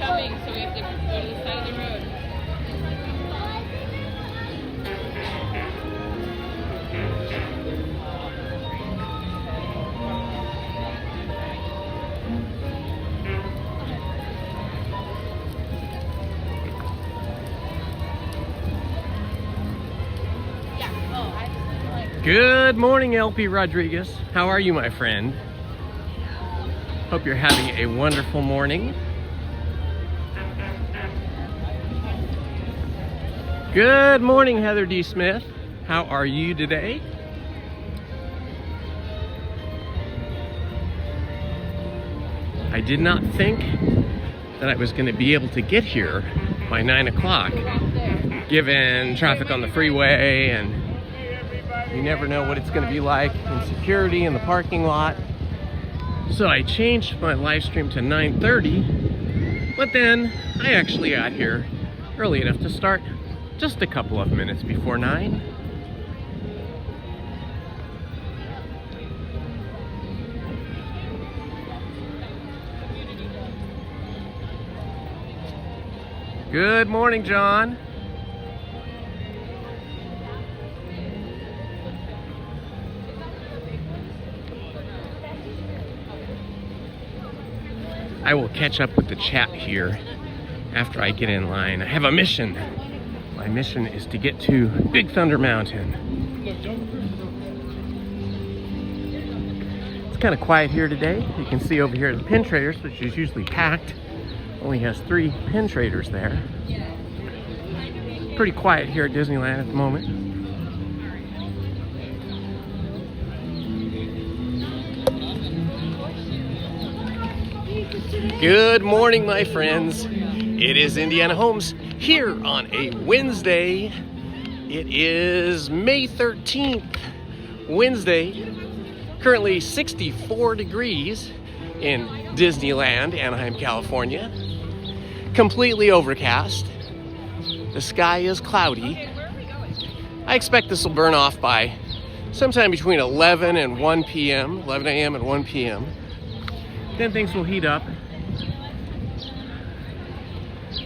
Coming, so we have to go to the side of the road. Good morning, LP Rodriguez. How are you, my friend? Hope you're having a wonderful morning. Good morning, Heather D. Smith. How are you today? I did not think that I was going to be able to get here by 9 o'clock, given traffic on the freeway, and you never know what it's going to be like in security in the parking lot. So I changed my live stream to 9:30, but then I actually got here early enough to start just a couple of minutes before 9. Good morning, John. I will catch up with the chat here after I get in line. I have a mission. My mission is to get to Big Thunder Mountain. It's kind of quiet here today. You can see over here the pin traders, which is usually packed, only has 3 pin traders there. Pretty quiet here at Disneyland at the moment. Good morning, my friends. It is Indiana Holmes here on a Wednesday. It is May 13th, Wednesday. Currently 64 degrees in Disneyland, Anaheim, California. Completely overcast. The sky is cloudy. I expect this will burn off by sometime between 11 and 1 p.m., 11 a.m. and 1 p.m. Then things will heat up.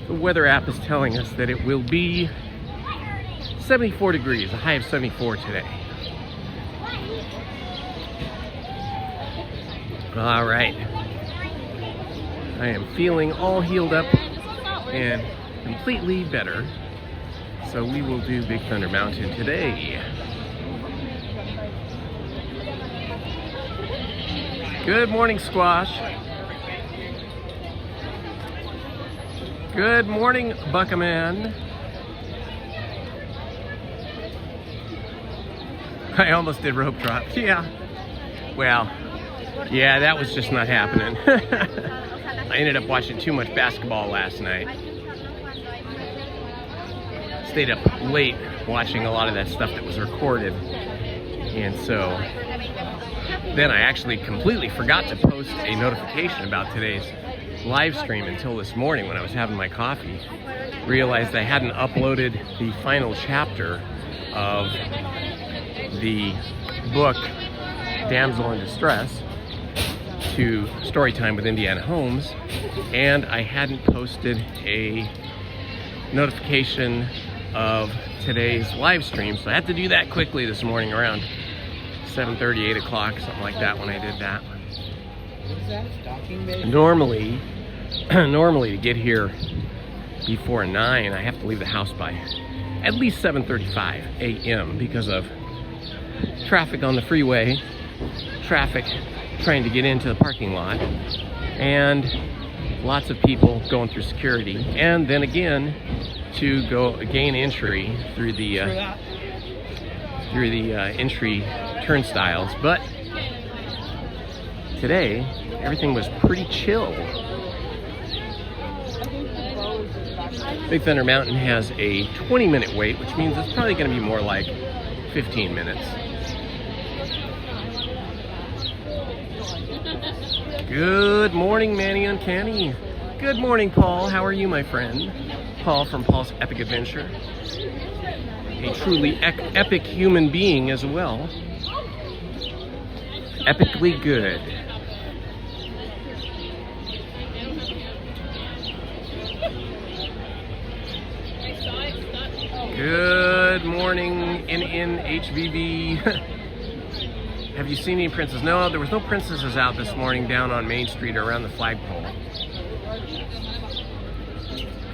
The weather app is telling us that it will be 74 degrees, a high of 74 today. All right. I am feeling all healed up and completely better. So we will do Big Thunder Mountain today. Good morning, Squash. Good morning, Buckaman. I almost did rope drop. Yeah. Well, yeah, that was just not happening. I ended up watching too much basketball last night. Stayed up late watching a lot of that stuff that was recorded. And so then I actually completely forgot to post a notification about today's live stream until this morning when I was having my coffee. Realized I hadn't uploaded the final chapter of the book Damsel in Distress to Storytime with Indiana Holmes, and I hadn't posted a notification of today's live stream, so I had to do that quickly this morning around 7:30, 8 o'clock, something like that when I did that. Normally to get here before 9, I have to leave the house by at least 7:35 a.m. because of traffic on the freeway, traffic trying to get into the parking lot, and lots of people going through security, and then again to gain entry through the entry turnstiles. But today everything was pretty chill. Big Thunder Mountain has a 20-minute wait, which means it's probably going to be more like 15 minutes. Good morning, Manny Uncanny. Good morning, Paul. How are you, my friend? Paul from Paul's Epic Adventure. A truly epic human being as well. Epically good. Good morning, NNHVV. Have you seen any princesses? No, there was no princesses out this morning down on Main Street or around the flagpole.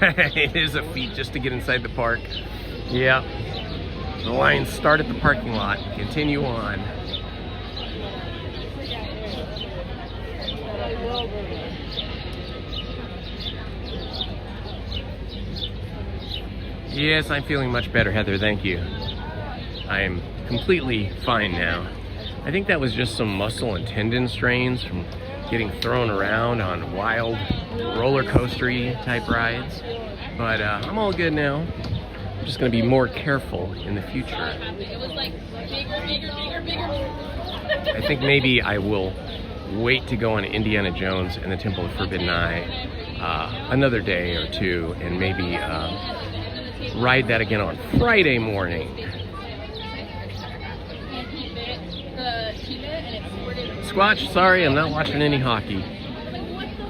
It is a feat just to get inside the park. Yeah. The lines start at the parking lot, continue on. Yes, I'm feeling much better, Heather, thank you. I am completely fine now. I think that was just some muscle and tendon strains from getting thrown around on wild roller coastery type rides. But I'm all good now. I'm just going to be more careful in the future. It was like bigger. I think maybe I will wait to go on Indiana Jones and the Temple of Forbidden Eye another day or two, and maybe ride that again on Friday morning. Squatch, sorry, I'm not watching any hockey.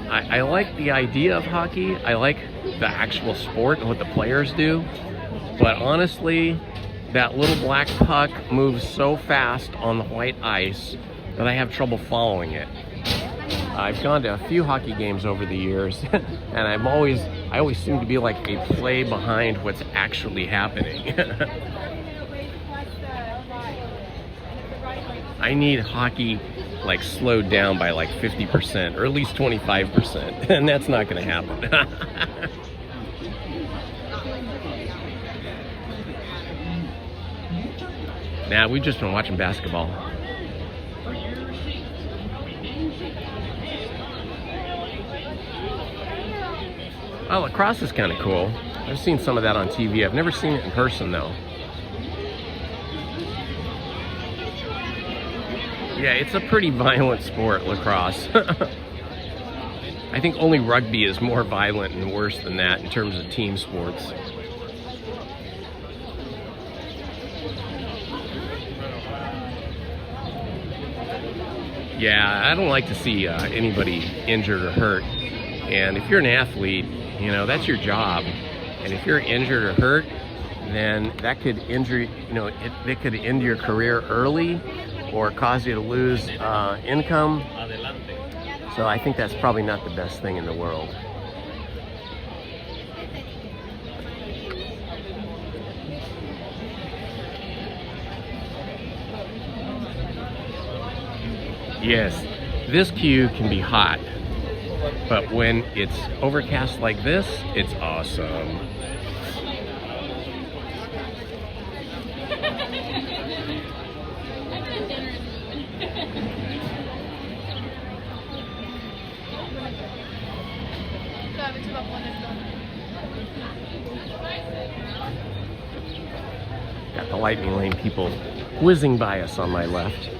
I like the idea of hockey. I like the actual sport and what the players do. But honestly, that little black puck moves so fast on the white ice that I have trouble following it. I've gone to a few hockey games over the years, and I always seem to be like a play behind what's actually happening. I need hockey like slowed down by like 50% or at least 25%, and that's not going to happen. Nah, we've just been watching basketball. Oh, lacrosse is kind of cool. I've seen some of that on TV. I've never seen it in person, though. Yeah, it's a pretty violent sport, lacrosse. I think only rugby is more violent and worse than that in terms of team sports. Yeah, I don't like to see anybody injured or hurt. And if you're an athlete, you know, that's your job. And if you're injured or hurt, then that could injure, you know, it could end your career early or cause you to lose income. So I think that's probably not the best thing in the world. Yes, this queue can be hot, but when it's overcast like this, it's awesome. Got the lightning lane people whizzing by us on my left.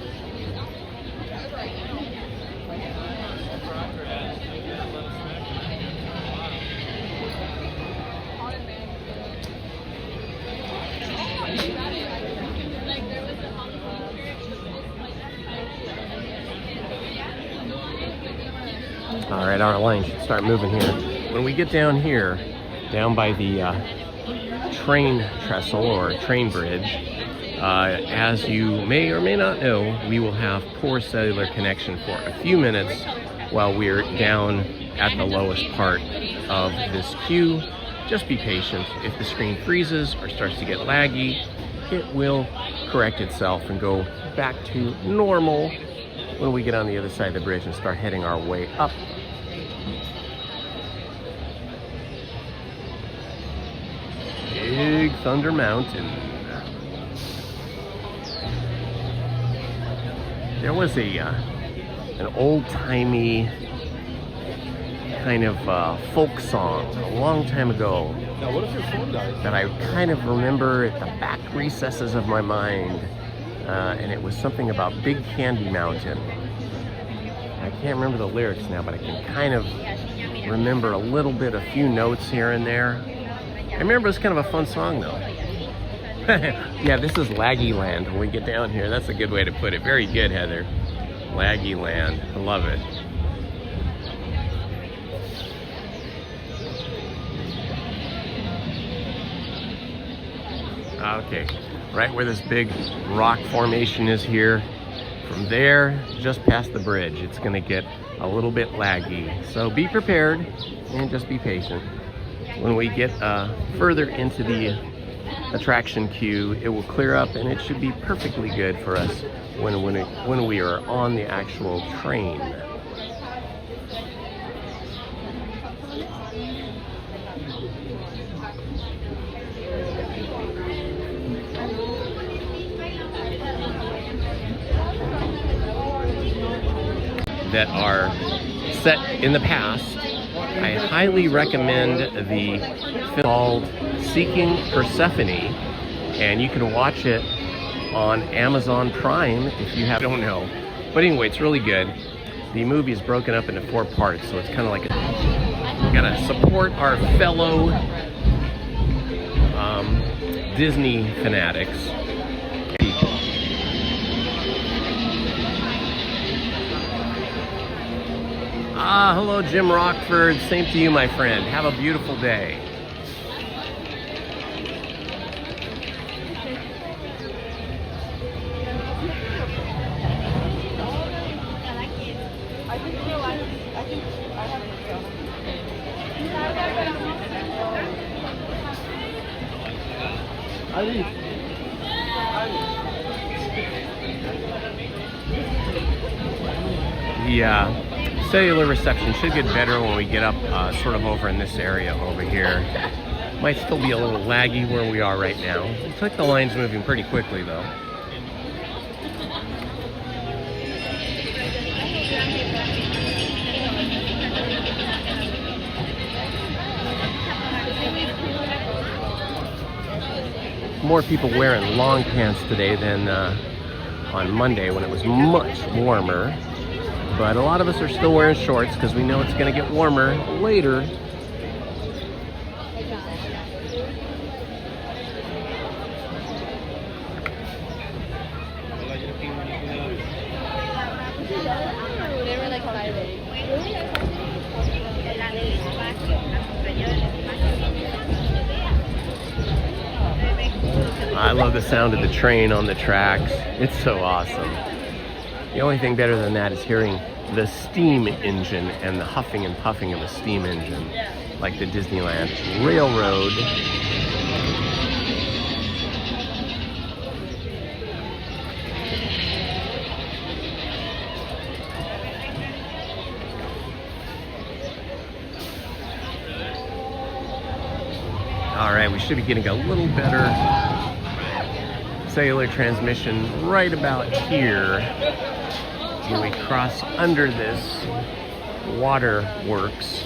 All right, our line should start moving here. When we get down here, down by the train trestle or train bridge, as you may or may not know, we will have poor cellular connection for a few minutes while we're down at the lowest part of this queue. Just be patient. If the screen freezes or starts to get laggy, it will correct itself and go back to normal when we get on the other side of the bridge and start heading our way up. Big Thunder Mountain. There was an old-timey kind of folk song a long time ago that I kind of remember at the back recesses of my mind, and it was something about Big Candy Mountain. I can't remember the lyrics now, but I can kind of remember a little bit, a few notes here and there. I remember it's kind of a fun song though. Yeah, this is Laggy Land when we get down here. That's a good way to put it. Very good, Heather. Laggy Land. I love it. Okay, right where this big rock formation is here. From there, just past the bridge, it's gonna get a little bit laggy. So be prepared and just be patient. When we get further into the attraction queue, it will clear up and it should be perfectly good for us when we are on the actual train. That are set in the past, I highly recommend the film called Seeking Persephone, and you can watch it on Amazon Prime if you don't know. But anyway, it's really good. The movie is broken up into 4 parts, so it's kind of like we gotta support our fellow Disney fanatics. Ah, hello, Jim Rockford. Same to you, my friend. Have a beautiful day. The cellular reception should get better when we get up sort of over in this area over here. Might still be a little laggy where we are right now. Looks like the line's moving pretty quickly though. More people wearing long pants today than on Monday when it was much warmer. But a lot of us are still wearing shorts because we know it's going to get warmer later. I love the sound of the train on the tracks. It's so awesome. The only thing better than that is hearing the steam engine and the huffing and puffing of a steam engine, like the Disneyland Railroad. All right, we should be getting a little better cellular transmission right about here when we cross under this waterworks.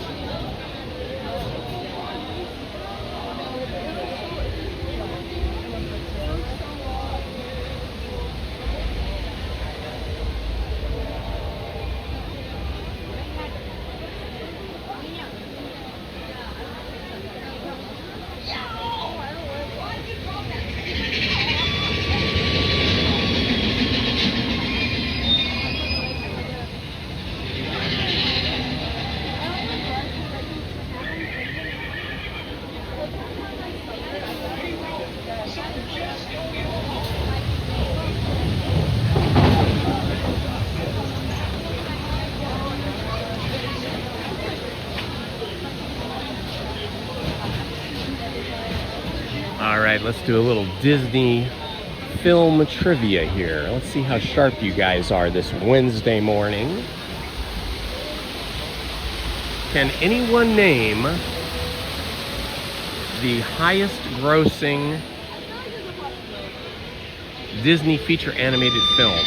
All right, let's do a little Disney film trivia here. Let's see how sharp you guys are this Wednesday morning. Can anyone name the highest grossing Disney feature animated film?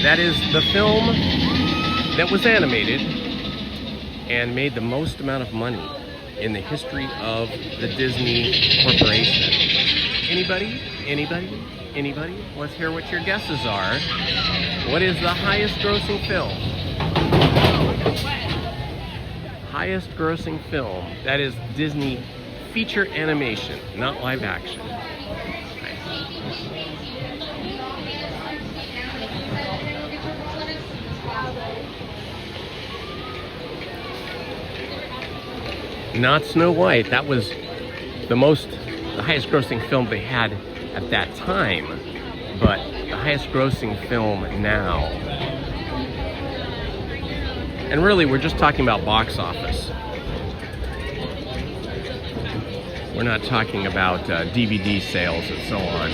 That is the film that was animated and made the most amount of money in the history of the Disney Corporation. Anybody? Anybody? Anybody? Let's hear what your guesses are. What is the highest grossing film? highest grossing film. That is Disney feature animation, not live action. Not Snow White. That was the highest grossing film they had at that time, but the highest grossing film now. And really, we're just talking about box office. We're not talking about DVD sales and so on.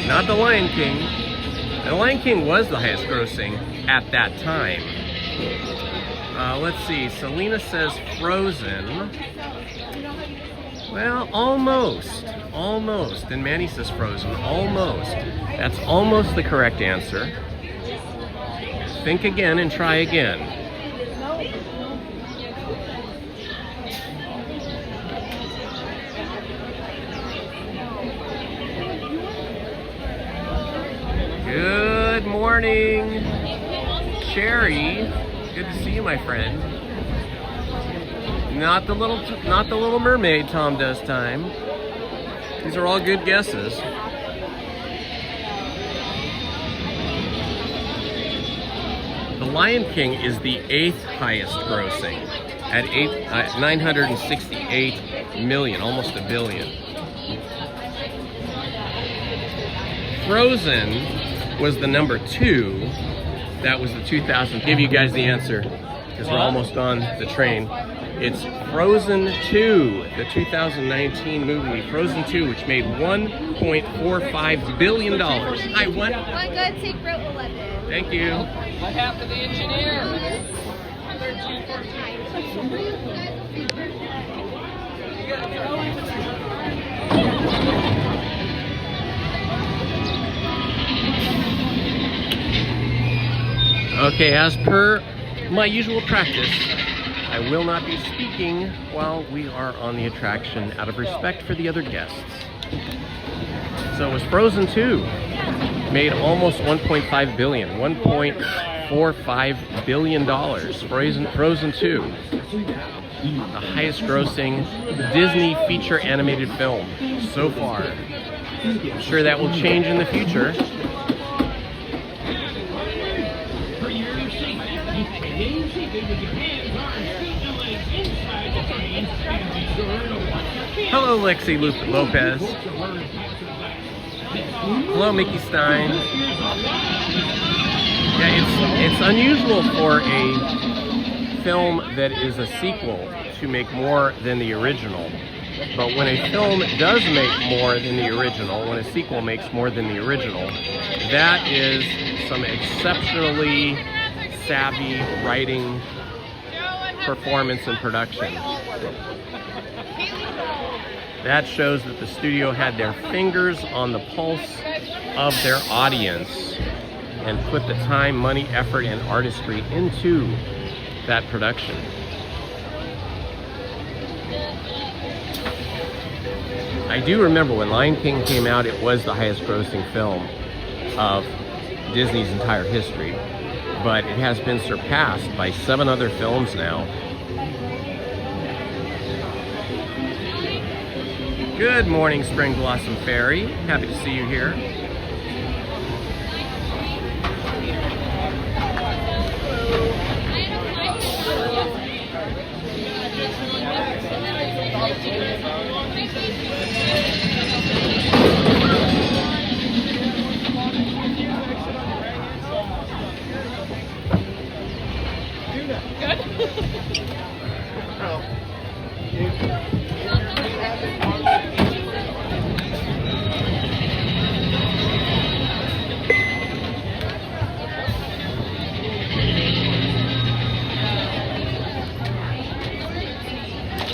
Not The Lion King. The Lion King was the highest grossing at that time. Let's see, Selena says Frozen. Well, almost. And Manny says Frozen, almost. That's almost the correct answer. Think again and try again. Good morning, Sherry. Good to see you, my friend. Not the Little Mermaid. Tom does time. These are all good guesses. The Lion King is the 8th highest grossing at 968 million, almost $1 billion. Frozen was the number 2. That was the 2000. Give you guys the answer because we're almost on the train. It's Frozen 2, the 2019 movie, Frozen 2, which made $1.45 billion. Hi, what? One good secret 11. Thank you. What happened to the engineer? Okay, as per my usual practice, I will not be speaking while we are on the attraction out of respect for the other guests. So it was Frozen 2. Made almost $1.5 billion. $1.45 billion. Frozen 2. The highest grossing Disney feature animated film so far. I'm sure that will change in the future. Hello, Lexi Lopez. Hello, Mickey Stein. Yeah, it's unusual for a film that is a sequel to make more than the original. But when a film does make more than the original, when a sequel makes more than the original, that is some exceptionally savvy writing, performance, and production. That shows that the studio had their fingers on the pulse of their audience and put the time, money, effort, and artistry into that production. I do remember when Lion King came out, it was the highest grossing film of Disney's entire history, but it has been surpassed by 7 other films now. Good morning, Spring Blossom Fairy. Happy to see you here.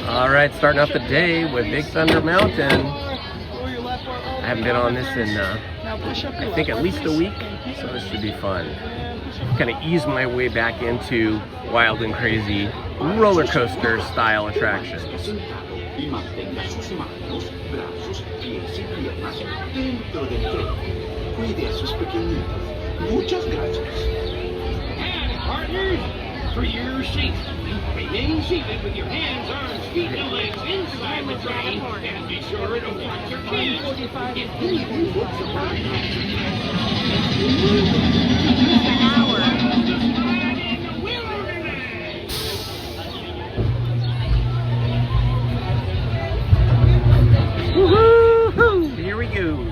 Alright, starting off the day with Big Thunder Mountain. I haven't been on this in, I think, at least a week, so this should be fun. Kind of ease my way back into wild and crazy roller coaster style attractions. for your safety, remain seated with your hands, arms, feet, and legs inside the train, and be sure to watch your kids. Woohoo! Here we go.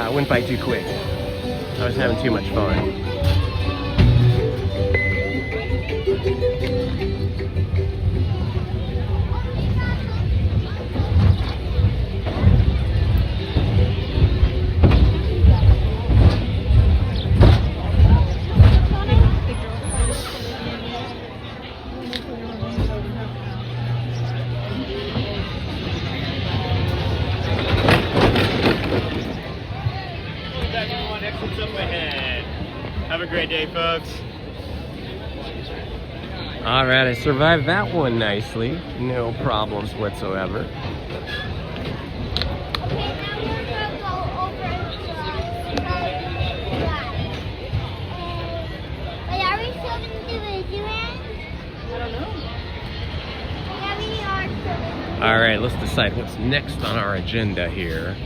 It went by too quick. I was having too much fun. Have a great day, folks. All right, I survived that one nicely. No problems whatsoever. Are we still going to do Disneyland? I don't know. Yeah, we are. All right, let's decide what's next on our agenda here.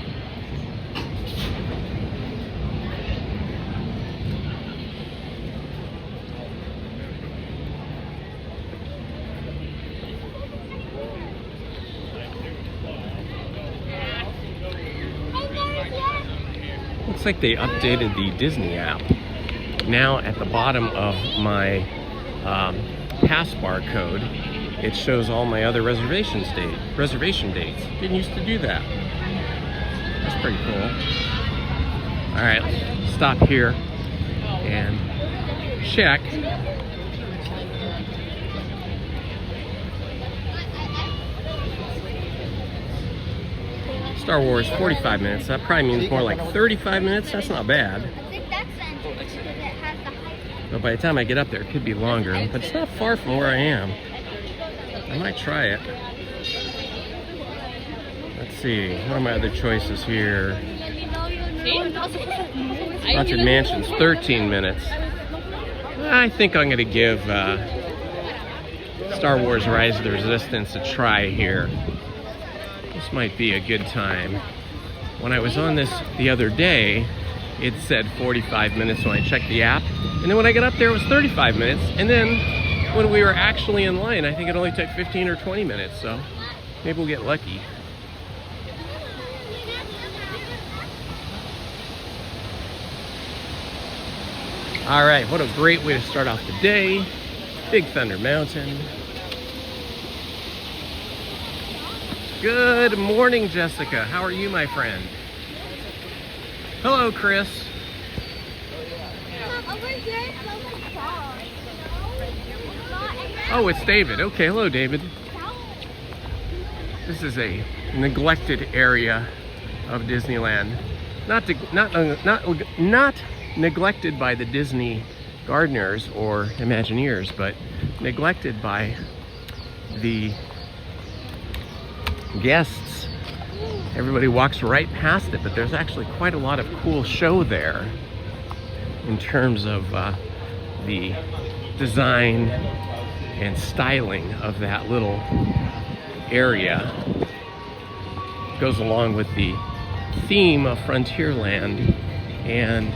Looks like they updated the Disney app. Now at the bottom of my pass bar code, it shows all my other reservation dates. Didn't used to do that. That's pretty cool. All right, let's stop here and check. Star Wars, 45 minutes. That probably means more like 35 minutes. That's not bad. I think that's the entrance because it has the height. But by the time I get up there, it could be longer. But it's not far from where I am. I might try it. Let's see. What are my other choices here? Haunted Mansion's 13 minutes. I think I'm going to give Star Wars Rise of the Resistance a try here. This might be a good time. When I was on this the other day, it said 45 minutes when I checked the app. And then when I got up there, it was 35 minutes. And then when we were actually in line, I think it only took 15 or 20 minutes. So maybe we'll get lucky. All right, what a great way to start off the day. Big Thunder Mountain. Good morning, Jessica. How are you, my friend? Hello, Chris. Oh, it's David. Okay, hello, David. This is a neglected area of Disneyland. Not neglected by the Disney gardeners or Imagineers, but neglected by the guests. Everybody walks right past it, but there's actually quite a lot of cool show there in terms of the design and styling of that little area. Goes along with the theme of Frontierland and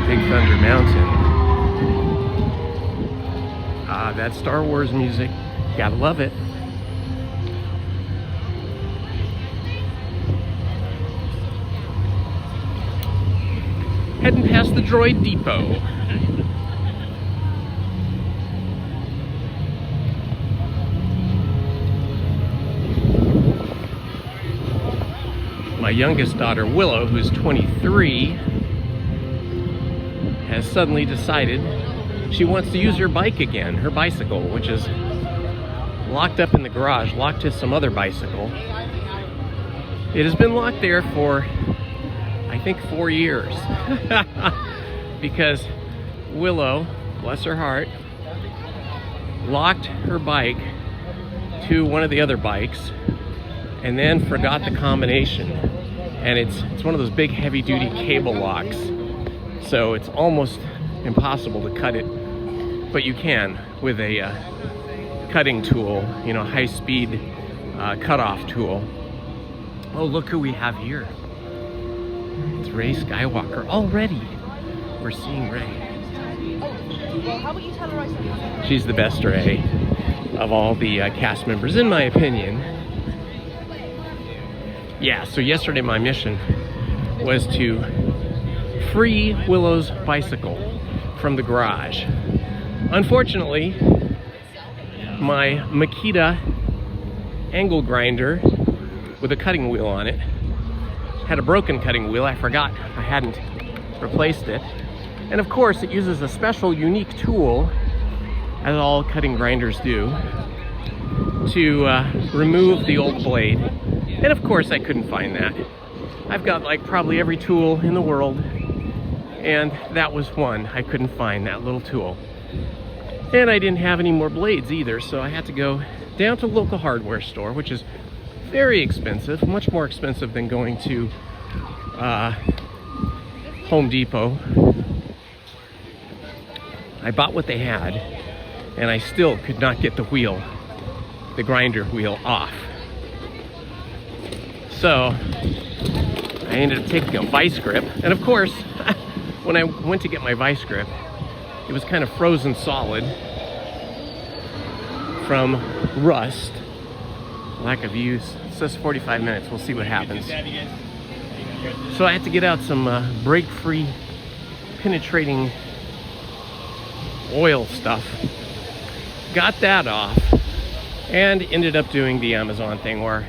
Big Thunder Mountain. That Star Wars music, gotta love it. Heading past the Droid Depot. My youngest daughter, Willow, who's 23, has suddenly decided she wants to use her bike again, her bicycle, which is locked up in the garage, locked to some other bicycle. It has been locked there for, I think, 4 years. Because Willow, bless her heart, locked her bike to one of the other bikes and then forgot the combination. And it's one of those big heavy-duty cable locks. So it's almost impossible to cut it, but you can with a cutting tool, you know, high-speed cutoff tool. Oh, look who we have here. It's Rey Skywalker already. We're seeing Rey. Well, how about you tell her I said She's the best Rey of all the cast members, in my opinion. Yeah, so yesterday my mission was to free Willow's bicycle from the garage. Unfortunately, my Makita angle grinder with a cutting wheel on it had a broken cutting wheel. I forgot I hadn't replaced it. And of course, it uses a special, unique tool, as all cutting grinders do, to remove the old blade. And of course, I couldn't find that. I've got like probably every tool in the world, and that was one. I couldn't find that little tool. And I didn't have any more blades either, so I had to go down to the local hardware store, which is very expensive, much more expensive than going to Home Depot. I bought what they had, and I still could not get the wheel, the grinder wheel, off. So I ended up taking a vice grip, and of course, when I went to get my vice grip, it was kind of frozen solid from rust, lack of use. It says 45 minutes, we'll see what happens. So I had to get out some break-free, penetrating oil stuff. Got that off, and ended up doing the Amazon thing where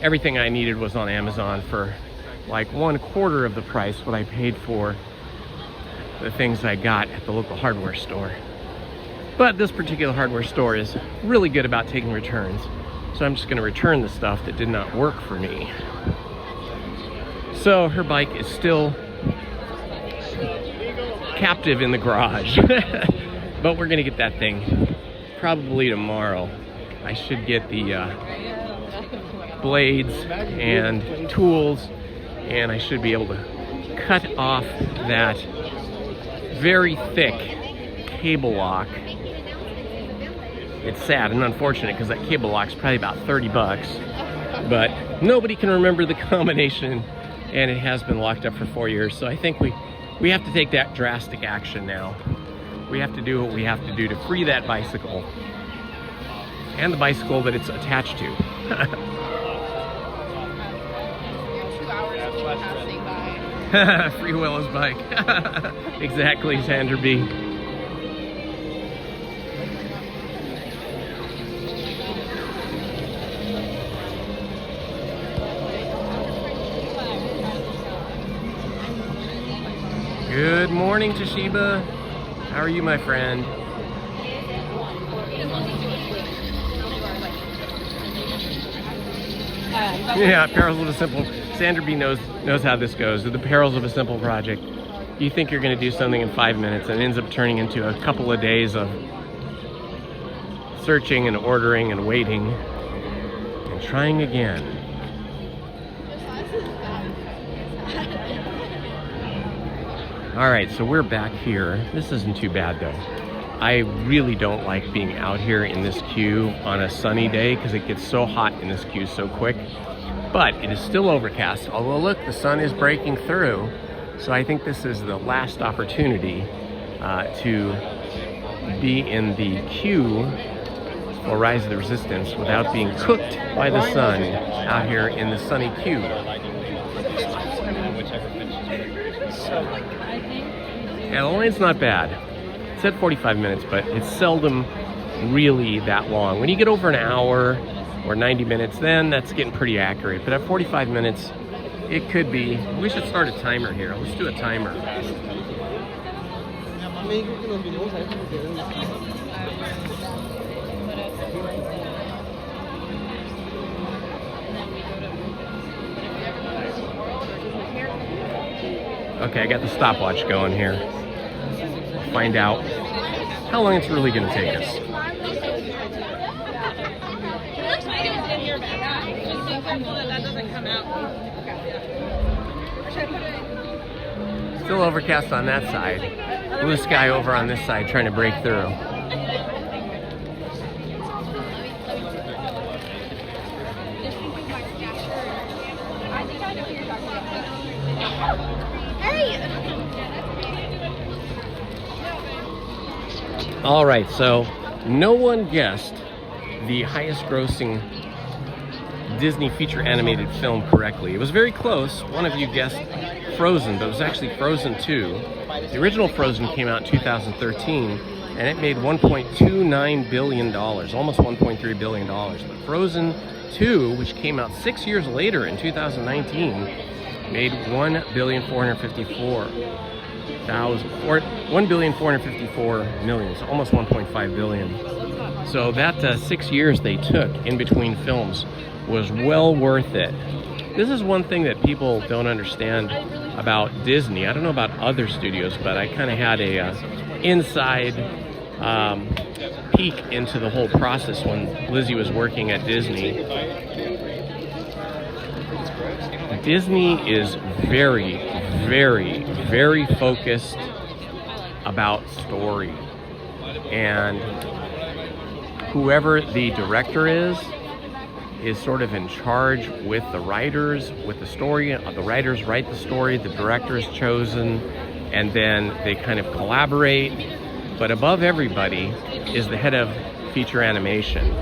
everything I needed was on Amazon for like 1/4 of the price what I paid for the things I got at the local hardware store. But this particular hardware store is really good about taking returns. So I'm just going to return the stuff that did not work for me. So her bike is still captive in the garage. But we're going to get that thing probably tomorrow. I should get the blades and tools, and I should be able to cut off that very thick cable lock It's sad and unfortunate because that cable lock's probably about 30 bucks. But nobody can remember the combination, and it has been locked up for 4 years. So I think we have to take that drastic action now. We have to do what we have to do to free that bicycle and the bicycle that it's attached to. 2 hours of passing by. Free Willow's bike. Exactly, Sandra B. Good morning, Toshiba. How are you, my friend? Yeah, perils of a simple. Sandra B knows how this goes. The perils of a simple project. You think you're going to do something in 5 minutes, and it ends up turning into a couple of days of searching and ordering and waiting and trying again. All right, so we're back here. This isn't too bad though. I really don't like being out here in this queue on a sunny day because it gets so hot in this queue so quick. But it is still overcast, although look, the sun is breaking through. So I think this is the last opportunity to be in the queue for Rise of the Resistance without being cooked by the sun out here in the sunny queue. Yeah, the line's not bad. It said 45 minutes, but it's seldom really that long. When you get over an hour or 90 minutes, then that's getting pretty accurate. But at 45 minutes, it could be. We should start a timer here. Let's do a timer. Okay, I got the stopwatch going here. Find out how long it's really going to take us. It looks like it's in your bag. Just be careful that doesn't come out. Still overcast on that side. Blue sky over on this side trying to break through. All right, so no one guessed the highest grossing Disney feature animated film correctly. It was very close. One of you guessed Frozen, but it was actually Frozen 2. The original Frozen came out in 2013, and it made $1.29 billion, almost $1.3 billion. But Frozen 2, which came out 6 years later in 2019, made $1,454,000,000, so almost 1.5 billion. So that 6 years they took in between films was well worth it. This is one thing that people don't understand about Disney. I don't know about other studios, but I kind of had a inside peek into the whole process when Lizzie was working at Disney. Disney is very, very, very focused about story, and whoever the director is sort of in charge with the writers, with the story. The writers write the story, the director is chosen, and then they kind of collaborate. But above everybody is the head of feature animation,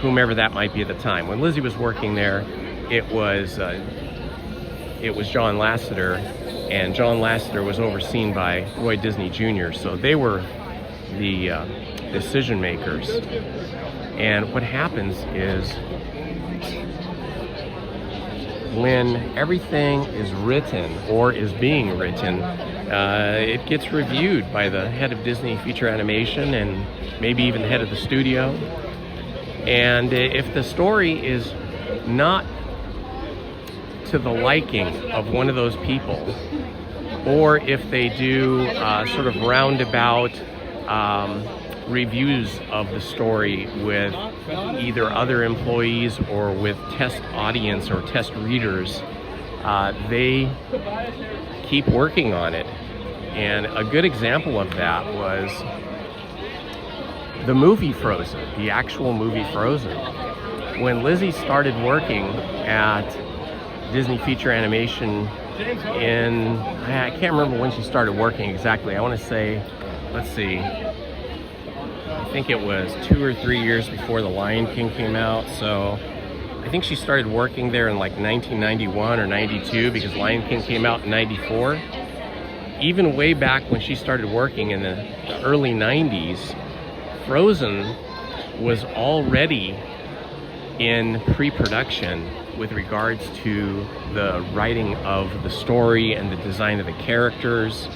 whomever that might be at the time. When Lizzie was working there, it was John Lasseter, and John Lasseter was overseen by Roy Disney Jr., so they were the decision makers. And what happens is when everything is written or is being written, it gets reviewed by the head of Disney feature animation and maybe even the head of the studio. And if the story is not to the liking of one of those people, or if they do sort of roundabout reviews of the story with either other employees or with test audience or test readers, they keep working on it. And a good example of that was the movie Frozen, the actual movie Frozen. When Lizzie started working at Disney Feature Animation I can't remember when she started working exactly. I want to say, let's see, I think it was 2 or 3 years before The Lion King came out. So I think she started working there in like 1991 or 92 because Lion King came out in 94. Even way back when she started working in the early 90s, Frozen was already in pre-production with regards to the writing of the story and the design of the characters.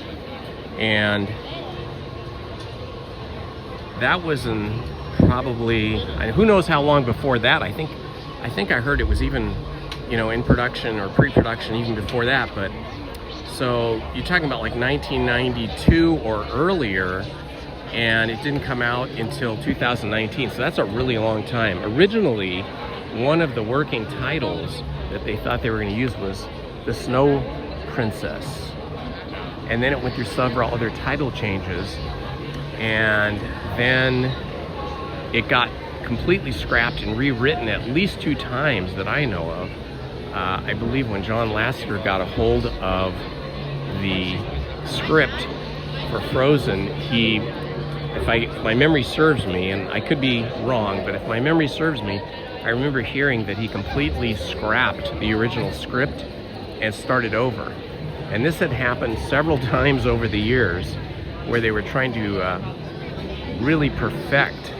And that was in probably, who knows how long before that. I think I heard it was even, you know, in production or pre-production even before that. But so you're talking about like 1992 or earlier, and it didn't come out until 2019. So that's a really long time. Originally, one of the working titles that they thought they were going to use was The Snow Princess. And then it went through several other title changes. And then it got completely scrapped and rewritten at least 2 times that I know of. I believe when John Lasseter got a hold of the script for Frozen, if my memory serves me, and I could be wrong, but if my memory serves me, I remember hearing that he completely scrapped the original script and started over. And this had happened several times over the years where they were trying to really perfect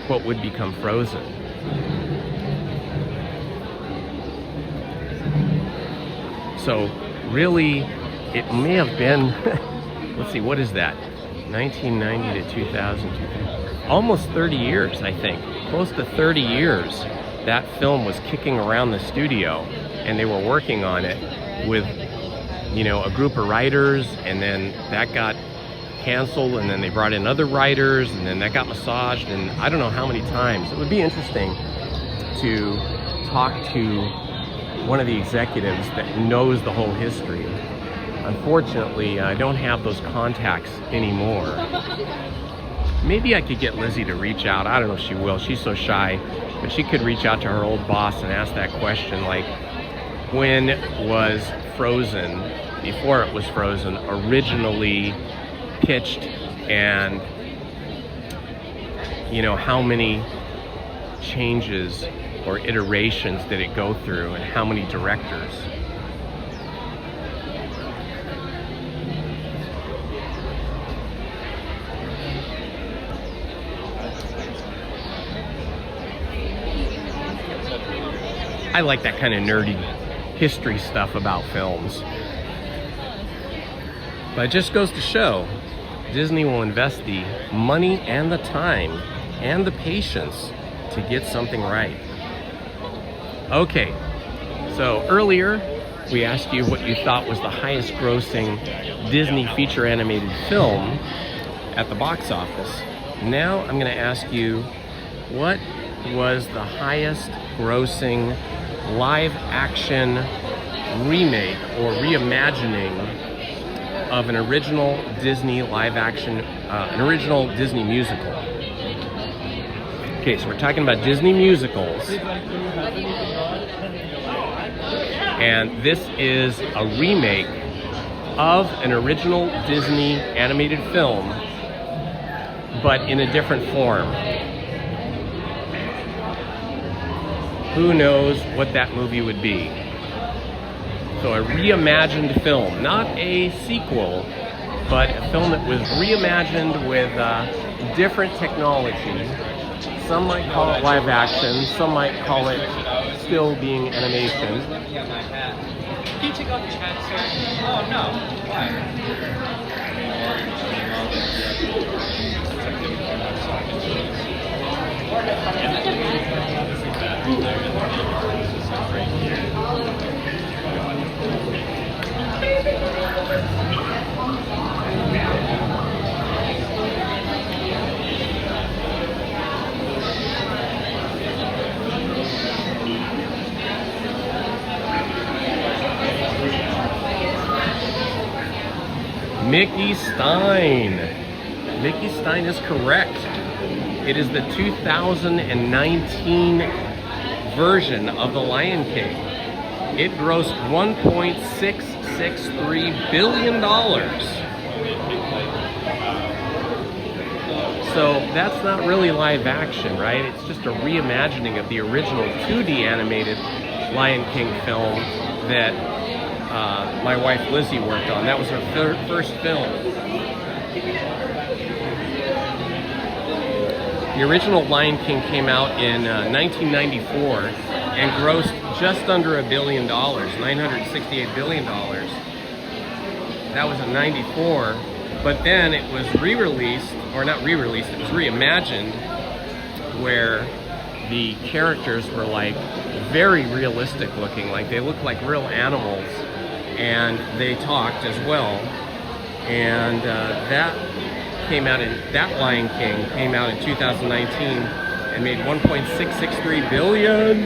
what would become Frozen. So really, it may have been, let's see, what is that? 1990 to 2000, almost 30 years, I think. Close to 30 years that film was kicking around the studio, and they were working on it with, you know, a group of writers, and then that got canceled, and then they brought in other writers, and then that got massaged, and I don't know how many times. It would be interesting to talk to one of the executives that knows the whole history. Unfortunately, I don't have those contacts anymore. Maybe I could get Lizzie to reach out. I don't know if she will. She's so shy. But she could reach out to her old boss and ask that question, like, when was Frozen, before it was Frozen, originally pitched, and, you know, how many changes or iterations did it go through, and how many directors? I like that kind of nerdy history stuff about films. But it just goes to show, Disney will invest the money and the time and the patience to get something right. Okay, so earlier we asked you what you thought was the highest grossing Disney feature animated film at the box office. Now I'm going to ask you, what was the highest grossing live action remake or reimagining of an original Disney live action, an original Disney musical? Okay, so we're talking about Disney musicals. And this is a remake of an original Disney animated film, but in a different form. Who knows what that movie would be? So a reimagined film, not a sequel, but a film that was reimagined with different technology. Some might call it live action, some might call it still being animation. Can you take off your hat, sir? Oh, no. Why? Mickey Stein. Mickey Stein is correct. It is the 2019 version of The Lion King. It grossed $1.663 billion. So that's not really live action, right? It's just a reimagining of the original 2D animated Lion King film that my wife Lizzie worked on. That was her first film. The original Lion King came out in 1994 and grossed just under $1 billion, $968 billion. That was in 94, but then it was re-released, or not re-released, it was reimagined, where the characters were like very realistic looking, like they looked like real animals, and they talked as well. And that Lion King came out in 2019 and made $1.663 billion.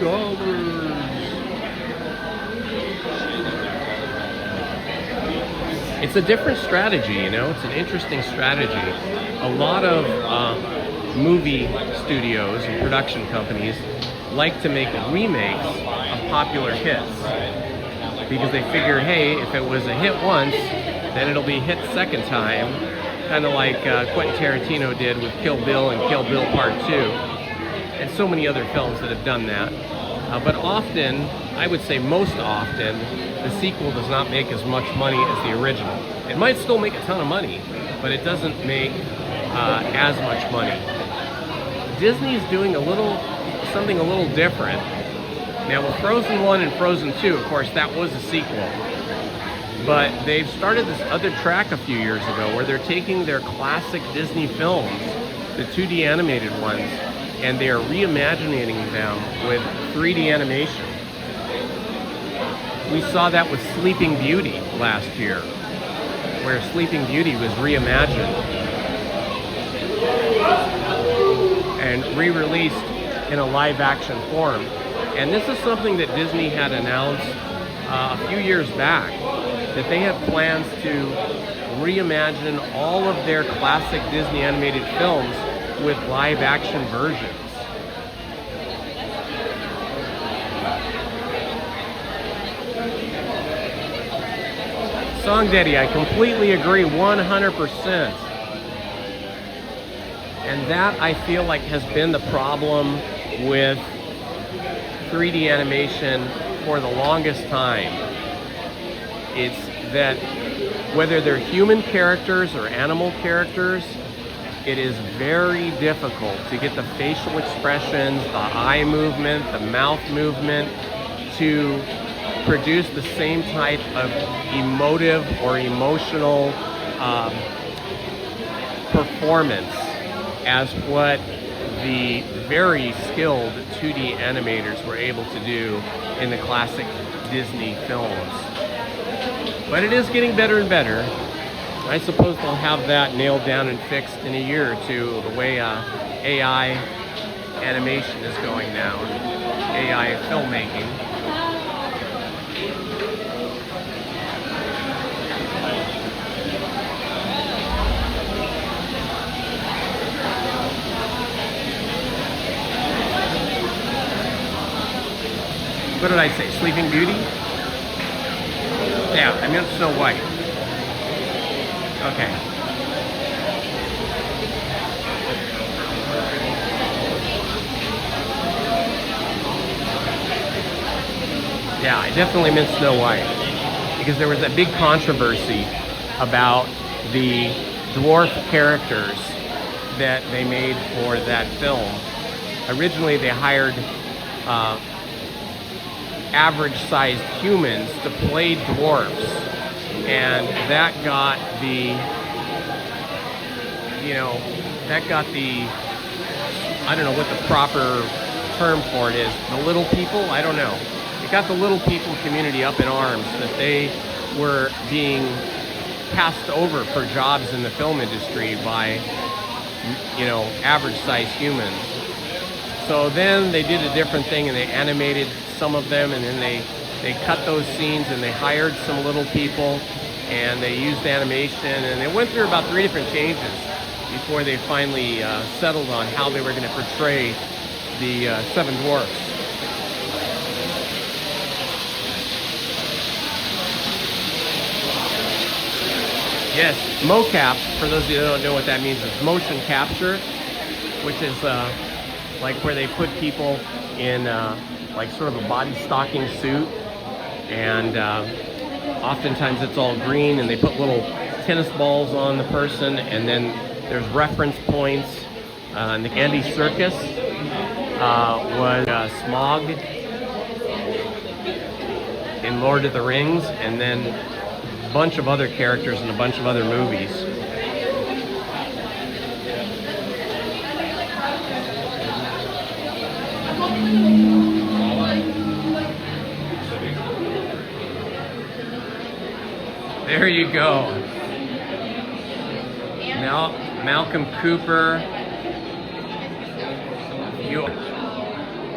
It's a different strategy, you know, it's an interesting strategy. A lot of movie studios and production companies like to make remakes of popular hits because they figure, hey, if it was a hit once, then it'll be hit second time, kind of like Quentin Tarantino did with Kill Bill and Kill Bill Part 2, and so many other films that have done that. But often, I would say most often, the sequel does not make as much money as the original. It might still make a ton of money, but it doesn't make as much money. Disney is doing something a little different. Now with Frozen 1 and Frozen 2, of course, that was a sequel. But they've started this other track a few years ago where they're taking their classic Disney films, the 2D animated ones, and they are reimagining them with 3D animation. We saw that with Sleeping Beauty last year, where Sleeping Beauty was reimagined and re-released in a live-action form. And this is something that Disney had announced a few years back, that they have plans to reimagine all of their classic Disney animated films with live-action versions. Song Daddy, I completely agree 100%. And that, I feel like, has been the problem with 3D animation for the longest time. It's that whether they're human characters or animal characters, it is very difficult to get the facial expressions, the eye movement, the mouth movement to produce the same type of emotive or emotional performance as what the very skilled 2D animators were able to do in the classic Disney films. But it is getting better and better. I suppose they'll have that nailed down and fixed in a year or two, the way AI animation is going now, AI filmmaking. What did I say? Sleeping Beauty? Yeah, I meant Snow White. Okay. Yeah, I definitely meant Snow White, because there was that big controversy about the dwarf characters that they made for that film. Originally, they hired average-sized humans to play dwarfs, and that got the, I don't know what the proper term for it is, the little people, I don't know. It got the little people community up in arms that they were being passed over for jobs in the film industry by, average-sized humans. So then they did a different thing, and they animated some of them, and then they cut those scenes, and they hired some little people, and they used animation, and they went through about 3 different changes. before they finally settled on how they were going to portray the Seven Dwarfs. Yes, mocap, for those of you that don't know what that means, is motion capture, which is like where they put people in like sort of a body stocking suit, and oftentimes it's all green, and they put little tennis balls on the person, and then there's reference points. And the Andy Serkis was Smog in Lord of the Rings, and then a bunch of other characters in a bunch of other movies. There you go. Malcolm Cooper.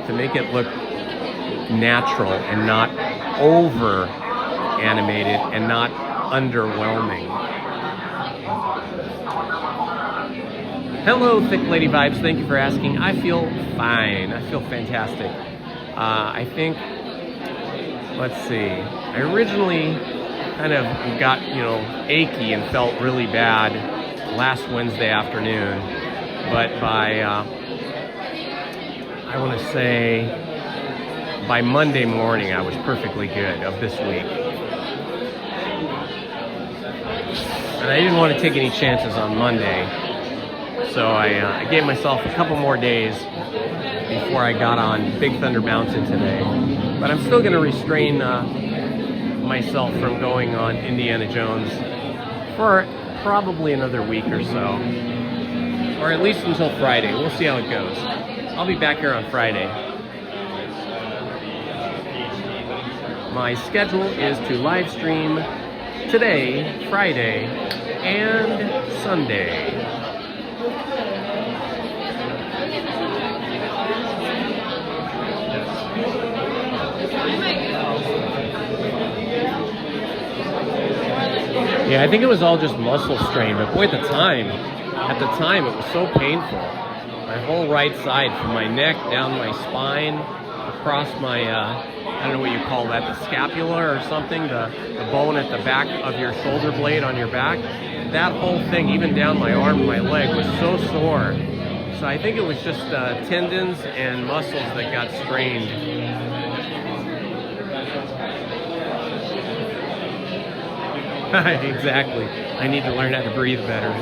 To make it look natural and not over animated and not underwhelming. Hello, Thick Lady Vibes. Thank you for asking. I feel fine. I feel fantastic. I think, let's see. I originally kind of got, achy and felt really bad last Wednesday afternoon, but by I want to say by Monday morning I was perfectly good of this week. And I didn't want to take any chances on Monday, so I gave myself a couple more days before I got on Big Thunder Mountain today. But I'm still going to restrain myself from going on Indiana Jones for probably another week or so, or at least until Friday. We'll see how it goes. I'll be back here on Friday. My schedule is to live stream today, Friday, and Sunday. Yeah, I think it was all just muscle strain, but boy, at the time it was so painful. My whole right side, from my neck down my spine, across my, I don't know what you call that, the scapula or something, the bone at the back of your shoulder blade on your back. That whole thing, even down my arm and my leg, was so sore. So I think it was just tendons and muscles that got strained. Exactly. I need to learn how to breathe better.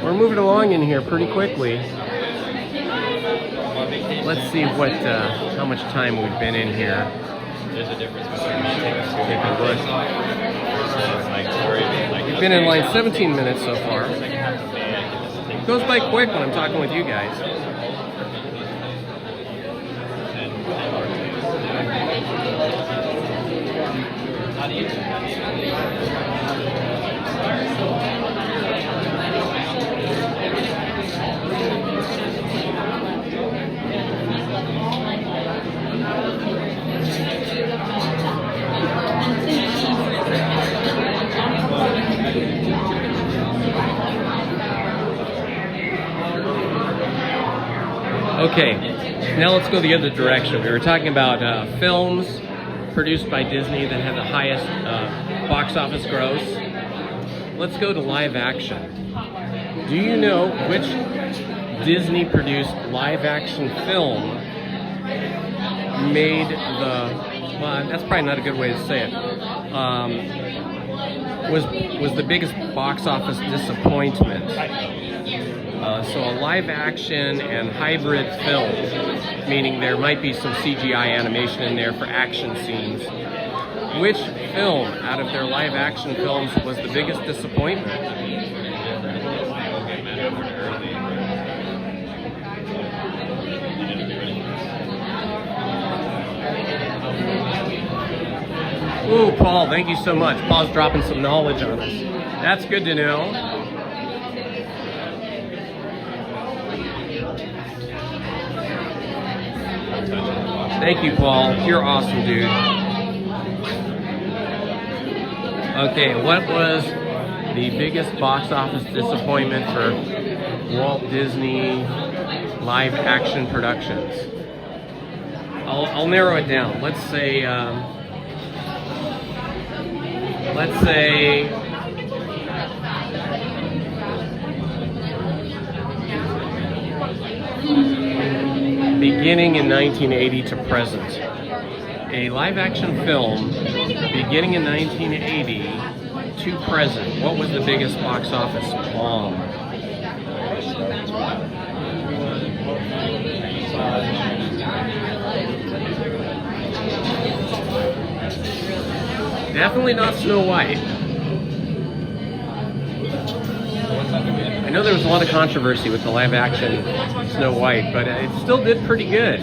We're moving along in here pretty quickly. Let's see what how much time we've been in here. There's a difference between me taking a scoop and versus like We've been in line 17 minutes so far. It goes by quick when I'm talking with you guys. Okay, now let's go the other direction. We were talking about films produced by Disney that had the highest box office gross. Let's go to live action. Do you know which Disney produced live action film made the, well, that's probably not a good way to say it, was the biggest box office disappointment? So a live action and hybrid film, meaning there might be some CGI animation in there for action scenes. Which film out of their live action films was the biggest disappointment? Ooh, Paul, thank you so much. Paul's dropping some knowledge on us. That's good to know. Thank you, Paul. You're awesome, dude. Okay, what was the biggest box office disappointment for Walt Disney live action productions. I'll narrow it down. Let's say beginning in 1980 to present. A live action film beginning in 1980 to present. What was the biggest box office bomb? Definitely not Snow White. I know there was a lot of controversy with the live action Snow White, but it still did pretty good.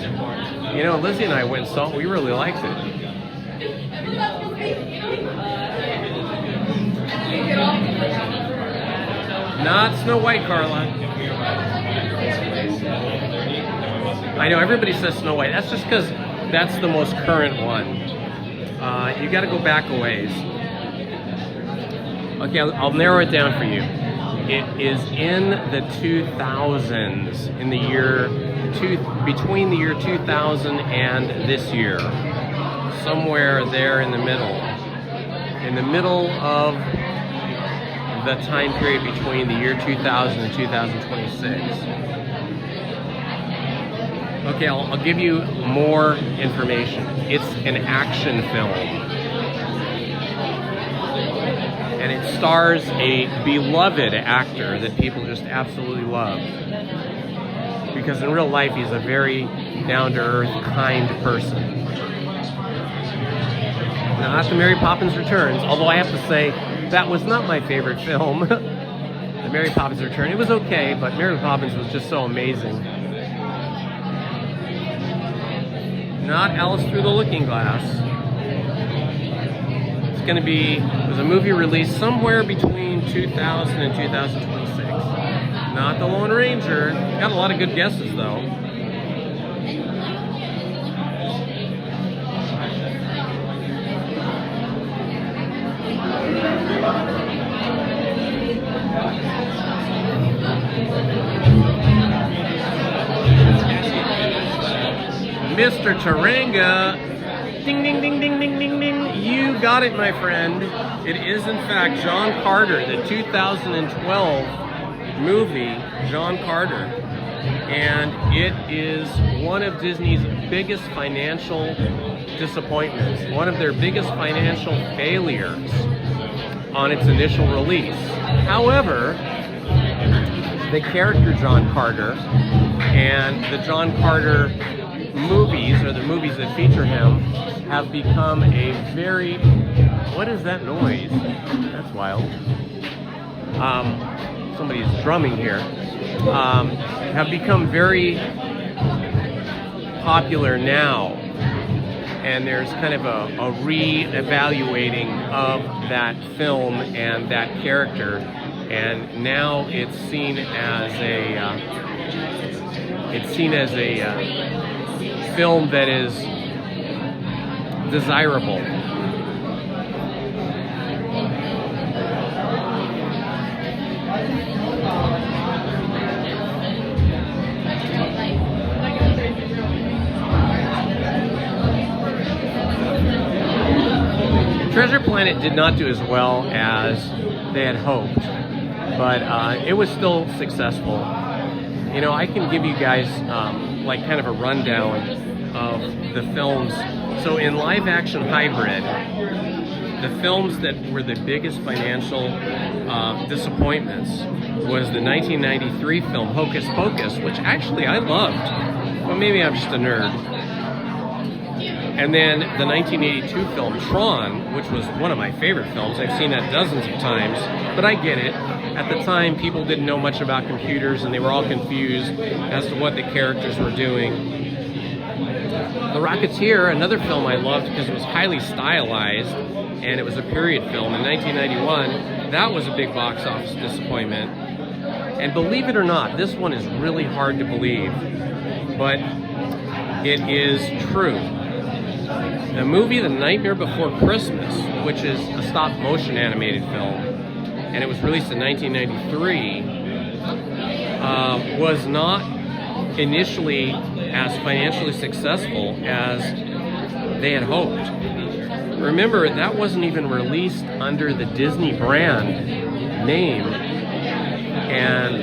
You know, Lizzie and I went and saw it. We really liked it. Not Snow White, Carla. I know everybody says Snow White. That's just because that's the most current one. You got to go back a ways. Okay, I'll narrow it down for you. It is in the 2000s, in the year between the year 2000 and this year, somewhere there in the middle of the time period between the year 2000 and 2026. Okay, I'll give you more information. It's an action film. And it stars a beloved actor that people just absolutely love. Because in real life, he's a very down-to-earth, kind person. Now, not the Mary Poppins Returns, although I have to say, that was not my favorite film. The Mary Poppins Return, it was okay, but Mary Poppins was just so amazing. Not Alice Through the Looking Glass. It's going to be, there's a movie released somewhere between 2000 and 2026. Not The Lone Ranger. Got a lot of good guesses, though. Mr. Taranga, ding, ding, ding, ding, ding, ding, ding. You got it, my friend. It is, in fact, John Carter, the 2012 movie, John Carter. And it is one of Disney's biggest financial disappointments, one of their biggest financial failures on its initial release. However, the character John Carter and the John Carter movies, or the movies that feature him, have become a very, what is that noise? That's wild. Somebody's drumming here. Have become very popular now. And there's kind of a re-evaluating of that film and that character. And now it's seen as a film that is desirable. Treasure Planet did not do as well as they had hoped, but it was still successful. You know, I can give you guys like kind of a rundown of the films. So in live action hybrid, the films that were the biggest financial disappointments was the 1993 film Hocus Pocus, which actually I loved, but maybe I'm just a nerd. And then the 1982 film Tron, which was one of my favorite films. I've seen that dozens of times, but I get it. At the time, people didn't know much about computers, and they were all confused as to what the characters were doing. The Rocketeer, another film I loved because it was highly stylized, and it was a period film in 1991. That was a big box office disappointment. And believe it or not, this one is really hard to believe, but it is true. The movie The Nightmare Before Christmas, which is a stop-motion animated film, and it was released in 1993, was not initially as financially successful as they had hoped. Remember, that wasn't even released under the Disney brand name, and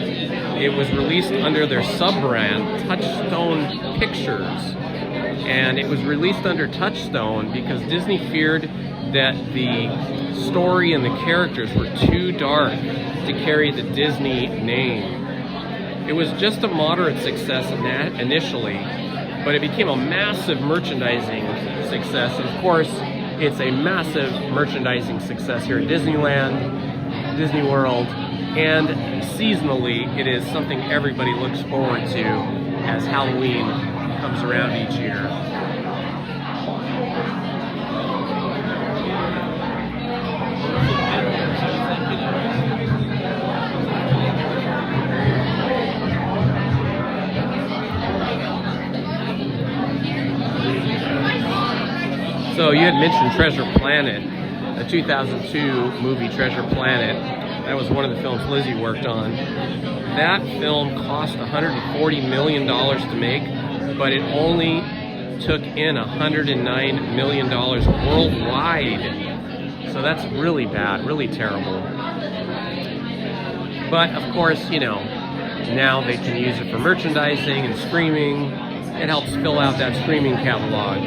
it was released under their sub-brand, Touchstone Pictures. And it was released under Touchstone because Disney feared that the story and the characters were too dark to carry the Disney name. It was just a moderate success initially, but it became a massive merchandising success. And of course, it's a massive merchandising success here at Disneyland, Disney World, and seasonally, it is something everybody looks forward to as Halloween comes around each year. So you had mentioned Treasure Planet, the 2002 movie Treasure Planet. That was one of the films Lizzie worked on. That film cost $140 million to make, but it only took in $109 million worldwide. So that's really bad, really terrible. But of course, you know, now they can use it for merchandising and streaming. It helps fill out that streaming catalog.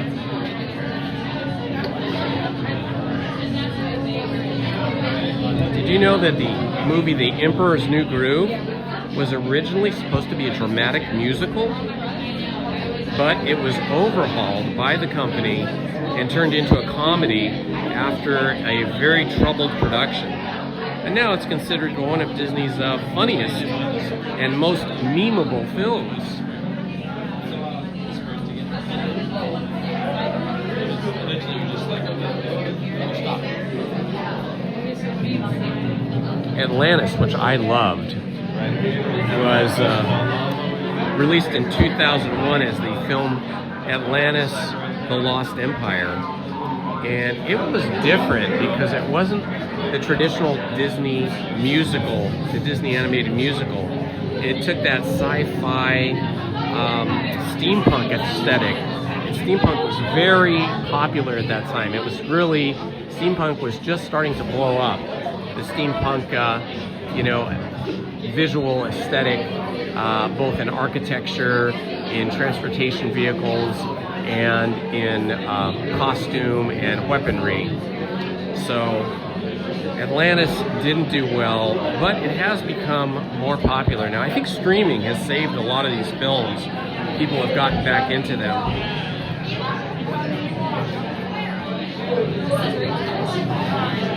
Did you know that the movie The Emperor's New Groove was originally supposed to be a dramatic musical, but it was overhauled by the company and turned into a comedy after a very troubled production. And now it's considered one of Disney's funniest and most memeable films. Atlantis, which I loved, was released in 2001 as the film Atlantis, The Lost Empire. And it was different because it wasn't the traditional Disney musical, the Disney animated musical. It took that sci-fi steampunk aesthetic. And steampunk was very popular at that time. It was really, steampunk was just starting to blow up. The steampunk, visual aesthetic, both in architecture, in transportation vehicles, and in costume and weaponry. So Atlantis didn't do well, but it has become more popular now. I think streaming has saved a lot of these films. People have gotten back into them.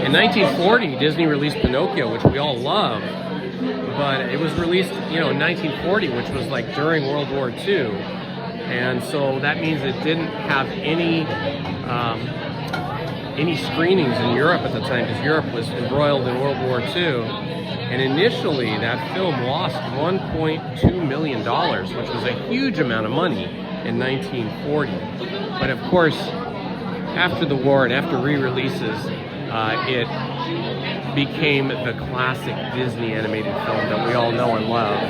In 1940, Disney released Pinocchio, which we all love, but it was released, in 1940, which was like during World War II, and so that means it didn't have any screenings in Europe at the time, because Europe was embroiled in World War II. And initially, that film lost $1.2 million, which was a huge amount of money in 1940. But of course, after the war and after re-releases, it became the classic Disney animated film that we all know and love.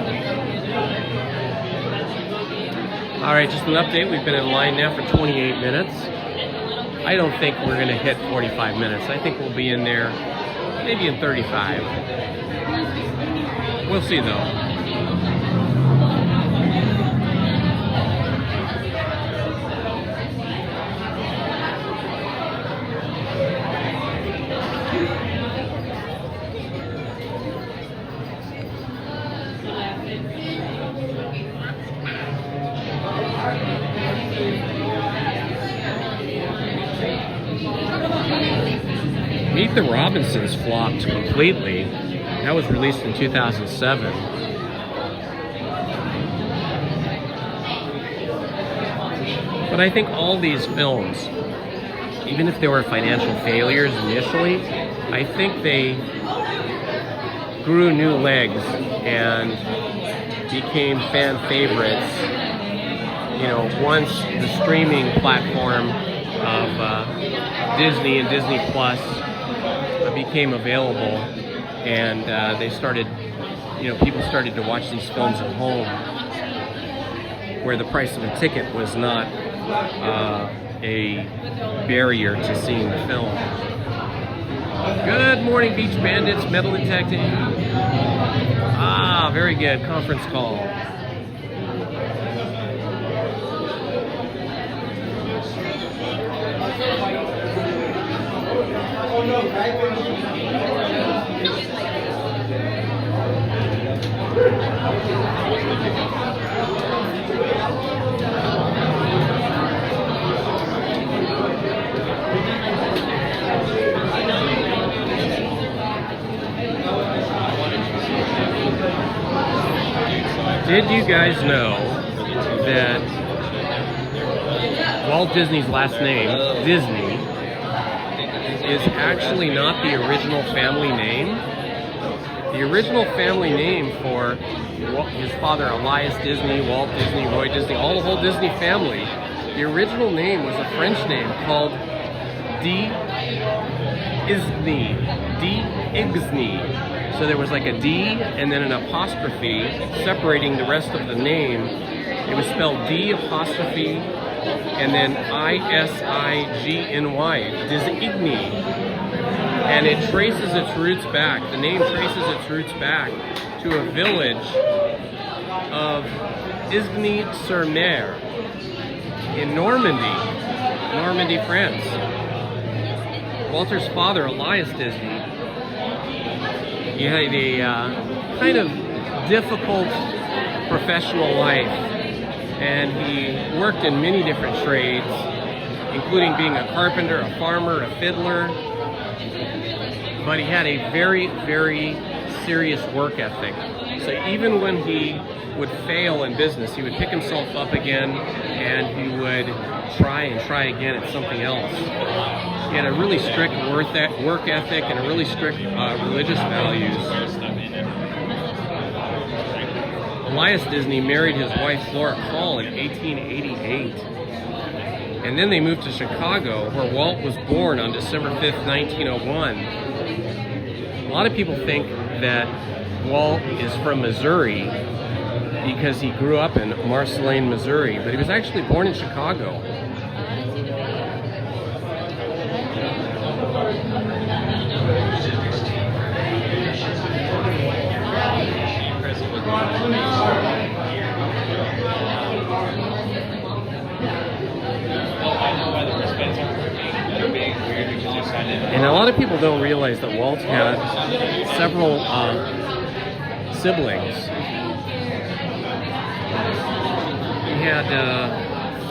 All right, just an update. We've been in line now for 28 minutes. I don't think we're going to hit 45 minutes. I think we'll be in there maybe in 35. We'll see, though. Meet the Robinsons flopped completely. That was released in 2007. But I think all these films, even if they were financial failures initially, I think they grew new legs and became fan favorites. Once the streaming platform of Disney and Disney Plus became available, and they started, people started to watch these films at home, where the price of a ticket was not a barrier to seeing the film. Good morning, Beach Bandits, metal detecting. Ah, very good, conference call. Did you guys know that Walt Disney's last name, Disney, is actually not the original family name? The original family name for his father, Elias Disney, Walt Disney, Roy Disney, the whole Disney family, the original name was a French name called D'Ixney. So there was like a D and then an apostrophe separating the rest of the name. It was spelled D apostrophe and then I-S-I-G-N-Y, Disney. And it traces its roots back. The name traces its roots back to a village of Isgny-sur-Mer in Normandy, France. Walter's father, Elias Disney, he had a kind of difficult professional life, and he worked in many different trades, including being a carpenter, a farmer, a fiddler, but he had a very, very serious work ethic. So even when he would fail in business, he would pick himself up again, and he would try and try again at something else. He had a really strict work ethic and a really strict religious values. Elias Disney married his wife Flora Call in 1888. And then they moved to Chicago, where Walt was born on December 5th, 1901. A lot of people think that Walt is from Missouri because he grew up in Marceline, Missouri, but he was actually born in Chicago. And a lot of people don't realize that Walt had several siblings. He had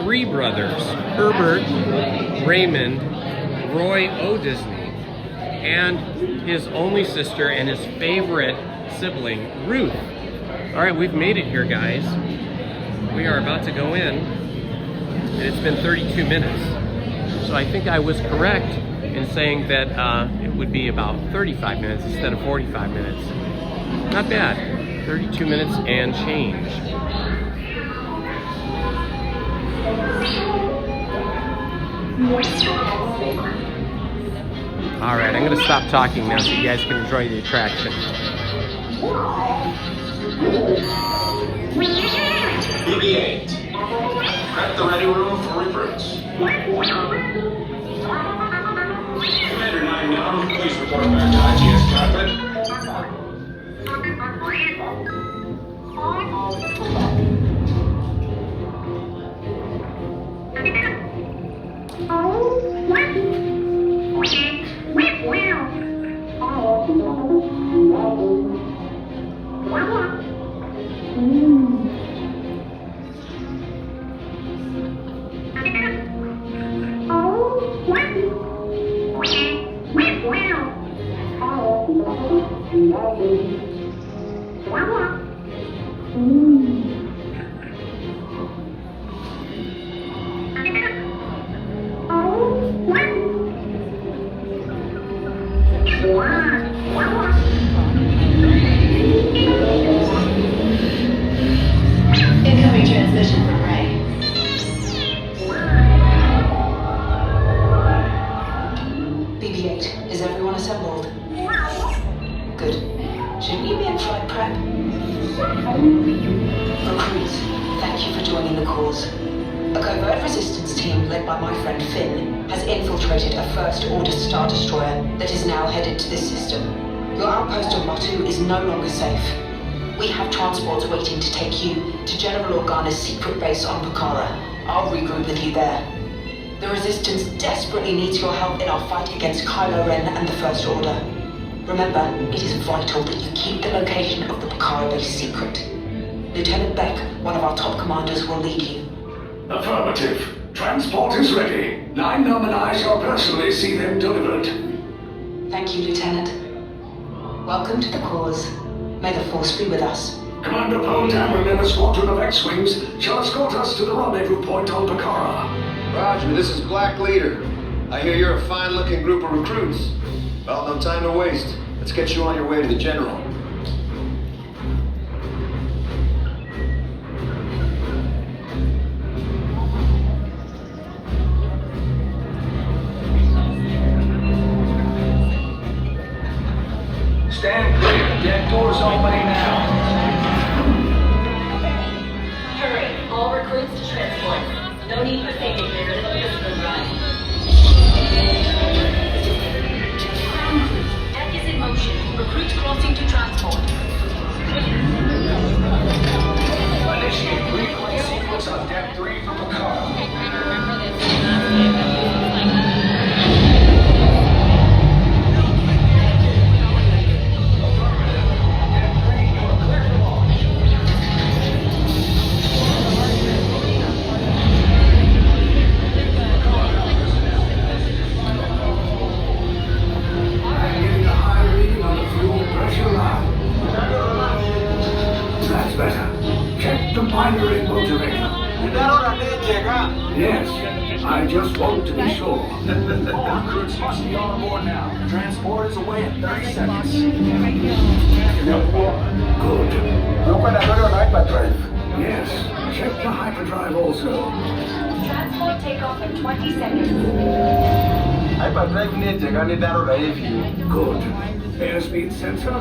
3 brothers: Herbert, Raymond, Roy O. Disney, and his only sister and his favorite sibling, Ruth. All right, we've made it here, guys. We are about to go in, and it's been 32 minutes. So I think I was correct in saying that it would be about 35 minutes instead of 45 minutes. Not bad. 32 minutes and change. All right, I'm going to stop talking now so you guys can enjoy the attraction. BB-8. At the ready room for recruits. Commander 9-9, please report back to IGS cockpit. Wow. the cause. A covert resistance team led by my friend Finn has infiltrated a First Order Star Destroyer that is now headed to this system. Your outpost on Matu is no longer safe. We have transports waiting to take you to General Organa's secret base on Pucara. I'll regroup with you there. The Resistance desperately needs your help in our fight against Kylo Ren and the First Order. Remember, it is vital that you keep the location of the Pucara base secret. Lieutenant Beck, one of our top commanders, will lead you. Affirmative. Transport is ready. 9-Num and I shall personally see them delivered. Thank you, Lieutenant. Welcome to the cause. May the Force be with us. Commander Poe Dameron and a squadron of X-Wings shall escort us to the rendezvous point on Pucara. Roger, this is Black Leader. I hear you're a fine-looking group of recruits. Well, no time to waste. Let's get you on your way to the General. Stand clear. Deck doors opening now. Hurry. All recruits to transport. No need for safety clearance on this room ride. Deck is in motion. Recruits crossing to transport. Initiate replay sequence on Deck 3 for Pucara. I remember this from last day, but it was like binary motivator. Yes, I just want to be sure. All recruits must be on board now. Transport is away in 30 seconds. Good. Yes, check the hyperdrive also. Transport takeoff in 20 seconds. Good. Airspeed sensor?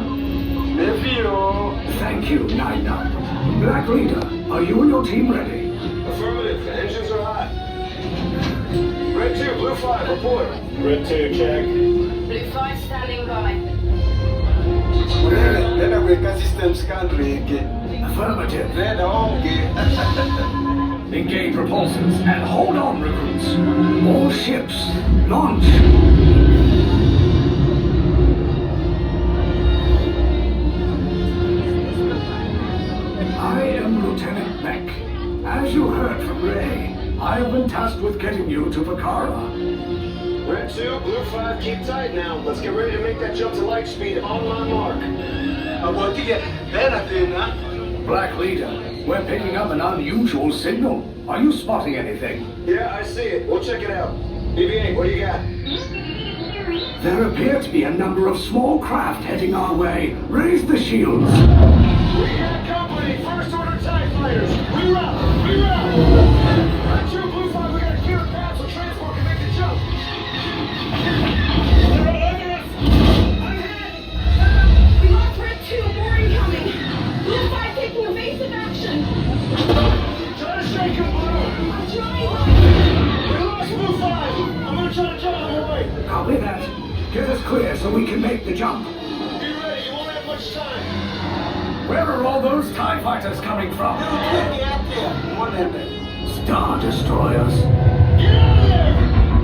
Thank you, 9-Num. Black Leader, are you and your team ready? Affirmative. Engines are hot. Red 2, Blue 5, report. Red 2, check. Blue 5 standing by. Affirmative. Engage propulsors and hold on, recruits. All ships, launch. I am Lieutenant Beck. As you heard from Ray, I have been tasked with getting you to Pucara. Red 2, Blue 5, keep tight now. Let's get ready to make that jump to light speed on my mark. Black Leader, we're picking up an unusual signal. Are you spotting anything? Yeah, I see it. We'll check it out. BB-8, what do you got? There appear to be a number of small craft heading our way. Raise the shields. We got company. First Order TIE fighters. Reroute! Reroute! Red 2, Blue 5, we got a clear path so transport can make the jump. They're all over us! I'm hit! We lost Red 2, more incoming. Blue 5 taking evasive action. Try to shake him, Blue! I'm trying. We lost Blue 5! I'm gonna try to jump out of the way. Copy that. Get us clear so we can make the jump. Be ready, you won't have much time. Where are all those TIE fighters coming from? Star Destroyers. Get out of there!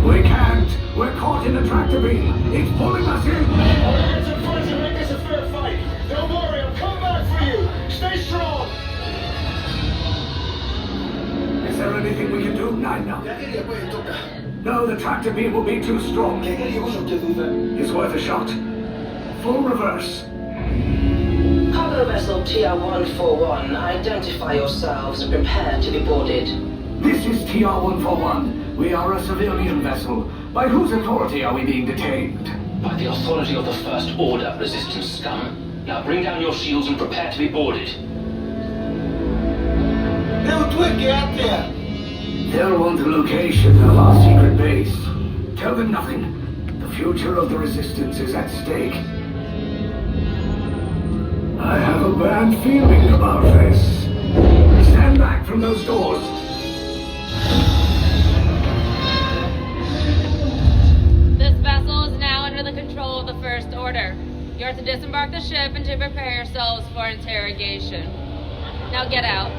We can't. We're caught in a tractor beam. It's pulling us in. Our hands in front and make this a fair fight. Don't worry, I'll come back for you. Stay strong. Is there anything we can do, 9-Num? No, the tractor beam will be too strong. It's worth a shot. Full reverse. Cargo vessel TR-141, identify yourselves and prepare to be boarded. This is TR-141. We are a civilian vessel. By whose authority are we being detained? By the authority of the First Order, Resistance scum. Now bring down your shields and prepare to be boarded. They'll want the location of our secret base. Tell them nothing. The future of the Resistance is at stake. I have a bad feeling about this. Stand back from those doors. the ship and to prepare yourselves for interrogation. Now get out.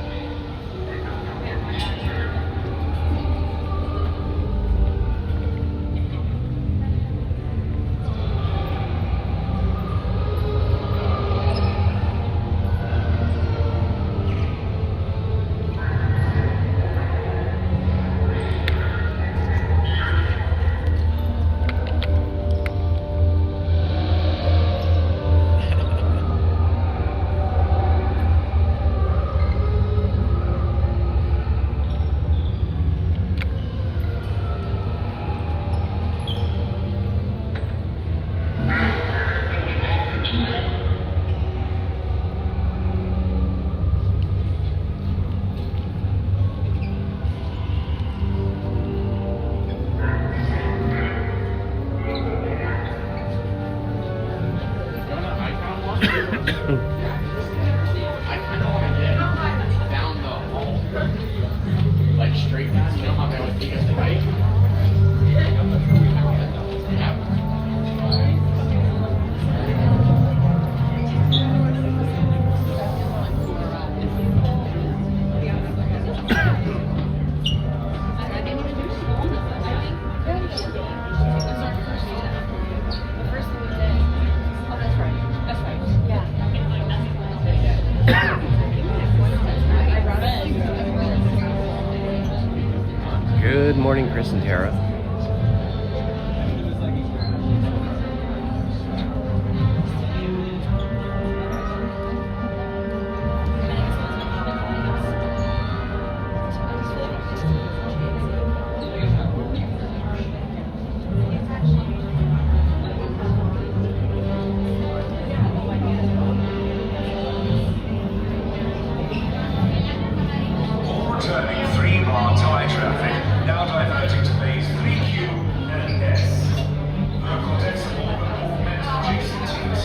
Good morning, Chris and Tara. Overturning 3-bar tie traffic, now diverting to bays 3Q and S. The condensable and augmented adjacent teams.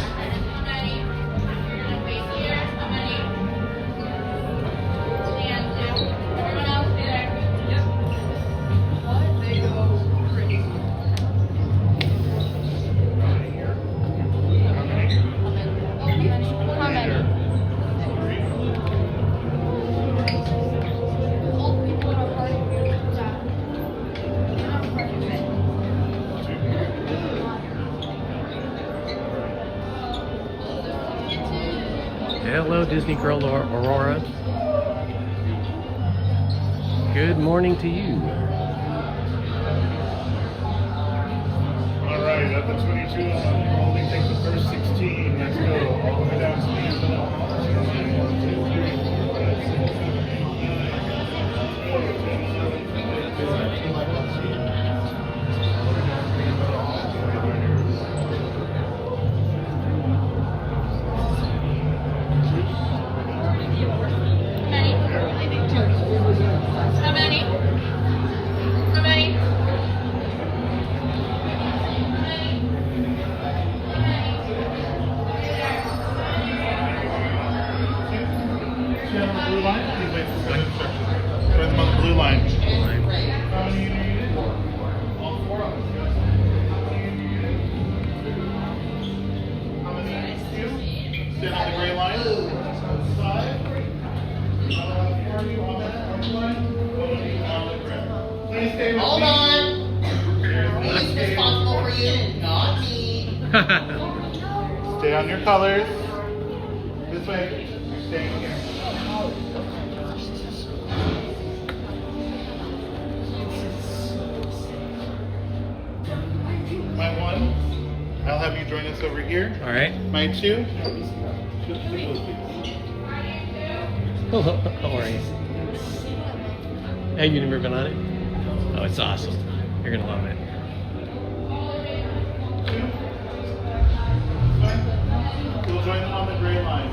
Hello, Disney Girl Aurora. Good morning to you. All right, up to 22, I'll only take the first 16. Let's go. All the way down to the end. 1, 2, 3, 4, 5, 6, 7, How many? How many? See on the blue line? Please wait for the instructions. Join them on the blue line. How many do you need? All 4 of us. How many do you? Stand on the gray line. Side. I'll have 4 of you on that line. 1 of you on the gray. Please stay with Hold me. on. He's responsible for you, not me. Stay on your colors. This way. You're staying here. My 1, I'll have you join us over here. All right. My 2, How are you? Have you never been on it? Oh, it's awesome. You're gonna love it. you'll join them on the gray line.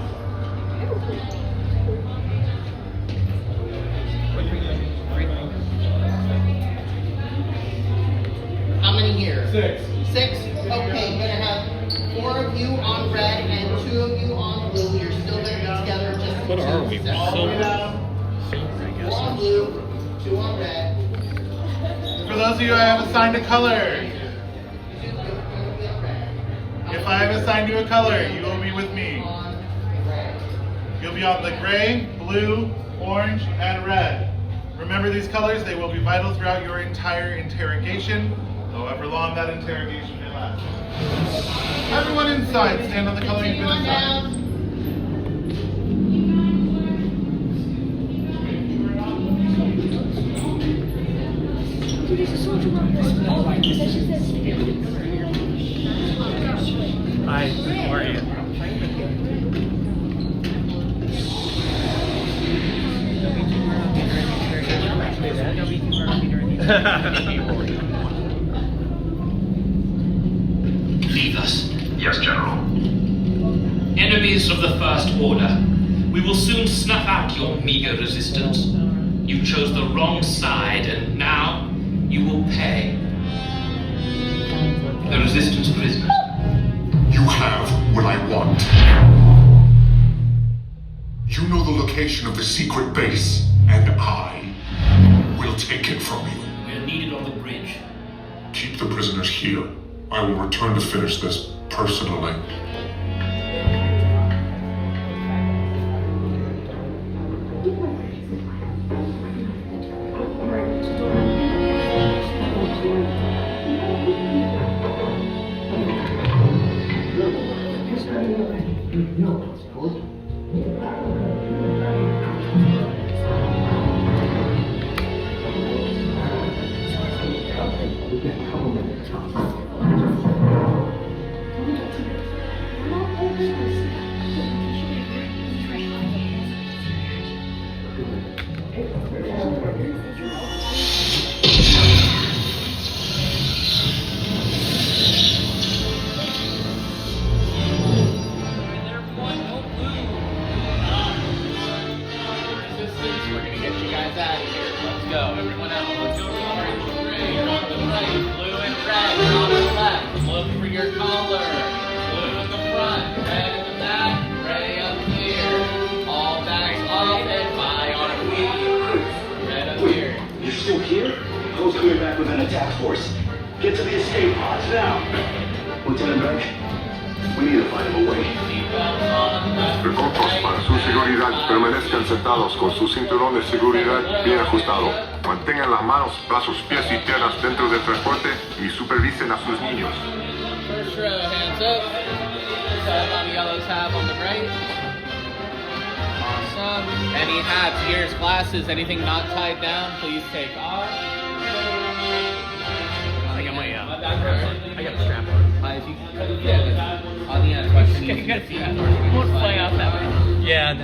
How many here? 6. 6? Okay, gonna have 4 of you on red and 2 of you on blue. You're still gonna be together just What are we? separate. All the way Silver? down. Silver, I 4 on guess. blue, 2 on red. For those of you I have assigned a color. If I have assigned you a color, you will be with me. You'll be on the gray, blue, orange, and red. Remember these colors, they will be vital throughout your entire interrogation, however long that interrogation may last. Everyone inside, stand on the color you've been assigned. Hi, how are you? Leave us. Yes, General. Enemies of the First Order, we will soon snuff out your meager resistance. You chose the wrong side, and now you will pay. The Resistance prisoners. You have what I want. You know the location of the secret base, and I will take it from you. We're needed on the bridge. Keep the prisoners here. I will return to finish this personally. Con su cinturón de seguridad bien ajustado. Mantengan las manos, brazos, pies y piernas dentro del transporte y supervisen a sus niños. First row, hands up. Tab on the yellow tab on the right. Awesome. Any hats, ears, glasses, anything not tied down, please take off. I got my, I got the strap on. If you, on the question, you won't fly out that way. Yeah,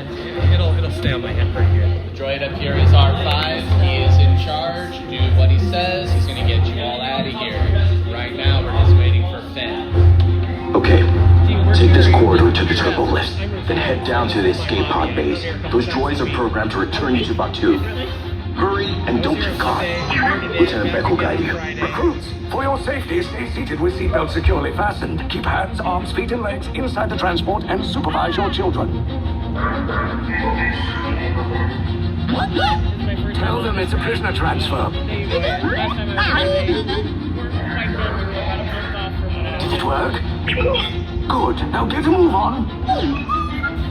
it'll stay on my head right here. The droid up here is R5. He is in charge. Do what he says. He's going to get you all out of here. Right now, we're just waiting for Finn. Okay. Take this corridor to the turbo lift, then head down to the escape pod base. Those droids are programmed to return you to Batuu. Hurry and don't get caught. Lieutenant Beck will guide you. Recruits, for your safety, stay seated with seatbelts securely fastened. Keep hands, arms, feet, and legs inside the transport and supervise your children. Tell them it's a prisoner transfer. Did it work? Good. Now get a move on.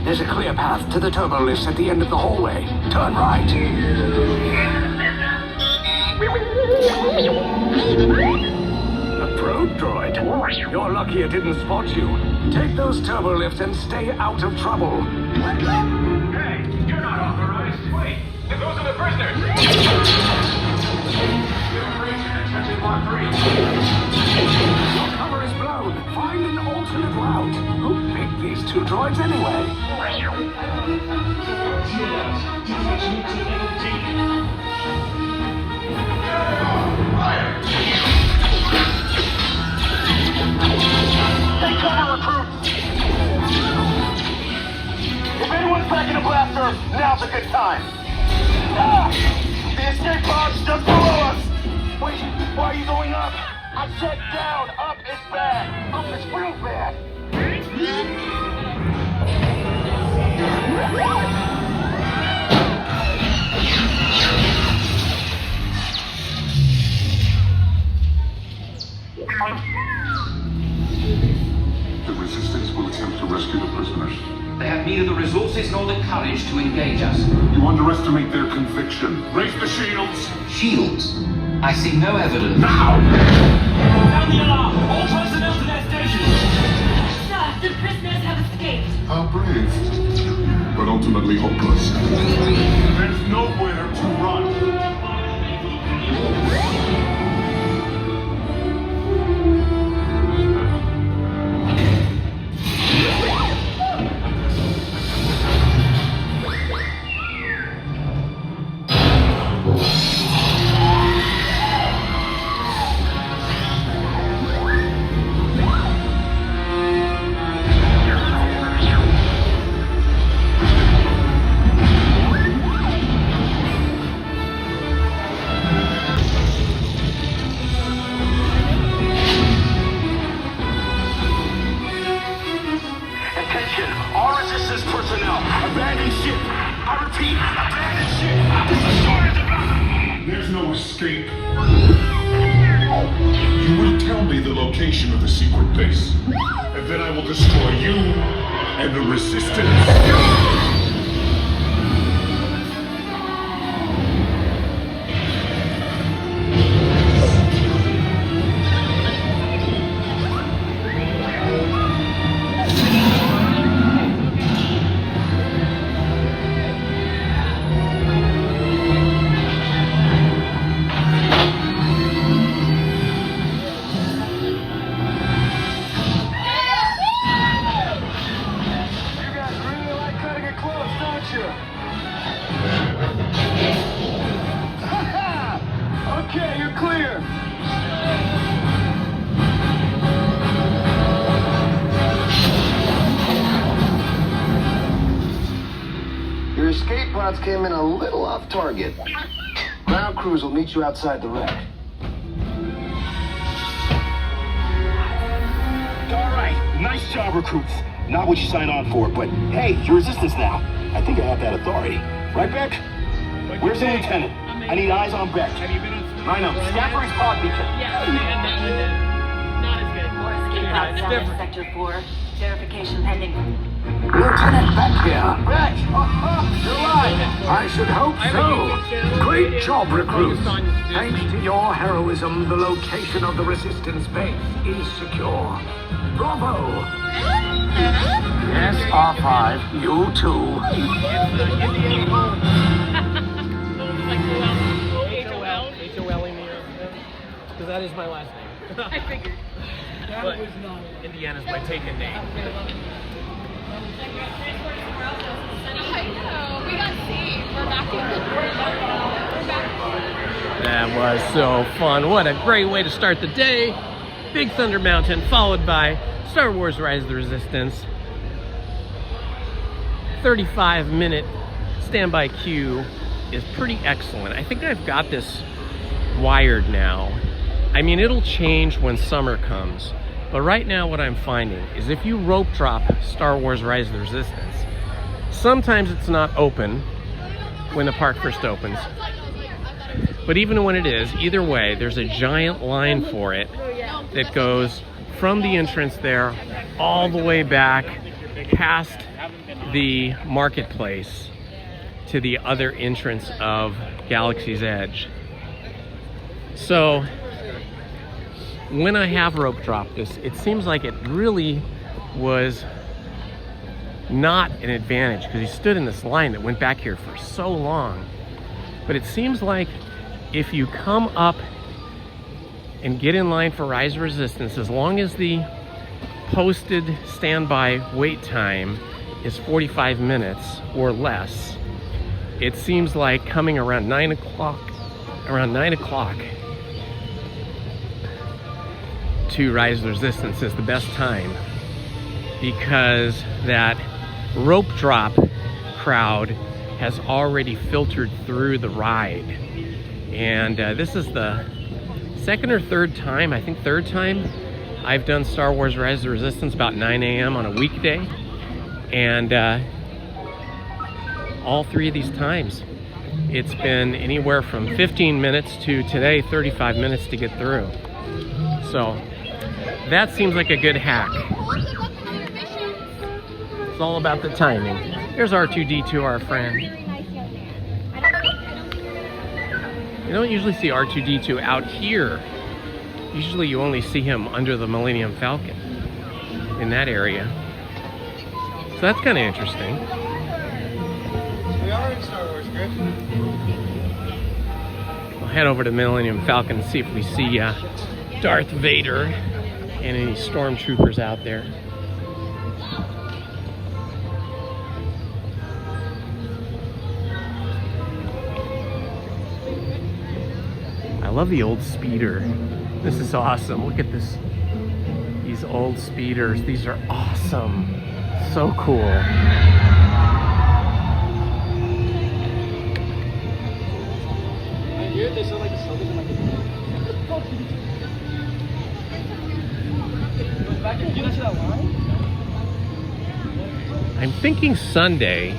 There's a clear path to the turbo lifts at the end of the hallway. Turn right. A probe droid. You're lucky it didn't spot you. Take those turbo lifts and stay out of trouble. Hey, you're not authorized. Wait, those are the prisoners. Your cover is blown. Find an alternate route. Who picked these two droids anyway? Take cover, recruit! If anyone's packing a blaster, now's a good time. Ah! The escape pod's just below us! Wait, why are you going up? I said down, up is bad. Up is real bad. to engage us. You underestimate their conviction. Raise the shields. Shields? I see no evidence. Now! Sound the alarm! All personnel to their stations! Sir, the prisoners have escaped. How brave, but ultimately hopeless. There's nowhere to run. Attention, all resistance personnel, abandon ship. I repeat, abandon ship. This is shortage of... There's no escape. You will tell me the location of the secret base, and then I will destroy you and the resistance. Okay, you're clear. Your escape pods came in a little off target. Ground crews will meet you outside the wreck. All right, nice job, recruits. Not what you signed on for, but hey, you're resistance now. I think I have that authority. Right, Beck? Where's the lieutenant? I need eyes on Beck. I know. Scaffolding's pod beacon. Yeah, not as good. More escape pods down in Sector 4. Verification pending. Lieutenant Beck here. Beck! You're alive! I should hope so. Great job, recruits. Thanks to your heroism, the location of the resistance base is secure. Bravo! Yes, R5, you too. Because that is my last name. I figured. But Indiana's my taken name. I know. We got saved. We're back in the That was so fun. What a great way to start the day. Big Thunder Mountain, followed by Star Wars Rise of the Resistance. 35-minute standby queue is pretty excellent. I think I've got this wired now. I mean, it'll change when summer comes. But right now what I'm finding is if you rope drop Star Wars Rise of the Resistance, sometimes it's not open when the park first opens. But even when it is, either way, there's a giant line for it that goes from the entrance there all the way back past the marketplace to the other entrance of Galaxy's Edge. So when I have rope dropped this, it seems like it really was not an advantage because he stood in this line that went back here for so long. But it seems like if you come up and get in line for Rise of Resistance, as long as the posted standby wait time is 45 minutes or less, it seems like coming around 9 o'clock to Rise of the Resistance is the best time, because that rope drop crowd has already filtered through the ride. And this is the second or third time, I think third time, I've done Star Wars Rise of the Resistance about 9 a.m. on a weekday. And all three of these times, it's been anywhere from 15 minutes to today, 35 minutes to get through. So that seems like a good hack. It's all about the timing. Here's R2-D2, our friend. You don't usually see R2-D2 out here. Usually you only see him under the Millennium Falcon in that area. So that's kind of interesting. We are in Star Wars, Griff. We'll head over to Millennium Falcon and see if we see Darth Vader and any stormtroopers out there. I love the old speeder. This is awesome. Look at this. These old speeders. These are awesome. So cool. I'm thinking Sunday,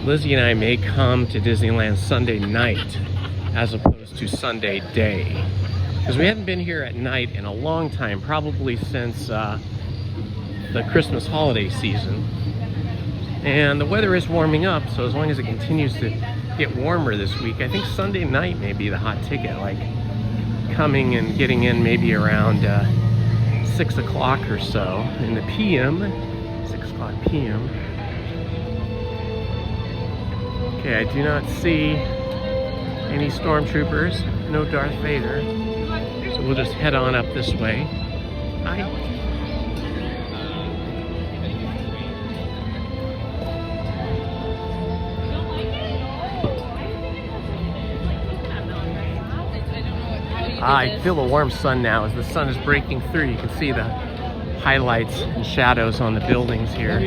Lizzie and I may come to Disneyland Sunday night as opposed to Sunday day. Because we haven't been here at night in a long time, probably since the Christmas holiday season. And the weather is warming up, so as long as it continues to get warmer this week, I think Sunday night may be the hot ticket, like coming and getting in maybe around 6 o'clock or so in the PM, 6 o'clock PM. Okay, I do not see any stormtroopers, no Darth Vader. So we'll just head on up this way. Hi. I feel a warm sun now as the sun is breaking through. You can see the highlights and shadows on the buildings here.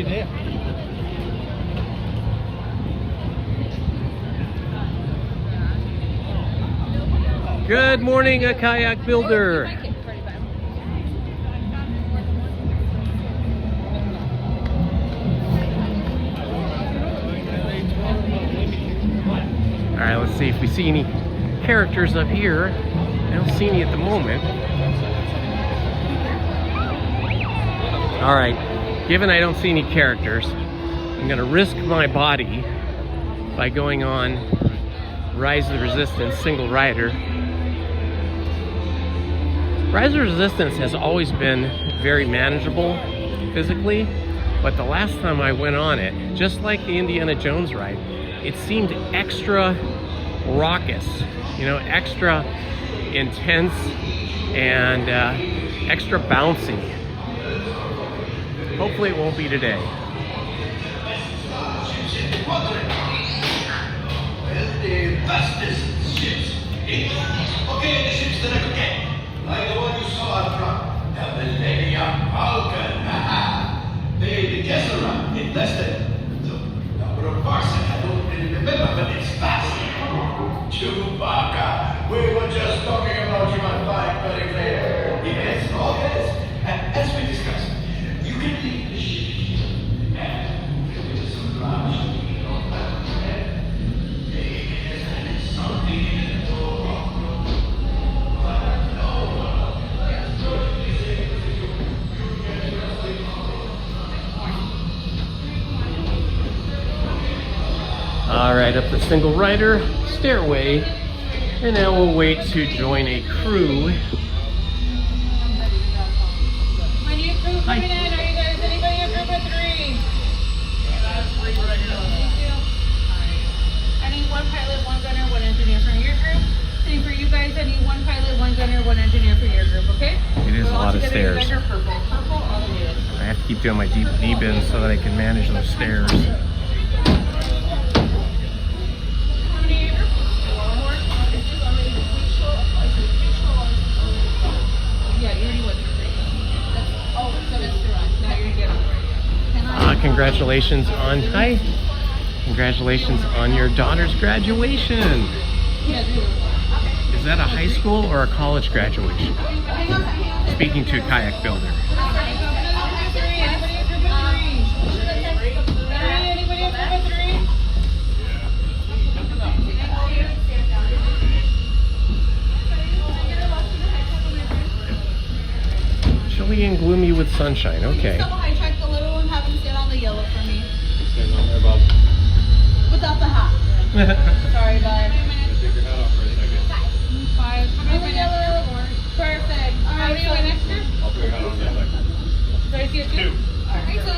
Good morning, a kayak builder. All right, let's see if we see any characters up here. I don't see any at the moment. All right, given I don't see any characters, I'm gonna risk my body by going on Rise of the Resistance single rider. Rise of the Resistance has always been very manageable physically, but the last time I went on it, just like the Indiana Jones ride, it seemed extra raucous, you know, extra intense and extra bouncy. Hopefully it won't be today. The fastest ships. Okay, the ships that I could get. Like the one you saw up front. The Millennium Falcon. The Kessel in less than the number of parsecs I don't really remember, but it's fast. Chewbacca, we were just talking about you on flying very clear. Yes, oh yes. And as we discussed, you can leave the ship and fill it with some ground. Something in the door. All right, up the single rider stairway, and now we'll wait to join a crew. My new crew coming in. Are you guys anybody in group of 3? I need one pilot, one gunner, one engineer from your group. Same for you guys. I need one pilot, one gunner, one engineer for your group. Okay? It is a lot of stairs. You guys are purple. Purple all together. I have to keep doing my deep knee bends so that I can manage those stairs. Congratulations on congratulations on your daughter's graduation. Is that a high school or a college graduation? Speaking to a kayak builder. Chilly and gloomy with sunshine. Okay. I checked the little one, have him sit on the yellow for me. Sorry, bud. Take your hat off for a second. 5. How many minutes? Perfect. How many minutes? I'll put your hat on in a second. Do I see a 2? Okay, so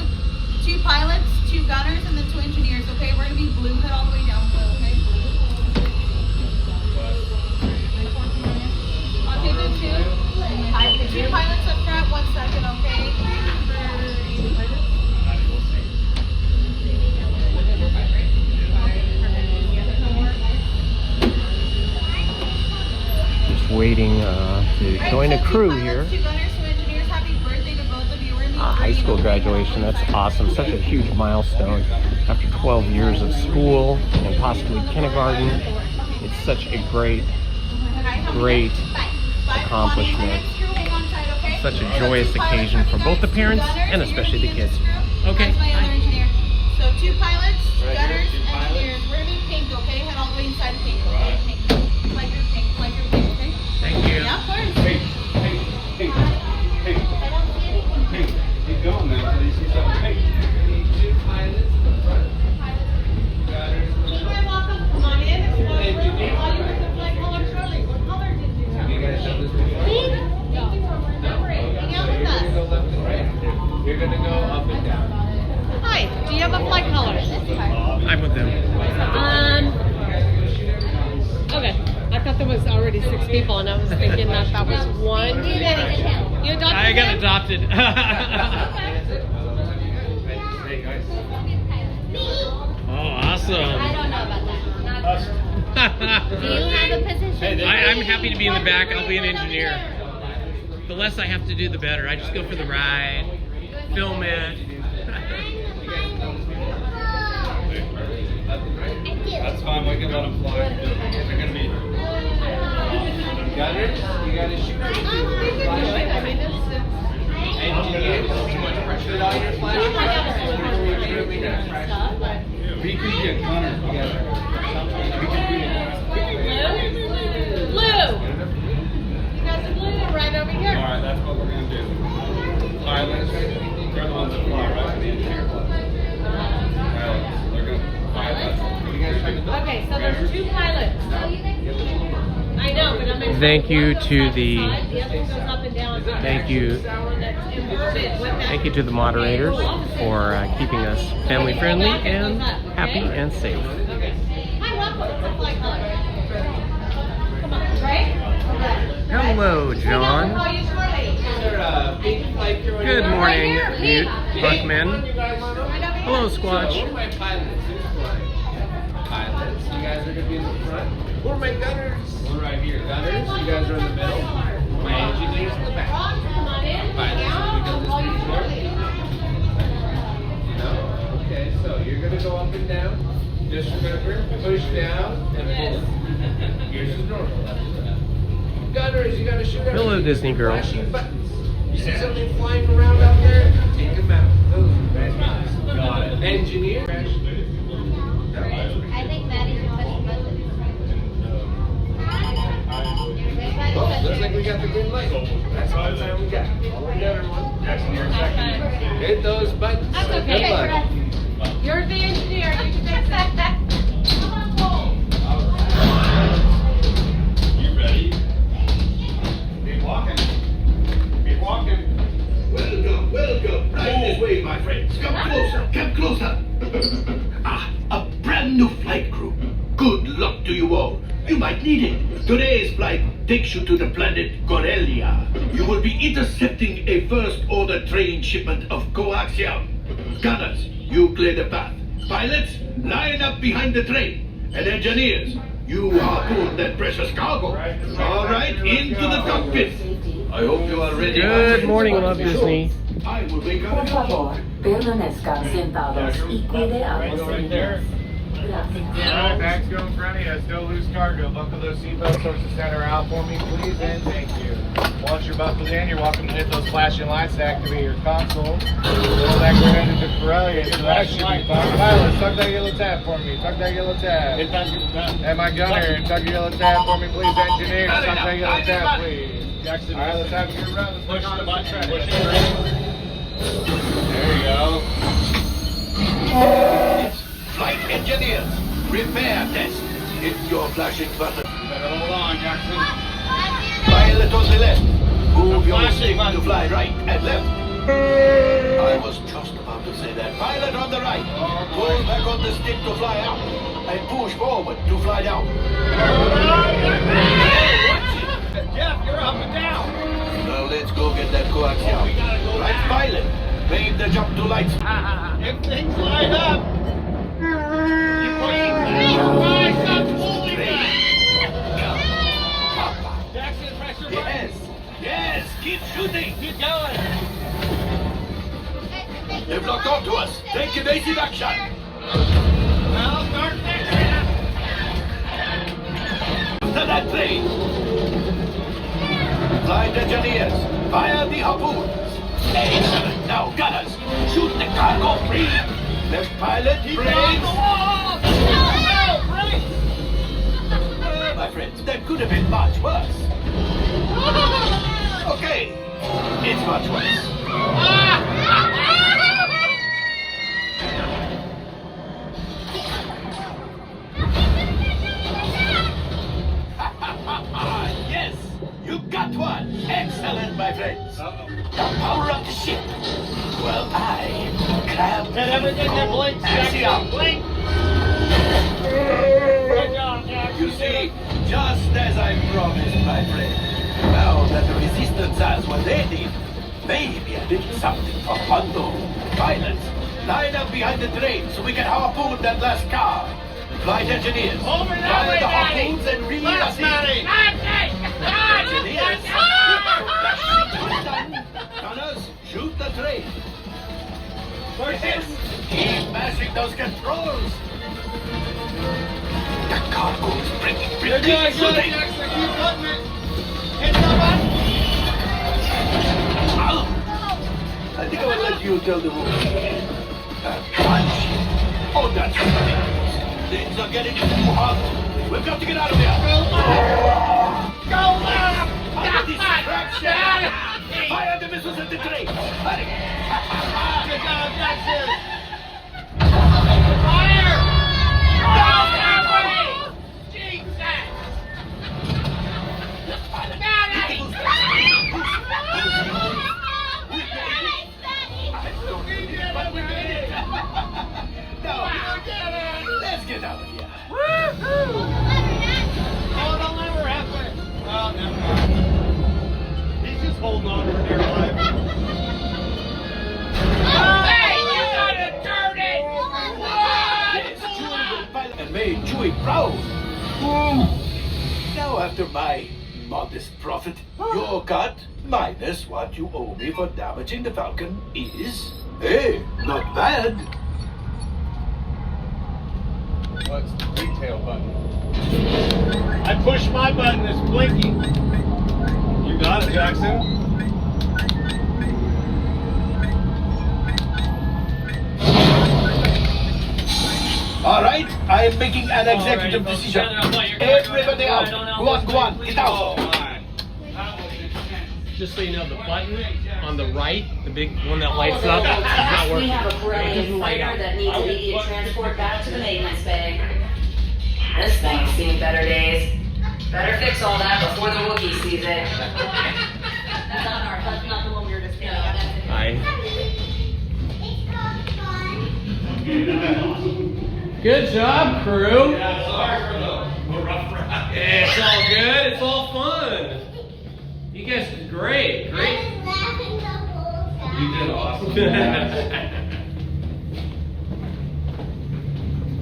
2 pilots, 2 gunners, and then 2 engineers. Okay, we're gonna be blue, head all the way down blue. Okay. I'll take the 2. 2 pilots up front. 1 second. Okay. Just waiting to join a crew here. 2 gunners, 2 engineers. Happy birthday to both of you. We're gonna be High school graduation, that's awesome. Such a huge milestone. After 12 years of school and possibly kindergarten, it's such a great accomplishment. Such a joyous occasion for both the parents and especially the kids. Okay. That's my other engineer. So 2 pilots, gunners, engineers. We're gonna be pink, okay? Head all the way inside of pink, okay? Pink. Like your pink, okay? Thank you. Yeah, of course. Hey, keep going now until you see something. Hey, we need 2 pilots in the front. Welcome. Come on in. All you with the flag color, Charlie. What color did you have? You guys have this before? Pink. Thank you for remembering. Hang out with us. You're gonna go left and right. You're gonna go up and down. Hi, do you have a flight color? I'm with them. Okay. I thought there was already 6 people, and I was thinking that was 1. You adopted I got him? adopted. Oh, awesome. I don't know about that. Do you have a position? I'm happy to be in the back. I'll be an engineer. The less I have to do, the better. I just go for the ride, film it. That's fine, we can let them fly. They're gonna be gunners, you gotta shoot. Engineers, too much pressure on your flash. We can be a gunner together. We can be a gunner. Blue. You guys are blue right over here. Alright, that's what we're gonna do. Pilots, they're the ones that fly, right? The engineer flies. Pilots, they're gonna fly that. Okay, so there's 2 pilots. I know, but I'm in. Thank you to the thank you to the moderators for keeping us family friendly and happy and safe. Hi, welcome. Flag color. Come on, right? Hello, John. Call you Charlie. Good morning, Mute Buckman. Hello, Squatch. Pilots, you guys are going to be in the front. Who are my gunners? We're right here. Gunners, you guys are in the middle. My engineers in the back. Pilots, no? Okay, so you're going to go up and down. Just remember, push down and pull. Here's the normal. Gunners, you got to shoot everything. Hello, Disney girl. Flashing buttons. You see something flying around out there? Take them out. Those are bad guys. Got it. Engineer. I think Maddie should push the button. Oh, looks like we got the green light. That's all the time we got. All right, everyone. Jackson, you're second. Hit those buttons. That's okay. Good luck. You're the engineer. You can fix that. You ready? Keep walking. Keep walking. Welcome, welcome. Right this way, my friends. Come closer, come closer. A brand new flight crew. Good luck to you all. You might need it. Today's flight takes you to the planet Corellia. You will be intercepting a first-order train shipment of coaxium. Gunners, you clear the path. Pilots, line up behind the train. And engineers, you harpoon that precious cargo. All right, into the cockpit. I hope you are ready. Good morning, Love Disney. I will wake Por up. favor, permanezcan sentados y cuide a los niños. Alright, bags go in front of you. Still loose cargo. Buckle those seatbelts towards the center out for me, please, and thank you. Once you're buckled in, you're welcome to hit those flashing lights to activate your console. Roll that we're headed to Corellia, so that should be fine. Pilots, tug that yellow tab for me. Tug that yellow tab. And my gunner, tug your yellow tab for me, please. Engineers, tug that yellow tab, please. Jackson, alright, let's have a good run. Let's push the button. Push it. There you go. Flight engineers, Repair test. Hit your flashing button. Better hold on, Jackson. Pilot on the left. Move your stick to fly right and left. I was just about to say that. Pilot on the right. Pull back on the stick to fly out. And push forward to fly down. Jeff, you're up and down. Now let's go get that coaxial. Right pilot. Make the jump to lights. If things line up. You pushing Jackson, pressure button. Yes, keep shooting. Keep going. They've locked onto us. Take evasive action. Well, start next. To that train. Flight engineers, fire the harpoons. Excellent. Now, gunners, shoot the cargo free. Left pilot, brakes. My friends, that could have been much worse. Okay, it's much worse. Yes, you got one. Excellent, my friends. Now power up the ship. Well, I grabbed everything that blinks. blink. Good job, Jackson. You see, just as I promised, my friend. Now that the resistance has what they need, maybe a little something for Hondo. Pilots, line up behind the train so we can harpoon that last car. Flight engineers, Over that way, fire the Matty. harpoons and reel Left, us in. Matty. Engineers, gunners, shoot the train. Yes, keep mashing those controls. The cargo is breaking. You're doing good, Jackson. Keep putting it. Hit the button. I think I will let you tell the rules. Punch. Oh, that's ridiculous. Things are getting too hot. We've got to get out of here. Go left. Under distraction. Fire the missiles at the train. Hurry. Good job, Jackson. Fire. Go that way. Jesus. Let's get out of here. Woo-hoo! Oh, don't let her happen. Oh, never mind. He's just holding on for dear life. Hey, you gotta turn it! What? Yes, Chewie will pilot and made Chewie proud. Now, after my modest profit, your cut minus what you owe me for damaging the Falcon is, hey, not bad. What's the retail button? I pushed my button, it's blinking. You got it, Jackson. All right, I am making an executive decision. Everybody out. Go on, get out. Just so you know, the button on the right, the big one that lights up, is not We working. have a It Corellian doesn't light fighter up. that needs immediate transport back to the maintenance bay. This thing's seen better days. Better fix all that before the Wookiee sees it. That's not ours. That's not the one we were just getting. Good job, crew. Yeah, sorry for the rough ride. It's all good. It's all fun. You guys did great. I was laughing the whole time. You did awesome.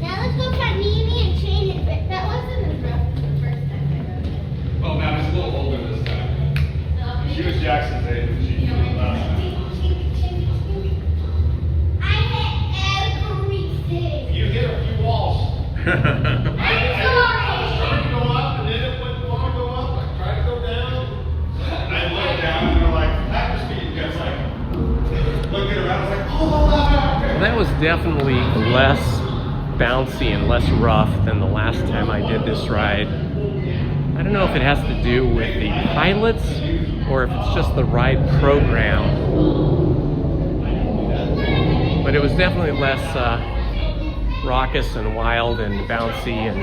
Now let's go try Mimi and Shane and Rick. That wasn't as rough as the first time I rode it. Oh, man, it's a little older this time. She was Jackson's age when she did it last time. I hit everything. You hit a few walls. I was trying to go up, and then it wouldn't want to go up. I tried to go down. I looked down, and they're like, "That must be." You guys like looking around. I was like, "Oh, That was definitely less bouncy and less rough than the last time I did this ride. I don't know if it has to do with the pilots or if it's just the ride program. But it was definitely less raucous and wild and bouncy, and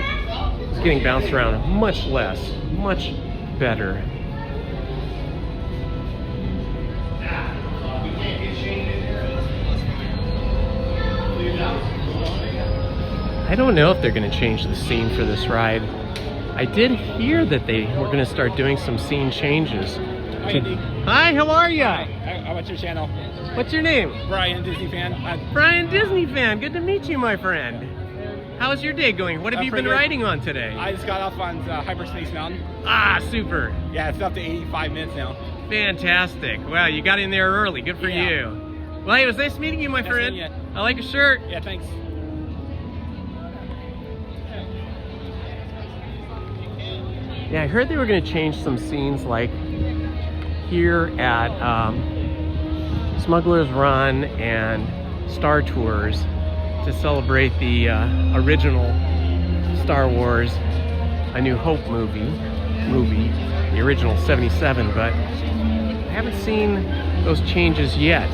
it's getting bounced around much less, much better. I don't know if they're going to change the scene for this ride. I did hear that they were going to start doing some scene changes. Hi, Andy. Hi, how are you? Hi, what's your channel? What's your name? Brian, Disney fan. Brian, Disney fan. Good to meet you, my friend. How's your day going? What have you been riding on today? I just got off on Hyperspace Mountain. Ah, super. Yeah, it's up to 85 minutes now. Fantastic. Wow, you got in there early. Good for you. Well, hey, it was nice meeting you, my friend. I like your shirt. Yeah, thanks. Yeah, I heard they were going to change some scenes, like here at Smuggler's Run and Star Tours, to celebrate the original Star Wars A New Hope movie, the original 77, but I haven't seen those changes yet.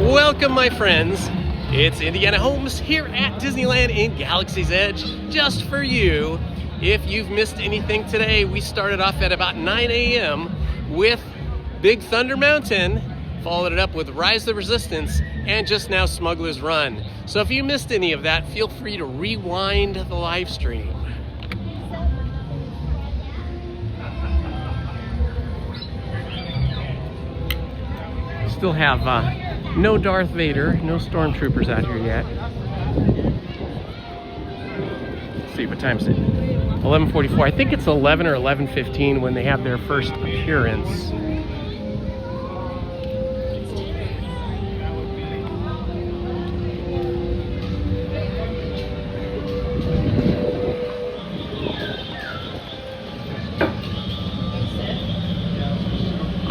Welcome, my friends. It's Indiana Holmes here at Disneyland in Galaxy's Edge, just for you. If you've missed anything today, we started off at about 9 a.m. with Big Thunder Mountain, followed it up with Rise of the Resistance, and just now Smuggler's Run. So if you missed any of that, feel free to rewind the live stream. Still have no Darth Vader, no stormtroopers out here yet. Let's see, what time is it? 11:44. I think it's 11 or 11:15 when they have their first appearance.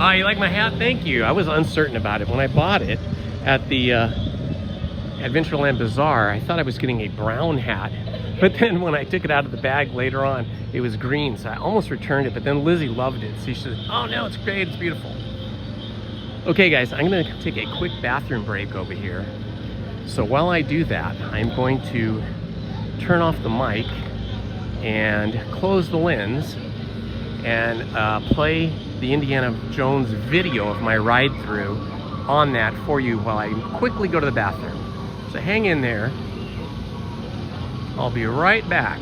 Ah, you like my hat? Thank you. I was uncertain about it. When I bought it at the Adventureland Bazaar, I thought I was getting a brown hat. But then when I took it out of the bag later on, it was green, so I almost returned it. But then Lizzie loved it. So she said, oh no, it's great, it's beautiful. Okay guys, I'm gonna take a quick bathroom break over here. So while I do that, I'm going to turn off the mic and close the lens and play the Indiana Jones video of my ride through on that for you while I quickly go to the bathroom. So hang in there. I'll be right back.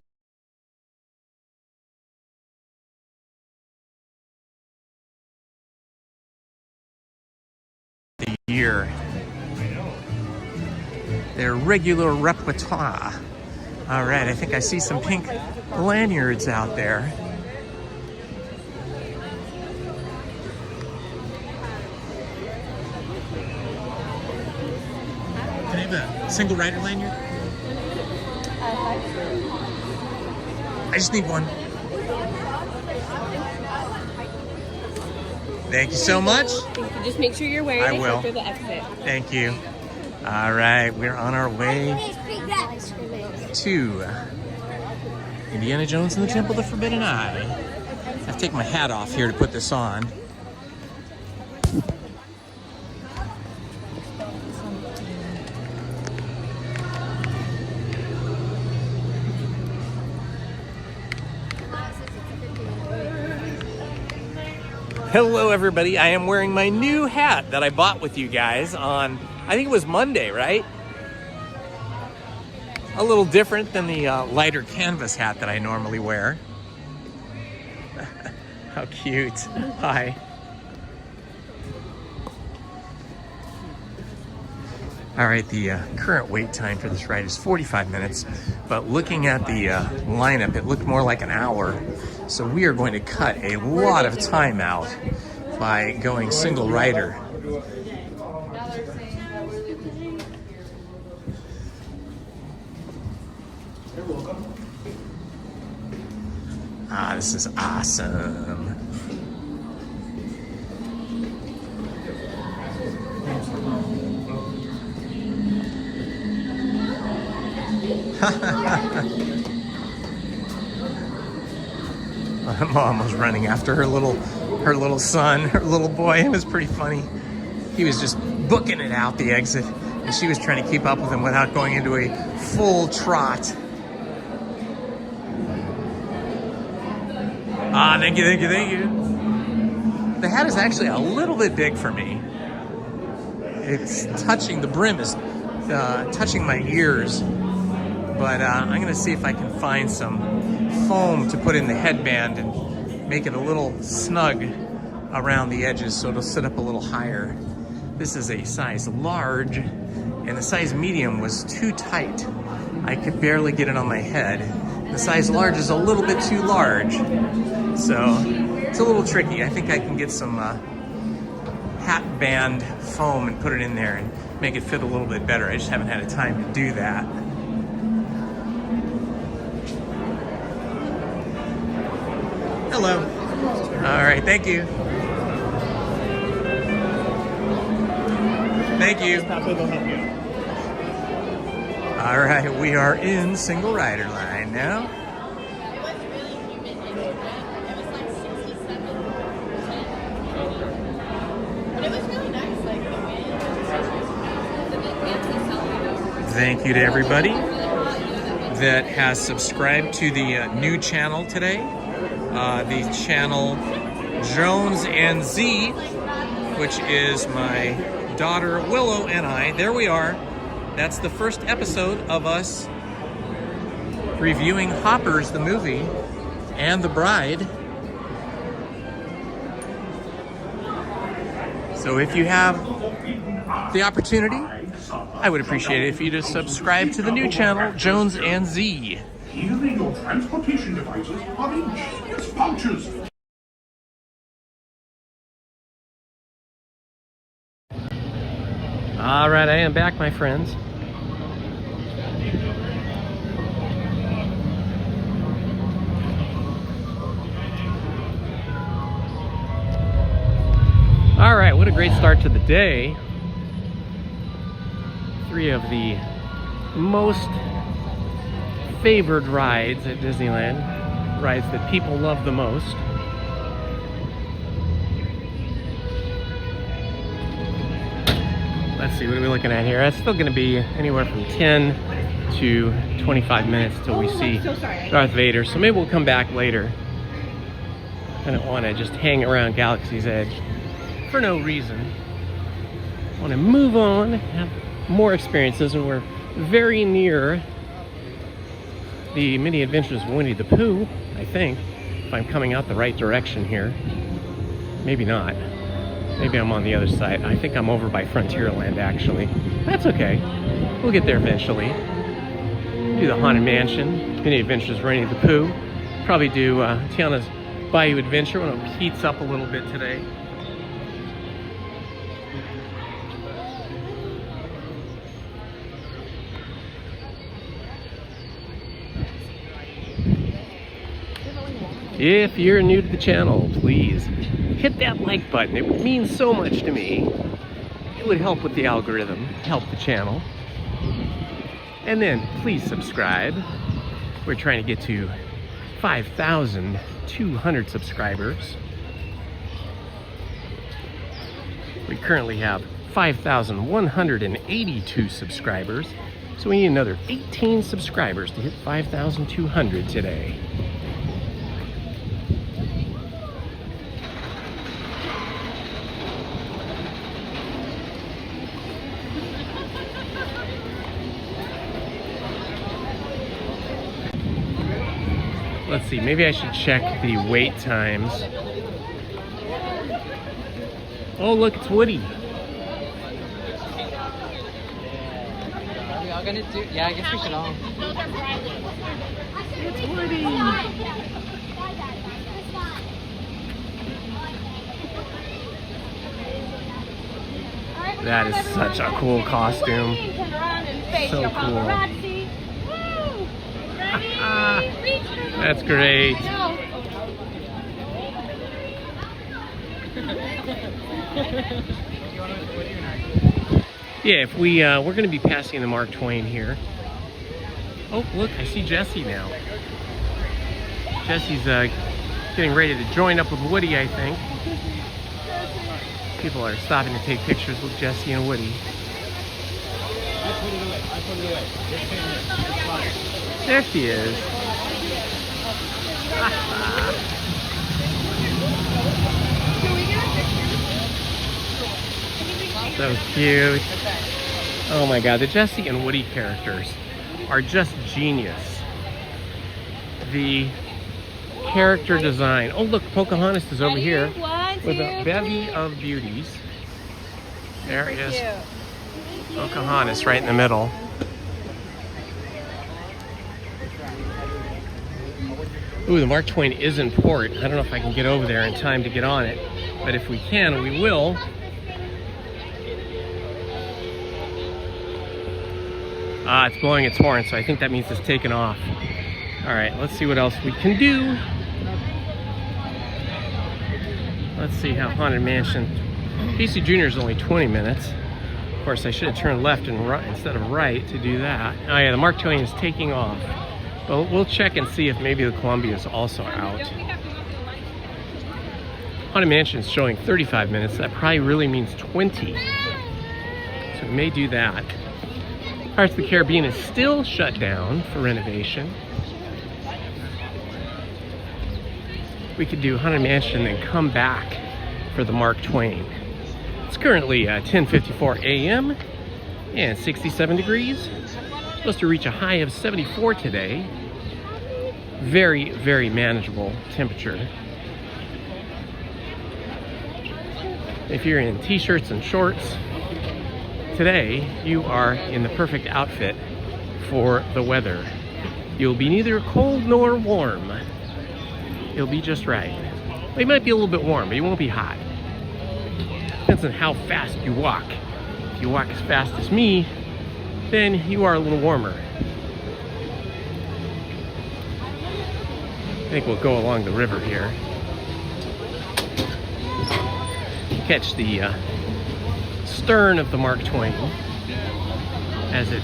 The year. Their regular repertoire. All right, I think I see some pink lanyards out there. Can I have a single rider lanyard? I just need one. Thank you so much. Just make sure you're wearing it after the exit. Thank you. All right, we're on our way to Indiana Jones and the Temple of the Forbidden Eye. I have to take my hat off here to put this on. Hello everybody, I am wearing my new hat that I bought with you guys on, I think it was Monday, right? A little different than the lighter canvas hat that I normally wear. How cute. Hi. All right, the current wait time for this ride is 45 minutes, but looking at the lineup, it looked more like an hour. So we are going to cut a lot of time out by going single rider. Ah, this is awesome. My mom was running after her little son, her little boy. It was pretty funny. He was just booking it out the exit, and she was trying to keep up with him without going into a full trot. Ah, thank you, thank you, thank you. The hat is actually a little bit big for me. It's touching, the brim is touching my ears. But I'm gonna see if I can find some foam to put in the headband and make it a little snug around the edges so it'll sit up a little higher. This is a size large, and the size medium was too tight. I could barely get it on my head. The size large is a little bit too large. So it's a little tricky. I think I can get some hat band foam and put it in there and make it fit a little bit better. I just haven't had a time to do that. Hello. All right, thank you. Thank you. All right, we are in single rider line now. Thank you to everybody that has subscribed to the new channel today. The channel Jones and Z, which is my daughter Willow and I. There we are. That's the first episode of us reviewing Hoppers, the movie, and The Bride. So if you have the opportunity, I would appreciate it if you just subscribe to the new channel, Jones and Z. Illegal transportation devices are ingenious pouches. All right, I am back, my friends. All right, what a great start to the day. 3 of the most favored rides at Disneyland, rides that people love the most. Let's see, what are we looking at here? It's still going to be anywhere from 10 to 25 minutes till we see Darth Vader, so maybe we'll come back later. I don't want to just hang around Galaxy's Edge for no reason. I want to move on, have more experiences, and we're very near the mini adventures of Winnie the Pooh, I think, if I'm coming out the right direction here. Maybe not. Maybe I'm on the other side. I think I'm over by Frontierland, actually. That's okay. We'll get there eventually. Do the Haunted Mansion, mini adventures of Winnie the Pooh. Probably do Tiana's Bayou Adventure when it heats up a little bit today. If you're new to the channel, please hit that like button. It would mean so much to me. It would help with the algorithm, help the channel. And then please subscribe. We're trying to get to 5,200 subscribers. We currently have 5,182 subscribers. So we need another 18 subscribers to hit 5,200 today. Let's see, maybe I should check the wait times. Oh, look, it's Woody. Are we all gonna do? Yeah, I guess we should all. It's Woody. That is such a cool costume. So cool. That's great. Yeah, if we're going to be passing the Mark Twain here. Oh, look, I see Jessie now. Jessie's getting ready to join up with Woody, I think. People are stopping to take pictures with Jessie and Woody. I put it away. I put it away. It's in here. It's fine. There she is. So cute. Oh my god, the Jessie and Woody characters are just genius. The character design. Oh look, Pocahontas is over here with a bevy of beauties. There is Pocahontas right in the middle. Ooh, the Mark Twain is in port. I don't know if I can get over there in time to get on it, but if we can, we will. It's blowing its horn, so I think that means it's taken off. All right, let's see what else we can do. Let's see how Haunted Mansion. PC Junior is only 20 minutes. Of course, I should have turned left and right instead of right to do that. Oh yeah, the Mark Twain is taking off. Well, we'll check and see if maybe the Columbia is also out. Haunted Mansion is showing 35 minutes. That probably really means 20. So we may do that. Pirates of the Caribbean is still shut down for renovation. We could do Haunted Mansion and then come back for the Mark Twain. It's currently 10:54 a.m. and 67 degrees. Supposed to reach a high of 74 today. Very, very manageable temperature. If you're in t-shirts and shorts, today you are in the perfect outfit for the weather. You'll be neither cold nor warm. You'll be just right. Well, you might be a little bit warm, but you won't be hot. Depends on how fast you walk. If you walk as fast as me, then you are a little warmer. I think we'll go along the river here. Catch the stern of the Mark Twain as it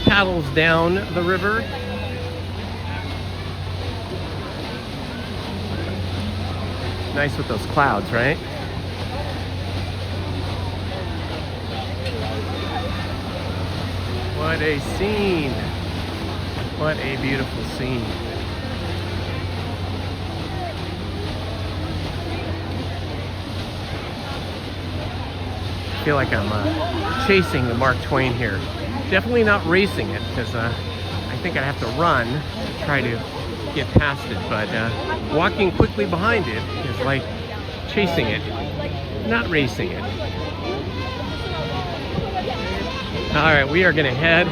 paddles down the river. Nice with those clouds, right? What a scene. What a beautiful scene. I feel like I'm chasing the Mark Twain here. Definitely not racing it, because I think I'd have to run to try to get past it, but walking quickly behind it is like chasing it, not racing it. All right, we are gonna head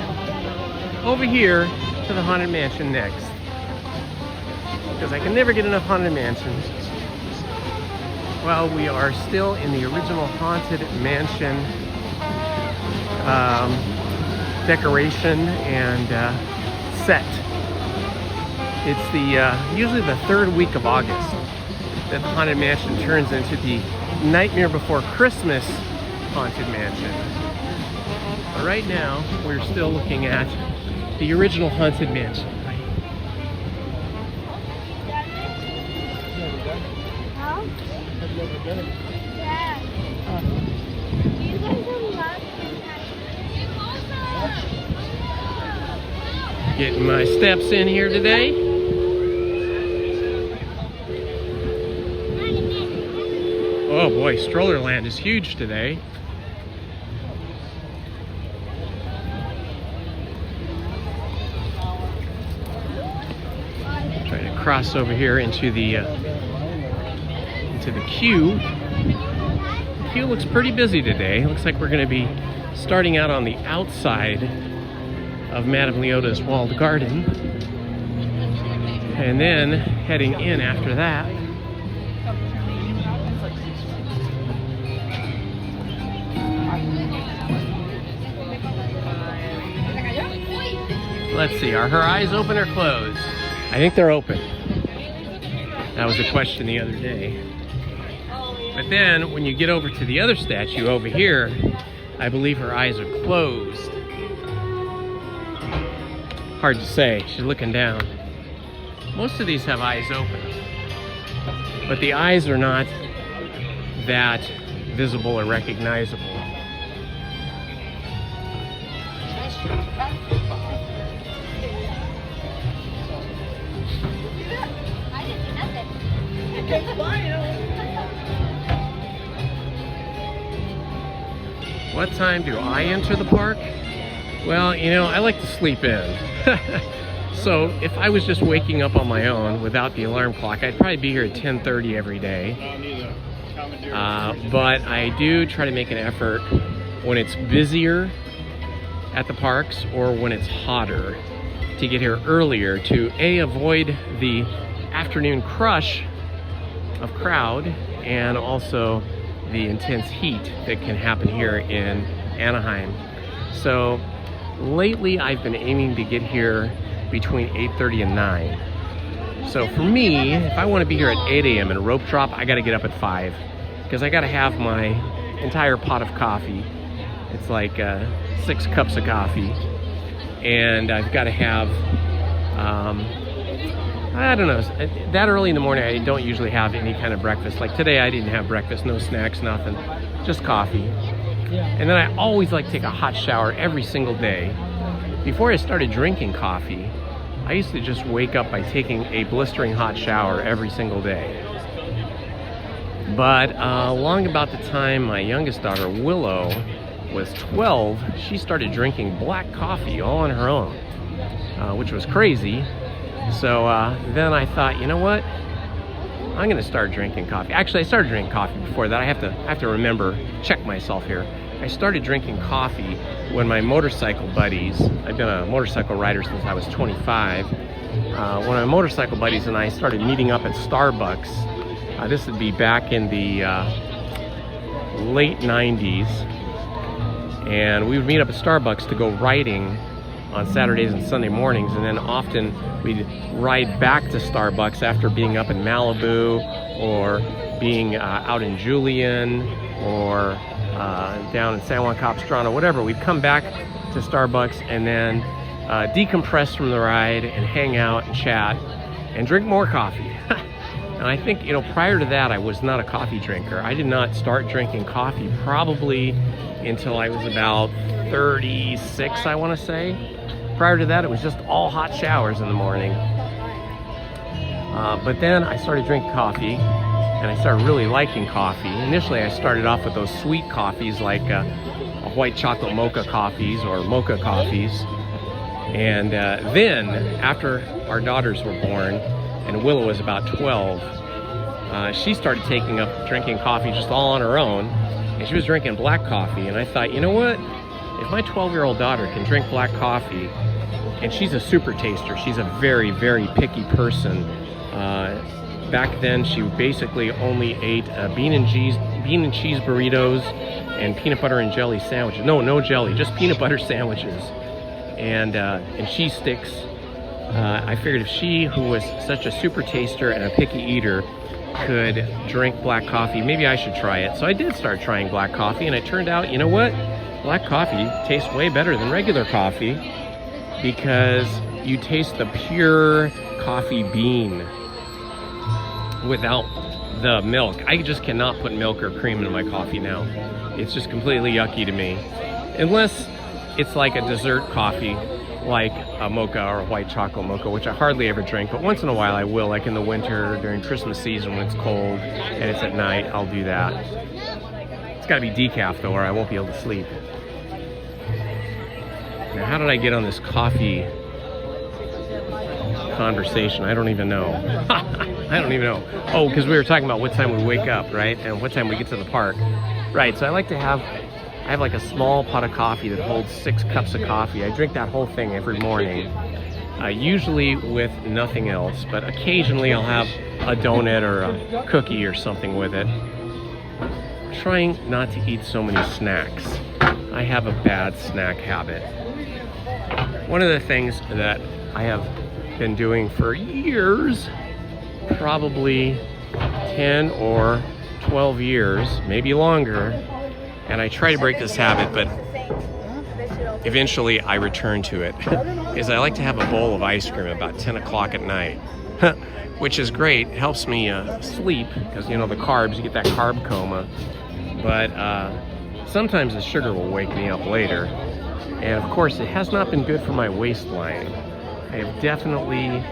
over here to the Haunted Mansion next, because I can never get enough Haunted Mansions. Well, we are still in the original Haunted Mansion decoration and set. It's the usually the third week of August that the Haunted Mansion turns into the Nightmare Before Christmas Haunted Mansion. But right now, we're still looking at the original Haunted Mansion. Getting my steps in here today. Oh boy, Strollerland is huge today. Trying to cross over here into the queue. The queue looks pretty busy today. Looks like we're going to be starting out on the outside of Madame Leota's walled garden, and then heading in after that. Let's see, are her eyes open or closed? I think they're open. That was a question the other day. But then when you get over to the other statue over here, I believe her eyes are closed. Hard to say. She's looking down. Most of these have eyes open, but the eyes are not that visible or recognizable. What time do I enter the park? Well, you know, I like to sleep in. So if I was just waking up on my own without the alarm clock, I'd probably be here at 10:30 every day. But I do try to make an effort when it's busier at the parks or when it's hotter to get here earlier to avoid the afternoon crush of crowd and also the intense heat that can happen here in Anaheim. So lately I've been aiming to get here between 8:30 and 9. So for me, if I want to be here at 8 a.m. and rope drop, I got to get up at 5 because I got to have my entire pot of coffee. It's like 6 cups of coffee, and I've got to have I don't know, that early in the morning I don't usually have any kind of breakfast. Like today I didn't have breakfast, no snacks, nothing, just coffee. And then I always like to take a hot shower every single day. Before I started drinking coffee, I used to just wake up by taking a blistering hot shower every single day. But along about the time my youngest daughter Willow was 12, she started drinking black coffee all on her own, which was crazy. So then I thought, you know what? I'm gonna start drinking coffee. Actually, I started drinking coffee before that. I have to remember, check myself here. I started drinking coffee when my motorcycle buddies, I've been a motorcycle rider since I was 25. When my motorcycle buddies and I started meeting up at Starbucks, this would be back in the late 90s. And we would meet up at Starbucks to go riding on Saturdays and Sunday mornings, and then often we'd ride back to Starbucks after being up in Malibu or being out in Julian or down in San Juan Capistrano, whatever. We'd come back to Starbucks and then decompress from the ride and hang out and chat and drink more coffee. And I think, you know, prior to that, I was not a coffee drinker. I did not start drinking coffee probably until I was about 36, I want to say. Prior to that, it was just all hot showers in the morning. But then I started drinking coffee, and I started really liking coffee. Initially, I started off with those sweet coffees like white chocolate mocha coffees or mocha coffees. And then, after our daughters were born, and Willow was about 12, she started taking up drinking coffee just all on her own, and she was drinking black coffee. And I thought, you know what? If my 12-year-old daughter can drink black coffee, and she's a super taster, she's a very, very picky person. Back then, she basically only ate bean and cheese burritos and peanut butter and jelly sandwiches. No jelly, just peanut butter sandwiches and cheese sticks. I figured if she, who was such a super taster and a picky eater, could drink black coffee, maybe I should try it. So I did start trying black coffee, and it turned out, you know what? Black coffee tastes way better than regular coffee because you taste the pure coffee bean without the milk. I just cannot put milk or cream in my coffee now. It's just completely yucky to me. Unless it's like a dessert coffee, like a mocha or a white chocolate mocha, which I hardly ever drink, but once in a while I will, like in the winter, during Christmas season when it's cold and it's at night, I'll do that. It's gotta be decaf though, or I won't be able to sleep. Now, how did I get on this coffee conversation? I don't even know. I don't even know. Oh, because we were talking about what time we wake up, right? And what time we get to the park. Right, so I have like a small pot of coffee that holds 6 cups of coffee. I drink that whole thing every morning, usually with nothing else, but occasionally I'll have a donut or a cookie or something with it. I'm trying not to eat so many snacks. I have a bad snack habit. One of the things that I have been doing for years, probably 10 or 12 years, maybe longer, and I try to break this habit, but eventually I return to it, is I like to have a bowl of ice cream about 10 o'clock at night, which is great. It helps me sleep because, you know, the carbs, you get that carb coma. But sometimes the sugar will wake me up later. And of course, it has not been good for my waistline. I have definitely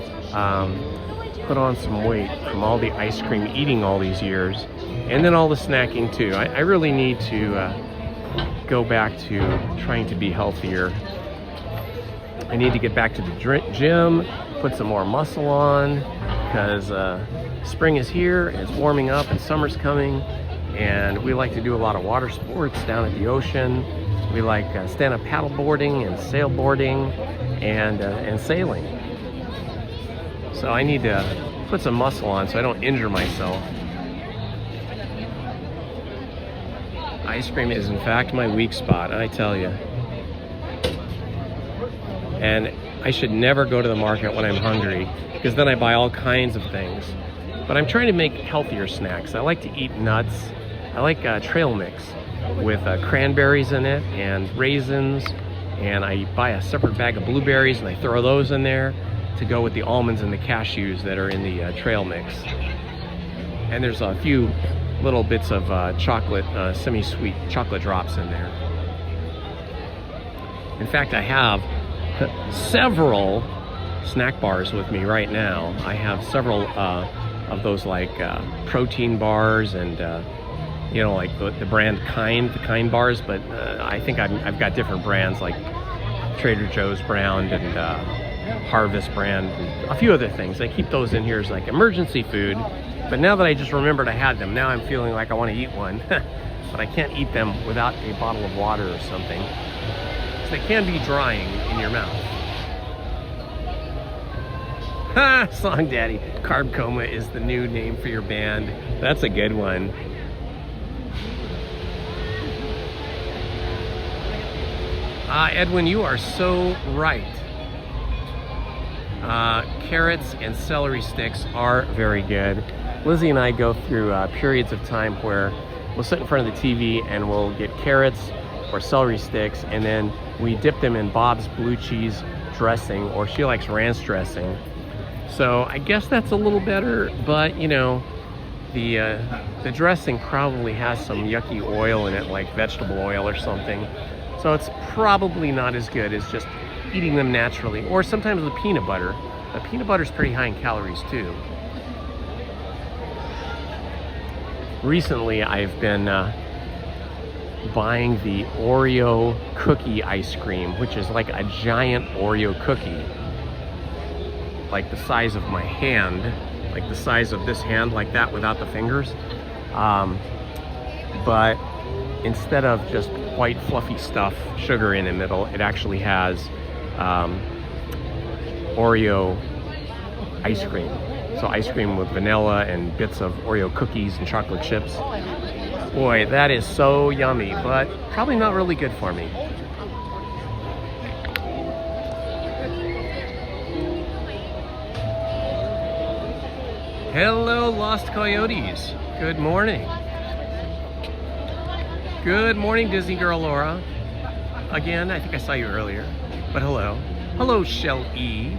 put on some weight from all the ice cream eating all these years, and then all the snacking too. I really need to go back to trying to be healthier. I need to get back to the gym, put some more muscle on, because spring is here, and it's warming up, and summer's coming, and we like to do a lot of water sports down at the ocean. We like stand-up paddle boarding and sailboarding and sailing. So I need to put some muscle on so I don't injure myself. Ice cream is in fact my weak spot, I tell you. And I should never go to the market when I'm hungry, because then I buy all kinds of things. But I'm trying to make healthier snacks. I like to eat nuts. I like trail mix with cranberries in it and raisins, and I buy a separate bag of blueberries and I throw those in there to go with the almonds and the cashews that are in the trail mix. And there's a few little bits of chocolate, semi-sweet chocolate drops in there. In fact, I have several snack bars with me right now. I have several of those like protein bars and you know, like the brand the Kind bars, but I think I've got different brands like Trader Joe's brand and Harvest brand and a few other things. I keep those in here as like emergency food, but now that I just remembered I had them, now I'm feeling like I want to eat one. But I can't eat them without a bottle of water or something, because they can be drying in your mouth. Ha! Song Daddy. Carb Coma is the new name for your band. That's a good one. Edwin, you are so right. Carrots and celery sticks are very good. Lizzie and I go through periods of time where we'll sit in front of the TV and we'll get carrots or celery sticks, and then we dip them in Bob's blue cheese dressing, or she likes ranch dressing. So I guess that's a little better, but you know, the dressing probably has some yucky oil in it, like vegetable oil or something. So it's probably not as good as just eating them naturally. Or sometimes with peanut butter. But peanut butter is pretty high in calories too. Recently, I've been buying the Oreo cookie ice cream, which is like a giant Oreo cookie, like the size of my hand, like the size of this hand, like that without the fingers. But instead of just white fluffy stuff, sugar in the middle, it actually has Oreo ice cream. So ice cream with vanilla and bits of Oreo cookies and chocolate chips. Boy, that is so yummy, but probably not really good for me. Hello, Lost Coyotes. Good morning. Good morning, Disney girl Laura. Again, I think I saw you earlier, but hello. Hello, Shell E.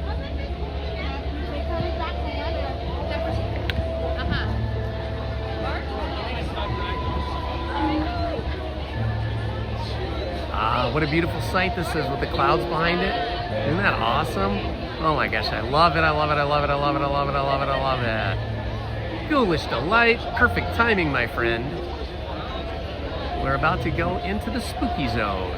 What a beautiful sight this is with the clouds behind it. Isn't that awesome? Oh my gosh, I love it, I love it, I love it, I love it, I love it, I love it, I love it. Ghoulish delight, perfect timing, my friend. We're about to go into the spooky zone.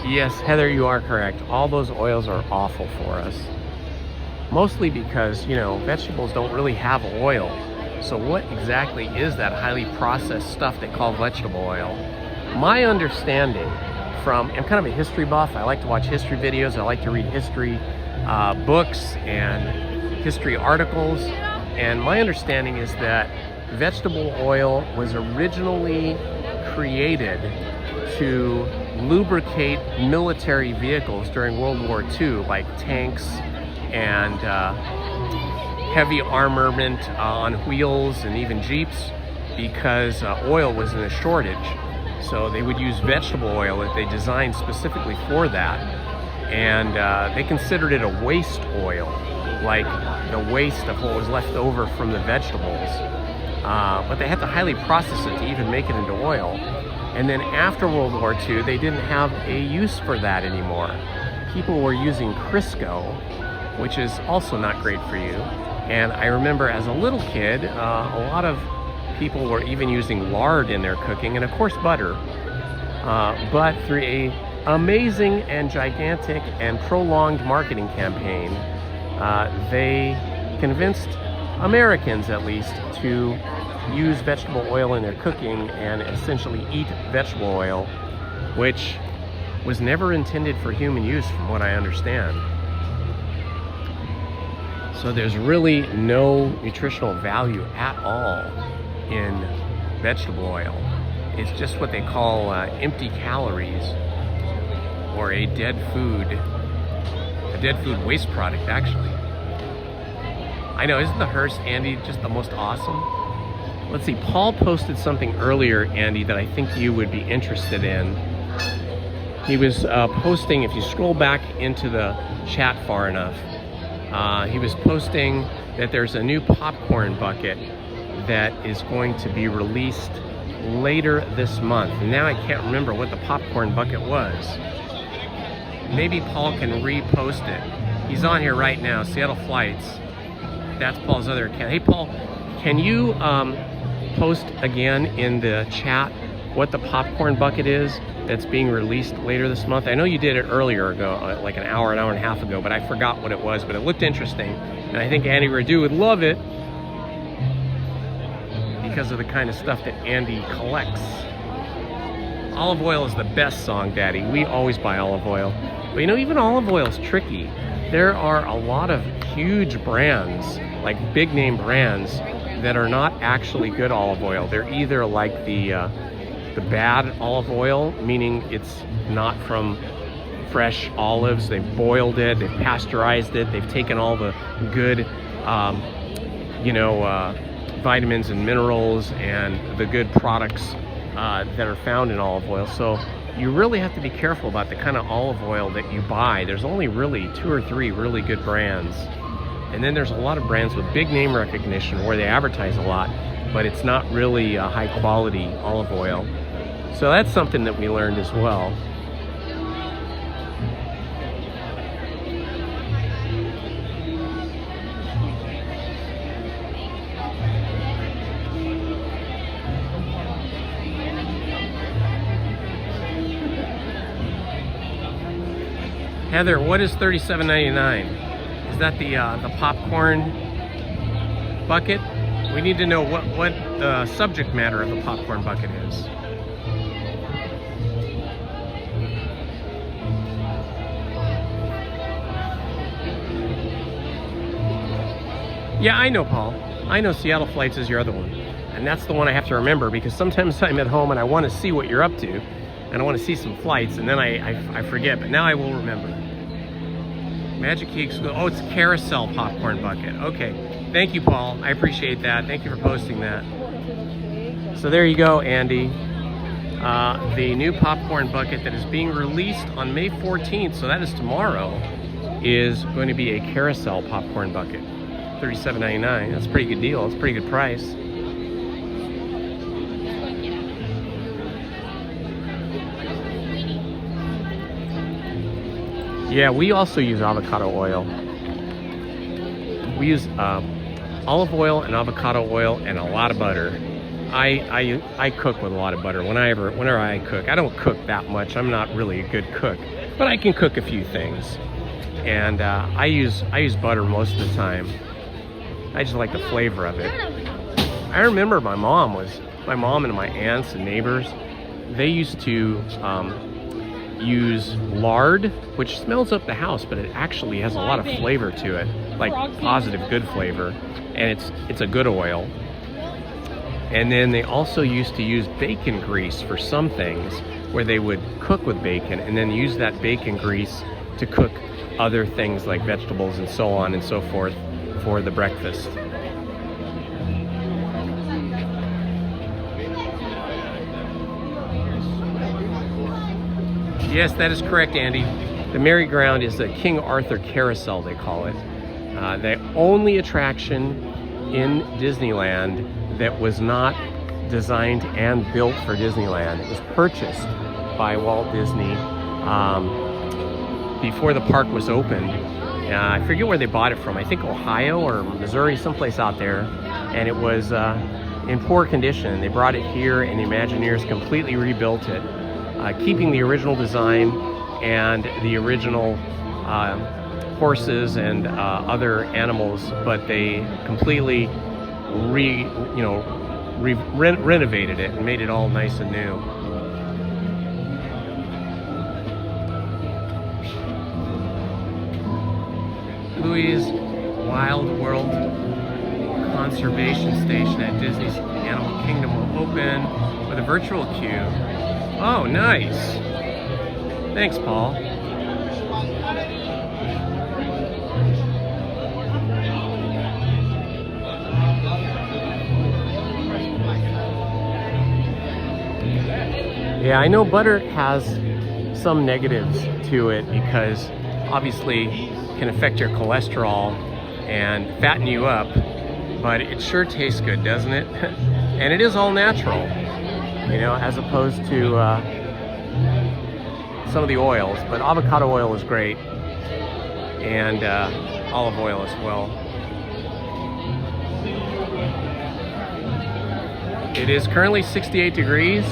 Yes, Heather, you are correct. All those oils are awful for us. Mostly because, you know, vegetables don't really have oil. So what exactly is that highly processed stuff they call vegetable oil? My understanding from, I'm kind of a history buff. I like to watch history videos. I like to read history books and history articles. And my understanding is that vegetable oil was originally created to lubricate military vehicles during World War II, like tanks and heavy armament on wheels and even Jeeps, because oil was in a shortage. So they would use vegetable oil that they designed specifically for that. And they considered it a waste oil, like the waste of what was left over from the vegetables. But they had to highly process it to even make it into oil. And then after World War II, they didn't have a use for that anymore. People were using Crisco, which is also not great for you. And I remember as a little kid, a lot of people were even using lard in their cooking, and of course butter. But through a amazing and gigantic and prolonged marketing campaign, they convinced Americans, at least, to use vegetable oil in their cooking and essentially eat vegetable oil, which was never intended for human use from what I understand. So there's really no nutritional value at all in vegetable oil. It's just what they call empty calories, or a dead food waste product, actually. I know, isn't the hearse, Andy, just the most awesome? Let's see, Paul posted something earlier, Andy, that I think you would be interested in. He was posting, if you scroll back into the chat far enough, he was posting that there's a new popcorn bucket that is going to be released later this month. And now I can't remember what the popcorn bucket was. Maybe Paul can repost it. He's on here right now, Seattle Flights. That's Paul's other account. Hey Paul, can you post again in the chat what the popcorn bucket is that's being released later this month? I know you did it earlier ago, like an hour and a half ago, but I forgot what it was, but it looked interesting. And I think Andy Radu would love it because of the kind of stuff that Andy collects. Olive oil is the best song, Daddy. We always buy olive oil. But you know, even olive oil is tricky. There are a lot of huge brands, like big name brands, that are not actually good olive oil. They're either like the bad olive oil, meaning it's not from fresh olives. They've boiled it, they've pasteurized it, they've taken all the good, vitamins and minerals and the good products that are found in olive oil. So you really have to be careful about the kind of olive oil that you buy. There's only really 2 or 3 really good brands. And then there's a lot of brands with big name recognition where they advertise a lot, but it's not really a high quality olive oil. So that's something that we learned as well. Heather, what is $37.99? Is that the popcorn bucket? We need to know what the subject matter of the popcorn bucket is. Yeah, I know, Paul. I know Seattle Flights is your other one. And that's the one I have to remember, because sometimes I'm at home and I want to see what you're up to. And I want to see some flights, and then I forget, but now I will remember. Magic Cakes, oh, it's Carousel popcorn bucket. Okay, thank you, Paul. I appreciate that. Thank you for posting that. So there you go, Andy. The new popcorn bucket that is being released on May 14th, so that is tomorrow, is going to be a Carousel popcorn bucket. $37.99. That's a pretty good deal. It's a pretty good price. Yeah, we also use avocado oil. We use olive oil and avocado oil and a lot of butter. I cook with a lot of butter. Whenever I cook, I don't cook that much. I'm not really a good cook, but I can cook a few things. And I use butter most of the time. I just like the flavor of it. I remember my mom and my aunts and neighbors, they used to use lard, which smells up the house, but it actually has a lot of flavor to it, like positive good flavor, and it's a good oil. And then they also used to use bacon grease for some things, where they would cook with bacon and then use that bacon grease to cook other things like vegetables and so on and so forth for the breakfast. Yes, that is correct, Andy. The merry-go-round is the King Arthur Carousel, they call it. The only attraction in Disneyland that was not designed and built for Disneyland. It was purchased by Walt Disney before the park was opened. I forget where they bought it from. I think Ohio or Missouri, someplace out there. And it was in poor condition. They brought it here and the Imagineers completely rebuilt it, keeping the original design and the original horses and other animals, but they completely renovated it and made it all nice and new. Louis' Wild World Conservation Station at Disney's Animal Kingdom will open with a virtual queue. Oh, nice. Thanks, Paul. Yeah, I know butter has some negatives to it because obviously can affect your cholesterol and fatten you up, but it sure tastes good, doesn't it? And it is all natural, you know, as opposed to some of the oils, but avocado oil is great, and olive oil as well. It is currently 68 degrees,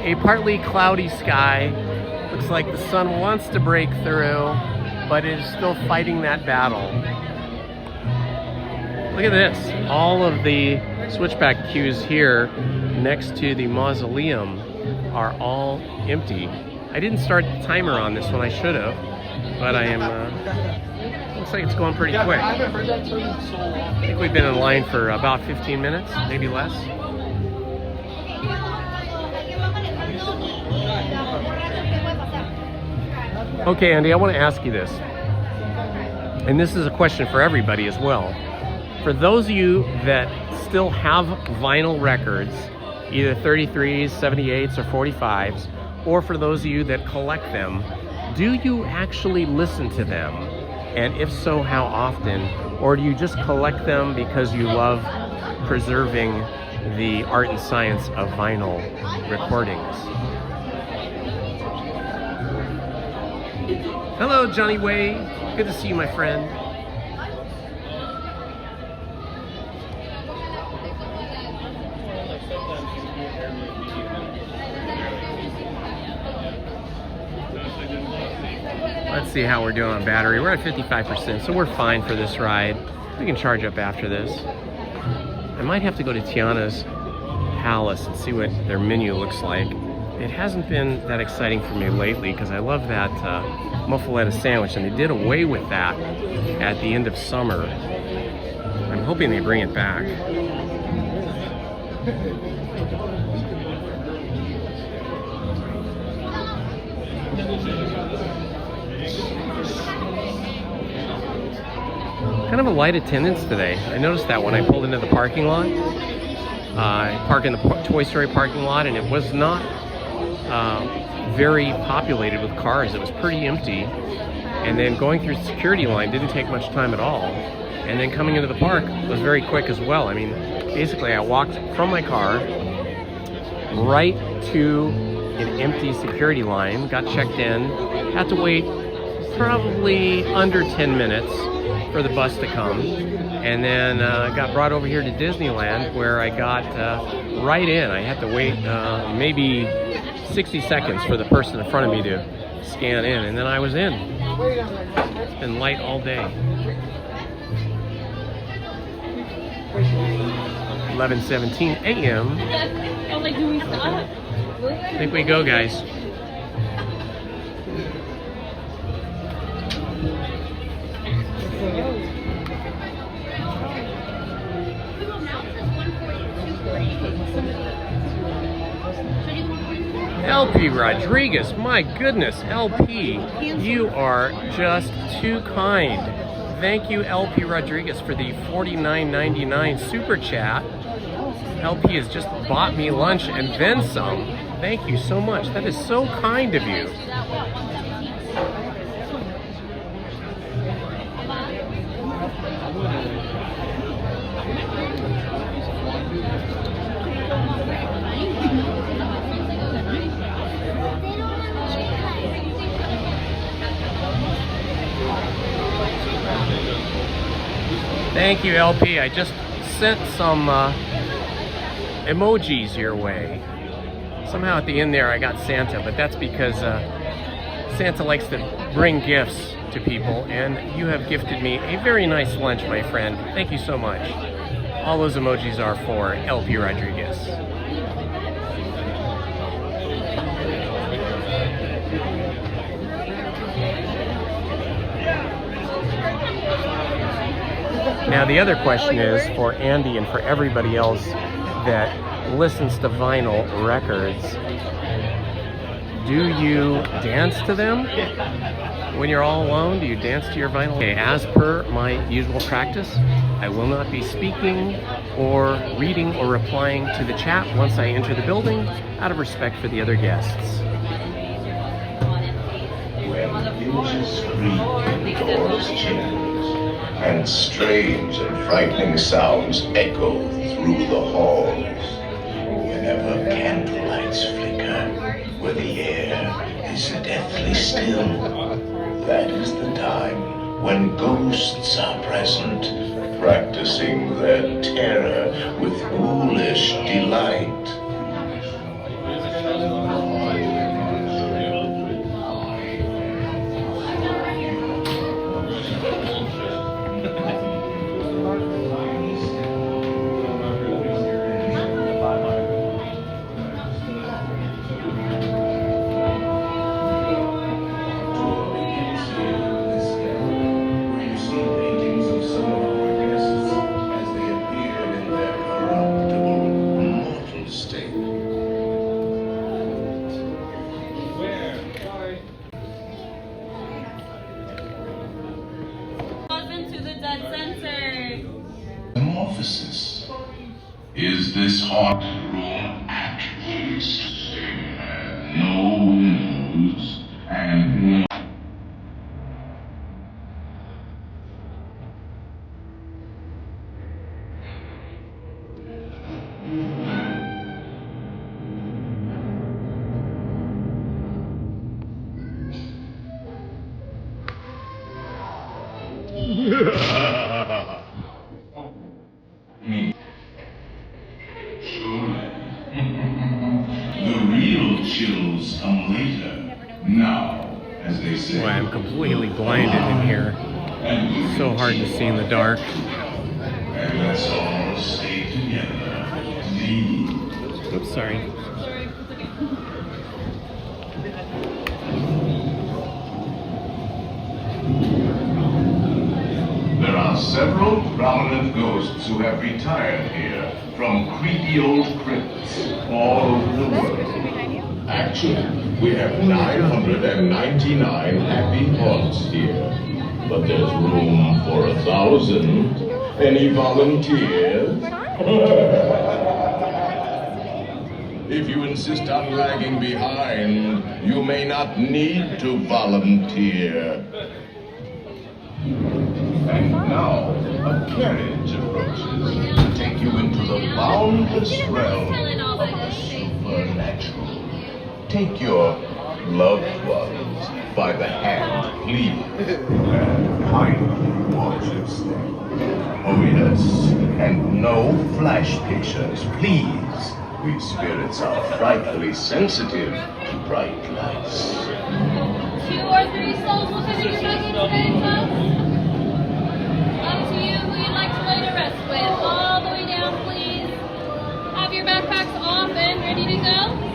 a partly cloudy sky. Looks like the sun wants to break through, but it is still fighting that battle. Look at this. All of the switchback queues here next to the mausoleum are all empty. I didn't start the timer on this one, I should have, but I am, looks like it's going pretty quick. I think we've been in line for about 15 minutes, maybe less. Okay, Andy, I want to ask you this, and this is a question for everybody as well. For those of you that still have vinyl records, either 33s, 78s, or 45s, or for those of you that collect them, do you actually listen to them? And if so, how often? Or do you just collect them because you love preserving the art and science of vinyl recordings? Hello, Johnny Way. Good to see you, my friend. Let's see how we're doing on battery. We're at 55%, so we're fine for this ride. We can charge up after this. I might have to go to Tiana's Palace and see what their menu looks like. It hasn't been that exciting for me lately because I love that muffaletta sandwich, and they did away with that at the end of summer. I'm hoping they bring it back. Kind of a light attendance today. I noticed that when I pulled into the parking lot. I parked in the Toy Story parking lot, and it was not very populated with cars. It was pretty empty. And then going through the security line didn't take much time at all. And then coming into the park was very quick as well. I mean, basically I walked from my car right to an empty security line, got checked in, had to wait probably under 10 minutes for the bus to come, and then got brought over here to Disneyland, where I got right in. I had to wait maybe 60 seconds for the person in front of me to scan in, and then I was in. It's been light all day. 11:17 a.m. I'm like, do we stop? I think we go, guys. LP Rodriguez, my goodness, LP, you are just too kind. Thank you, LP Rodriguez, for the $49.99 super chat. LP has just bought me lunch and then some. Thank you so much. That is so kind of you. Thank you, LP. I just sent some emojis your way. Somehow at the end there I got Santa, but that's because Santa likes to bring gifts to people, and you have gifted me a very nice lunch, my friend. Thank you so much. All those emojis are for LP Rodriguez. Now the other question is for Andy and for everybody else that listens to vinyl records, do you dance to them when you're all alone? Do you dance to your vinyl? Okay, as per my usual practice, I will not be speaking or reading or replying to the chat once I enter the building out of respect for the other guests. When images scream, doors change, and strange and frightening sounds echo through the halls. Whenever candlelights flicker, where the air is deathly still, that is the time when ghosts are present, practicing their terror with ghoulish delight. Is this hot room actually no windows and no... The real chills come later. Now, as they say. Boy, I'm completely blinded in here. So hard to see in the dark. And let's all stay together. Please. Oops, sorry. There are several prominent ghosts who have retired here from creepy old crypts all over the world. Actually, we have 999 happy haunts here, but there's room for 1,000. Any volunteers? If you insist on lagging behind, you may not need to volunteer. And now, a carriage approaches to take you into the boundless realm of the supernatural. Take your loved ones by the hand, please, and kindly watch your step. Oh yes, and no flash pictures, please. We spirits are frightfully sensitive to bright lights. 2 or 3 souls will finish your begging today, folks. Up to you who you'd like to lay to rest with. All the way down, please. Have your backpacks off and ready to go.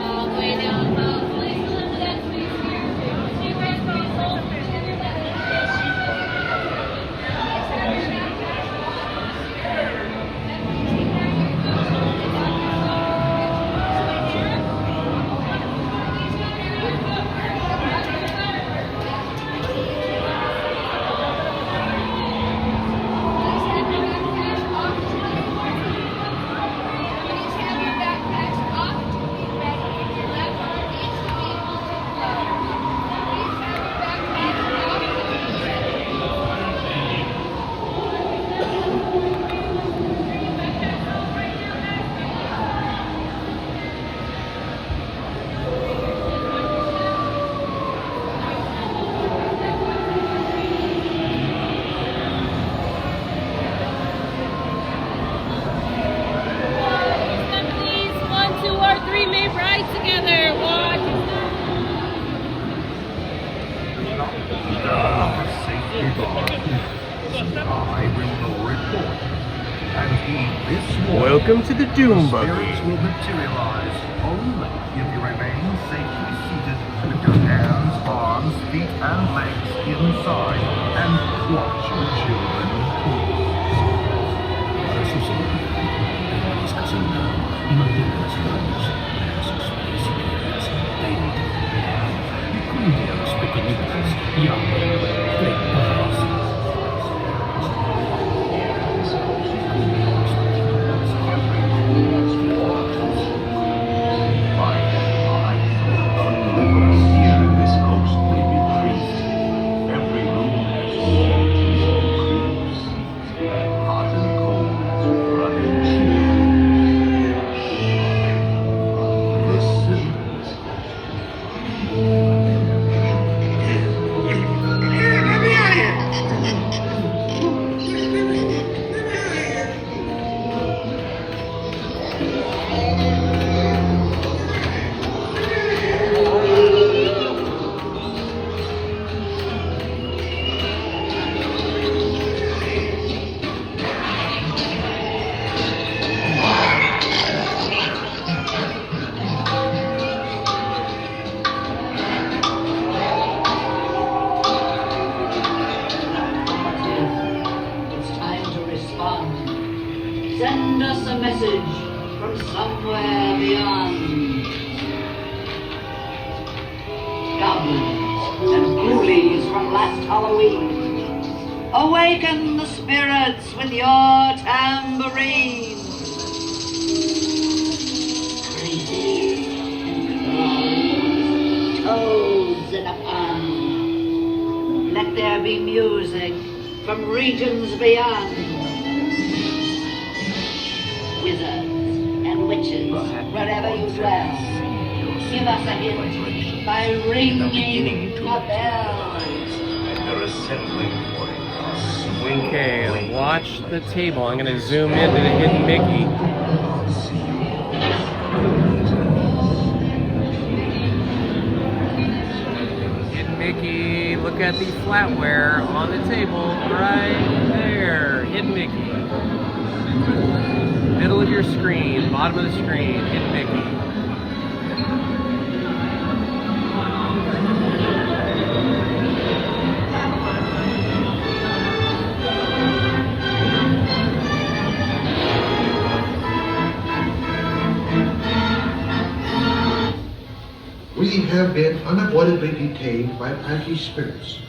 All the way down, folks. Please deliver that space here. 2 great souls. Welcome to the Doom Buggy. Spirits will materialize only if you remain safely seated with your hands, arms, feet, and legs inside and watch your children pose. Para susunod, alis ka sana, matigas los brazos principiantes, y cuide a los pequeñitos y preparados. Send us a message from somewhere beyond. Goblins and ghoulies from last Halloween, awaken the spirits with your tambourine. Crazy and toads in a pond. Let there be music from regions beyond. Wizards and witches, wherever you dwell, give us a hint by ringing a bell. They're assembling for it. Okay, watch the table. I'm gonna zoom into the hidden Mickey. Hidden Mickey, look at the flatware on the table right there. Hidden Mickey. Middle of your screen, bottom of the screen, hidden Mickey. We have been unavoidably detained by anti-spirits.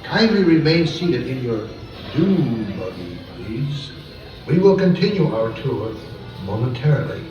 Kindly remain seated in your doom buggy, please. We will continue our tour momentarily.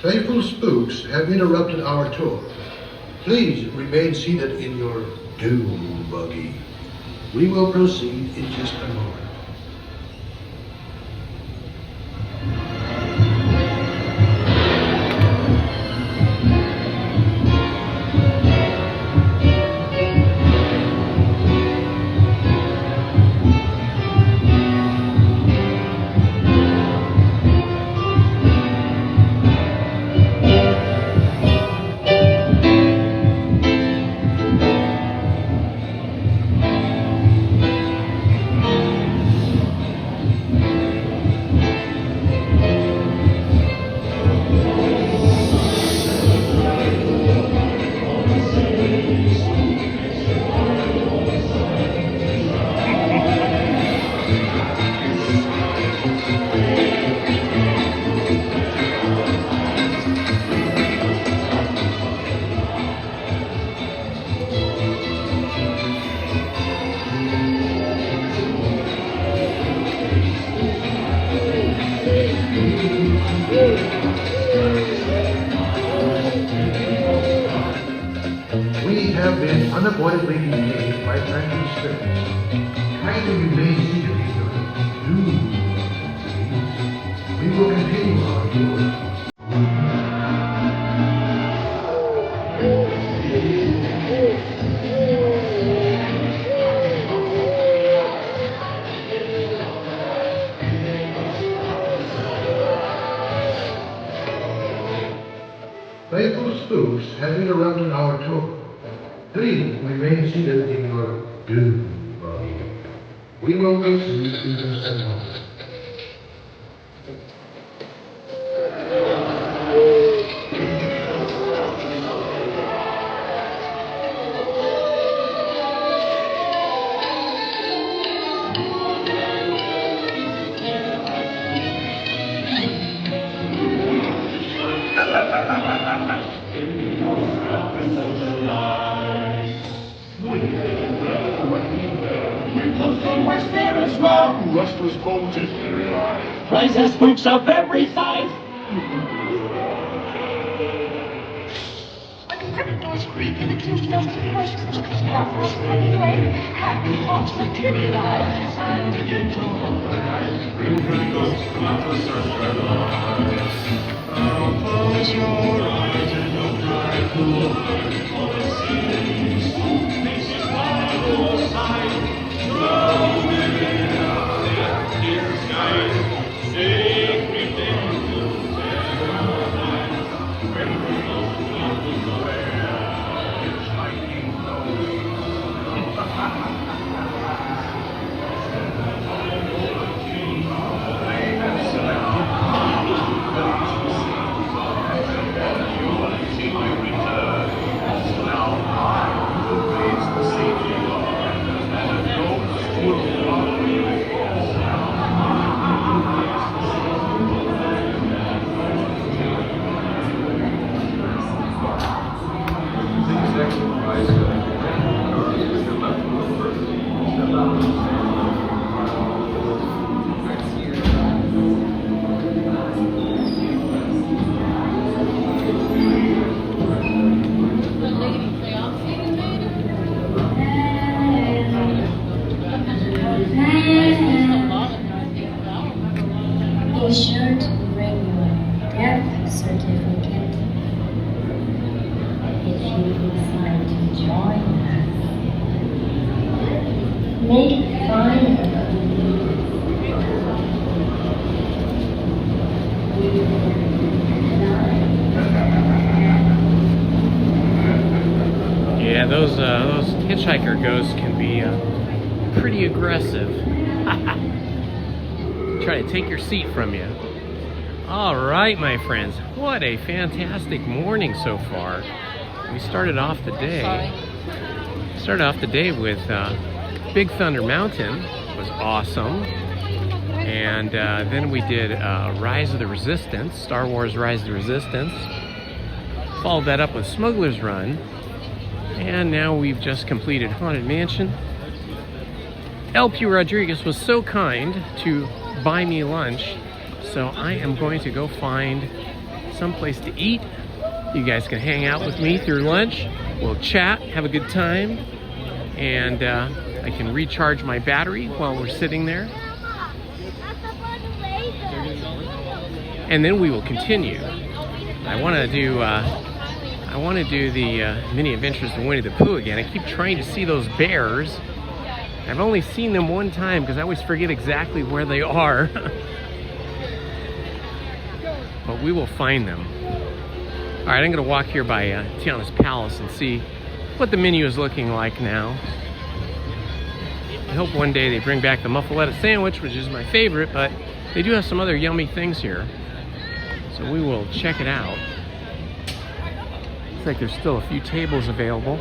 Playful spooks have interrupted our tour. Please remain seated in your doom buggy. We will proceed in just a moment. unavoidably delayed by frantic spirits. Kindly remain seated in your dune buggy, please. We will continue our tour. Faithful spooks have interrupted our tour. Please remain seated in your dune buggy. We will meet you in just a moment. Restless bolted. Rises spooks of every size. Those creeping accused us to questions because our first anyway. Happy thoughts materialize. And begin to close your eyes and don't try to look for the scenes. Makes it wild side. Be sure to bring your death certificate if you decide to join us. Make it fun. Yeah, those hitchhiker ghosts can be pretty aggressive. Try to take your seat from you. All right, my friends, what a fantastic morning so far. We started off the day with Big Thunder Mountain. It was awesome. And then we did Rise of the Resistance, Star Wars Rise of the Resistance. Followed that up with Smuggler's Run. And now we've just completed Haunted Mansion. LP Rodriguez was so kind to buy me lunch, so I am going to go find someplace to eat. You guys can hang out with me through lunch. We'll chat, have a good time, and I can recharge my battery while we're sitting there. And then we will continue. I want to do the Mini Adventures of Winnie the Pooh again. I keep trying to see those bears. I've only seen them one time because I always forget exactly where they are. But we will find them. All right, I'm going to walk here by Tiana's Palace and see what the menu is looking like now. I hope one day they bring back the muffaletta sandwich, which is my favorite, but they do have some other yummy things here. So we will check it out. Looks like there's still a few tables available,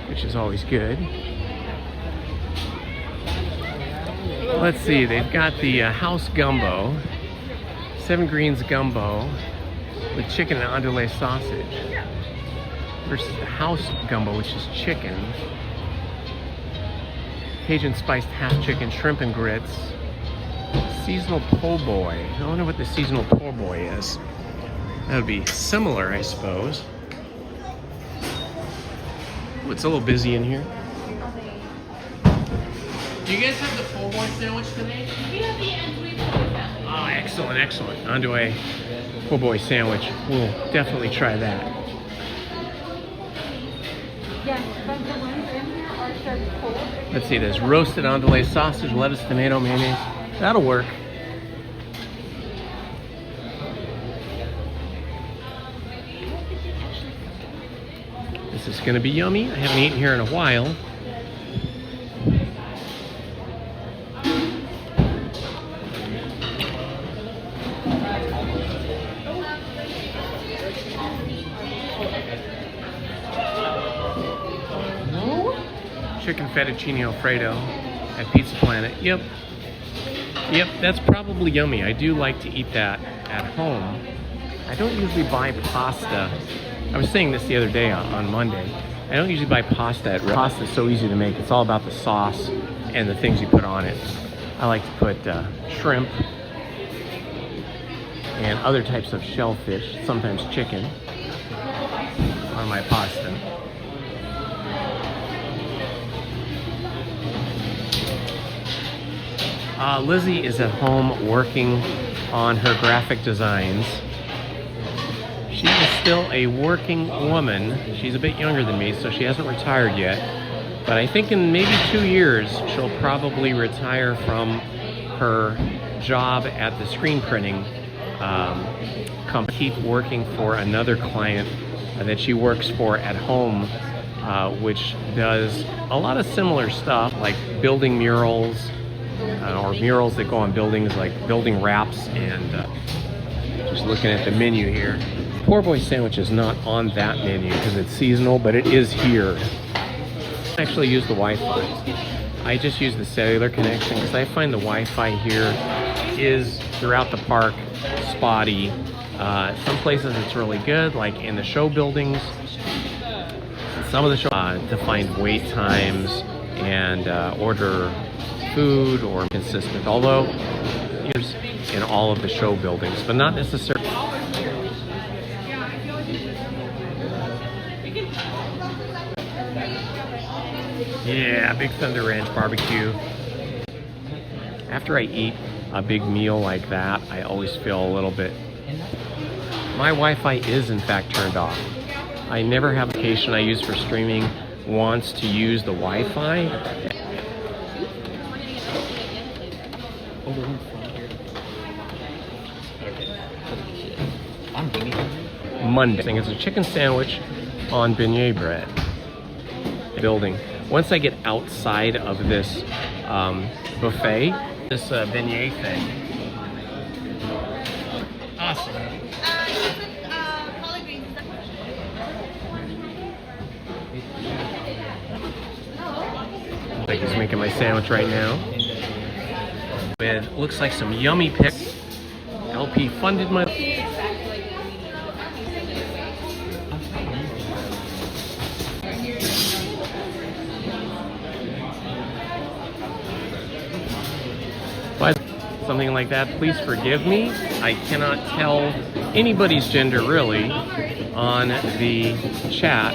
which is always good. Let's see, they've got the house gumbo, 7 greens gumbo with chicken and andouille sausage versus the house gumbo, which is chicken, Cajun spiced half chicken, shrimp and grits, seasonal po' boy. I wonder what the seasonal po' boy is. That would be similar, I suppose. it's a little busy in here. Do you guys have the po' boy sandwich today? We have the anchovy po' boy sandwich. Oh, excellent, excellent. Onto a po' boy sandwich. We'll definitely try that. Yes, but the ones in here are served cold. Let's see, there's roasted andouille sausage, lettuce, tomato, mayonnaise. That'll work. This is gonna be yummy. I haven't eaten here in a while. Chicken fettuccine alfredo at Pizza Planet. Yep, that's probably yummy. I do like to eat that at home. I don't usually buy pasta. I was saying this the other day on Monday. I don't usually buy pasta at Pasta is so easy to make. It's all about the sauce and the things you put on it. I like to put shrimp and other types of shellfish, sometimes chicken, on my pasta. Lizzie is at home working on her graphic designs. She is still a working woman. She's a bit younger than me, so she hasn't retired yet. But I think in maybe 2 years, she'll probably retire from her job at the screen printing company. Keep working for another client that she works for at home, which does a lot of similar stuff, like building murals, or murals that go on buildings, like building wraps. And just looking at the menu here, po' boy sandwich is not on that menu because it's seasonal, but it is here. I actually use the Wi-Fi. I just use the cellular connection because I find the Wi-Fi here is throughout the park spotty. Some places it's really good, like in the show buildings. Some of the show to find wait times and order food or consistent, although there's in all of the show buildings, but not necessarily. Yeah, Big Thunder Ranch barbecue. After I eat a big meal like that, I always feel a little bit. My Wi-Fi is in fact turned off. I never have a location I use for streaming wants to use the Wi-Fi. Monday. It's a chicken sandwich on beignet bread. Building. Once I get outside of this buffet, this beignet thing. Awesome. Like he's making my sandwich right now. With looks like some yummy picks. LP funded my. Something like that, please forgive me. I cannot tell anybody's gender really on the chat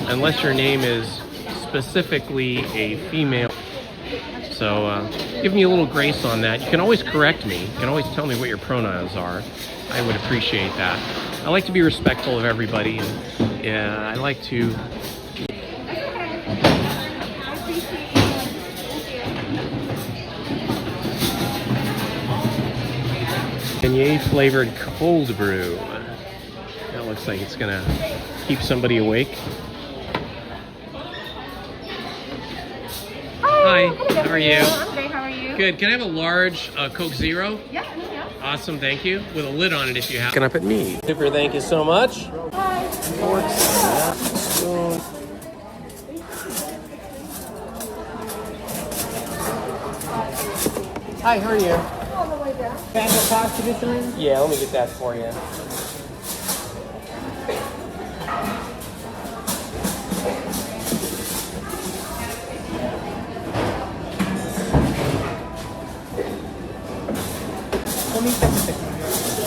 unless your name is specifically a female. So give me a little grace on that. You can always correct me. You can always tell me what your pronouns are. I would appreciate that. I like to be respectful of everybody, and I like to. Beignet flavored cold brew. That looks like it's gonna keep somebody awake. Hi, how are you? I'm great, how are you? Good. Can I have a large Coke Zero? Yeah. Awesome, thank you. With a lid on it if you have. Looking up at me. Super, thank you so much. Hi. Hi, how are you? All the way down. Mango pasta this time? Yeah, let me get that for you.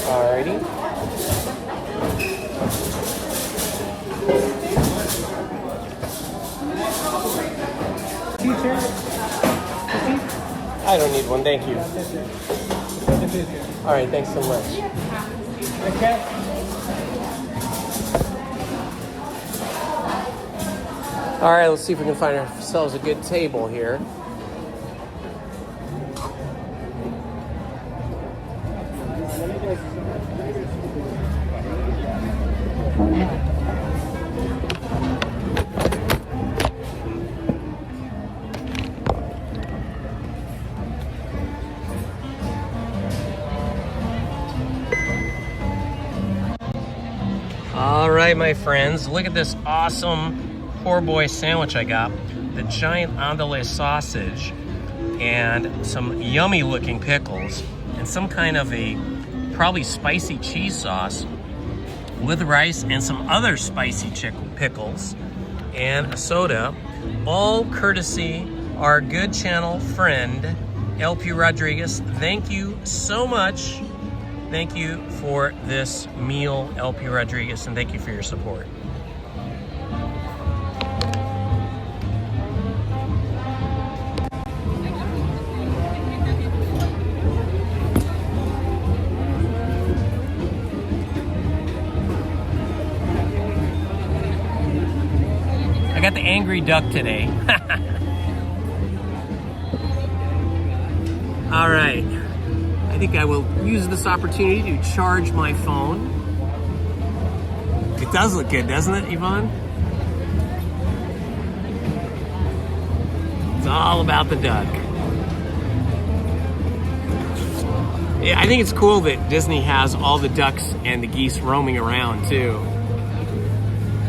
Alrighty. here? I don't need one, thank you. All right, thanks so much. Okay. All right, let's see if we can find ourselves a good table here. All right, my friends, look at this awesome poor boy sandwich I got. The giant andale sausage and some yummy looking pickles and some kind of a probably spicy cheese sauce with rice and some other spicy pickles and a soda, all courtesy our good channel friend, LP Rodriguez. Thank you so much. Thank you for this meal, LP Rodriguez, and thank you for your support. I got the angry duck today. All right. I think I will use this opportunity to charge my phone. It does look good, doesn't it, Yvonne? It's all about the duck. Yeah, I think it's cool that Disney has all the ducks and the geese roaming around, too.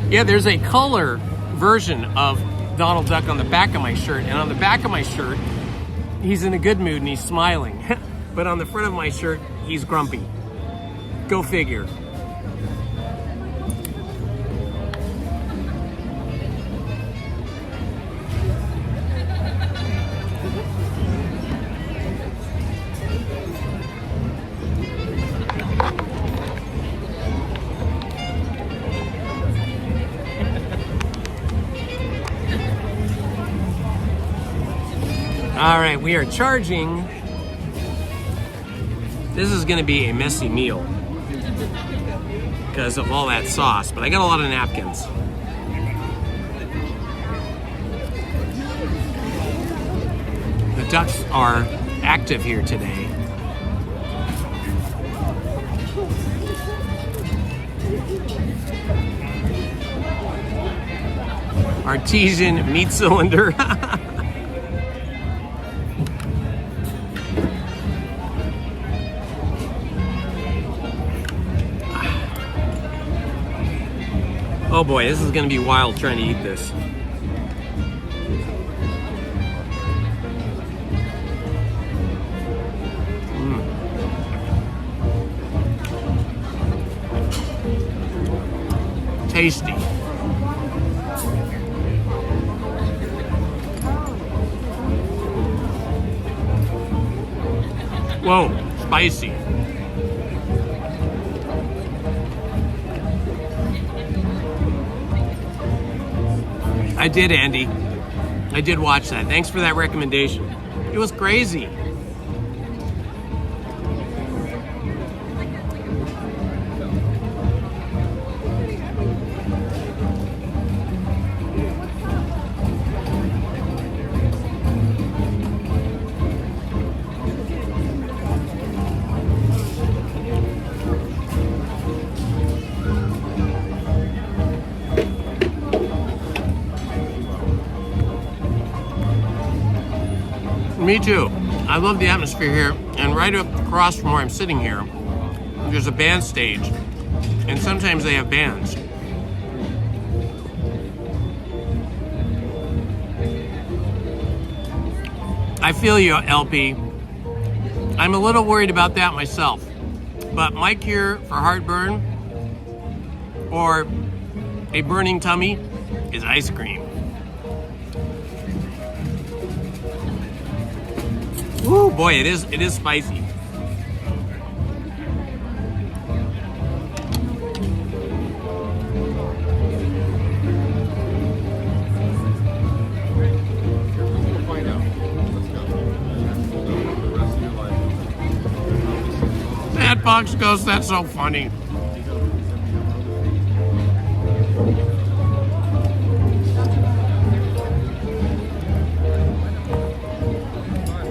Yeah, there's a color version of Donald Duck on the back of my shirt, and on the back of my shirt, he's in a good mood and he's smiling. But on the front of my shirt, he's grumpy. Go figure. All right, we are charging. This is gonna be a messy meal because of all that sauce, but I got a lot of napkins. The ducks are active here today. Artesian meat cylinder. Oh boy, this is gonna be wild trying to eat this. Tasty. Whoa, spicy. I did, Andy. I did watch that. Thanks for that recommendation. It was crazy. Me too. I love the atmosphere here, and right up across from where I'm sitting here, there's a band stage, and sometimes they have bands. I feel you, LP. I'm a little worried about that myself, but my cure for heartburn or a burning tummy is ice cream. Ooh, boy, it is spicy. Fox Ghost, that's so funny.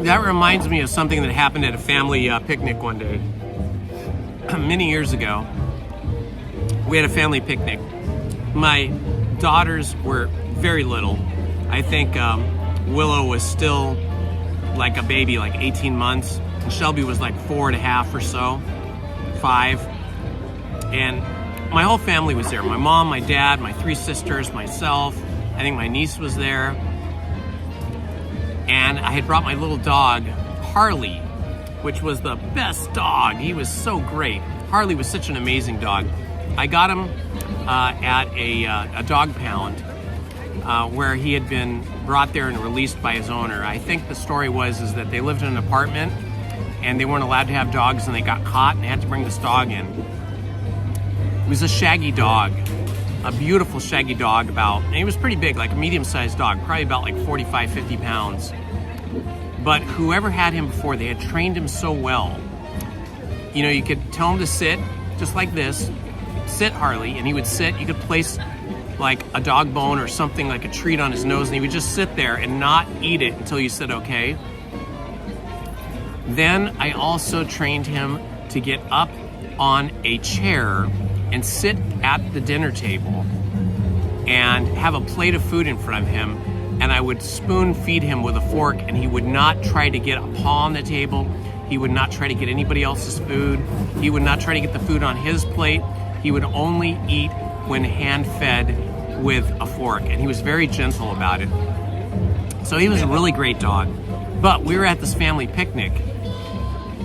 That reminds me of something that happened at a family picnic one day. Many years ago, we had a family picnic. My daughters were very little. I think Willow was still like a baby, like 18 months. And Shelby was like 4.5 or so, 5. And my whole family was there. My mom, my dad, my 3 sisters, myself. I think my niece was there. And I had brought my little dog, Harley, which was the best dog. He was so great. Harley was such an amazing dog. I got him at a dog pound where he had been brought there and released by his owner. I think the story is that they lived in an apartment and they weren't allowed to have dogs, and they got caught and they had to bring this dog in. It was a shaggy dog, a beautiful shaggy dog, and he was pretty big, like a medium-sized dog, probably about like 45, 50 pounds. But whoever had him before, they had trained him so well. You know, you could tell him to sit, just like this. Sit, Harley, and he would sit. You could place like a dog bone or something like a treat on his nose, and he would just sit there and not eat it until you said okay. Then I also trained him to get up on a chair and sit at the dinner table and have a plate of food in front of him, and I would spoon feed him with a fork, and he would not try to get a paw on the table. He would not try to get anybody else's food. He would not try to get the food on his plate. He would only eat when hand-fed with a fork, and he was very gentle about it. So he was a really great dog. But we were at this family picnic,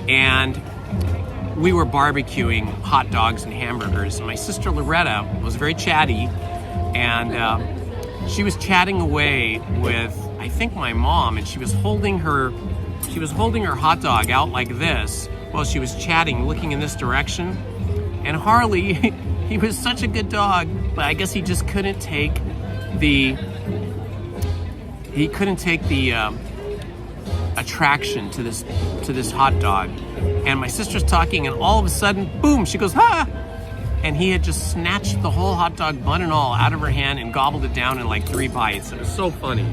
and we were barbecuing hot dogs and hamburgers. And my sister Loretta was very chatty, and she was chatting away with, I think, my mom, and she was holding her hot dog out like this while she was chatting, looking in this direction. And Harley, he was such a good dog, but I guess he just couldn't take the attraction to this hot dog. And my sister's talking, and all of a sudden, boom, she goes, ha! And he had just snatched the whole hot dog, bun and all, out of her hand and gobbled it down in like 3 bites. It was so funny.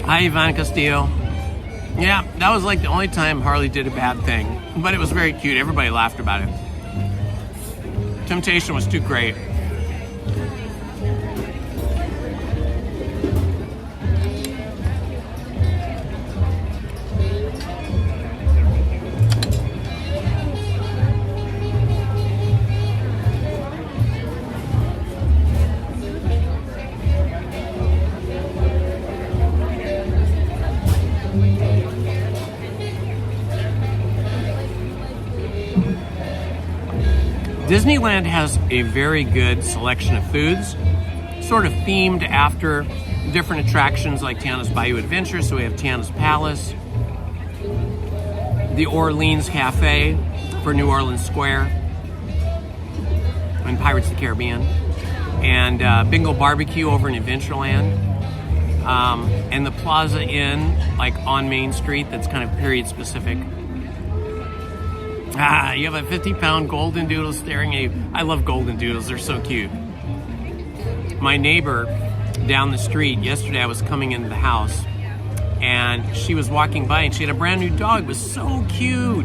Hi, Ivana Castillo. Yeah, that was like the only time Harley did a bad thing, but it was very cute. Everybody laughed about it. Temptation was too great. Disneyland has a very good selection of foods, sort of themed after different attractions like Tiana's Bayou Adventure. So we have Tiana's Palace, the Orleans Cafe for New Orleans Square, and Pirates of the Caribbean, and Bingo Barbecue over in Adventureland, and the Plaza Inn, like on Main Street, that's kind of period specific. You have a 50-pound golden doodle staring at you. I love golden doodles. They're so cute. My neighbor down the street, yesterday I was coming into the house, and she was walking by, and she had a brand new dog. It was so cute.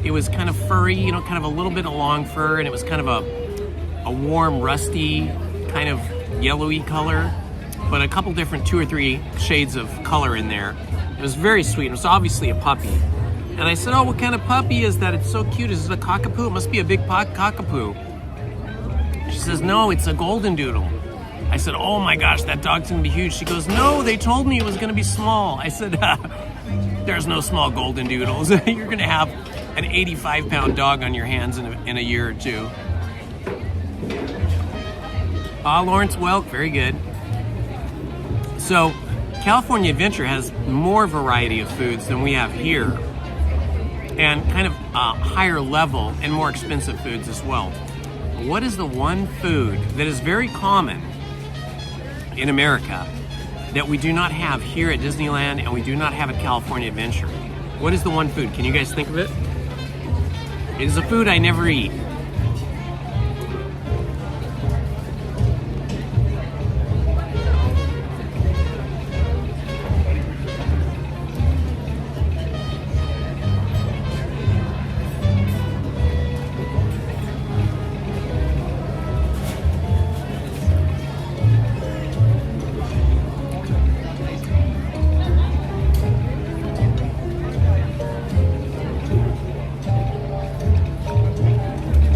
It was kind of furry, you know, kind of a little bit of long fur, and it was kind of a warm, rusty, kind of yellowy color, but a couple different 2 or 3 shades of color in there. It was very sweet. It was obviously a puppy. And I said, oh, what kind of puppy is that? It's so cute. Is it a cockapoo? It must be a big cockapoo. She says, no, it's a golden doodle. I said, oh my gosh, that dog's gonna be huge. She goes, no, they told me it was gonna be small. I said, there's no small golden doodles. You're gonna have an 85-pound dog on your hands in a year or two. Lawrence Welk, very good. So, California Adventure has more variety of foods than we have here, and kind of higher level and more expensive foods as well. What is the one food that is very common in America that we do not have here at Disneyland and we do not have at California Adventure? What is the one food? Can you guys think of it? It is a food I never eat.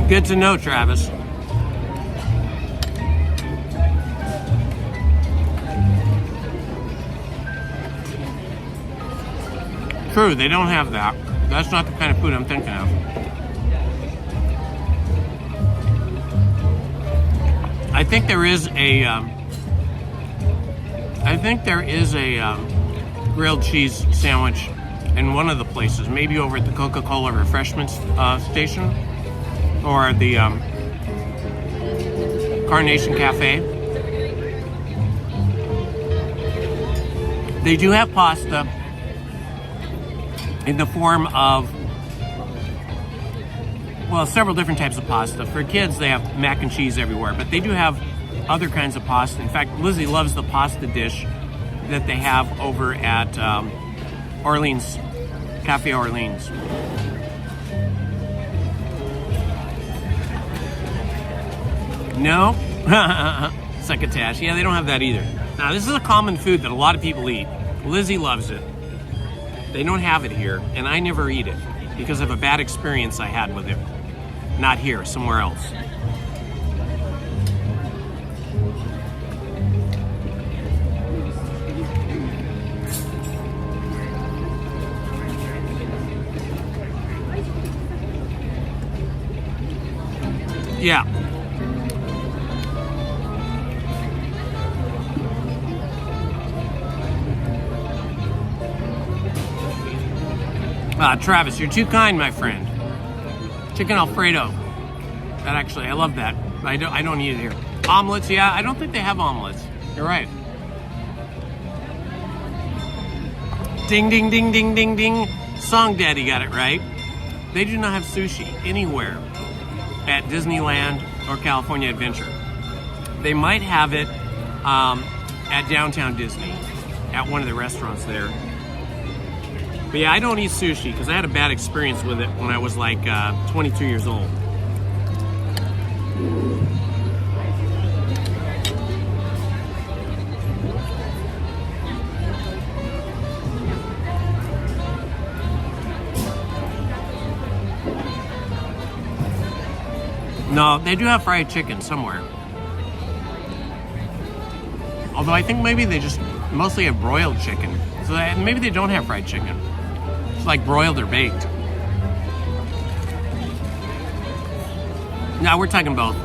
Good to know, Travis. True, they don't have that. That's not the kind of food I'm thinking of. I think there is a grilled cheese sandwich in one of the places, maybe over at the Coca-Cola refreshments station, or the Carnation Cafe. They do have pasta in the form of, well, several different types of pasta. For kids, they have mac and cheese everywhere, but they do have other kinds of pasta. In fact, Lizzie loves the pasta dish that they have over at Orleans, Cafe Orleans. No? Succotash. Yeah, they don't have that either. Now, this is a common food that a lot of people eat. Lizzie loves it. They don't have it here, and I never eat it because of a bad experience I had with it. Not here, somewhere else. Yeah. Travis, you're too kind, my friend. Chicken Alfredo. That actually, I love that. I don't eat it here. Omelets, yeah, I don't think they have omelets. You're right. Ding, ding, ding, ding, ding, ding. Song Daddy got it right. They do not have sushi anywhere at Disneyland or California Adventure. They might have it at Downtown Disney, at one of the restaurants there. But yeah, I don't eat sushi because I had a bad experience with it when I was like 22 years old. No, they do have fried chicken somewhere. Although I think maybe they just mostly have broiled chicken. So maybe they don't have fried chicken. It's like broiled or baked. No, we're talking both.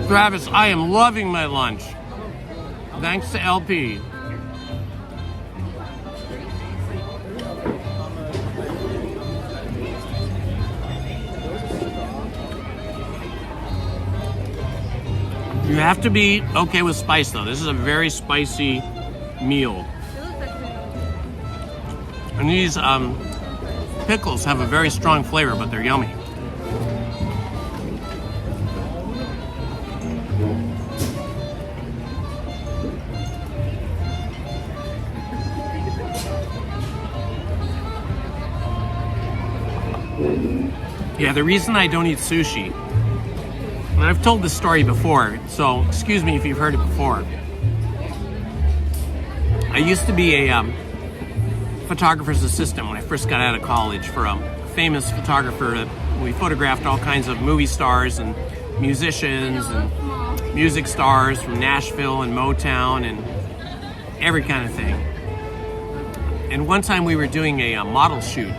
Travis, I am loving my lunch. Thanks to LP. You have to be okay with spice though. This is a very spicy meal. And these pickles have a very strong flavor, but they're yummy. Yeah, the reason I don't eat sushi, and I've told this story before, so excuse me if you've heard it before. I used to be a photographer's assistant when I first got out of college for a famous photographer. We photographed all kinds of movie stars and musicians and music stars from Nashville and Motown and every kind of thing. And one time we were doing a model shoot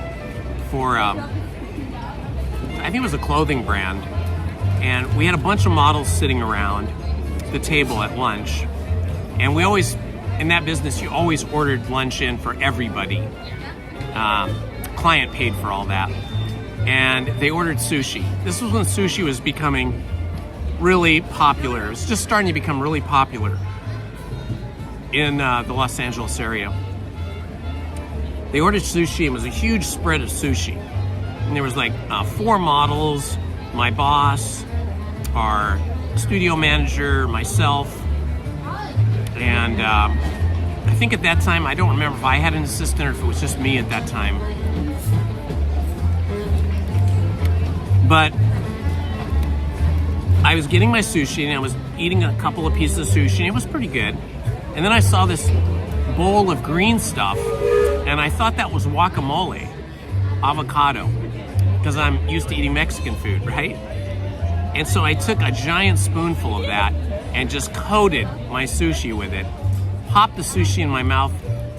for I think it was a clothing brand, and we had a bunch of models sitting around the table at lunch, and we always, in that business, you always ordered lunch in for everybody. Client paid for all that, and they ordered sushi. This was when sushi was becoming really popular. It was just starting to become really popular in the Los Angeles area. They ordered sushi, and it was a huge spread of sushi. And there was like 4 models, my boss, our studio manager, myself, and I think at that time, I don't remember if I had an assistant or if it was just me at that time. But I was getting my sushi and I was eating a couple of pieces of sushi and it was pretty good. And then I saw this bowl of green stuff and I thought that was guacamole, avocado, because I'm used to eating Mexican food, right? And so I took a giant spoonful of that and just coated my sushi with it, popped the sushi in my mouth,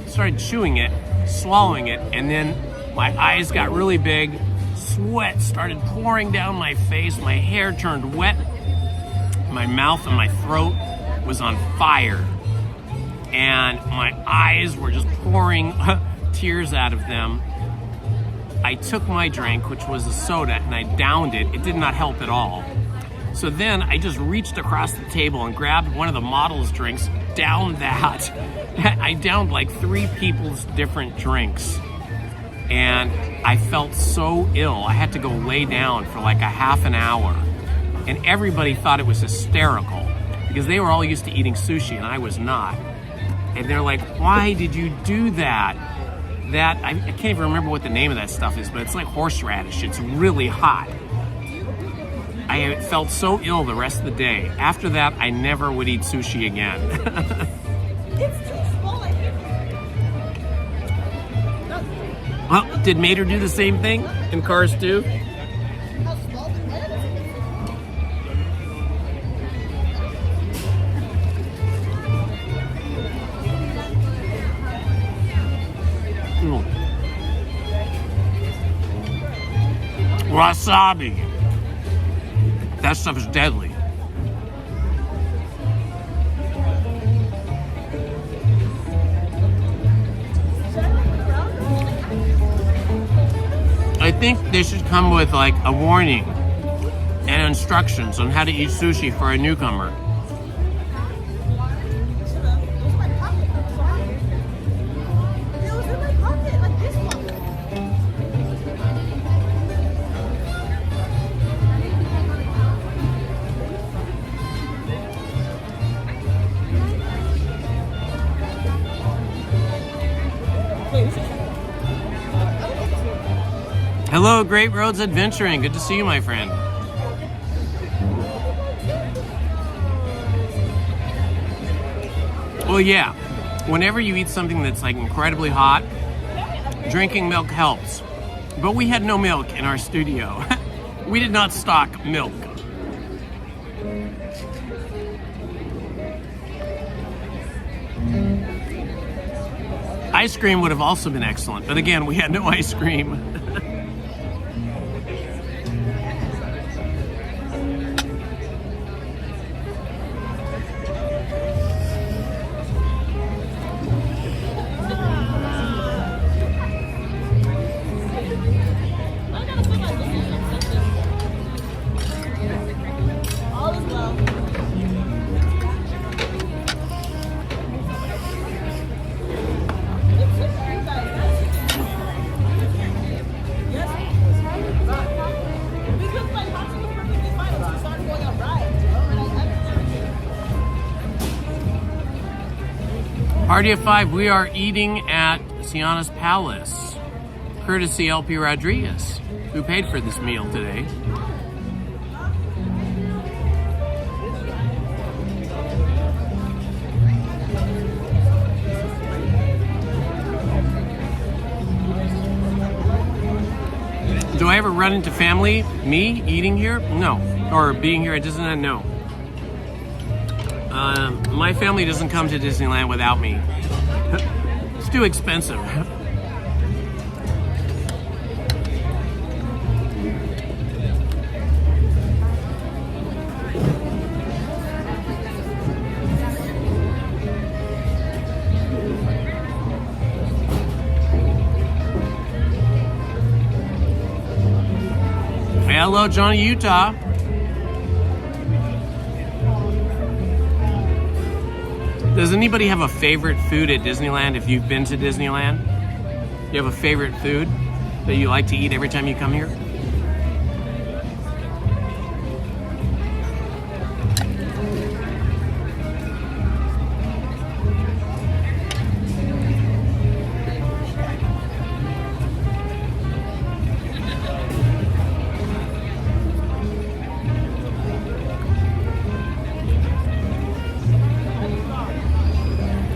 started chewing it, swallowing it, and then my eyes got really big, sweat started pouring down my face, my hair turned wet, my mouth and my throat was on fire, and my eyes were just pouring tears out of them. I took my drink, which was a soda, and I downed it. It did not help at all. So then I just reached across the table and grabbed one of the models' drinks, downed that. I downed like 3 people's different drinks. And I felt so ill. I had to go lay down for like a half an hour. And everybody thought it was hysterical because they were all used to eating sushi and I was not. And they're like, why did you do that? I can't even remember what the name of that stuff is, but it's like horseradish. It's really hot. I felt so ill the rest of the day. After that, I never would eat sushi again. Well, did Mater do the same thing in Cars 2? Wasabi. That stuff is deadly. I think they should come with like a warning and instructions on how to eat sushi for a newcomer. Hello, Great Roads Adventuring. Good to see you, my friend. Well, yeah, whenever you eat something that's like incredibly hot, drinking milk helps. But we had no milk in our studio. We did not stock milk. Ice cream would have also been excellent, but again, we had no ice cream. Party of 5, we are eating at Tiana's Palace, courtesy LP Rodriguez, who paid for this meal today. Do I ever run into family, me, eating here? No. Or being here at Disneyland? No. My family doesn't come to Disneyland without me. It's too expensive. Hello, Johnny Utah. Does anybody have a favorite food at Disneyland if you've been to Disneyland? You have a favorite food that you like to eat every time you come here?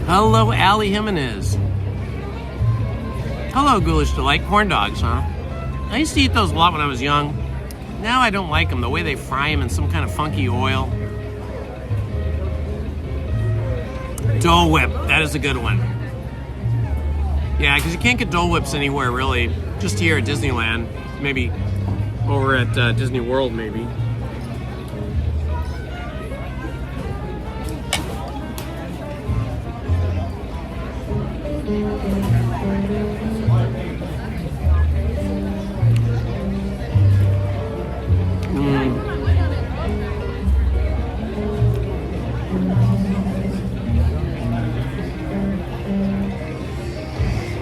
Hello, Ali Jimenez. Hello, Ghoulish Delight. Corn dogs, huh? I used to eat those a lot when I was young. Now I don't like them, the way they fry them in some kind of funky oil. Dole Whip, that is a good one. Yeah, because you can't get Dole Whips anywhere, really. Just here at Disneyland. Maybe over at Disney World, maybe.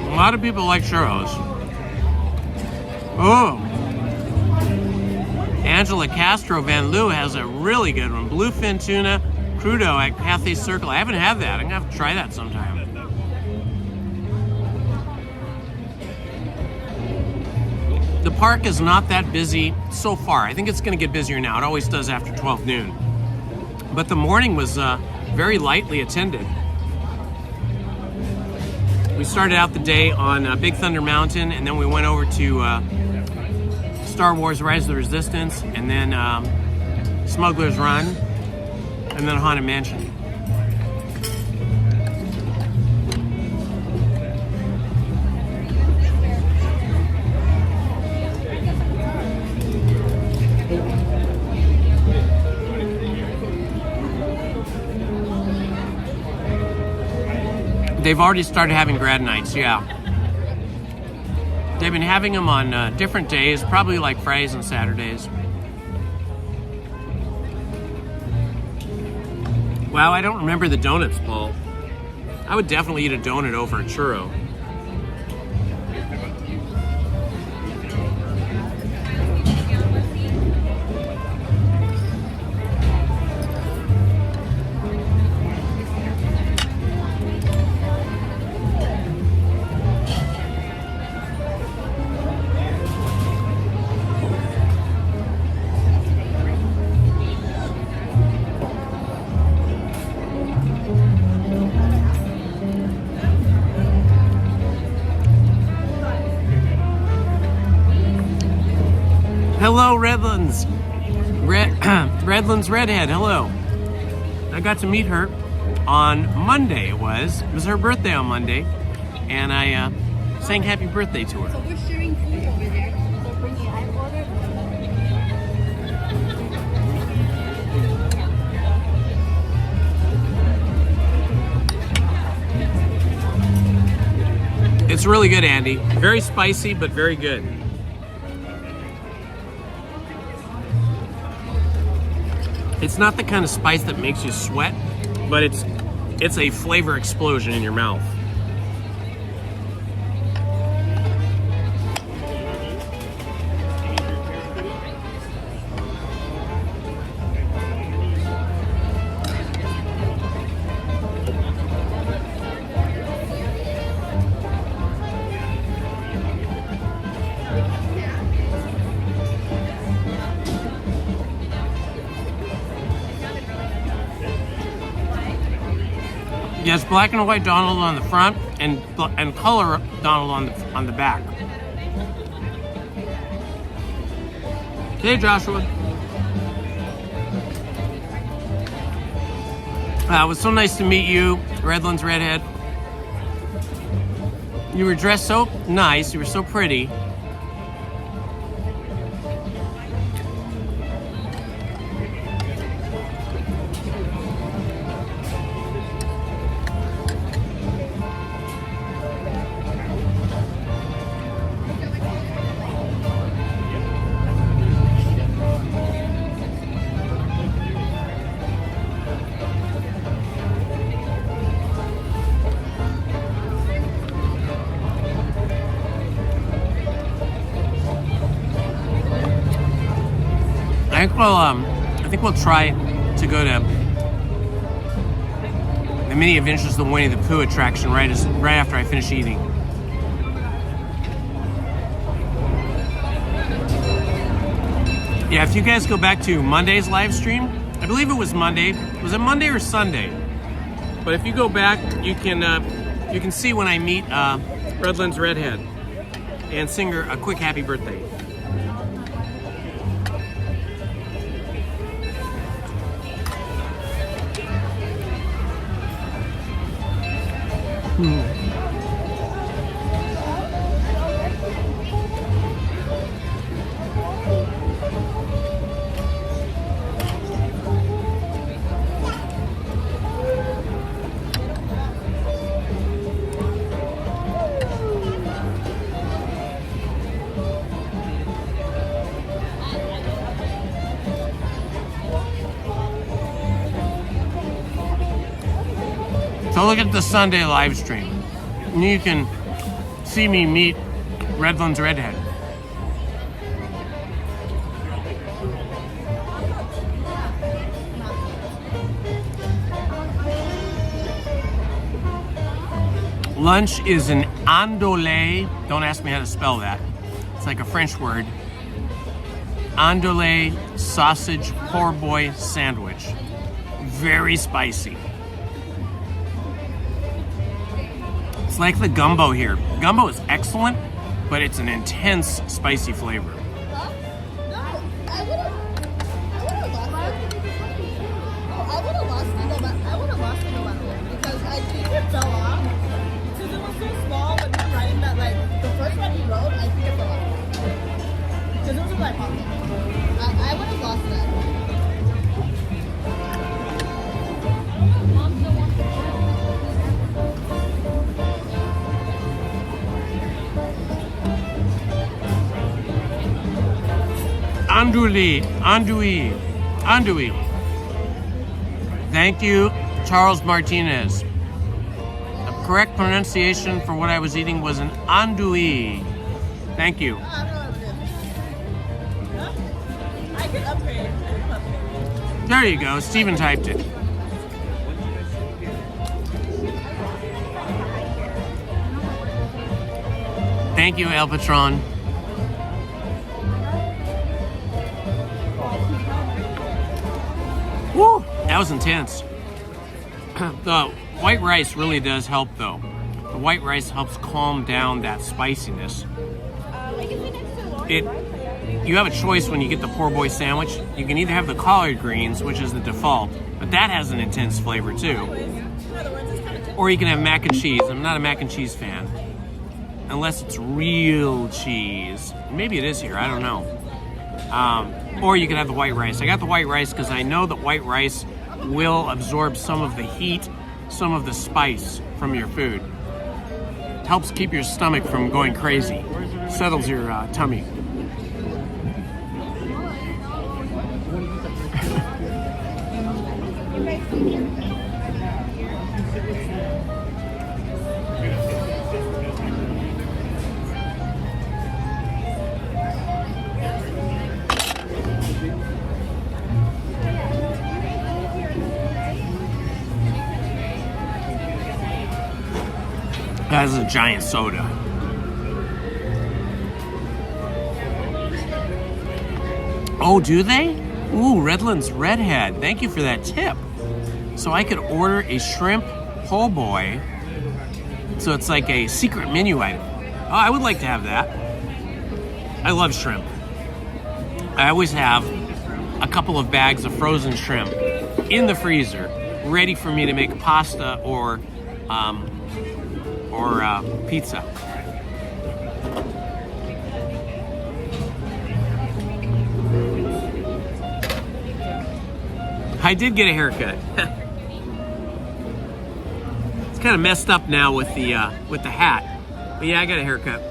A lot of people like churros. Oh, Angela Castro Van Loo has a really good one. Bluefin tuna crudo at Cathay Circle. I haven't had that. I'm gonna have to try that sometime. The park is not that busy so far. I think it's gonna get busier now. It always does after 12 noon. But the morning was very lightly attended. We started out the day on Big Thunder Mountain, and then we went over to Star Wars Rise of the Resistance, and then Smuggler's Run, and then Haunted Mansion. They've already started having grad nights, yeah. They've been having them on different days, probably like Fridays and Saturdays. Wow, I don't remember the donuts, Paul. I would definitely eat a donut over a churro. Hello, Redlands. Redlands Redhead, hello. I got to meet her on Monday, it was her birthday on Monday, and I sang happy birthday to her. So we're sharing food over there. So bring you, I ordered. It's really good, Andy. Very spicy, but very good. It's not the kind of spice that makes you sweat, but it's a flavor explosion in your mouth. Yes, black and white Donald on the front and color Donald on the back. Hey, Joshua. It was so nice to meet you, Redlands Redhead. You were dressed so nice. You were so pretty. I think we'll try to go to the Mini Adventures of the Winnie the Pooh attraction right after I finish eating. Yeah, if you guys go back to Monday's live stream, I believe it was Monday. Was it Monday or Sunday? But if you go back, you can see when I meet Redlands Redhead and sing her a quick happy birthday. So look at the Sunday live stream. And you can see me meet Redlands Redhead. Lunch is an andouille. Don't ask me how to spell that. It's like a French word. Andouille sausage poor boy sandwich. Very spicy. It's like the gumbo here. Gumbo is excellent, but it's an intense spicy flavor. Because I think it fell off. Because it was so small, but then writing that, like, the first one he wrote, I think it fell off. Because it was in my pocket. I would have lost that. Andouille. Thank you, Charles Martinez. The correct pronunciation for what I was eating was an andouille. Thank you. I could upgrade. There you go. Steven typed it. Thank you, El Patron. Woo! That was intense. The white rice really does help, though. The white rice helps calm down that spiciness. You have a choice when you get the poor boy sandwich. You can either have the collard greens, which is the default, but that has an intense flavor too. Or you can have mac and cheese. I'm not a mac and cheese fan. Unless it's real cheese. Maybe it is here, I don't know. Or you can have the white rice. I got the white rice because I know that white rice will absorb some of the heat, some of the spice from your food. It helps keep your stomach from going crazy. Settles your tummy. That is a giant soda. Oh, do they? Ooh, Redlands Redhead. Thank you for that tip. So I could order a shrimp po' boy. So it's like a secret menu item. Oh, I would like to have that. I love shrimp. I always have a couple of bags of frozen shrimp in the freezer, ready for me to make pasta or pizza. I did get a haircut. It's kind of messed up now with the hat, but yeah, I got a haircut.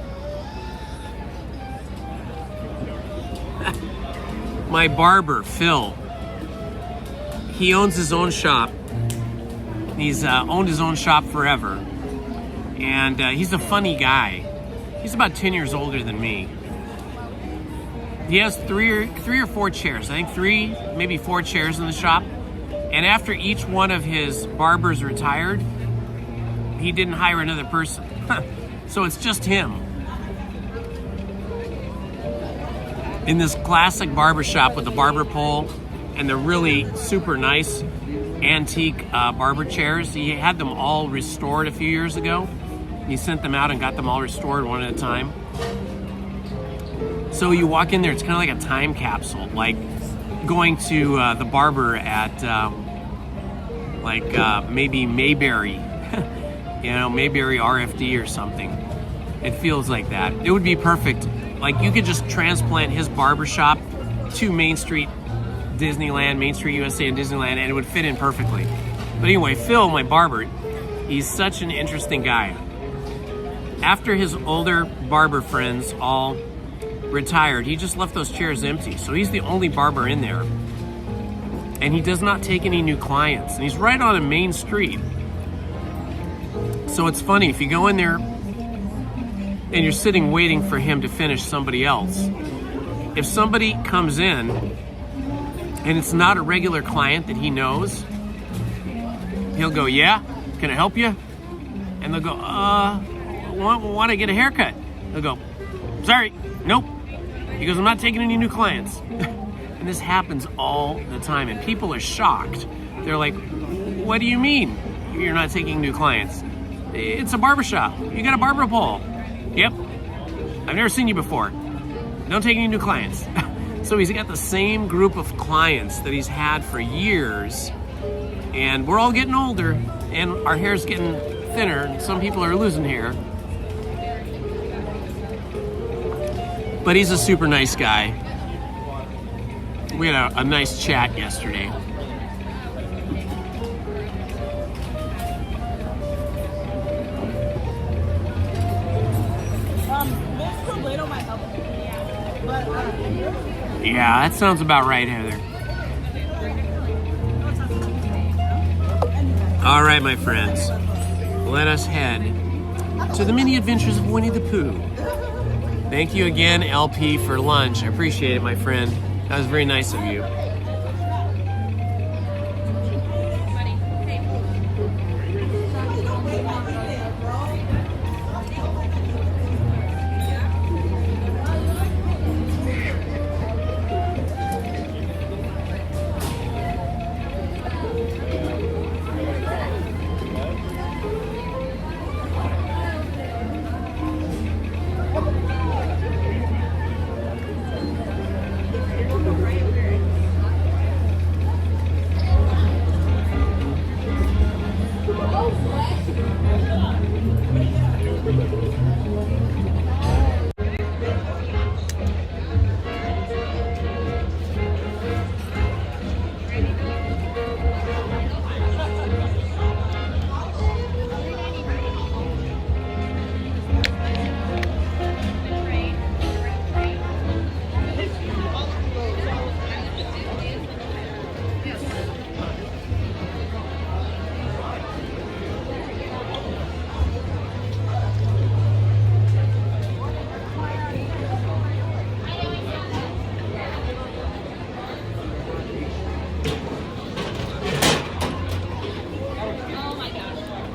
My barber, Phil, he owns his own shop. He's owned his own shop forever, and he's a funny guy. He's about 10 years older than me. He has three or four chairs. I think 3, maybe 4 chairs in the shop. And after each one of his barbers retired, he didn't hire another person. So it's just him. In this classic barber shop with the barber pole and the really super nice antique barber chairs. He had them all restored a few years ago. He sent them out and got them all restored one at a time. So you walk in there, it's kind of like a time capsule, like going to the barber at maybe Mayberry, Mayberry RFD or something. It feels like that. It would be perfect. Like you could just transplant his barber shop to Main Street Disneyland, Main Street USA and Disneyland, and it would fit in perfectly. But anyway, Phil, my barber, he's such an interesting guy. After his older barber friends all retired, he just left those chairs empty. So he's the only barber in there. And he does not take any new clients. And he's right on a main street. So it's funny, if you go in there and you're sitting waiting for him to finish somebody else, if somebody comes in and it's not a regular client that he knows, he'll go, "Yeah, can I help you?" And they'll go, want to get a haircut. They'll go, "Sorry, nope." He goes, "I'm not taking any new clients." And this happens all the time, and people are shocked. They're like, "What do you mean you're not taking new clients? It's a barbershop. You got a barber pole." "Yep. I've never seen you before. Don't take any new clients." So he's got the same group of clients that he's had for years, and we're all getting older, and our hair's getting thinner, and some people are losing hair. But he's a super nice guy. We had a nice chat yesterday. Yeah, that sounds about right, Heather. All right, my friends, let us head to the mini adventures of Winnie the Pooh. Thank you again, LP, for lunch. I appreciate it, my friend. That was very nice of you.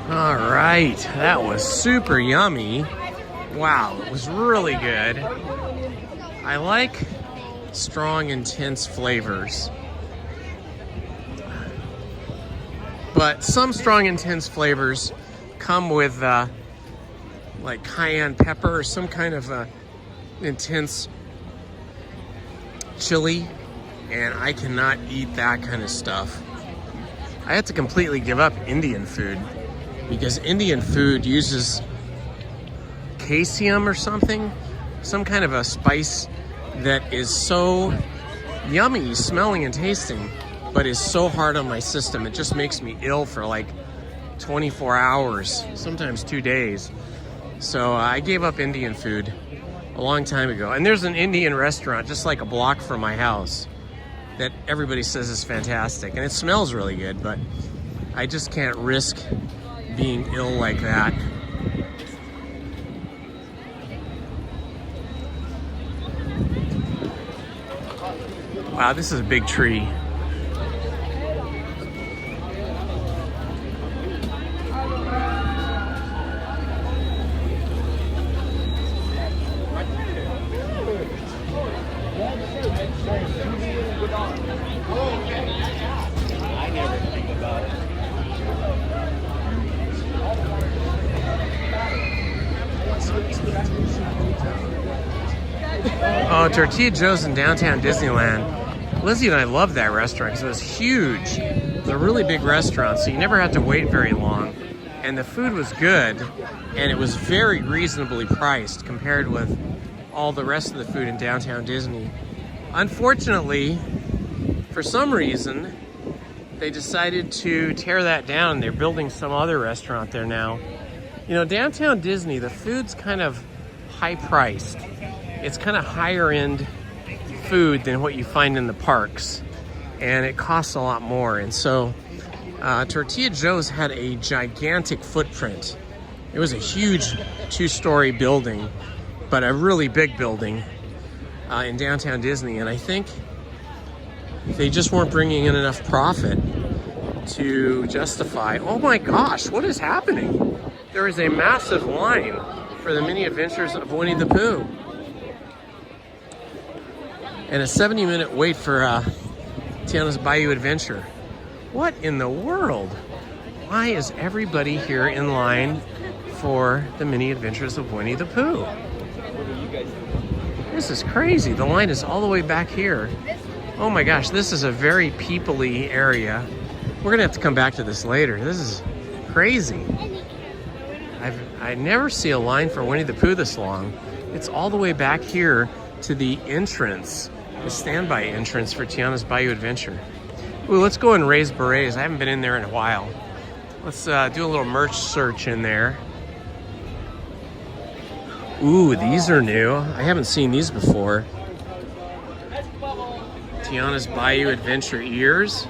All right, that was super yummy. Wow, it was really good. I like strong, intense flavors. But some strong, intense flavors come with like cayenne pepper or some kind of intense chili, and I cannot eat that kind of stuff. I had to completely give up Indian food because Indian food uses cassium or something, some kind of a spice that is so yummy smelling and tasting, but is so hard on my system. It just makes me ill for like 24 hours, sometimes 2 days. So I gave up Indian food a long time ago. And there's an Indian restaurant just like a block from my house that everybody says is fantastic. And it smells really good, but I just can't risk being ill like that. Wow, this is a big tree. Oh, Tortilla Joe's in downtown Disneyland. Lizzie and I loved that restaurant because it was huge. It was a really big restaurant, so you never had to wait very long. And the food was good, and it was very reasonably priced compared with all the rest of the food in downtown Disney. Unfortunately, for some reason, they decided to tear that down. They're building some other restaurant there now. You know, downtown Disney, the food's kind of high-priced. It's kind of higher-end food than what you find in the parks, and it costs a lot more. And so Tortilla Joe's had a gigantic footprint. It was a huge 2-story building, but a really big building in downtown Disney, and I think they just weren't bringing in enough profit to justify. Oh my gosh, what is happening? There is a massive line for the mini adventures of Winnie the Pooh. And a 70-minute wait for Tiana's Bayou Adventure. What in the world? Why is everybody here in line for the mini adventures of Winnie the Pooh? This is crazy. The line is all the way back here. Oh my gosh, this is a very people-y area. We're gonna have to come back to this later. This is crazy. I never see a line for Winnie the Pooh this long. It's all the way back here to the entrance, the standby entrance for Tiana's Bayou Adventure. Ooh, let's go and raise berets. I haven't been in there in a while. Let's do a little merch search in there. Ooh, these are new. I haven't seen these before. Tiana's Bayou Adventure ears.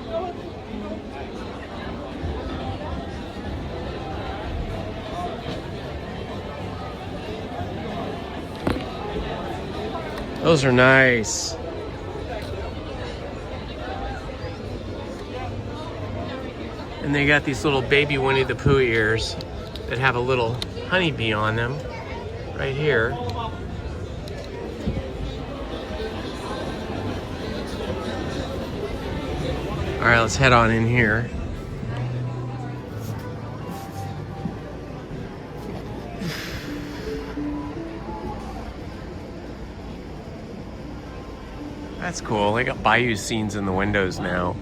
Those are nice. And they got these little baby Winnie the Pooh ears that have a little honeybee on them right here. All right, let's head on in here. That's cool. They got Bayou scenes in the windows now.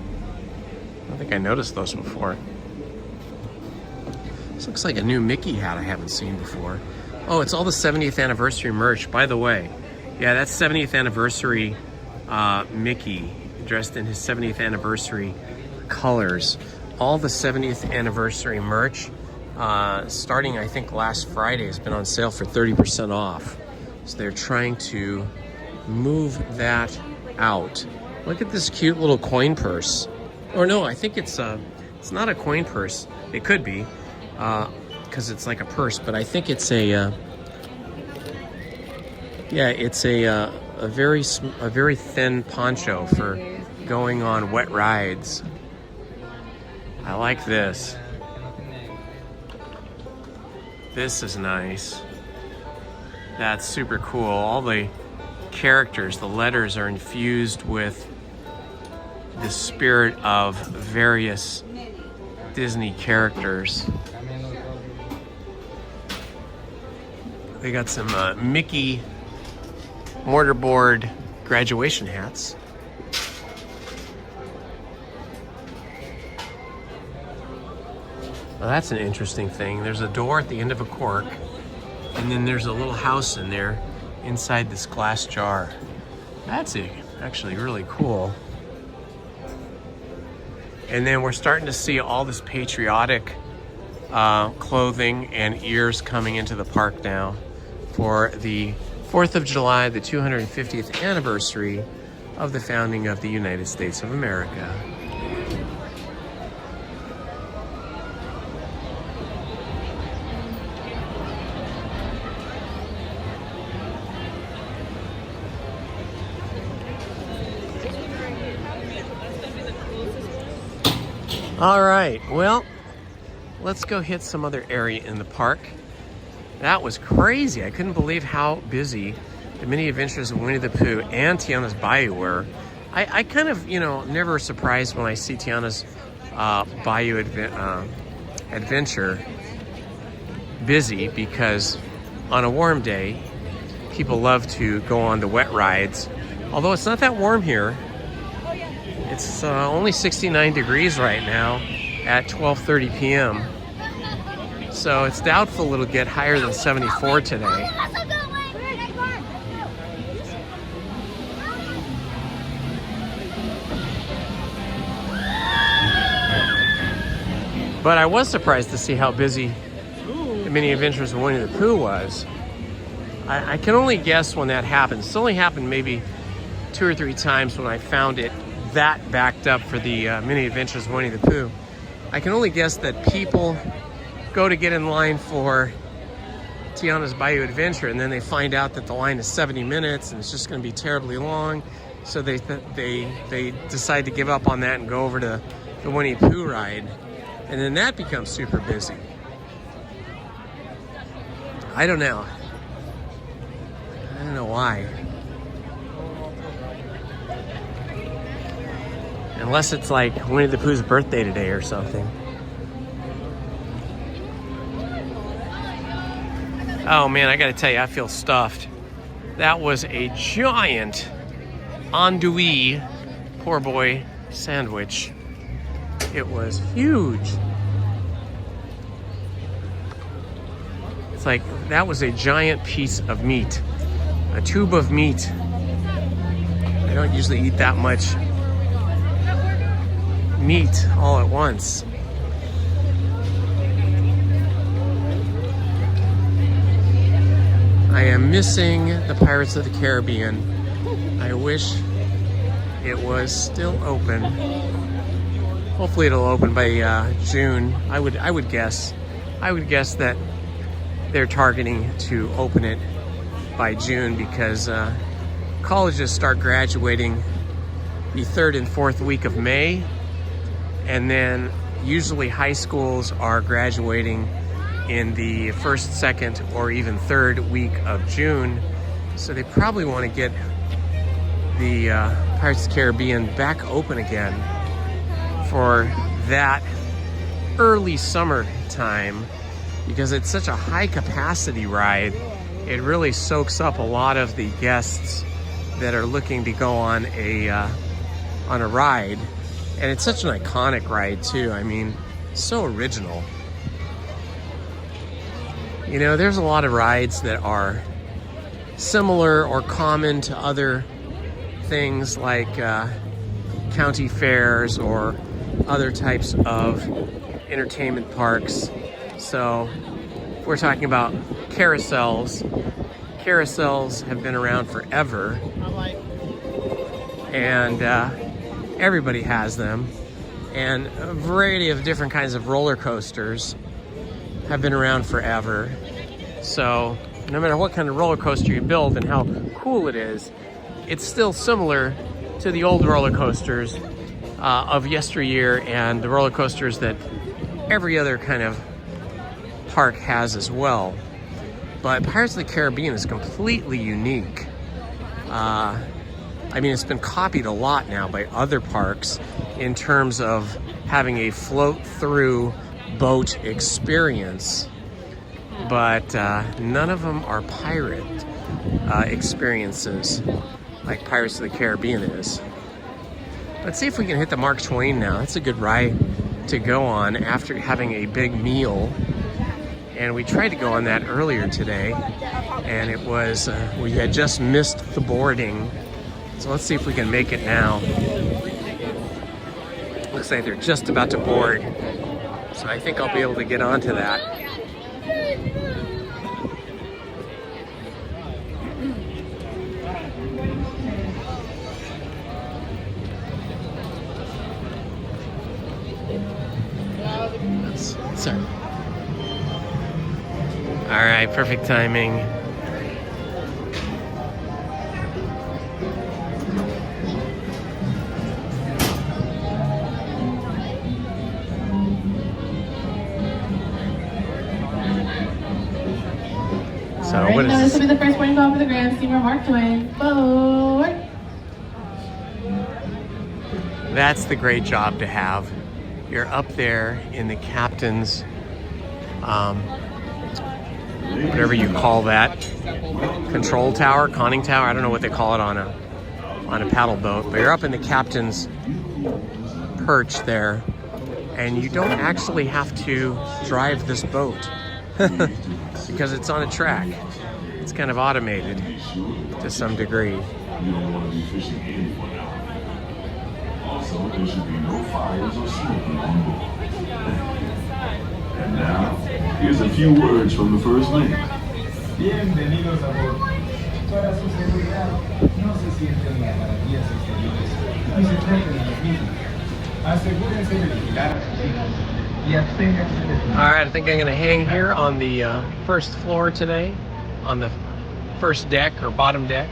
I don't think I noticed those before. This looks like a new Mickey hat I haven't seen before. Oh, it's all the 70th anniversary merch. By the way, yeah, that's 70th anniversary Mickey dressed in his 70th anniversary colors. All the 70th anniversary merch, starting I think last Friday, has been on sale for 30% off. So they're trying to move that out. Look at this cute little coin purse. Or no, I think it's not a coin purse. It could be, because it's like a purse, but I think it's a yeah, it's a very thin poncho for going on wet rides. I like this. This is nice. That's super cool. All the characters, the letters are infused with the spirit of various Disney characters. They got some Mickey mortarboard graduation hats. Well, that's an interesting thing. There's a door at the end of a cork, and then there's a little house in there inside this glass jar. That's actually really cool. And then we're starting to see all this patriotic clothing and ears coming into the park now for the 4th of July, the 250th anniversary of the founding of the United States of America. All right, well, let's go hit some other area in the park. That was crazy. I couldn't believe how busy the Mini Adventures of Winnie the Pooh and Tiana's Bayou were. I kind of, never surprised when I see Tiana's Bayou adventure busy, because on a warm day, people love to go on the wet rides. Although it's not that warm here. It's only 69 degrees right now at 12:30 p.m. So it's doubtful it'll get higher than 74 today. But I was surprised to see how busy the Mini Adventures of Winnie the Pooh was. I can only guess when that happens. It's only happened maybe 2 or 3 times when I found it that backed up for the Mini Adventures of Winnie the Pooh. I can only guess that people go to get in line for Tiana's Bayou Adventure, and then they find out that the line is 70 minutes and it's just going to be terribly long, so they decide to give up on that and go over to the Winnie the Pooh ride, and then that becomes super busy. I don't know. I don't know why. Unless it's like Winnie the Pooh's birthday today or something. Oh man, I gotta tell you, I feel stuffed. That was a giant andouille poor boy sandwich. It was huge. It's like, that was a giant piece of meat. A tube of meat. I don't usually eat that much meat all at once. I am missing the Pirates of the Caribbean. I wish it was still open. Hopefully it'll open by June. I would guess that they're targeting to open it by June, because colleges start graduating the 3rd and 4th week of May. And then usually high schools are graduating in the 1st, 2nd, or even 3rd week of June. So they probably want to get the Pirates of the Caribbean back open again for that early summer time, because it's such a high capacity ride. It really soaks up a lot of the guests that are looking to go on a ride. And it's such an iconic ride too. I mean, so original. There's a lot of rides that are similar or common to other things like county fairs or other types of entertainment parks. So if we're talking about carousels have been around forever. And everybody has them, and a variety of different kinds of roller coasters have been around forever. So no matter what kind of roller coaster you build and how cool it is, it's still similar to the old roller coasters of yesteryear and the roller coasters that every other kind of park has as well. But Pirates of the Caribbean is completely unique. I mean, it's been copied a lot now by other parks in terms of having a float-through boat experience, but none of them are pirate experiences like Pirates of the Caribbean is. Let's see if we can hit the Mark Twain now. That's a good ride to go on after having a big meal. And we tried to go on that earlier today, and it was, we had just missed the boarding. So let's see if we can make it now. Looks like they're just about to board. So I think I'll be able to get onto that. Sorry. All right, perfect timing. So all right, what is now this? this will be the first boarding call for the Grand Steamer Mark Twain. Board. That's the great job to have. You're up there in the captain's, whatever you call that, control tower, conning tower. I don't know what they call it on a paddle boat, but you're up in the captain's perch there, and you don't actually have to drive this boat because it's on a track. It's kind of automated to some degree. Also, there should be no fires or smoking on board. And now, here's a few words from the First Lady. Bienvenidos a bordo. Para su seguridad, no se sienten en las galerías exteriores y se treten a las mismas. Asegúrense de vigilar y absténganse de... All right, I think I'm going to hang here on the first floor today, on the first deck or bottom deck.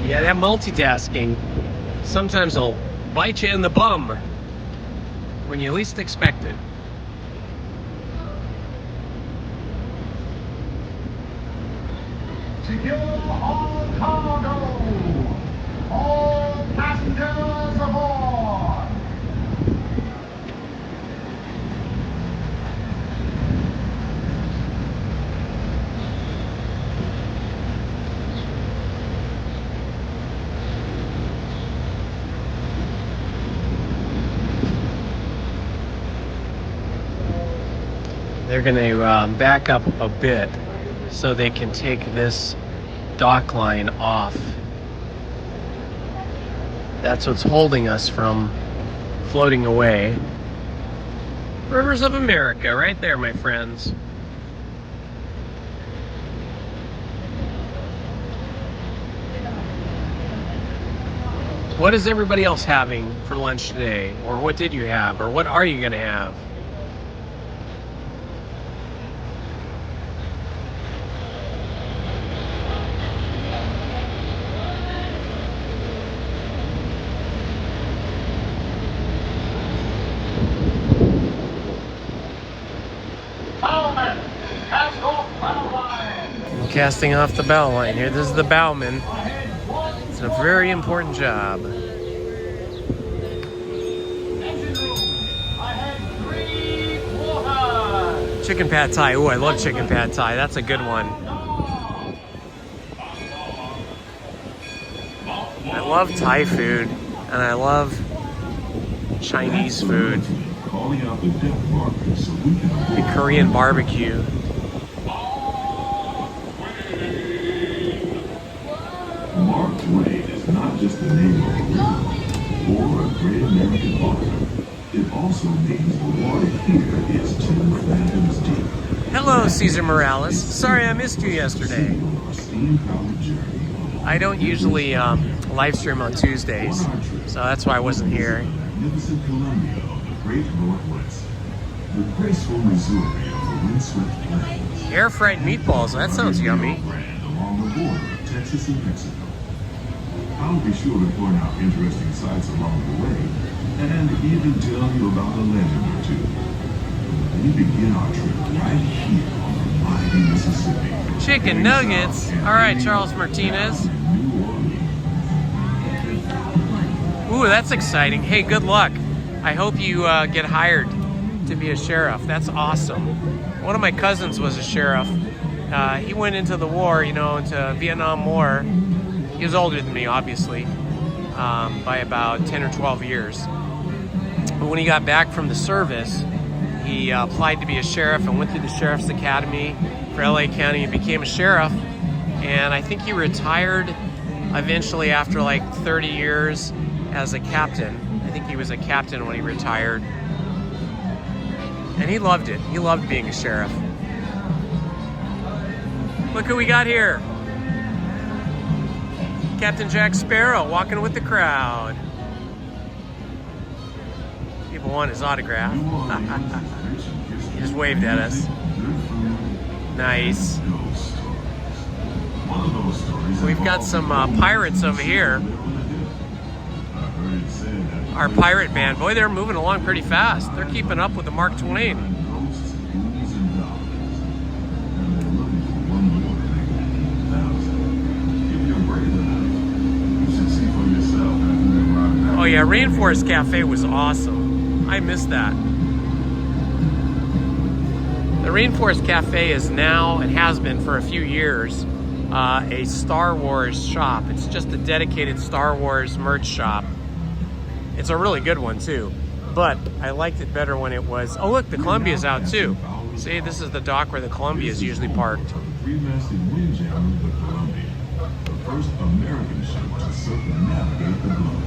Yeah, that multitasking sometimes will bite you in the bum when you least expect it. Secure all cargo! All passengers aboard! They're going to back up a bit so they can take this dock line off. That's what's holding us from floating away. Rivers of America, right there, my friends. What is everybody else having for lunch today? Or what did you have? Or what are you going to have? Casting off the bow line here. This is the bowman. It's a very important job. Chicken pad thai. Ooh, I love chicken pad thai. That's a good one. I love Thai food, and I love Chinese food. The Korean barbecue. Mark Twain is not just the name of a river or a great American author. It also means the water here is 2 fathoms deep. Hello, Cesar Morales. Sorry I missed you yesterday. I don't usually live stream on Tuesdays, so that's why I wasn't here. Magnificent Columbia of the Great Northwest. The graceful Missouri of the windswept plains. Air fried meatballs. That sounds yummy. Along the border of Texas and Mexico. I'll be sure to point out interesting sights along the way, and even tell you about a legend or two. We begin our trip right here on the mighty Mississippi. Chicken nuggets. All right, Charles Martinez. Ooh, that's exciting. Hey, good luck. I hope you get hired to be a sheriff. That's awesome. One of my cousins was a sheriff. He went into the war, you know, into Vietnam War. He was older than me, obviously, by about 10 or 12 years. But when he got back from the service, he applied to be a sheriff and went through the Sheriff's Academy for LA County and became a sheriff. And I think he retired eventually after like 30 years as a captain. I think he was a captain when he retired. And he loved it. He loved being a sheriff. Look who we got here. Captain Jack Sparrow walking with the crowd. People want his autograph. He just waved at us. Nice. We've got some pirates over here. Our pirate band. Boy, they're moving along pretty fast. They're keeping up with the Mark Twain. Oh yeah, Rainforest Cafe was awesome. I missed that. The Rainforest Cafe is now, and has been for a few years, a Star Wars shop. It's just a dedicated Star Wars merch shop. It's a really good one too, but I liked it better when it was, oh look, the Columbia's out too. See, this is the dock where the Columbia is usually parked. Three-masted windjammer, the Columbia, the first American ship to circumnavigate the globe.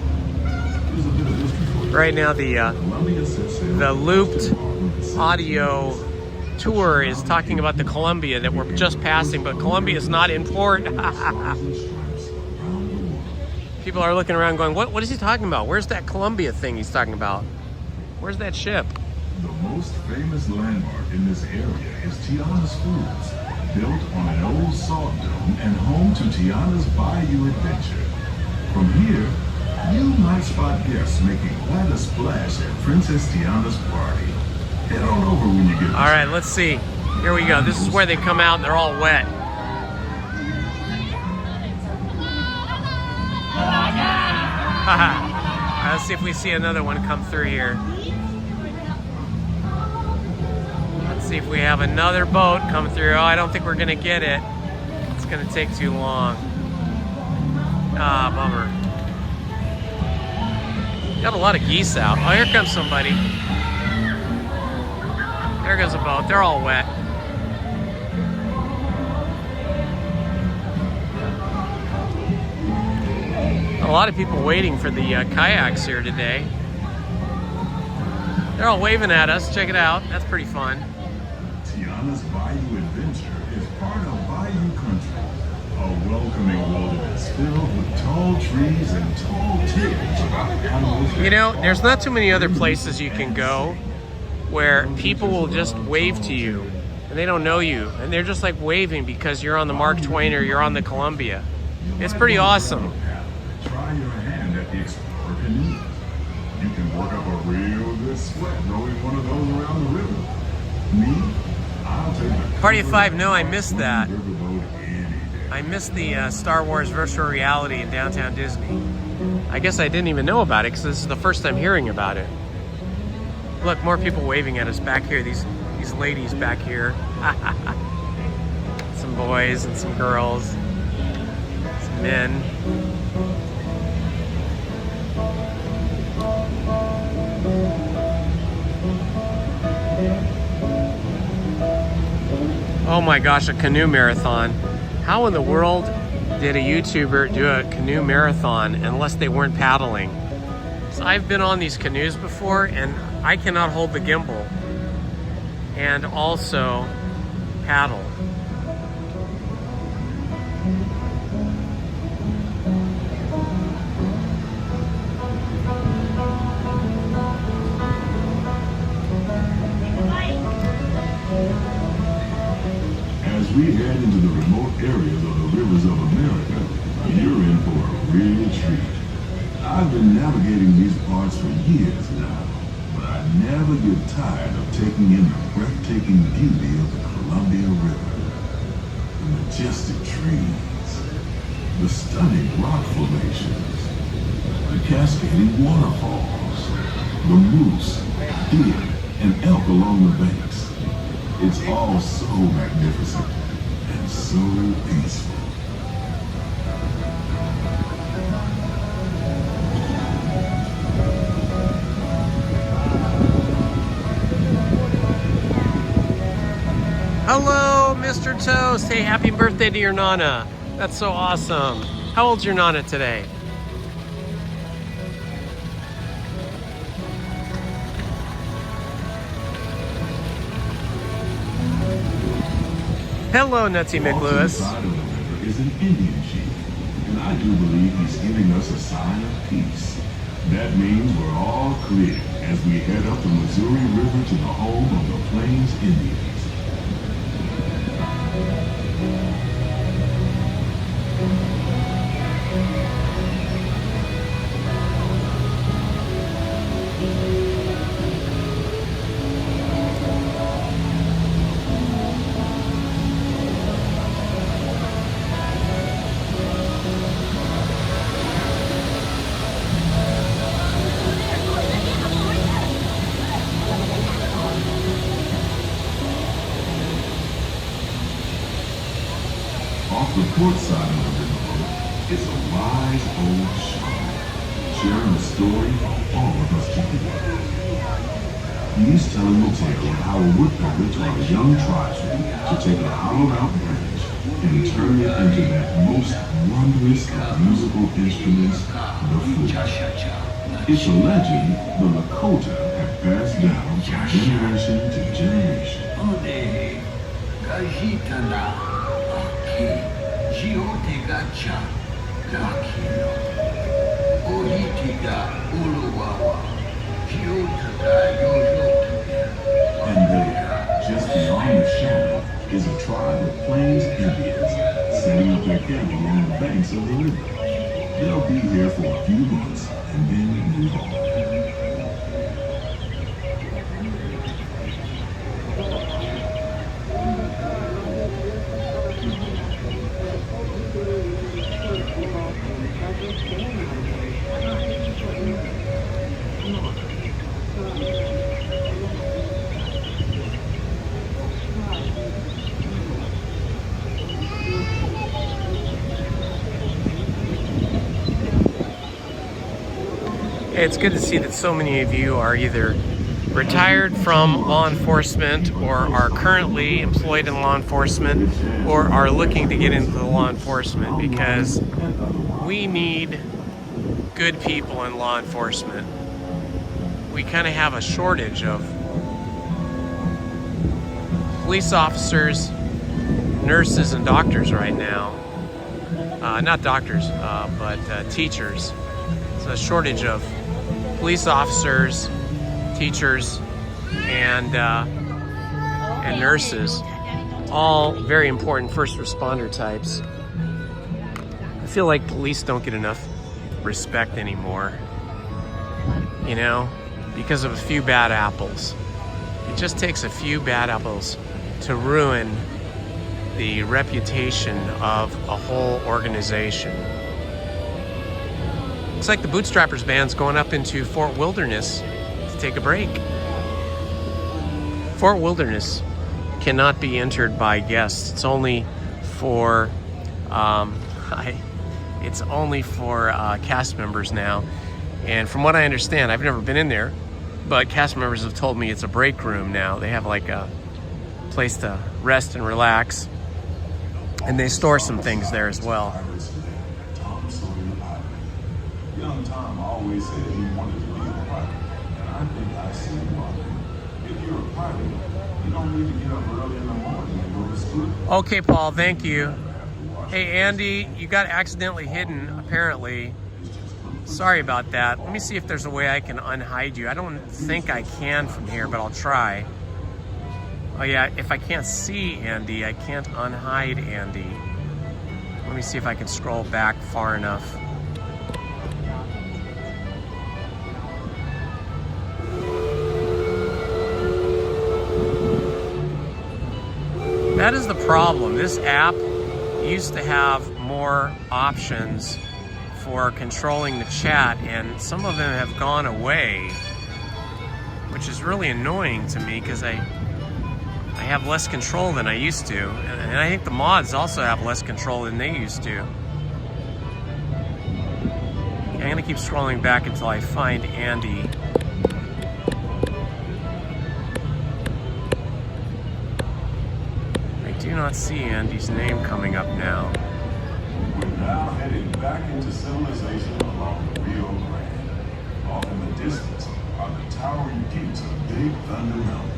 Here's a bit of history for you. Right now, the looped audio tour is talking about the Columbia that we're just passing, but Columbia is not in port. People are looking around going, what is he talking about? Where's that Columbia thing he's talking about? Where's that ship? The most famous landmark in this area is Tiana's Foods, built on an old salt dome and home to Tiana's Bayou Adventure. From here, you might spot guests making quite a splash at Princess Tiana's party. Head on over when you get. All right, let's see. Here we go. This is where they come out and they're all wet. Let's see if we see another one come through here. Let's see if we have another boat come through. Oh, I don't think we're gonna get it. It's gonna take too long. Ah, bummer. Got a lot of geese out. Oh, here comes somebody. There goes a boat. They're all wet. A lot of people waiting for the kayaks here today. They're all waving at us. Check it out. That's pretty fun. Tiana's Bayou Adventure is part of Bayou Country, a welcoming wilderness filled with tall trees and tall tales about animals. You know, there's not too many other places you can go where people will just wave to you and they don't know you and they're just like waving because you're on the Mark Twain or you're on the Columbia. It's pretty awesome. Try your hand at the Explorer canoe. You can work up a real good sweat rowing one of those around the river. Me, I'll take the Party of Five, no, I missed that. I missed the Star Wars virtual reality in downtown Disney. I guess I didn't even know about it because this is the first time hearing about it. Look, more people waving at us back here. These ladies back here. Some boys and some girls. Some men. Oh my gosh, a canoe marathon. How in the world did a YouTuber do a canoe marathon unless they weren't paddling? So I've been on these canoes before and I cannot hold the gimbal and also paddle. As we head into the remote areas of the rivers of America, You're in for a real treat. I've been navigating these parts for years now, but I never get tired of taking in the breathtaking beauty of the Columbia River. The majestic trees, the stunning rock formations, the cascading waterfalls, the moose, deer, and elk along the banks. It's all so magnificent and so peaceful. Hello, Mr. Toast. Hey, happy birthday to your Nana. That's so awesome. How old's your Nana today? Hello, Nutsy McLewis. Side of the river is an Indian chief, and I do believe he's giving us a sign of peace. That means we're all clear as we head up the Missouri River to the home of the Plains Indians. Off the port side of the river is a wise old shaman, sharing a story for all of us to hear. He's telling the tale of how a woodpecker taught a young tribesman to take a hollowed-out branch and turn it into that most wondrous of musical instruments, the flute. It's a legend the Lakota have passed down from generation to generation. And there, just beyond the shadow, is a tribe of Plains Indians setting up their camp along the banks of the river. They'll be here for a few months and then move on. It's good to see that so many of you are either retired from law enforcement or are currently employed in law enforcement or are looking to get into law enforcement, because we need good people in law enforcement. We kind of have a shortage of police officers, nurses, and doctors right now. Not doctors, but teachers. It's a shortage of police officers, teachers, and nurses, all very important first responder types. I feel like police don't get enough respect anymore, you know, because of a few bad apples. It just takes a few bad apples to ruin the reputation of a whole organization. Looks like the Bootstrappers band's going up into Fort Wilderness to take a break. Fort Wilderness cannot be entered by guests. It's only for cast members now. And from what I understand, I've never been in there, but cast members have told me it's a break room now. They have like a place to rest and relax, and they store some things there as well. Young Tom always said he wanted to be a pilot, and I think I see why. If you're a pilot, you don't need to get up early in the morning and go to school. Okay, Paul, thank you. Hey, Andy, you got accidentally hidden, apparently. Sorry about that. Let me see if there's a way I can unhide you. I don't think I can from here, but I'll try. Oh yeah, if I can't see Andy, I can't unhide Andy. Let me see if I can scroll back far enough. That is the problem. This app used to have more options for controlling the chat, and some of them have gone away, which is really annoying to me because I have less control than I used to, and I think the mods also have less control than they used to. Okay, I'm gonna keep scrolling back until I find Andy. I do not see Andy's name coming up now. We're now heading back into civilization along the Rio Grande. Off in the distance are the towering peaks of Big Thunder Mountain.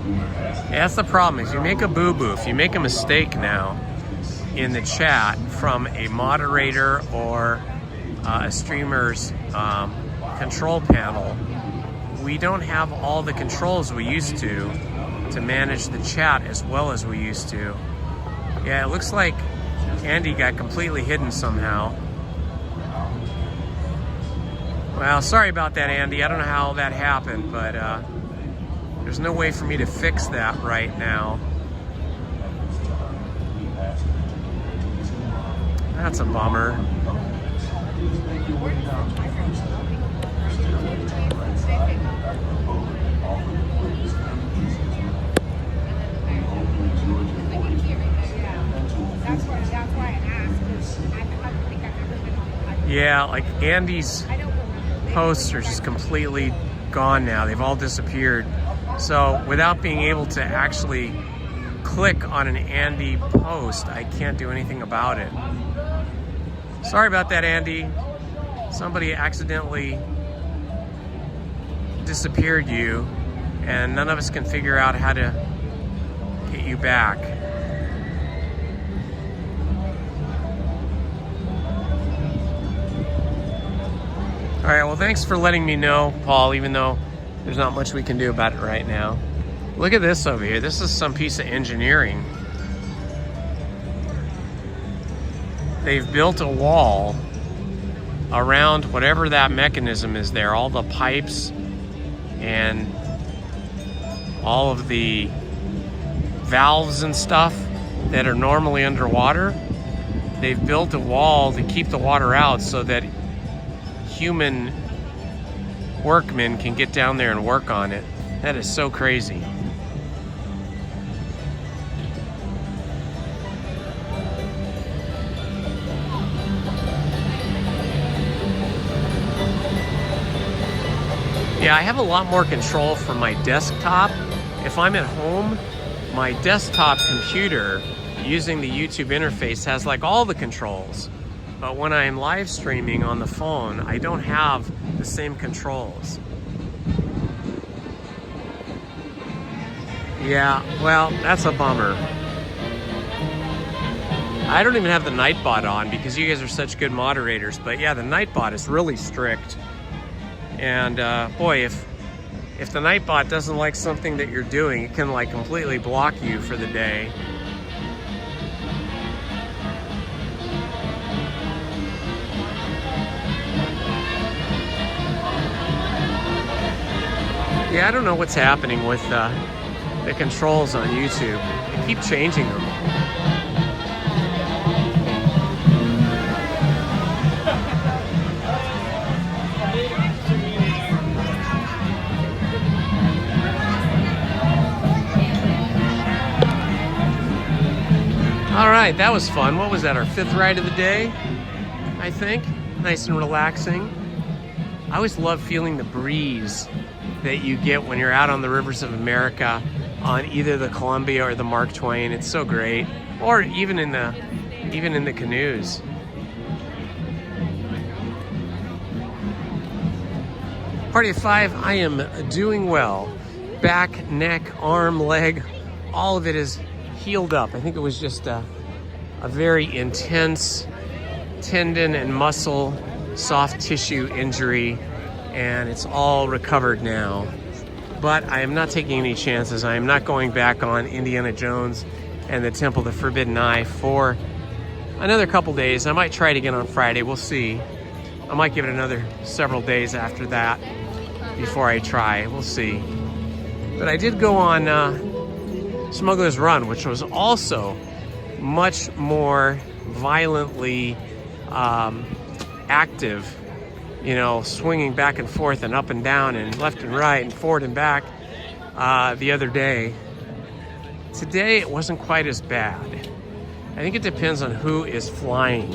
Yeah, that's the problem, is you make a boo-boo. If you make a mistake now in the chat from a moderator or a streamer's control panel, we don't have all the controls we used to manage the chat as well as we used to. Yeah, it looks like Andy got completely hidden somehow. Well, sorry about that, Andy. I don't know how that happened, but there's no way for me to fix that right now. That's a bummer. Yeah, like Andy's posts are just completely gone now. They've all disappeared. So without being able to actually click on an Andy post, I can't do anything about it. Sorry about that, Andy. Somebody accidentally disappeared you, and none of us can figure out how to get you back. All right, well, thanks for letting me know, Paul, even though there's not much we can do about it right now. Look at this over here. This is some piece of engineering. They've built a wall around whatever that mechanism is there, all the pipes and all of the valves and stuff that are normally underwater. They've built a wall to keep the water out so that human workmen can get down there and work on it. That is so crazy. Yeah, I have a lot more control from my desktop. If I'm at home, my desktop computer using the YouTube interface has like all the controls. But when I'm live streaming on the phone, I don't have the same controls. Yeah, well, that's a bummer. I don't even have the Nightbot on because you guys are such good moderators. But yeah, the Nightbot is really strict. And boy, if the Nightbot doesn't like something that you're doing, it can like completely block you for the day. Yeah, I don't know what's happening with the controls on YouTube. They keep changing them. All right, that was fun. What was that, our 5th ride of the day, I think? Nice and relaxing. I always love feeling the breeze that you get when you're out on the rivers of America on either the Columbia or the Mark Twain. It's so great. Or even in the canoes. Party of 5, I am doing well. Back, neck, arm, leg, all of it is healed up. I think it was just a very intense tendon and muscle, soft tissue injury, and it's all recovered now. But I am not taking any chances. I am not going back on Indiana Jones and the Temple of the Forbidden Eye for another couple days. I might try it again on Friday. We'll see. I might give it another several days after that before I try. We'll see. But I did go on Smuggler's Run, which was also much more violently active, you know, swinging back and forth and up and down and left and right and forward and back the other day. Today it wasn't quite as bad. I think it depends on who is flying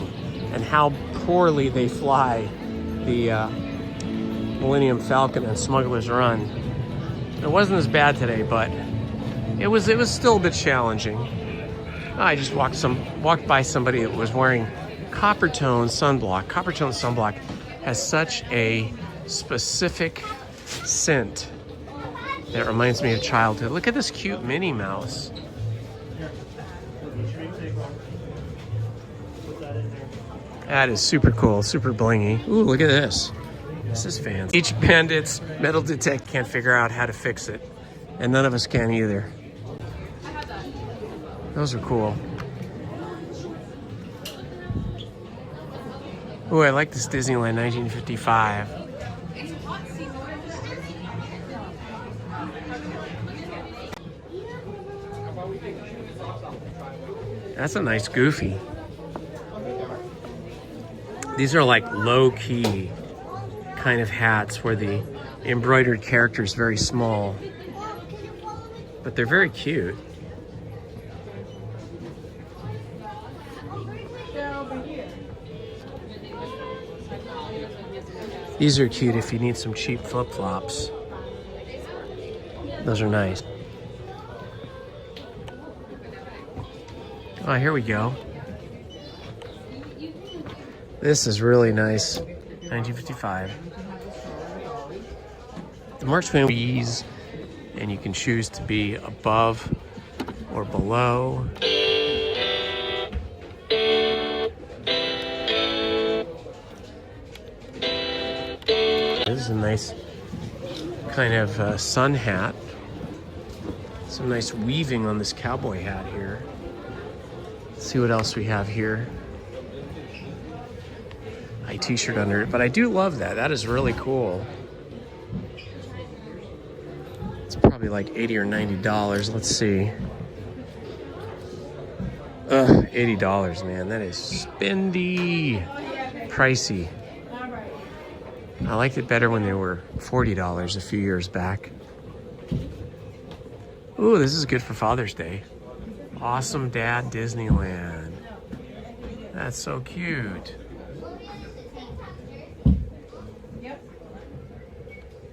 and how poorly they fly the Millennium Falcon and Smuggler's Run. It wasn't as bad today, but it was still a bit challenging. I just walked by somebody that was wearing Coppertone sunblock. Coppertone sunblock has such a specific scent that reminds me of childhood. Look at this cute Minnie Mouse. That is super cool, super blingy. Ooh, look at this. This is fancy. Each Bandit's metal detect can't figure out how to fix it, and none of us can either. Those are cool. Ooh, I like this Disneyland 1955. That's a nice Goofy. These are like low-key kind of hats where the embroidered character is very small, but they're very cute. These are cute if you need some cheap flip-flops. Those are nice. Oh, here we go. This is really nice. 1955. The marksman ease, and you can choose to be above or below. This is a nice kind of sun hat. Some nice weaving on this cowboy hat here. Let's see what else we have here. A t-shirt under it, but I do love that. That is really cool. It's probably like $80 or $90. Let's see. $80, man. That is spendy. Pricey. I liked it better when they were $40 a few years back. Ooh, this is good for Father's Day. Awesome Dad Disneyland. That's so cute.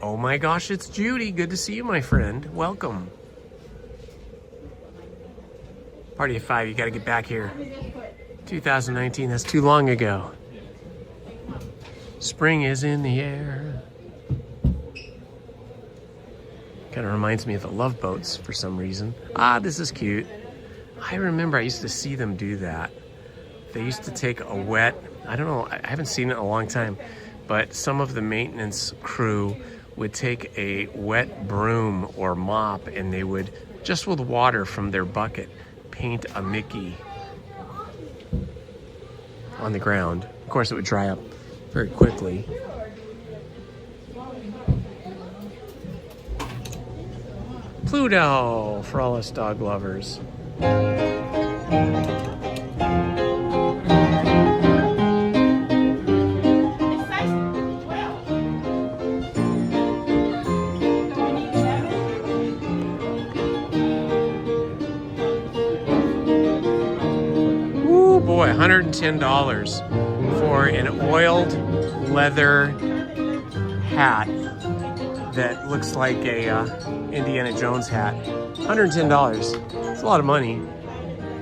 Oh my gosh, it's Judy. Good to see you, my friend. Welcome. Party of 5, you gotta get back here. 2019, that's too long ago. Spring is in the air. Kind of reminds me of the Love Boats for some reason. Ah, this is cute. I remember I used to see them do that. They used to take a wet, I don't know, I haven't seen it in a long time, but some of the maintenance crew would take a wet broom or mop and they would, just with water from their bucket, paint a Mickey on the ground. Of course, it would dry up very quickly. Pluto for all us dog lovers. Ooh boy, $110 for an oiled leather hat that looks like a Indiana Jones hat. $110. It's a lot of money.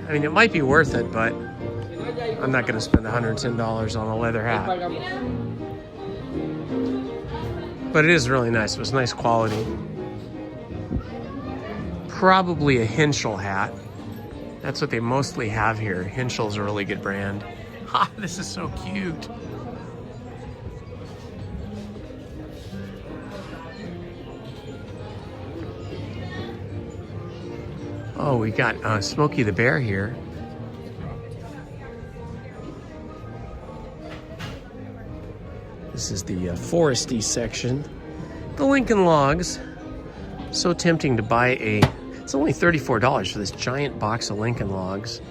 I mean, it might be worth it, but I'm not going to spend $110 on a leather hat. But it is really nice. It was nice quality. Probably a Henschel hat. That's what they mostly have here. Henschel's a really good brand. Ha, this is so cute. Oh, we got Smokey the Bear here. This is the foresty section. The Lincoln Logs. So tempting to buy it's only $34 for this giant box of Lincoln Logs.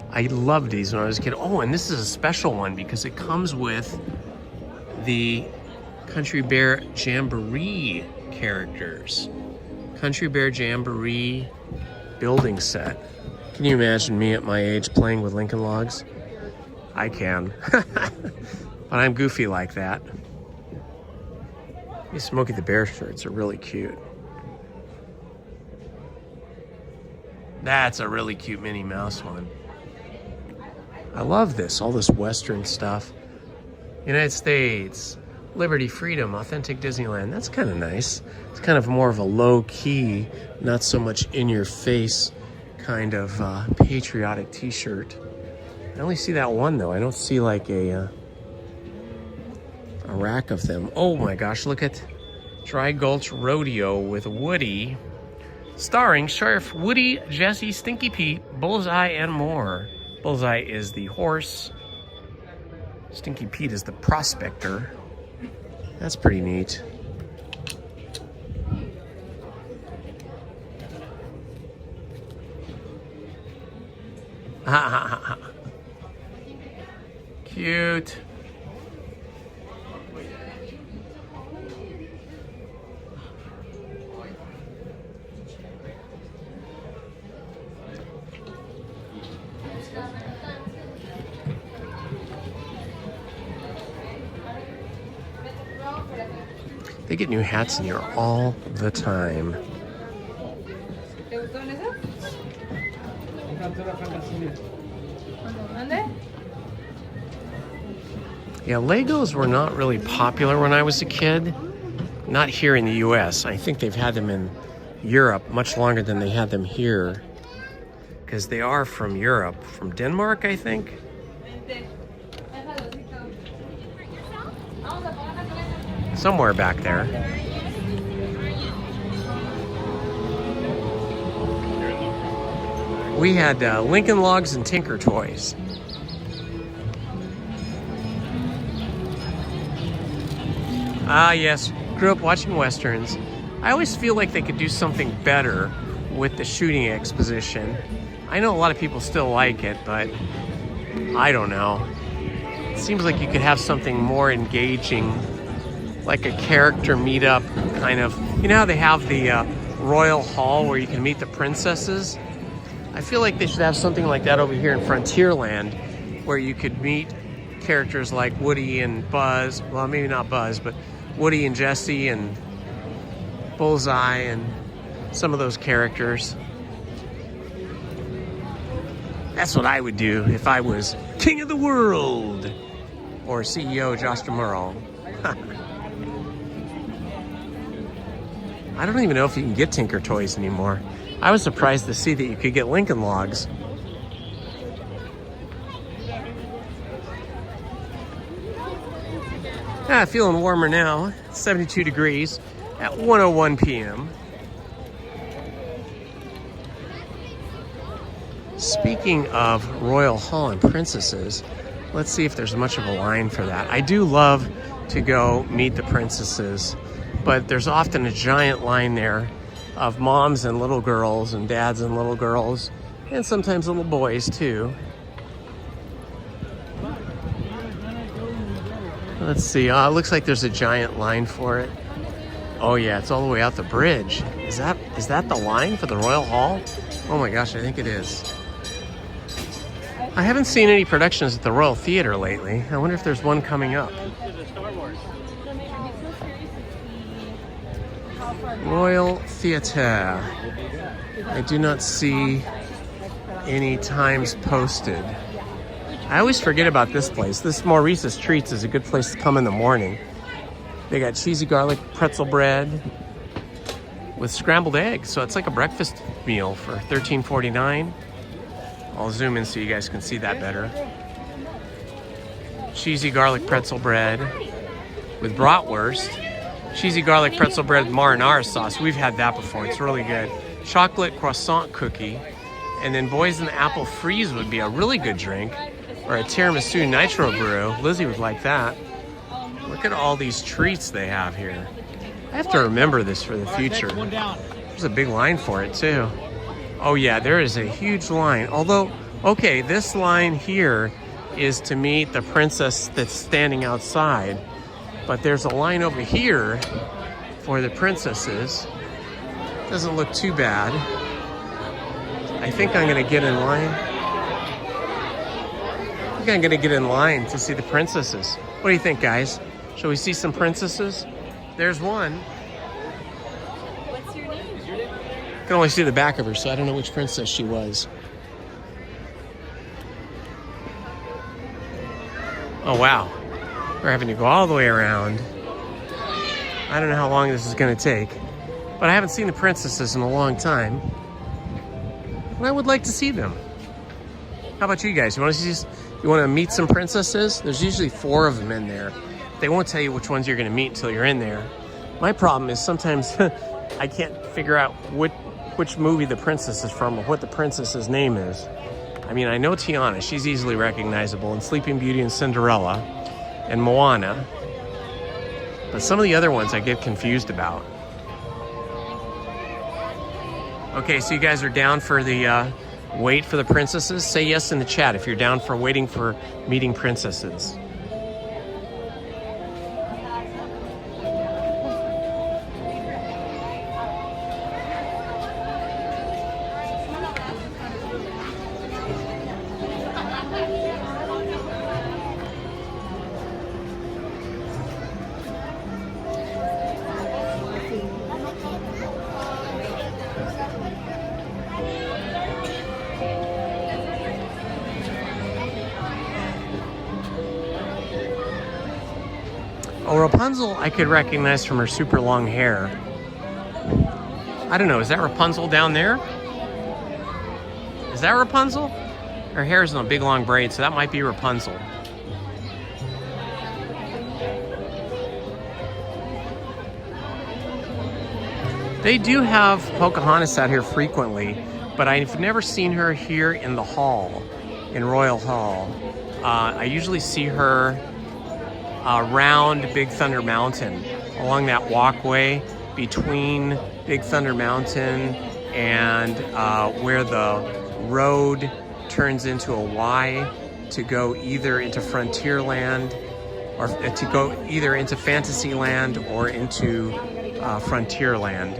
I loved these when I was a kid. Oh, and this is a special one because it comes with the Country Bear Jamboree characters. Country Bear Jamboree building set. Can you imagine me at my age playing with Lincoln Logs? I can. But I'm goofy like that. These Smokey the Bear shirts are really cute. That's a really cute Minnie Mouse one. I love this, all this Western stuff. United States, liberty, freedom, authentic Disneyland. That's kind of nice. It's kind of more of a low-key, not so much in-your-face kind of patriotic t-shirt. I only see that one, though. I don't see like a rack of them. Oh my gosh, look at Dry Gulch Rodeo with Woody, starring Sheriff Woody, Jesse, Stinky Pete, Bullseye, and more. Bullseye is the horse. Stinky Pete is the prospector. That's pretty neat. Cute. They get new hats in here all the time. Yeah, Legos were not really popular when I was a kid. Not here in the US. I think they've had them in Europe much longer than they had them here. Because they are from Europe, from Denmark, I think. Somewhere back there. We had Lincoln Logs and Tinker Toys. Ah, yes, grew up watching Westerns. I always feel like they could do something better with the shooting exposition. I know a lot of people still like it, but I don't know. It seems like you could have something more engaging, like a character meetup kind of. You know how they have the Royal Hall where you can meet the princesses? I feel like they should have something like that over here in Frontierland where you could meet characters like Woody and Buzz. Well, maybe not Buzz, but Woody and Jesse and Bullseye and some of those characters. That's what I would do if I was king of the world or CEO Josh Tomorrow. I don't even know if you can get Tinker Toys anymore. I was surprised to see that you could get Lincoln Logs. Feeling warmer now. 72 degrees at 1:01 p.m. Speaking of Royal Hall and princesses, let's see if there's much of a line for that. I do love to go meet the princesses, but there's often a giant line there of moms and little girls and dads and little girls, and sometimes little boys too. Let's see, it looks like there's a giant line for it. Oh yeah, it's all the way out the bridge. Is that the line for the Royal Hall? Oh my gosh, I think it is. I haven't seen any productions at the Royal Theater lately. I wonder if there's one coming up. Royal Theater. I do not see any times posted. I always forget about this place. This Maurice's Treats is a good place to come in the morning. They got cheesy garlic pretzel bread with scrambled eggs. So it's like a breakfast meal for $13.49. I'll zoom in so you guys can see that better. Cheesy garlic pretzel bread with bratwurst. Cheesy garlic pretzel bread with marinara sauce. We've had that before. It's really good. Chocolate croissant cookie. And then Boysen Apple Freeze would be a really good drink. Or a tiramisu nitro brew. Lizzie would like that. Look at all these treats they have here. I have to remember this for the future. There's a big line for it too. Oh yeah, there is a huge line. Although, okay, this line here is to meet the princess that's standing outside. But there's a line over here for the princesses. Doesn't look too bad. I think I'm gonna get in line. I think I'm gonna get in line to see the princesses. What do you think, guys? Shall we see some princesses? There's one. What's your name? I can only see the back of her, so I don't know which princess she was. Oh, wow. We're having to go all the way around. I don't know how long this is going to take, but I haven't seen the princesses in a long time. And I would like to see them. How about you guys? You want to meet some princesses? There's usually 4 of them in there. They won't tell you which ones you're going to meet until you're in there. My problem is sometimes I can't figure out which movie the princess is from or what the princess's name is. I mean, I know Tiana. She's easily recognizable in Sleeping Beauty and Cinderella and Moana. But some of the other ones I get confused about. Okay, so you guys are down for the wait for the princesses? Say yes in the chat if you're down for waiting for meeting princesses. Oh, Rapunzel I could recognize from her super long hair. I don't know, is that Rapunzel down there? Is that Rapunzel? Her hair's in a big long braid, so that might be Rapunzel. They do have Pocahontas out here frequently, but I've never seen her here in the hall, in Royal Hall. I usually see her around Big Thunder Mountain, along that walkway between Big Thunder Mountain and where the road turns into a Y to go either into Frontierland or to go either into Fantasyland or into Frontierland.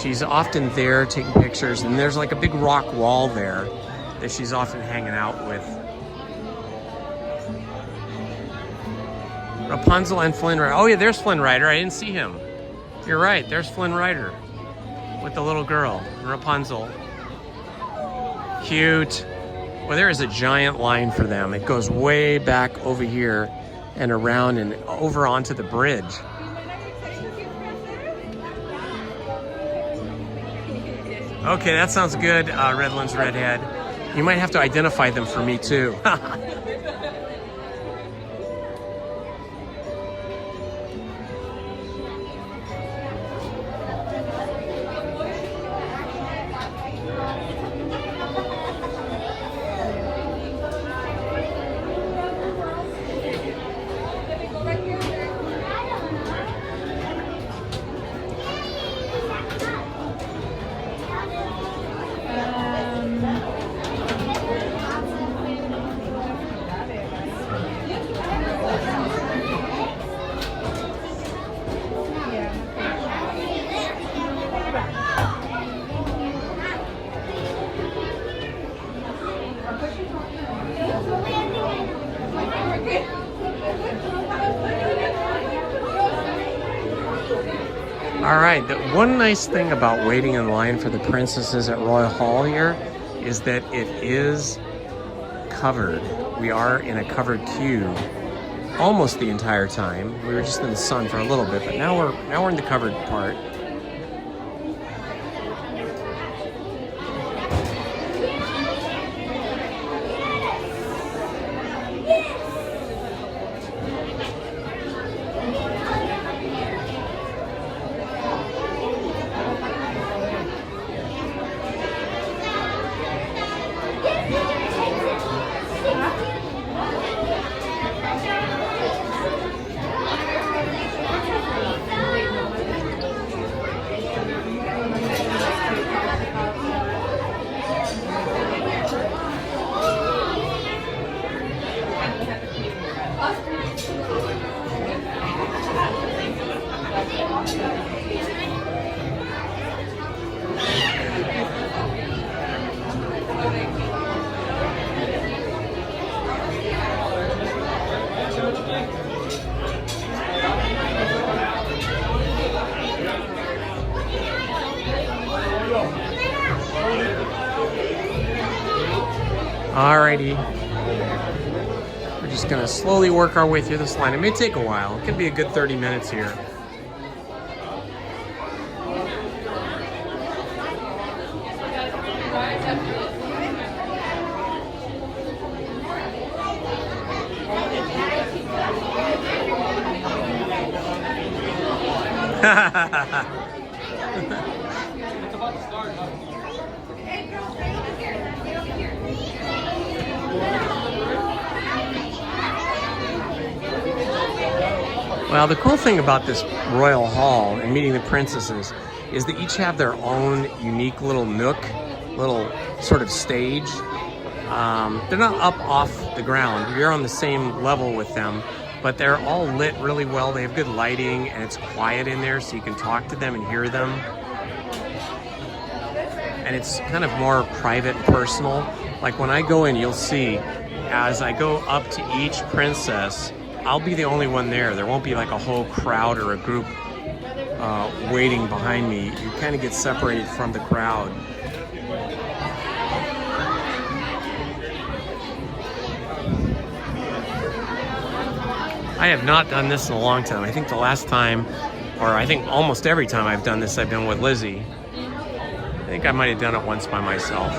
She's often there taking pictures, and there's like a big rock wall there that she's often hanging out with. Rapunzel and Flynn Rider. Oh yeah, there's Flynn Rider. I didn't see him. You're right, there's Flynn Rider with the little girl, Rapunzel. Cute. Well, there is a giant line for them. It goes way back over here and around and over onto the bridge. Okay, that sounds good, Redlands Redhead. You might have to identify them for me too. All right, the one nice thing about waiting in line for the princesses at Royal Hall here is that it is covered. We are in a covered queue almost the entire time. We were just in the sun for a little bit, but now we're in the covered part. Alrighty. We're just gonna slowly work our way through this line. It may take a while. It could be a good 30 minutes here. Well, the cool thing about this royal hall and meeting the princesses is they each have their own unique little nook, little sort of stage. They're not up off the ground. You're on the same level with them, but they're all lit really well. They have good lighting and it's quiet in there so you can talk to them and hear them. And it's kind of more private and personal. Like when I go in, you'll see as I go up to each princess, I'll be the only one there. There won't be like a whole crowd or a group waiting behind me. You kind of get separated from the crowd. I have not done this in a long time. I think the last time, or I think almost every time I've done this, I've been with Lizzie. I think I might have done it once by myself.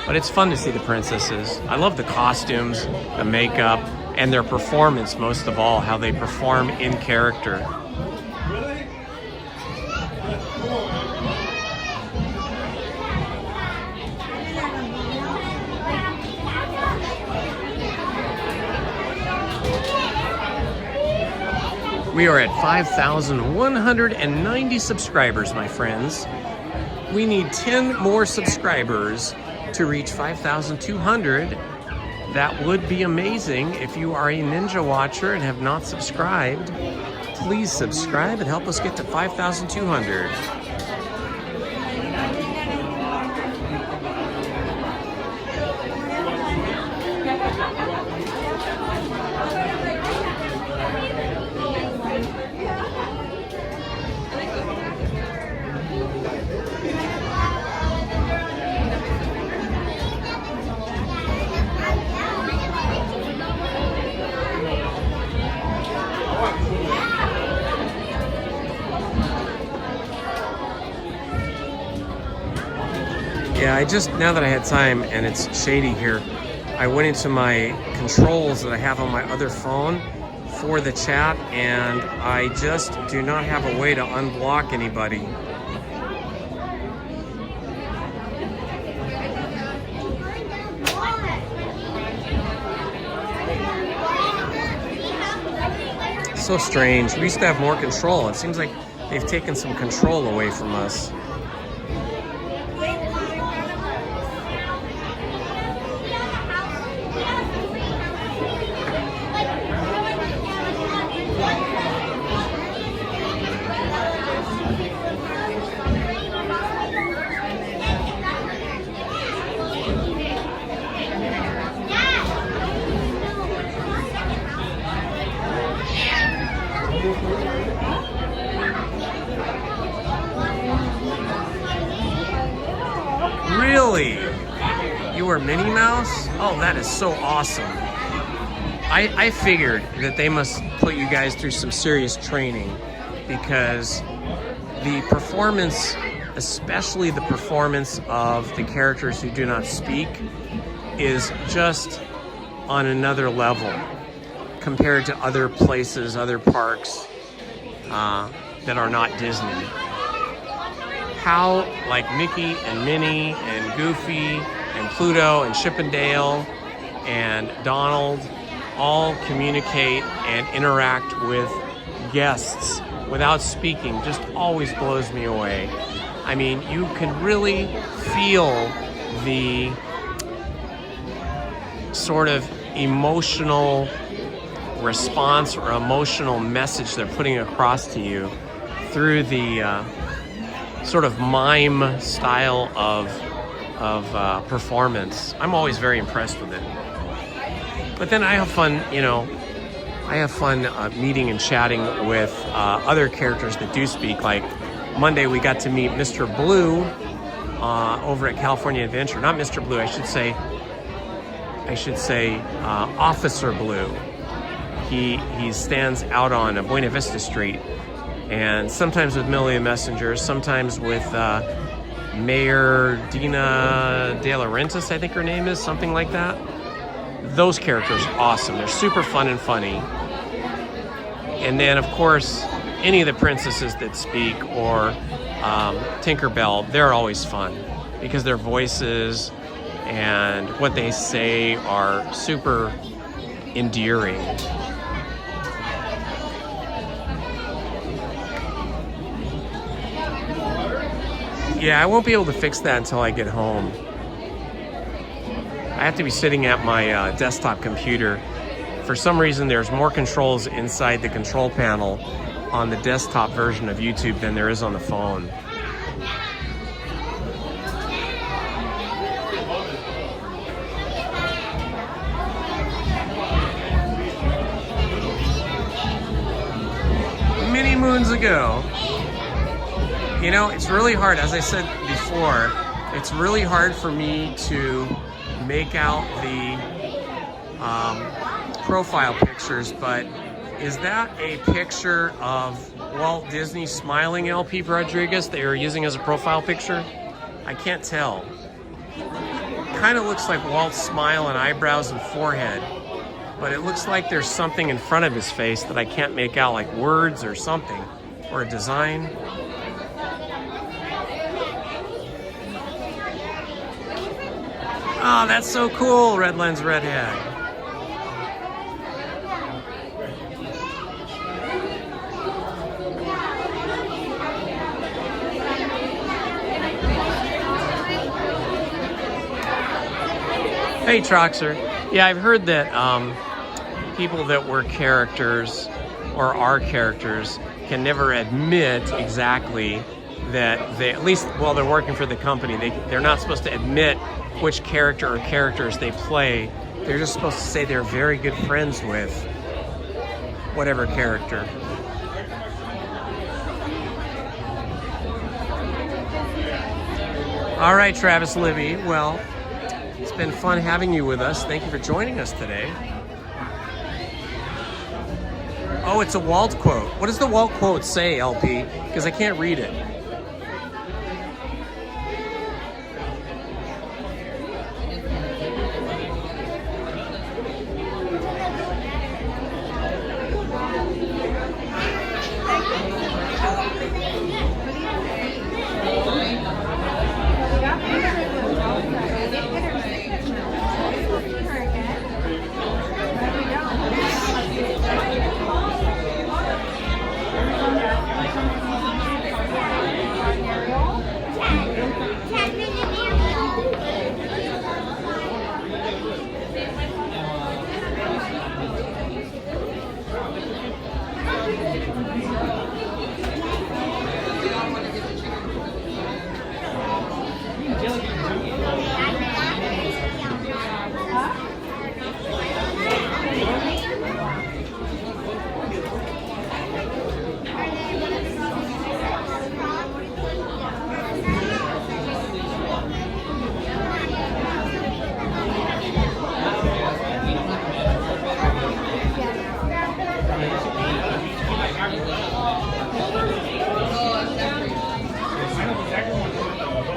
But it's fun to see the princesses. I love the costumes, the makeup, and their performance most of all, how they perform in character. We are at 5,190 subscribers, my friends. We need 10 more subscribers to reach 5,200. That would be amazing. If you are a Ninja watcher and have not subscribed, please subscribe and help us get to 5,200. Yeah, now that I had time and it's shady here, I went into my controls that I have on my other phone for the chat, and I just do not have a way to unblock anybody. So strange. We used to have more control. It seems like they've taken some control away from us. Really? You were Minnie Mouse? Oh, that is so awesome. I figured that they must put you guys through some serious training, because the performance, especially the performance of the characters who do not speak, is just on another level compared to other places, other parks that are not Disney. How, like Mickey and Minnie and Goofy and Pluto and Chip and Dale and Donald all communicate and interact with guests without speaking just always blows me away. I mean, you can really feel the sort of emotional response or emotional message they're putting across to you through the sort of mime style of performance. I'm always very impressed with it. But then I have fun, meeting and chatting with other characters that do speak. Like Monday, we got to meet Mr. Blue over at California Adventure. Not Mr. Blue, I should say I should say, Officer Blue. He stands out on Buena Vista Street, and sometimes with Millie and Messenger, sometimes with Mayor Dina De Laurentiis, I think her name is, something like that. Those characters are awesome. They're super fun and funny. And then, of course, any of the princesses that speak, or Tinkerbell, they're always fun because their voices and what they say are super endearing. Yeah, I won't be able to fix that until I get home. I have to be sitting at my desktop computer. For some reason, there's more controls inside the control panel on the desktop version of YouTube than there is on the phone. Many moons ago. You know, it's really hard, as I said before, it's really hard for me to make out the profile pictures, but is that a picture of Walt Disney smiling LP Rodriguez that you're using as a profile picture? I can't tell. Kind of looks like Walt's smile and eyebrows and forehead, but it looks like there's something in front of his face that I can't make out, like words or something, or a design. Oh, that's so cool, Red Lens Redhead. Hey, Troxer. Yeah, I've heard that people that were characters or are characters can never admit exactly that they, at least while they're working for the company, they're not supposed to admit which character or characters they play. They're just supposed to say they're very good friends with whatever character. All right, Travis Libby. Well, it's been fun having you with us. Thank you for joining us today. Oh, it's a Walt quote. What does the Walt quote say, LP? Because I can't read it.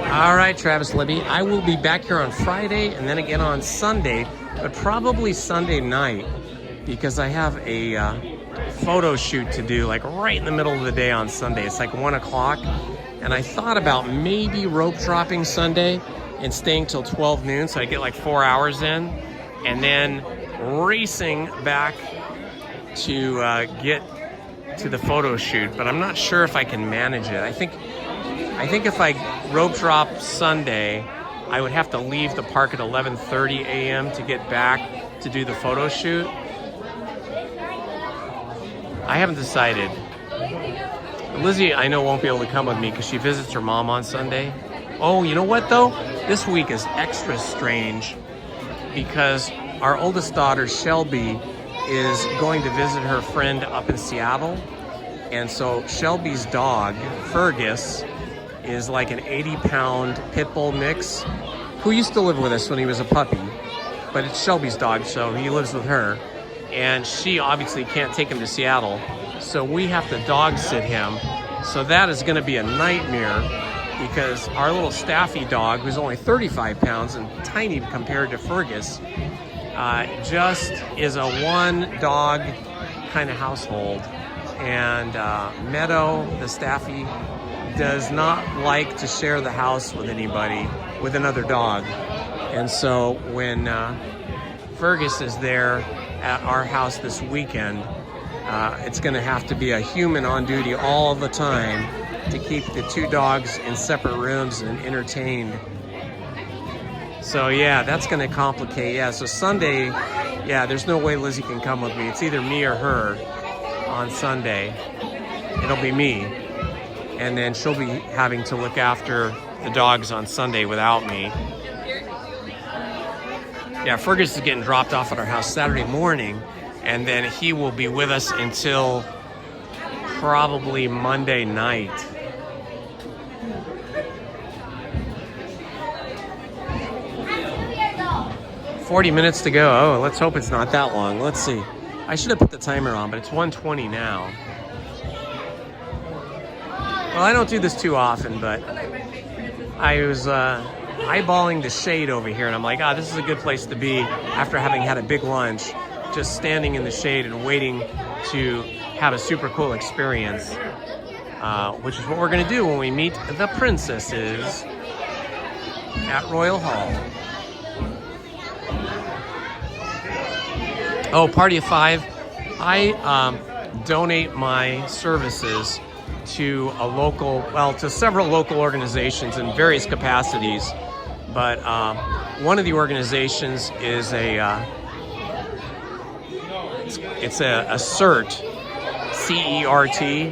All right, Travis Libby. I will be back here on Friday and then again on Sunday, but probably Sunday night because I have a photo shoot to do like right in the middle of the day on Sunday. It's like 1 o'clock. And I thought about maybe rope dropping Sunday and staying till 12 noon so I get like 4 hours in, and then racing back to get to the photo shoot. But I'm not sure if I can manage it. I think if I rope drop Sunday, I would have to leave the park at 11:30 a.m. to get back to do the photo shoot. I haven't decided. Lizzie, I know, won't be able to come with me because she visits her mom on Sunday. Oh, you know what though? This week is extra strange because our oldest daughter, Shelby, is going to visit her friend up in Seattle. And so Shelby's dog, Fergus, is like an 80-pound pit bull mix who used to live with us when he was a puppy. but it's Shelby's dog, so he lives with her. And she obviously can't take him to Seattle, so we have to dog sit him. So that is going to be a nightmare because our little Staffy dog, who's only 35 pounds and tiny compared to Fergus, just is a one dog kind of household. And Meadow, the Staffy, does not like to share the house with anybody, with another dog. And so when Fergus is there at our house this weekend, it's going to have to be a human on duty all the time to keep the two dogs in separate rooms and entertained. So yeah, that's going to complicate. Yeah, so Sunday, yeah, there's no way Lizzie can come with me. It's either me or her on Sunday. It'll be me. And then she'll be having to look after the dogs on Sunday without me. Yeah, Fergus is getting dropped off at our house Saturday morning, and then he will be with us until probably Monday night. $40 minutes to go. Oh, let's hope it's not that long. Let's see. I should have put the timer on, but it's 1:20 now. Well, I don't do this too often, but I was eyeballing the shade over here, and I'm like, this is a good place to be after having had a big lunch, just standing in the shade and waiting to have a super cool experience, which is what we're going to do when we meet the princesses at Royal Hall. Oh, Party of Five. I donate my services to to several local organizations in various capacities. But one of the organizations is it's a CERT, C-E-R-T.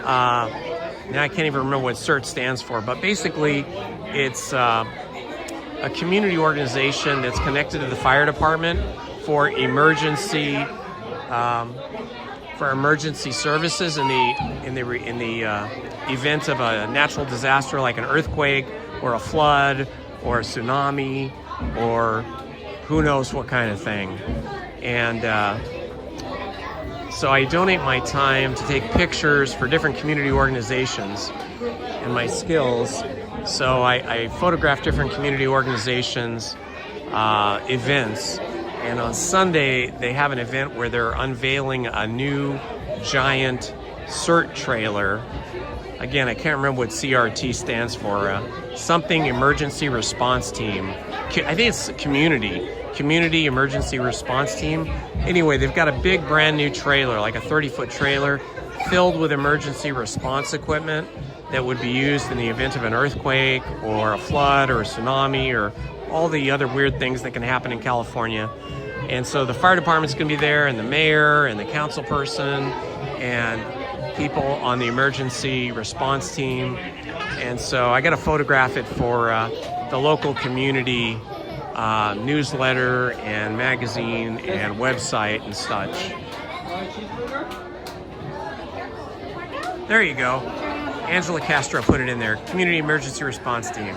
Now I can't even remember what CERT stands for, but basically it's a community organization that's connected to the fire department for emergency services in the event of a natural disaster like an earthquake or a flood or a tsunami or who knows what kind of thing. And so I donate my time to take pictures for different community organizations and my skills. So I photograph different community organizations, events. And on Sunday, they have an event where they're unveiling a new giant CERT trailer. Again, I can't remember what CRT stands for. Something Emergency Response Team. I think it's Community Emergency Response Team. Anyway, they've got a big brand new trailer, like a 30-foot trailer, filled with emergency response equipment that would be used in the event of an earthquake or a flood or a tsunami or all the other weird things that can happen in California. And so the fire department's going to be there, and the mayor and the council person and people on the emergency response team. And so I got to photograph it for the local community newsletter and magazine and website and such. There you go. Angela Castro put it in there. Community Emergency Response Team.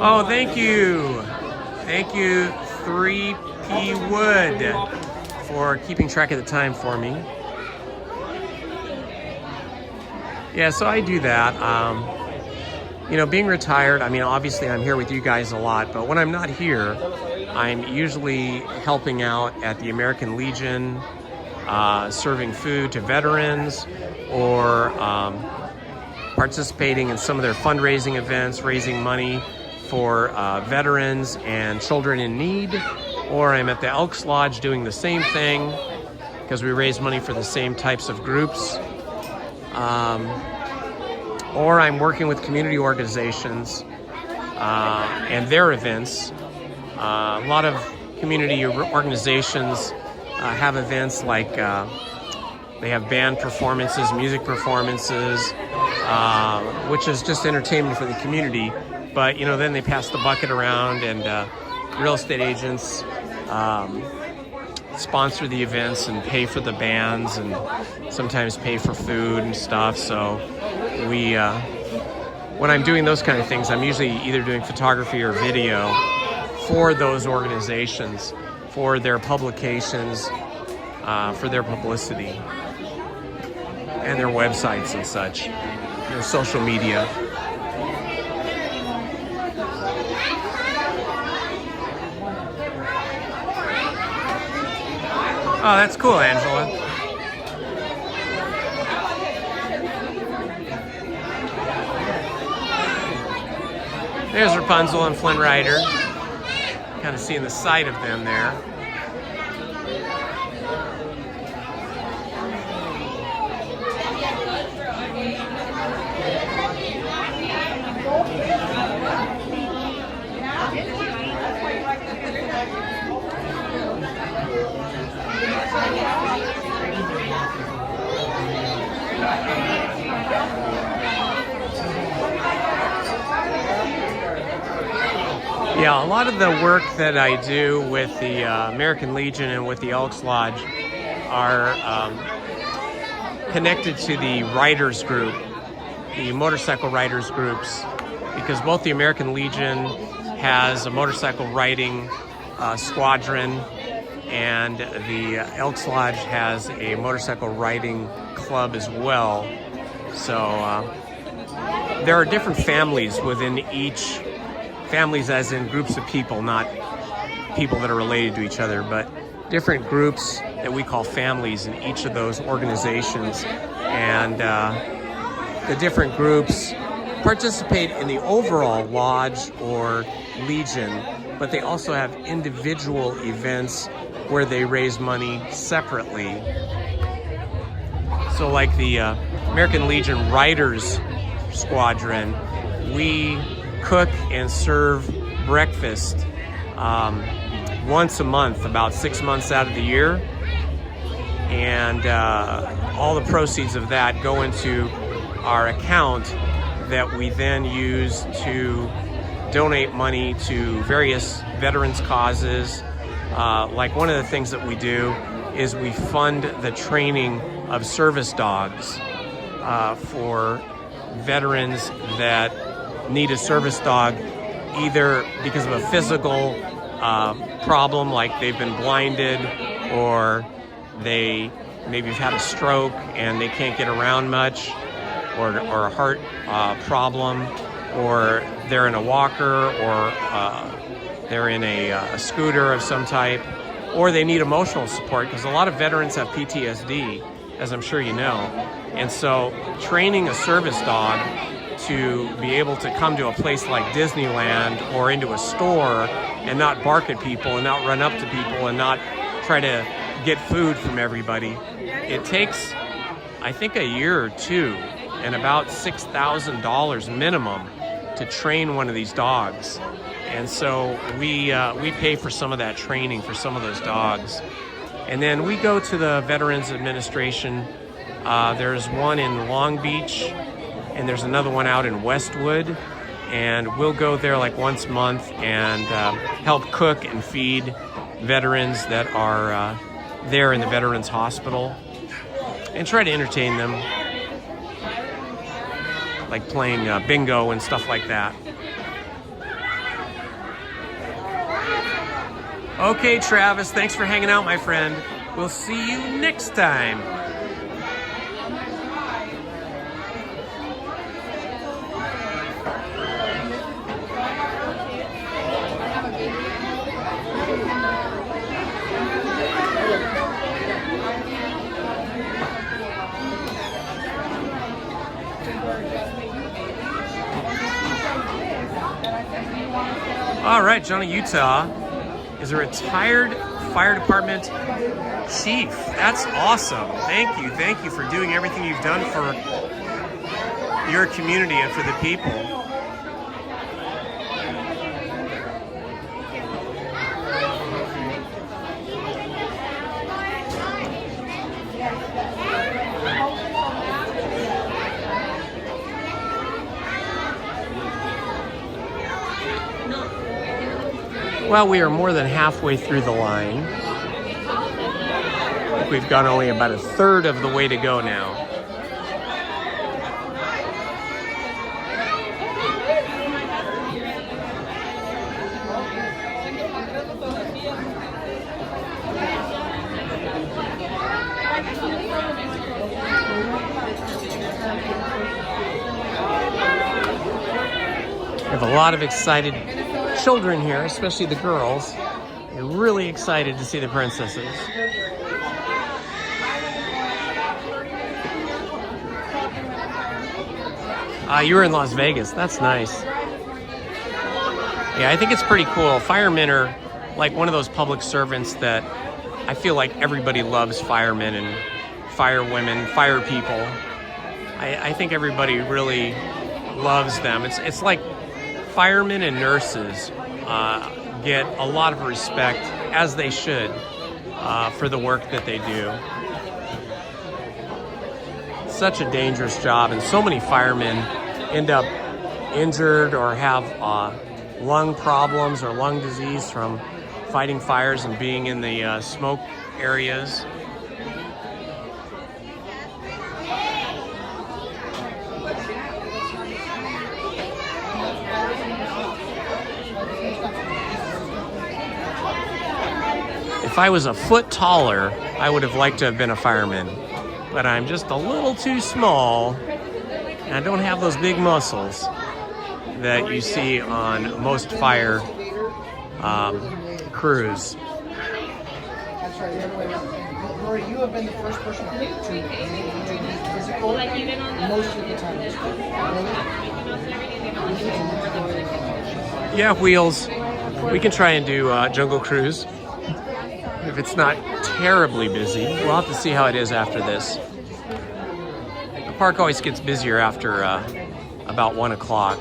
Oh, thank you. Thank you, 3P Wood, for keeping track of the time for me. Yeah, so I do that. Being retired, obviously I'm here with you guys a lot, but when I'm not here, I'm usually helping out at the American Legion, serving food to veterans, or participating in some of their fundraising events, raising money for veterans and children in need. Or I'm at the Elks Lodge doing the same thing because we raise money for the same types of groups. Or I'm working with community organizations and their events. A lot of community organizations have events like they have band performances, music performances, which is just entertainment for the community. But, then they pass the bucket around, and real estate agents sponsor the events and pay for the bands and sometimes pay for food and stuff. So we when I'm doing those kind of things, I'm usually either doing photography or video for those organizations, for their publications, for their publicity, and their websites and such, their social media. Oh, that's cool, Angela. There's Rapunzel and Flynn Rider. Kind of seeing the side of them there. Yeah, a lot of the work that I do with the American Legion and with the Elks Lodge are connected to the riders group, the motorcycle riders groups, because both the American Legion has a motorcycle riding squadron, and the Elks Lodge has a motorcycle riding club as well. So there are different families within each. Families as in groups of people, not people that are related to each other, but different groups that we call families in each of those organizations. And the different groups participate in the overall lodge or legion, but they also have individual events where they raise money separately. So like the American Legion Riders Squadron, we cook and serve breakfast once a month, about 6 months out of the year, and all the proceeds of that go into our account that we then use to donate money to various veterans causes. Like one of the things that we do is we fund the training of service dogs for veterans that need a service dog, either because of a physical problem, like they've been blinded, or they maybe have had a stroke and they can't get around much, or a heart problem, or they're in a walker, or they're in a scooter of some type, or they need emotional support, because a lot of veterans have PTSD, as I'm sure you know. And so training a service dog to be able to come to a place like Disneyland or into a store and not bark at people and not run up to people and not try to get food from everybody. It takes, I think, a year or two and about $6,000 minimum to train one of these dogs. And so we pay for some of that training for some of those dogs. And then we go to the Veterans Administration. There's one in Long Beach, and there's another one out in Westwood, and we'll go there like once a month and help cook and feed veterans that are there in the Veterans Hospital, and try to entertain them, like playing bingo and stuff like that. Okay, Travis, thanks for hanging out, my friend. We'll see you next time. All right, Johnny Utah is a retired fire department chief. That's awesome. Thank you for doing everything you've done for your community and for the people. Well, we are more than halfway through the line. I think we've gone only about a third of the way to go now. have a lot of excited children here, especially the girls. They're really excited to see the princesses. You were in Las Vegas. That's nice. Yeah, I think it's pretty cool. Firemen are like one of those public servants that I feel like everybody loves firemen and firewomen, fire people. I think everybody really loves them. It's like firemen and nurses get a lot of respect, as they should, for the work that they do. Such a dangerous job, and so many firemen end up injured or have lung problems or lung disease from fighting fires and being in the smoke areas. If I was a foot taller, I would have liked to have been a fireman, but I'm just a little too small, and I don't have those big muscles that you see on most fire crews. That's right, the other way around. Rory, you have been the first person to be physical most of the time. Yeah, wheels. We can try and do Jungle Cruise. If it's not terribly busy. We'll have to see how it is after this. The park always gets busier after about 1 o'clock.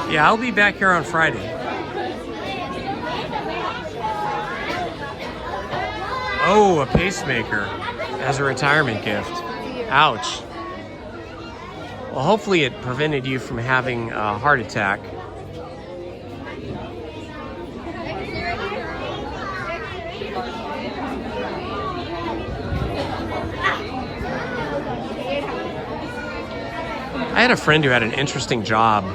Yeah, I'll be back here on Friday. Oh, a pacemaker as a retirement gift. Ouch. Well, hopefully it prevented you from having a heart attack. I had a friend who had an interesting job.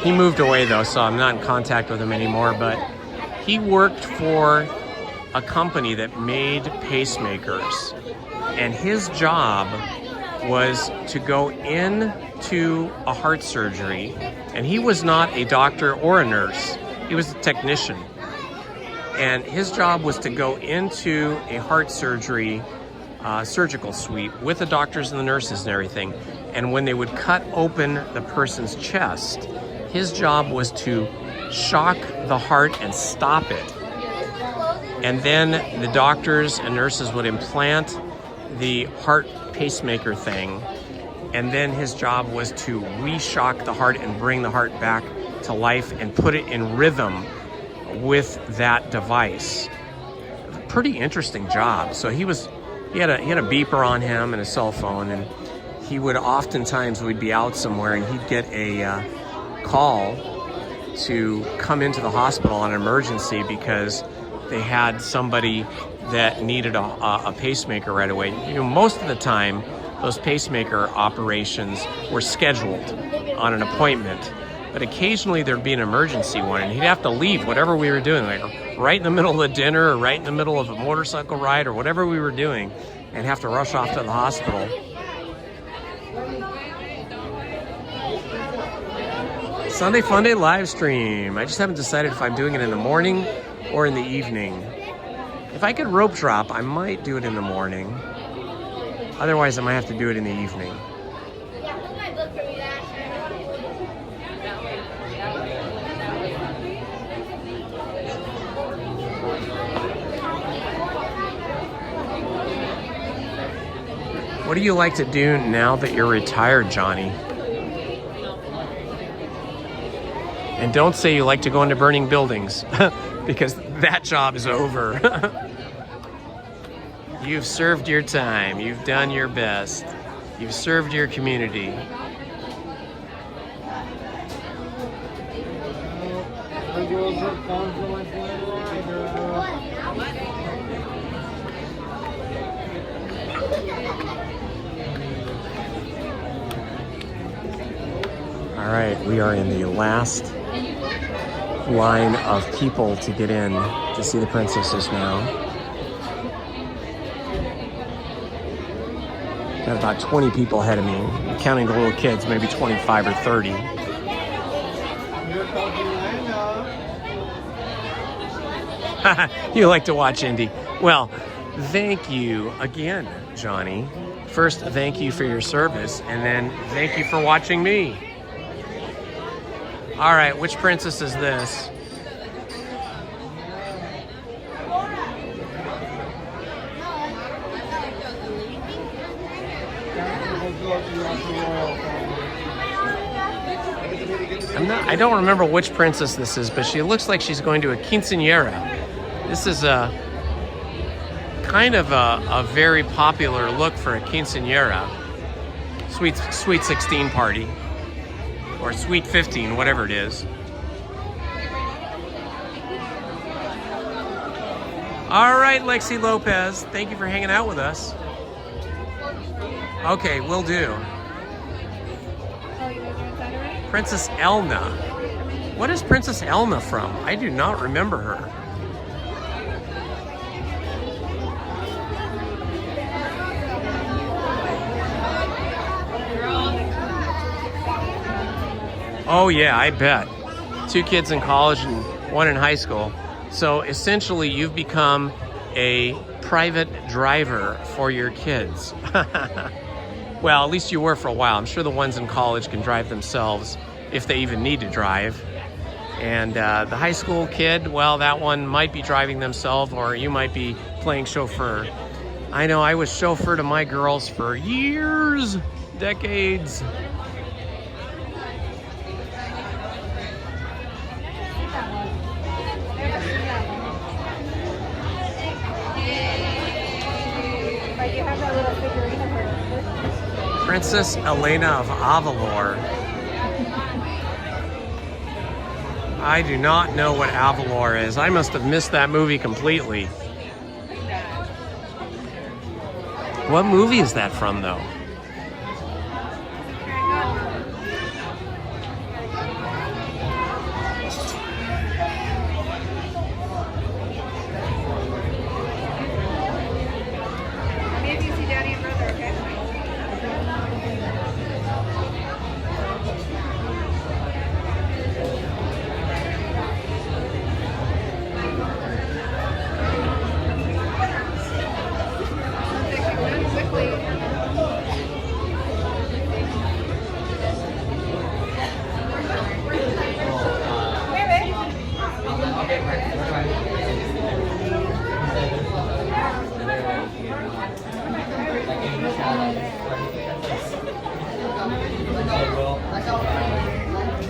He moved away though, so I'm not in contact with him anymore, but he worked for a company that made pacemakers, and his job was to go into a heart surgery, and he was not a doctor or a nurse, he was a technician, and his job was to go into a heart surgery surgical suite with the doctors and the nurses and everything, and when they would cut open the person's chest, his job was to shock the heart and stop it. And then the doctors and nurses would implant the heart pacemaker thing, and then his job was to re-shock the heart and bring the heart back to life and put it in rhythm with that device. Pretty interesting job. So he had a beeper on him and a cell phone, and he would oftentimes, we'd be out somewhere and he'd get a call to come into the hospital on an emergency because they had somebody that needed a pacemaker right away. You know, most of the time, those pacemaker operations were scheduled on an appointment, but occasionally there'd be an emergency one, and he'd have to leave whatever we were doing, like right in the middle of the dinner or right in the middle of a motorcycle ride or whatever we were doing, and have to rush off to the hospital. Sunday Funday live stream. I just haven't decided if I'm doing it in the morning or in the evening. If I could rope drop, I might do it in the morning. Otherwise, I might have to do it in the evening. What do you like to do now that you're retired, Johnny? And don't say you like to go into burning buildings, because that job is over. You've served your time. You've done your best. You've served your community. All right, we are in the last line of people to get in to see the princesses now. Got about 20 people ahead of me, counting the little kids, maybe 25 or 30. You like to watch Indy. Well, thank you again, Johnny. First, thank you for your service, and then thank you for watching me. All right, which princess is this? I don't remember which princess this is, but she looks like she's going to a quinceañera. This is a kind of a very popular look for a quinceañera. Sweet 16 party. Or Sweet 15, whatever it is. All right, Lexi Lopez, thank you for hanging out with us. Okay, will do. Princess Elna. What is Princess Elna from? I do not remember her. Oh yeah, I bet. 2 kids in college and 1 in high school. So essentially you've become a private driver for your kids. Well, at least you were for a while. I'm sure the ones in college can drive themselves if they even need to drive. And the high school kid, well, that one might be driving themselves, or you might be playing chauffeur. I know I was chauffeur to my girls for years, decades. Princess Elena of Avalor. I do not know what Avalor is. I must have missed that movie completely. What movie is that from, though?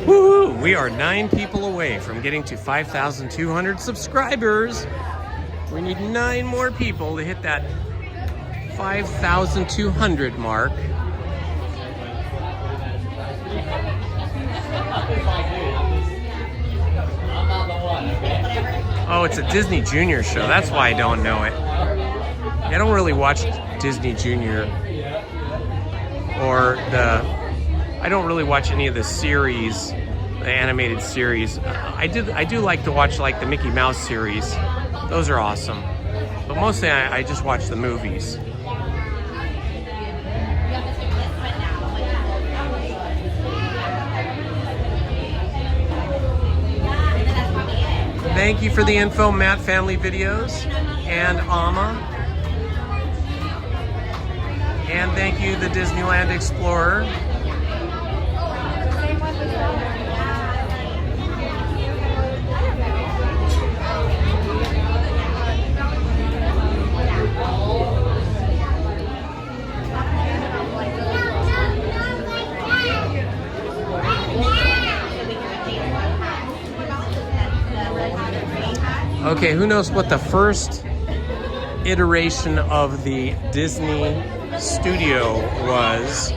Woohoo! We are 9 people away from getting to 5,200 subscribers. We need 9 more people to hit that 5,200 mark. Oh, it's a Disney Junior show. That's why I don't know it. I don't really watch Disney Junior or I don't really watch any of the series, the animated series. I do like to watch like the Mickey Mouse series. Those are awesome. But mostly I just watch the movies. Thank you for the info, Matt Family Videos and Amma. And thank you, the Disneyland Explorer. Okay, who knows what the first iteration of the Disney studio was?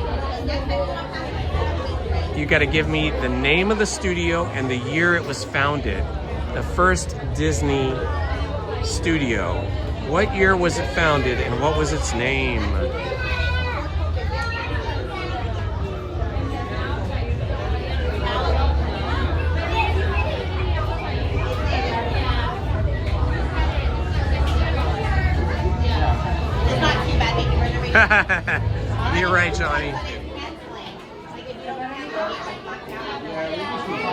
You got to give me the name of the studio and the year it was founded. The first Disney studio. What year was it founded and what was its name? You're right, Johnny.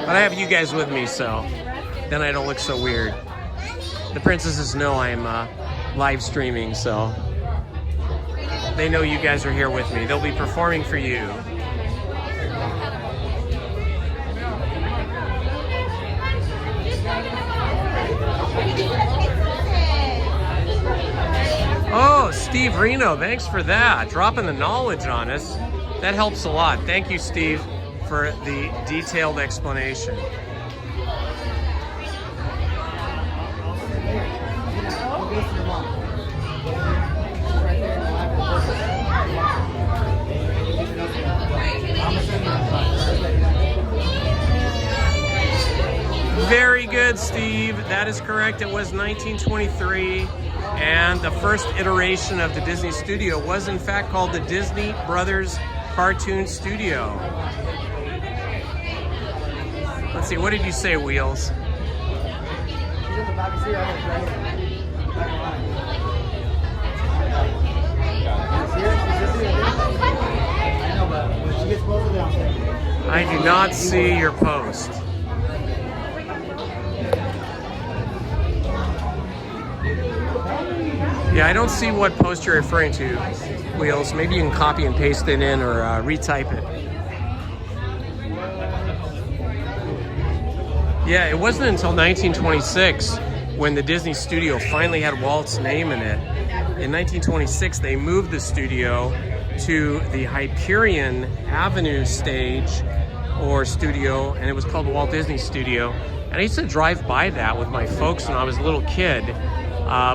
But I have you guys with me, so then I don't look so weird. The princesses know I'm live streaming, so they know you guys are here with me. They'll be performing for you. Oh, Steve Reno, thanks for that. Dropping the knowledge on us. That helps a lot. Thank you, Steve, for the detailed explanation. Very good, Steve. That is correct. It was 1923. And the first iteration of the Disney Studio was in fact called the Disney Brothers Cartoon Studio. Let's see, what did you say, Wheels? I do not see your post. Yeah, I don't see what post you're referring to, Wheels. Maybe you can copy and paste it in or retype it. Yeah, it wasn't until 1926 when the Disney Studio finally had Walt's name in it. In 1926, they moved the studio to the Hyperion Avenue stage or studio, and it was called the Walt Disney Studio. And I used to drive by that with my folks when I was a little kid.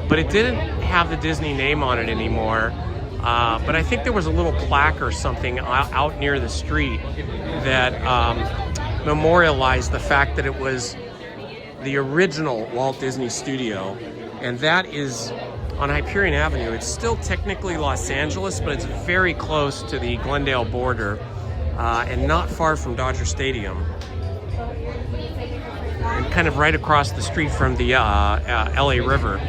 But it didn't have the Disney name on it anymore. But I think there was a little plaque or something out near the street that memorialized the fact that it was the original Walt Disney Studio. And that is on Hyperion Avenue. It's still technically Los Angeles, but it's very close to the Glendale border and not far from Dodger Stadium. And kind of right across the street from the LA River.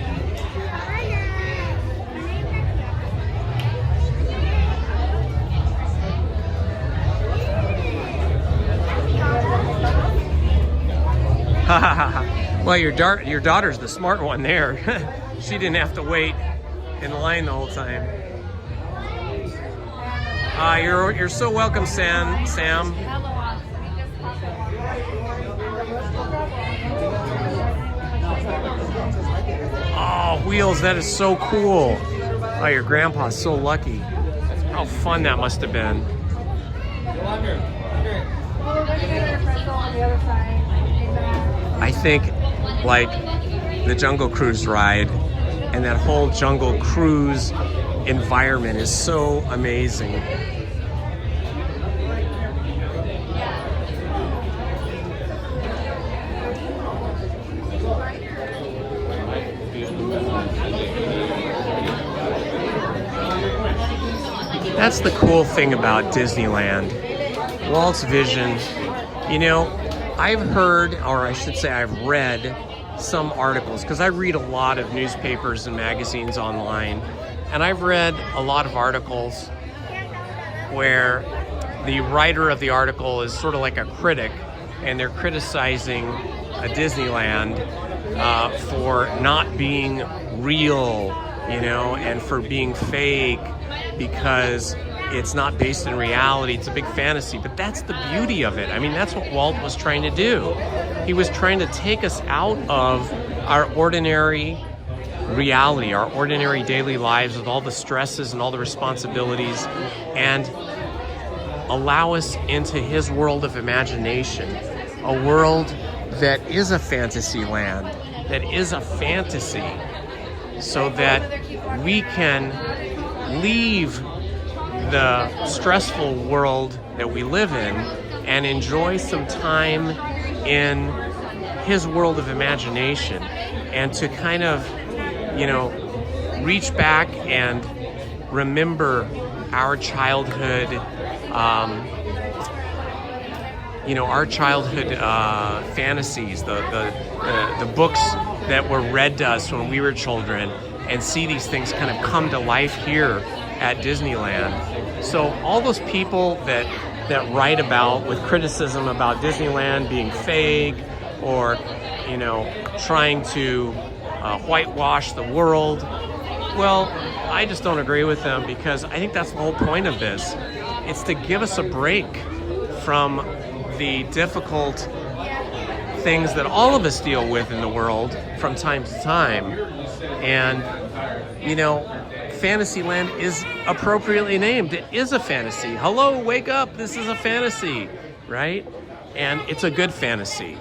Well, your daughter's the smart one there. She didn't have to wait in line the whole time. You're so welcome, Sam. Oh, Wheels, that is so cool. Oh, your grandpa's so lucky. How fun that must have been. I think like the Jungle Cruise ride and that whole Jungle Cruise environment is so amazing. That's the cool thing about Disneyland. Walt's vision. You know, I've heard, or I should say I've read some articles, because I read a lot of newspapers and magazines online, and I've read a lot of articles where the writer of the article is sort of like a critic, and they're criticizing a Disneyland for not being real, you know, and for being fake because it's not based in reality. It's a big fantasy, but that's the beauty of it. I mean, that's what Walt was trying to do. He was trying to take us out of our ordinary reality, our ordinary daily lives with all the stresses and all the responsibilities, and allow us into his world of imagination, a world that is a fantasy land, that is a fantasy, so that we can leave the stressful world that we live in and enjoy some time in his world of imagination, and to kind of, you know, reach back and remember our childhood, you know, our childhood fantasies, the books that were read to us when we were children, and see these things kind of come to life here at Disneyland. So all those people that write about with criticism about Disneyland being fake, or, you know, trying to whitewash the world, well, I just don't agree with them, because I think that's the whole point of this. It's to give us a break from the difficult things that all of us deal with in the world from time to time. And, you know, Fantasyland is appropriately named. It is a fantasy. Hello, wake up, this is a fantasy, right? And it's a good fantasy.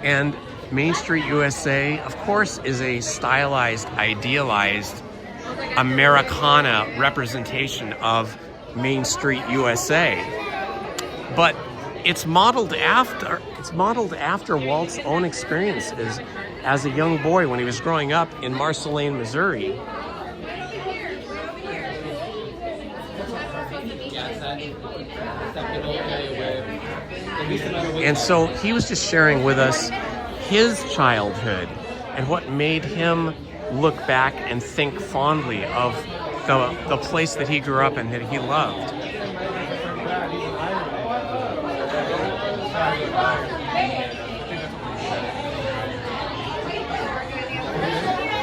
And Main Street USA, of course, is a stylized, idealized Americana representation of Main Street USA. But it's modeled after Walt's own experiences as a young boy when he was growing up in Marceline, Missouri. And so he was just sharing with us his childhood and what made him look back and think fondly of the place that he grew up in, that he loved.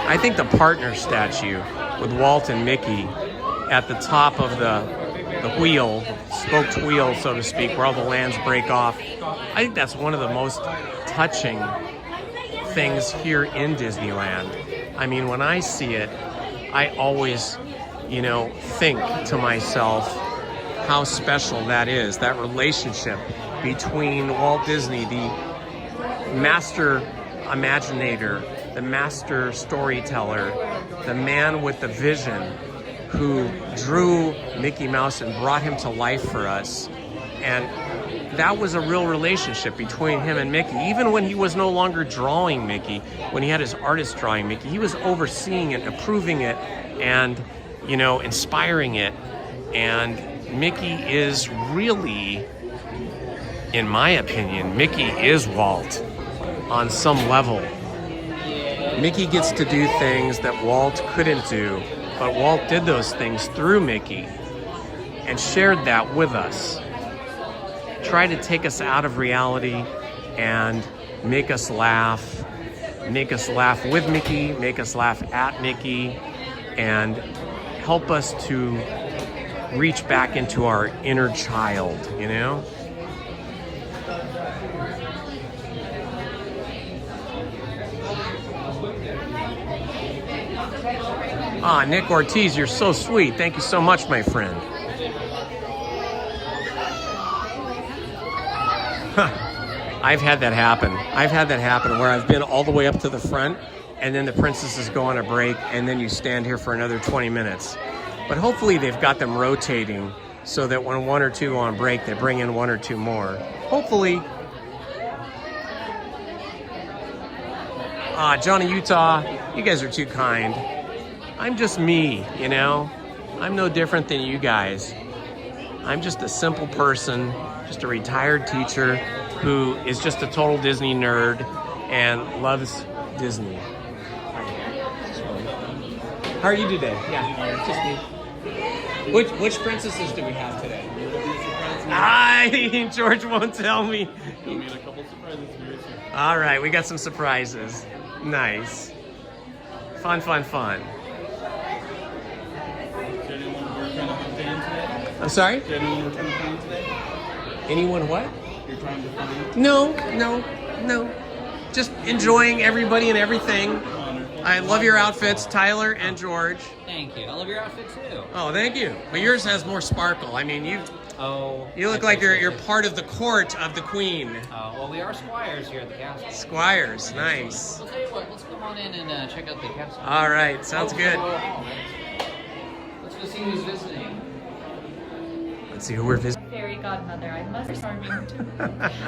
I think the partner statue with Walt and Mickey at the top of the wheel, spoked wheel, so to speak, where all the lands break off, I think that's one of the most touching things here in Disneyland. I mean, when I see it, I always, you know, think to myself how special that is, that relationship between Walt Disney, the master imaginator, the master storyteller, the man with the vision who drew Mickey Mouse and brought him to life for us. And that was a real relationship between him and Mickey. Even when he was no longer drawing Mickey, when he had his artist drawing Mickey, he was overseeing it, approving it, and, you know, inspiring it. And Mickey is really, in my opinion, Mickey is Walt on some level. Mickey gets to do things that Walt couldn't do, but Walt did those things through Mickey and shared that with us. Try to take us out of reality and make us laugh with Mickey, make us laugh at Mickey, and help us to reach back into our inner child, you know? Ah, Nick Ortiz, you're so sweet. Thank you so much, my friend. I've had that happen. I've had that happen where I've been all the way up to the front, and then the princesses go on a break, and then you stand here for another 20 minutes. But hopefully they've got them rotating so that when one or two go on break, they bring in one or two more. Hopefully. Ah, Johnny Utah, you guys are too kind. I'm just me, you know? I'm no different than you guys. I'm just a simple person, just a retired teacher who is just a total Disney nerd and loves Disney. How are you today? Yeah, just me. Which princesses do we have today? George won't tell me. All right, we got some surprises. Nice. Fun. I'm sorry? Anyone what? You're trying to find? No. Just enjoying everybody and everything. I love your outfits, Tyler and George. Thank you. I love your outfit too. Oh, thank you. But yours has more sparkle. I mean, Oh. You look like you're part of the court of the queen. Well, we are squires here at the castle. Squires, nice. I'll tell you what, let's come on in and check out the castle. All right, sounds good. Let's go see who's visiting. Let's see who we're visiting. Fairy godmother, I must be charming too.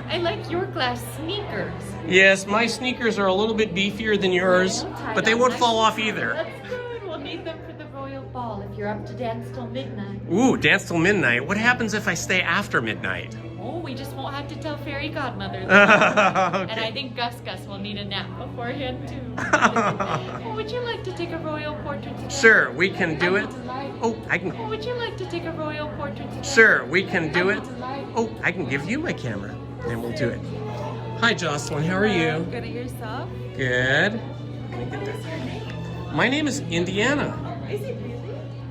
I like your glass sneakers. Yes, my sneakers are a little bit beefier than yours, but they won't fall off either. That's good. We'll need them for the royal ball if you're up to dance till midnight. Ooh, dance till midnight. What happens if I stay after midnight? Oh, we just won't have to tell fairy godmother. Okay. And I think Gus will need a nap beforehand too. Oh, would you like to take a royal portrait today? Sure, we can do it. Oh, I can. Oh, would you like to take a royal portrait today? Sure, we can do it. Oh, I can give you my camera, and we'll do it. Hi, Jocelyn. How are you? Good at yourself? Good. What is your name? My name is Indiana. Is it really?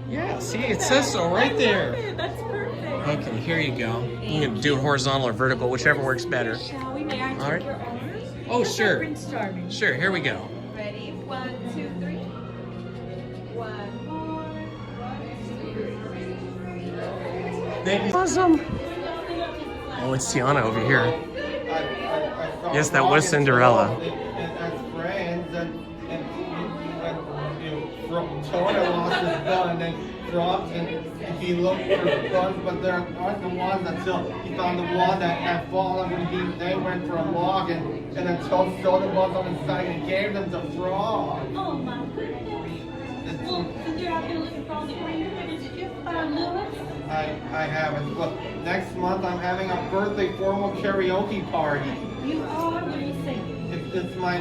Yeah, see, it says so right there. That's perfect. Okay, here you go. You can do it horizontal or vertical, whichever works better. Shall we? May I take All right. your arms? Oh, sure. Prince Charming. Sure, here we go. Ready? 1, 2, 3. 1 more. Thank you. Awesome. Oh, it's Tiana over here. Yes, that was Cinderella. As friends, and Tiana lost his gun and then dropped, and he looked for guns, but there aren't the ones until he found the one that had fallen when they went for a walk, and then Toad stole the ones on the side and gave them to Frog. Oh my goodness. Well, since you're out here looking for all the green, did you find Lewis? I haven't. Look, next month I'm having a birthday formal karaoke party. You are? What are you singing? It's my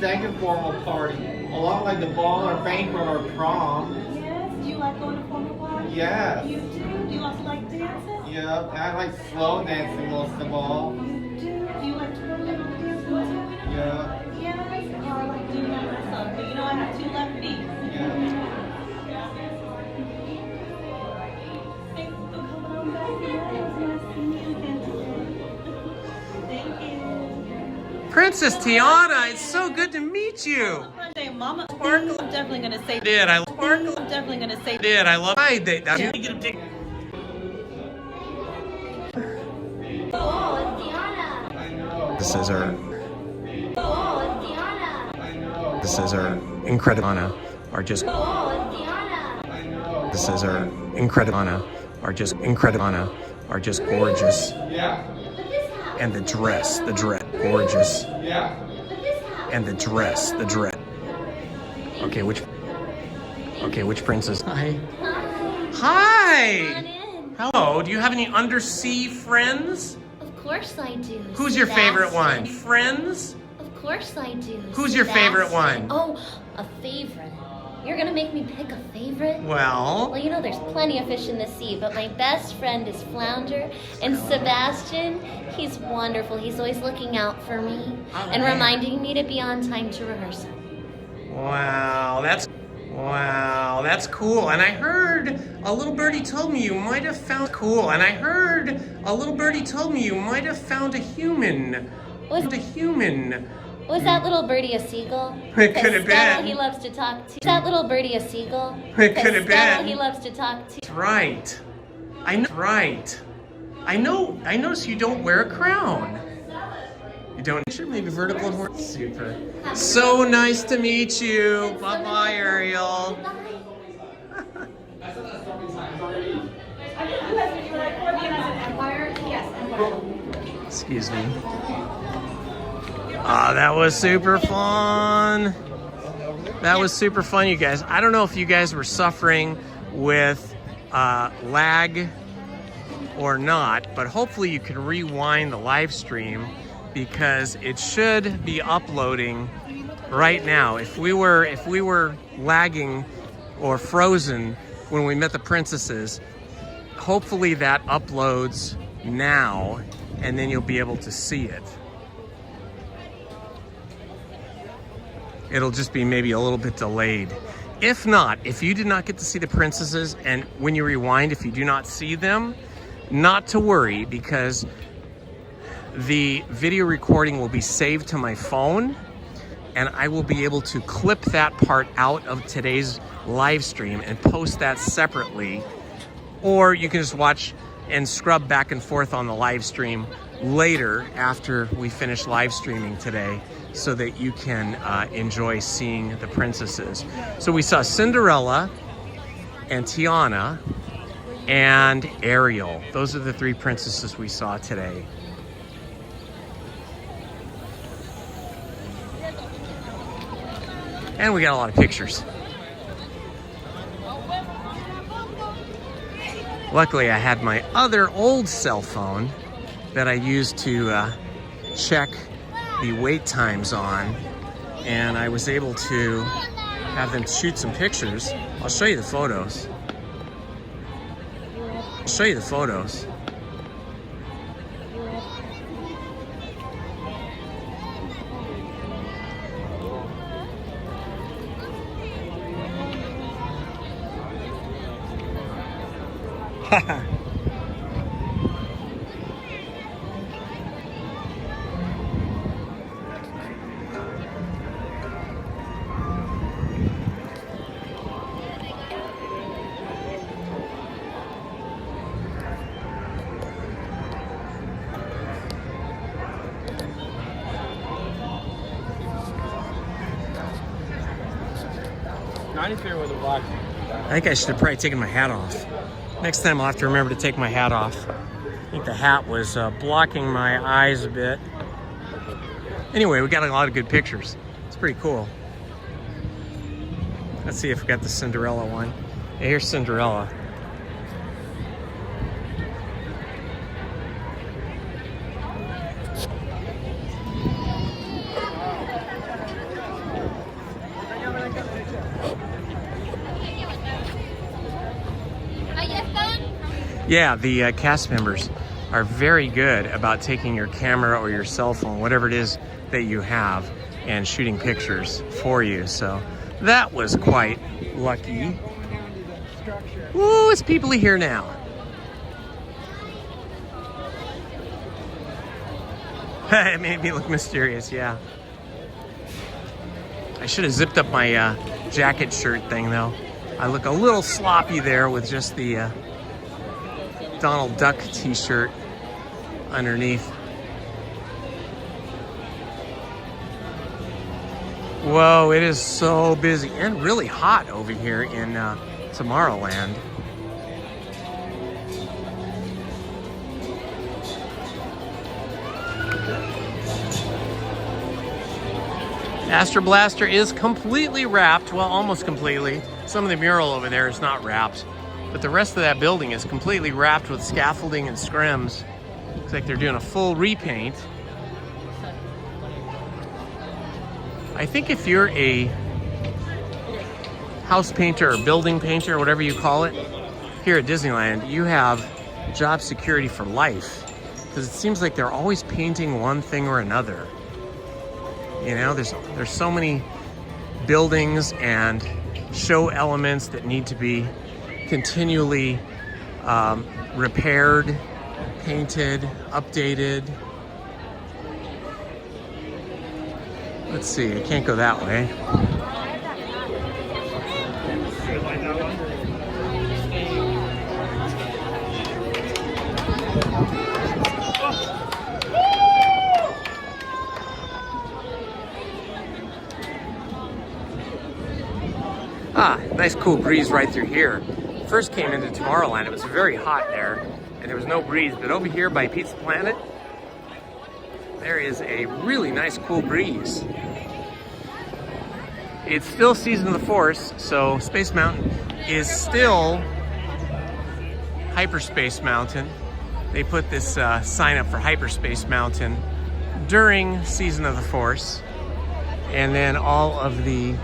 second formal party, along like the ball or banquet or prom. Yes. Do you like going to formal parties? Yes. You do? Do you also like dancing? Yeah, I like slow dancing most of all. You do? Do you like to go to the dance too? Yeah. Yes. Oh, I like doing that myself, but you know I have 2 left feet. Yeah. Princess Tiana, it's so good to meet you. Mama, I'm definitely gonna say. I'm definitely gonna say. I love my date. Oh, it's Tiana. This is our. Oh, it's Tiana. This is our incredible Anna, or just. Oh, it's Tiana. This is our incredible Anna, or just incredible Anna, or just gorgeous. Yeah. And the dress, gorgeous. Yeah. And the dress. Okay, which princess? Hi. Hi. Hello. Do you have any undersea friends? Of course I do. Who's your favorite one? Friends? Of course I do. Who's your favorite one? Oh, a favorite. You're gonna make me pick a favorite? Well, you know there's plenty of fish in the sea, but my best friend is Flounder, and Sebastian, he's wonderful. He's always looking out for me and reminding me to be on time to rehearsal. Wow, that's cool. And I heard a little birdie told me you might have found a human. Was that little birdie a seagull? It could have been. He loves to talk to. Is that little birdie a seagull? It could have been. He loves to talk to. That's right. I know. I notice you don't wear a crown. You don't. Sure, maybe vertical and horizontal. Super. So nice to meet you. Bye-bye, Ariel. Excuse me. Ah, that was super fun. That was super fun, you guys. I don't know if you guys were suffering with lag or not, but hopefully you can rewind the live stream because it should be uploading right now. If we were lagging or frozen when we met the princesses, hopefully that uploads now and then you'll be able to see it. It'll just be maybe a little bit delayed. If not, if you did not get to see the princesses and when you rewind, if you do not see them, not to worry because the video recording will be saved to my phone and I will be able to clip that part out of today's live stream and post that separately or you can just watch and scrub back and forth on the live stream later after we finish live streaming today, so that you can enjoy seeing the princesses. So we saw Cinderella and Tiana and Ariel. Those are the three princesses we saw today. And we got a lot of pictures. Luckily, I had my other old cell phone that I used to check the wait times on, and I was able to have them shoot some pictures. I'll show you the photos. I'll show you the photos. I think I should have probably taken my hat off. Next time I'll have to remember to take my hat off. I think the hat was blocking my eyes a bit. Anyway, we got a lot of good pictures. It's pretty cool. Let's see if we got the Cinderella one. Yeah, here's Cinderella. Yeah, the cast members are very good about taking your camera or your cell phone, whatever it is that you have, and shooting pictures for you. So that was quite lucky. Ooh, it's people here now. It made me look mysterious, yeah. I should have zipped up my jacket shirt thing, though. I look a little sloppy there with just the Donald Duck t-shirt underneath. Whoa, it is so busy and really hot over here in Tomorrowland. Astro Blaster is completely wrapped, well, almost completely. Some of the mural over there is not wrapped, but the rest of that building is completely wrapped with scaffolding and scrims. Looks like they're doing a full repaint. I think if you're a house painter or building painter or whatever you call it, here at Disneyland, you have job security for life. Because it seems like they're always painting one thing or another. You know, there's so many buildings and show elements that need to be continually repaired, painted, updated. Let's see, I can't go that way. Ah, nice cool breeze right through here. First came into Tomorrowland, it was very hot there, and there was no breeze, but over here by Pizza Planet, there is a really nice cool breeze. It's still Season of the Force, so Space Mountain is still Hyperspace Mountain. They put this sign up for Hyperspace Mountain during Season of the Force, and then all of the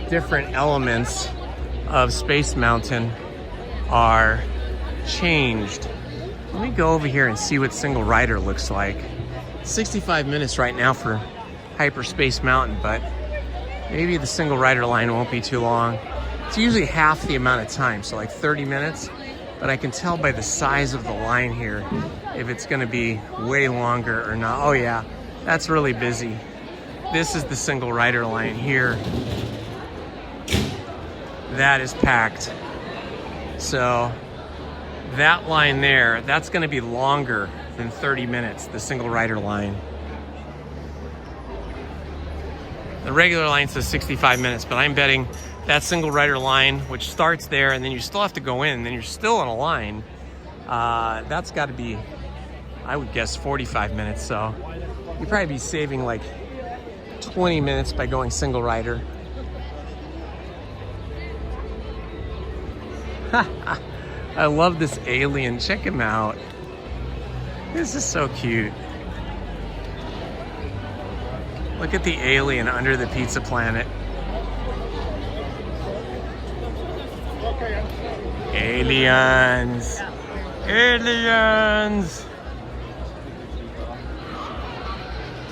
different elements of Space Mountain are changed. Let me go over here and see what Single Rider looks like. 65 minutes right now for Hyperspace Mountain, but maybe the Single Rider line won't be too long. It's usually half the amount of time, so like 30 minutes, but I can tell by the size of the line here if it's gonna be way longer or not. Oh yeah, that's really busy. This is the Single Rider line here. That is packed. So that line there, that's going to be longer than 30 minutes, the single rider line. The regular line says 65 minutes, but I'm betting that single rider line, which starts there and then you still have to go in and then you're still in a line, that's got to be, I would guess, 45 minutes. So you'd probably be saving like 20 minutes by going single rider. I love this alien. Check him out. This is so cute. Look at the alien under the pizza planet. Aliens. Aliens.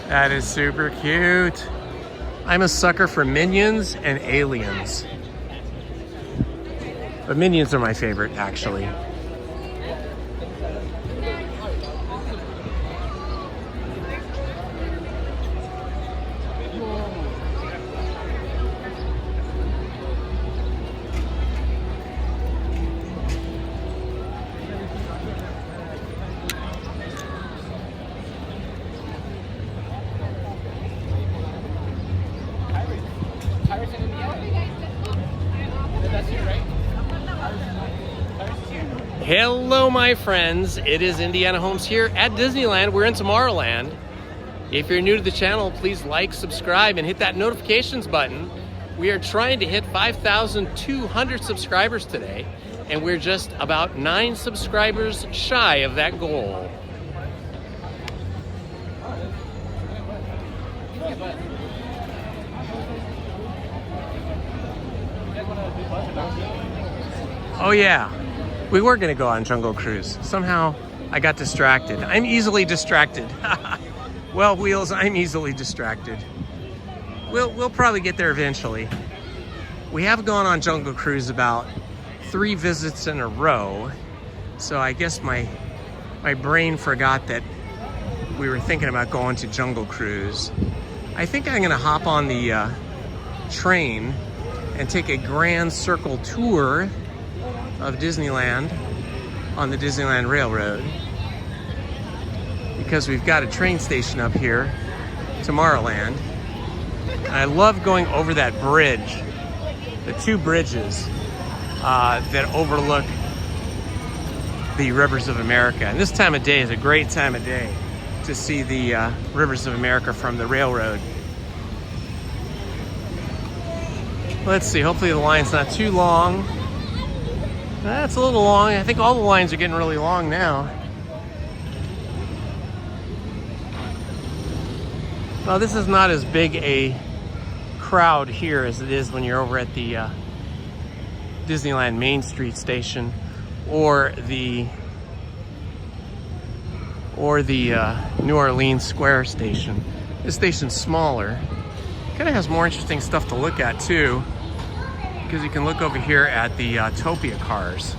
That is super cute. I'm a sucker for Minions and Aliens. But Minions are my favorite, actually. Hello, my friends. It is Indiana Holmes here at Disneyland. We're in Tomorrowland. If you're new to the channel, please like, subscribe, and hit that notifications button. We are trying to hit 5,200 subscribers today, and we're just about 9 subscribers shy of that goal. Oh yeah. We were gonna go on Jungle Cruise. Somehow I got distracted. I'm easily distracted. Well, Wheels, I'm easily distracted. We'll probably get there eventually. We have gone on Jungle Cruise about 3 visits in a row. So I guess my brain forgot that we were thinking about going to Jungle Cruise. I think I'm gonna hop on the train and take a grand circle tour of Disneyland on the Disneyland Railroad, because we've got a train station up here, Tomorrowland. And I love going over that bridge, the 2 bridges that overlook the rivers of America. And this time of day is a great time of day to see the rivers of America from the railroad. Let's see, hopefully the line's not too long. That's a little long. I think all the lines are getting really long now. Well, this is not as big a crowd here as it is when you're over at the Disneyland Main Street station or the New Orleans Square station. This station's smaller. Kind of has more interesting stuff to look at too, because you can look over here at the Topia cars,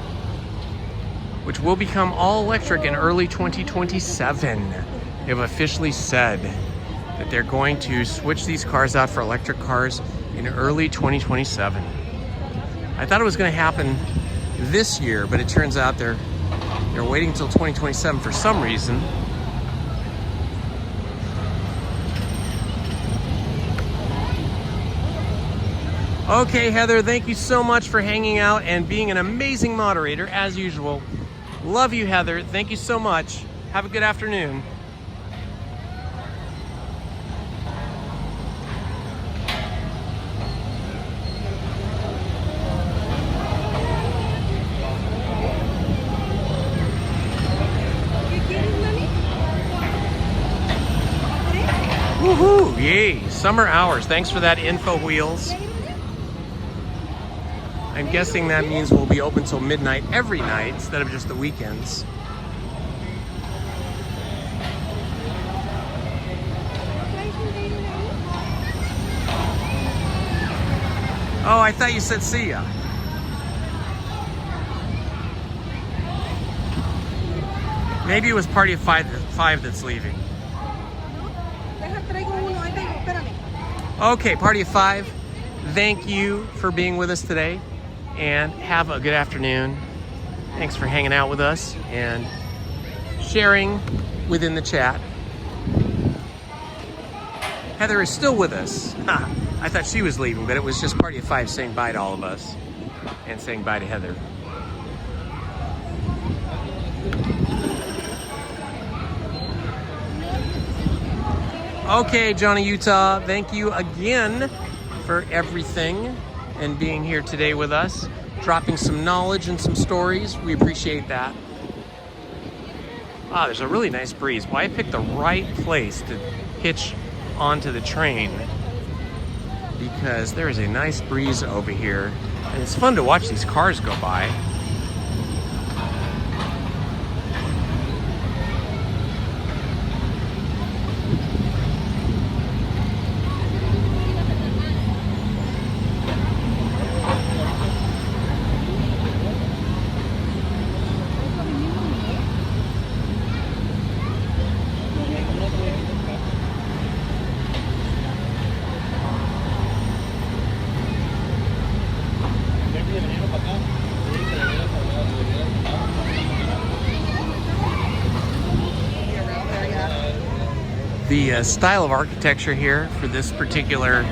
which will become all electric in early 2027. They have officially said that they're going to switch these cars out for electric cars in early 2027. I thought it was going to happen this year, but it turns out they're waiting until 2027 for some reason. Okay, Heather, thank you so much for hanging out and being an amazing moderator, as usual. Love you, Heather. Thank you so much. Have a good afternoon. Woohoo! Yay! Summer hours. Thanks for that info, Wheels. I'm guessing that means we'll be open till midnight every night instead of just the weekends. Oh, I thought you said see ya. Maybe it was Party of Five that's leaving. Okay, Party of 5, thank you for being with us today, and have a good afternoon. Thanks for hanging out with us and sharing within the chat. Heather is still with us. I thought she was leaving, but it was just Party of Five saying bye to all of us and saying bye to Heather. Okay, Johnny Utah, thank you again for everything and being here today with us, dropping some knowledge and some stories. We appreciate that. Ah, there's a really nice breeze. Well, I picked the right place to hitch onto the train because there is a nice breeze over here, and it's fun to watch these cars go by. The style of architecture here for this particular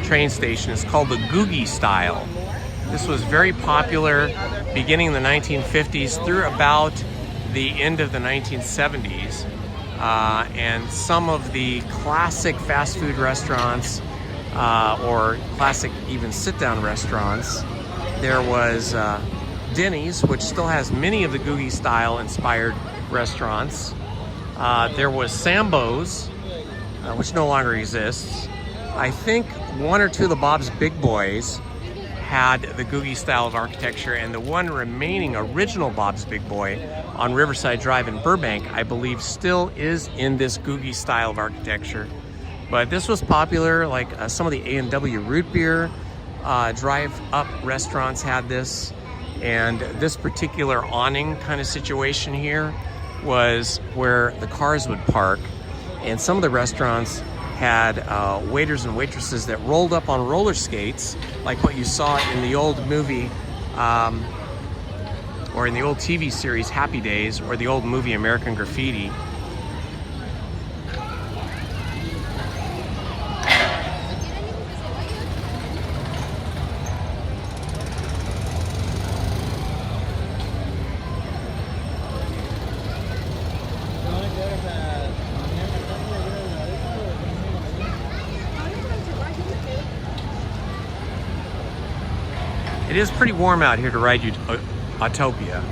train station is called the Googie style. This was very popular beginning in the 1950s through about the end of the 1970s. And some of the classic fast food restaurants or classic even sit-down restaurants, there was Denny's, which still has many of the Googie style inspired restaurants. There was Sambo's, which no longer exists. I think one or two of the Bob's Big Boys had the Googie style of architecture, and the one remaining original Bob's Big Boy on Riverside Drive in Burbank, I believe, still is in this Googie style of architecture. But this was popular, like some of the A&W root beer drive-up restaurants had this, and this particular awning kind of situation here was where the cars would park, and some of the restaurants had waiters and waitresses that rolled up on roller skates, like what you saw in the old movie or in the old TV series Happy Days, or the old movie American Graffiti. It is pretty warm out here to ride Autopia.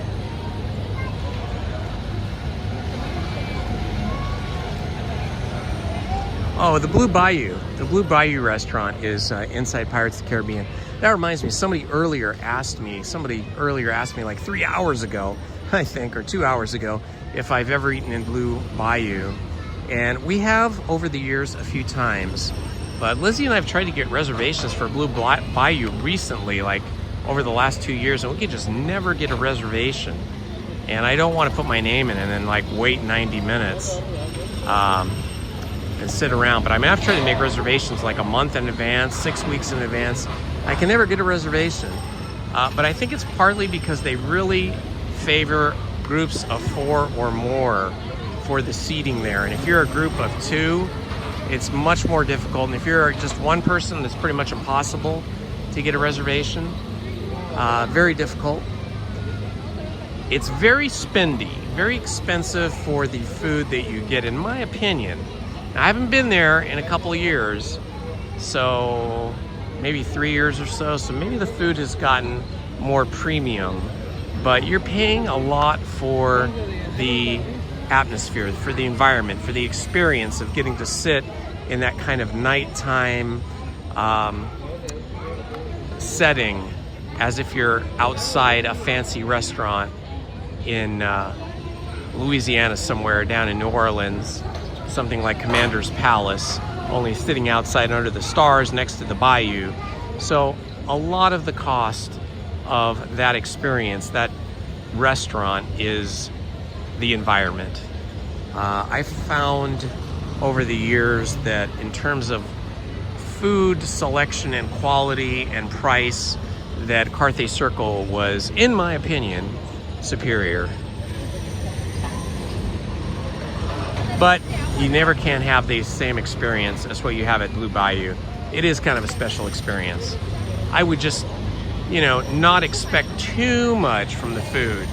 Oh, the Blue Bayou. The Blue Bayou restaurant is inside Pirates of the Caribbean. That reminds me, somebody earlier asked me like 3 hours ago, I think, or 2 hours ago, if I've ever eaten in Blue Bayou. And we have over the years a few times. But Lizzie and I have tried to get reservations for Blue Bayou recently, like over the last 2 years, and we could just never get a reservation. And I don't want to put my name in and then like wait 90 minutes and sit around. But I mean, I've tried to make reservations like a month in advance, 6 weeks in advance. I can never get a reservation. But I think it's partly because they really favor groups of 4 or more for the seating there. And if you're a group of 2, it's much more difficult. And if you're just one person, it's pretty much impossible to get a reservation. Very difficult. It's very spendy, very expensive for the food that you get, in my opinion. Now, I haven't been there in a couple of years, so maybe 3 years or so, so maybe the food has gotten more premium, but you're paying a lot for the atmosphere, for the environment, for the experience of getting to sit in that kind of nighttime setting, as if you're outside a fancy restaurant in Louisiana somewhere, down in New Orleans, something like Commander's Palace, only sitting outside under the stars next to the bayou. So a lot of the cost of that experience, that restaurant, is the environment. I've found over the years that in terms of food selection and quality and price, that Carthay Circle was, in my opinion, superior. But you never can have the same experience as what you have at Blue Bayou. It is kind of a special experience. I would just, you know, not expect too much from the food.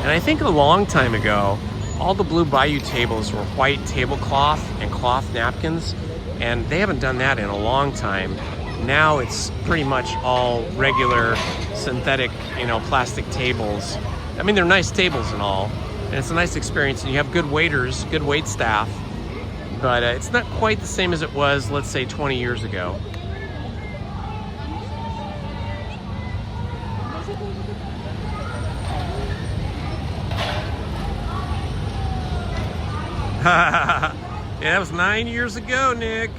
And I think a long time ago, all the Blue Bayou tables were white tablecloth and cloth napkins, and they haven't done that in a long time. Now it's pretty much all regular synthetic, you know, plastic tables. I mean, they're nice tables and all, and it's a nice experience, and you have good waiters, good wait staff, but it's not quite the same as it was, let's say, 20 years ago. Yeah, that was 9 years ago, Nick.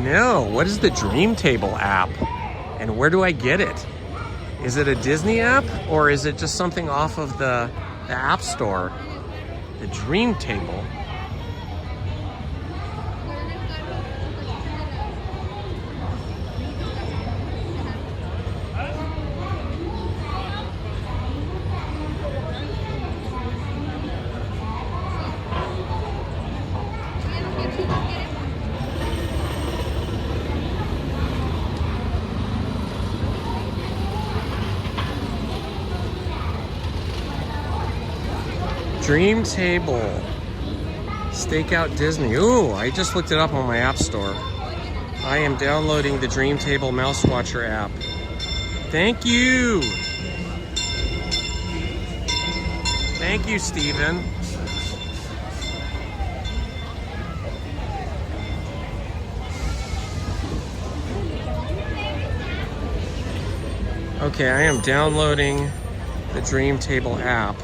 No, what is the Dream Table app? And where do I get it? Is it a Disney app or is it just something off of the App Store? The Dream Table. Dream Table, Stakeout Disney. Ooh, I just looked it up on my app store. I am downloading the Dream Table Mouse Watcher app. Thank you. Thank you, Steven. Okay, I am downloading the Dream Table app.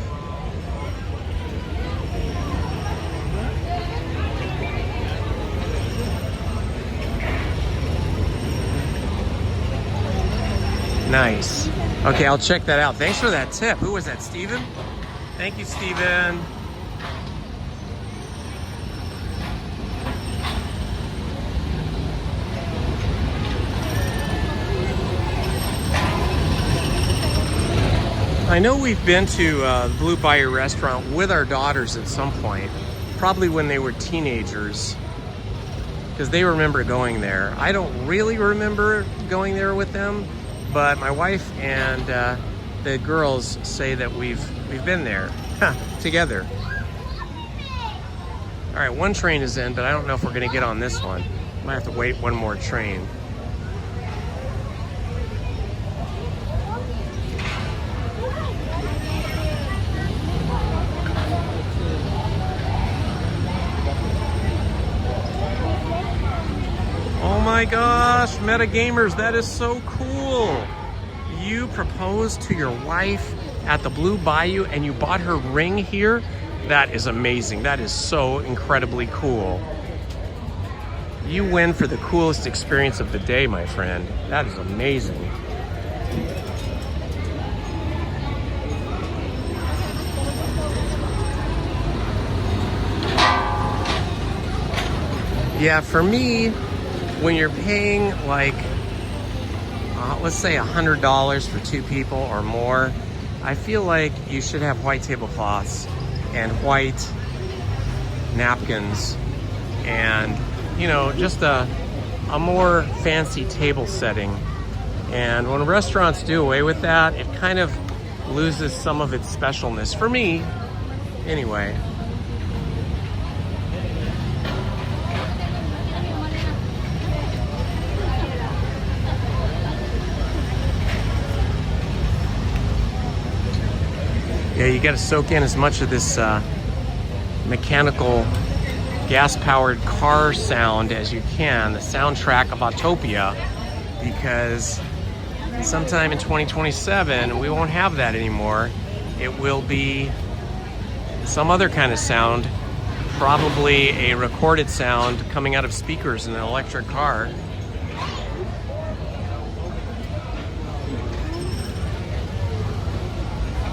Nice. Okay, I'll check that out. Thanks for that tip. Who was that, Steven? Thank you, Steven. I know we've been to the Blue Bayou restaurant with our daughters at some point, probably when they were teenagers, because they remember going there. I don't really remember going there with them, but my wife and the girls say that we've been there together. All right, one train is in, but I don't know if we're gonna get on this one. Might have to wait one more train. Oh my gosh, Meta Gamers, that is so cool. You proposed to your wife at the Blue Bayou and you bought her ring here? That is amazing. That is so incredibly cool. You win for the coolest experience of the day, my friend. That is amazing. Yeah, for me, when you're paying like, let's say $100 for 2 people or more, I feel like you should have white tablecloths and white napkins and, you know, just a more fancy table setting. And when restaurants do away with that, it kind of loses some of its specialness, for me, anyway. Yeah, you got to soak in as much of this mechanical, gas-powered car sound as you can, the soundtrack of Autopia, because sometime in 2027, we won't have that anymore. It will be some other kind of sound, probably a recorded sound coming out of speakers in an electric car.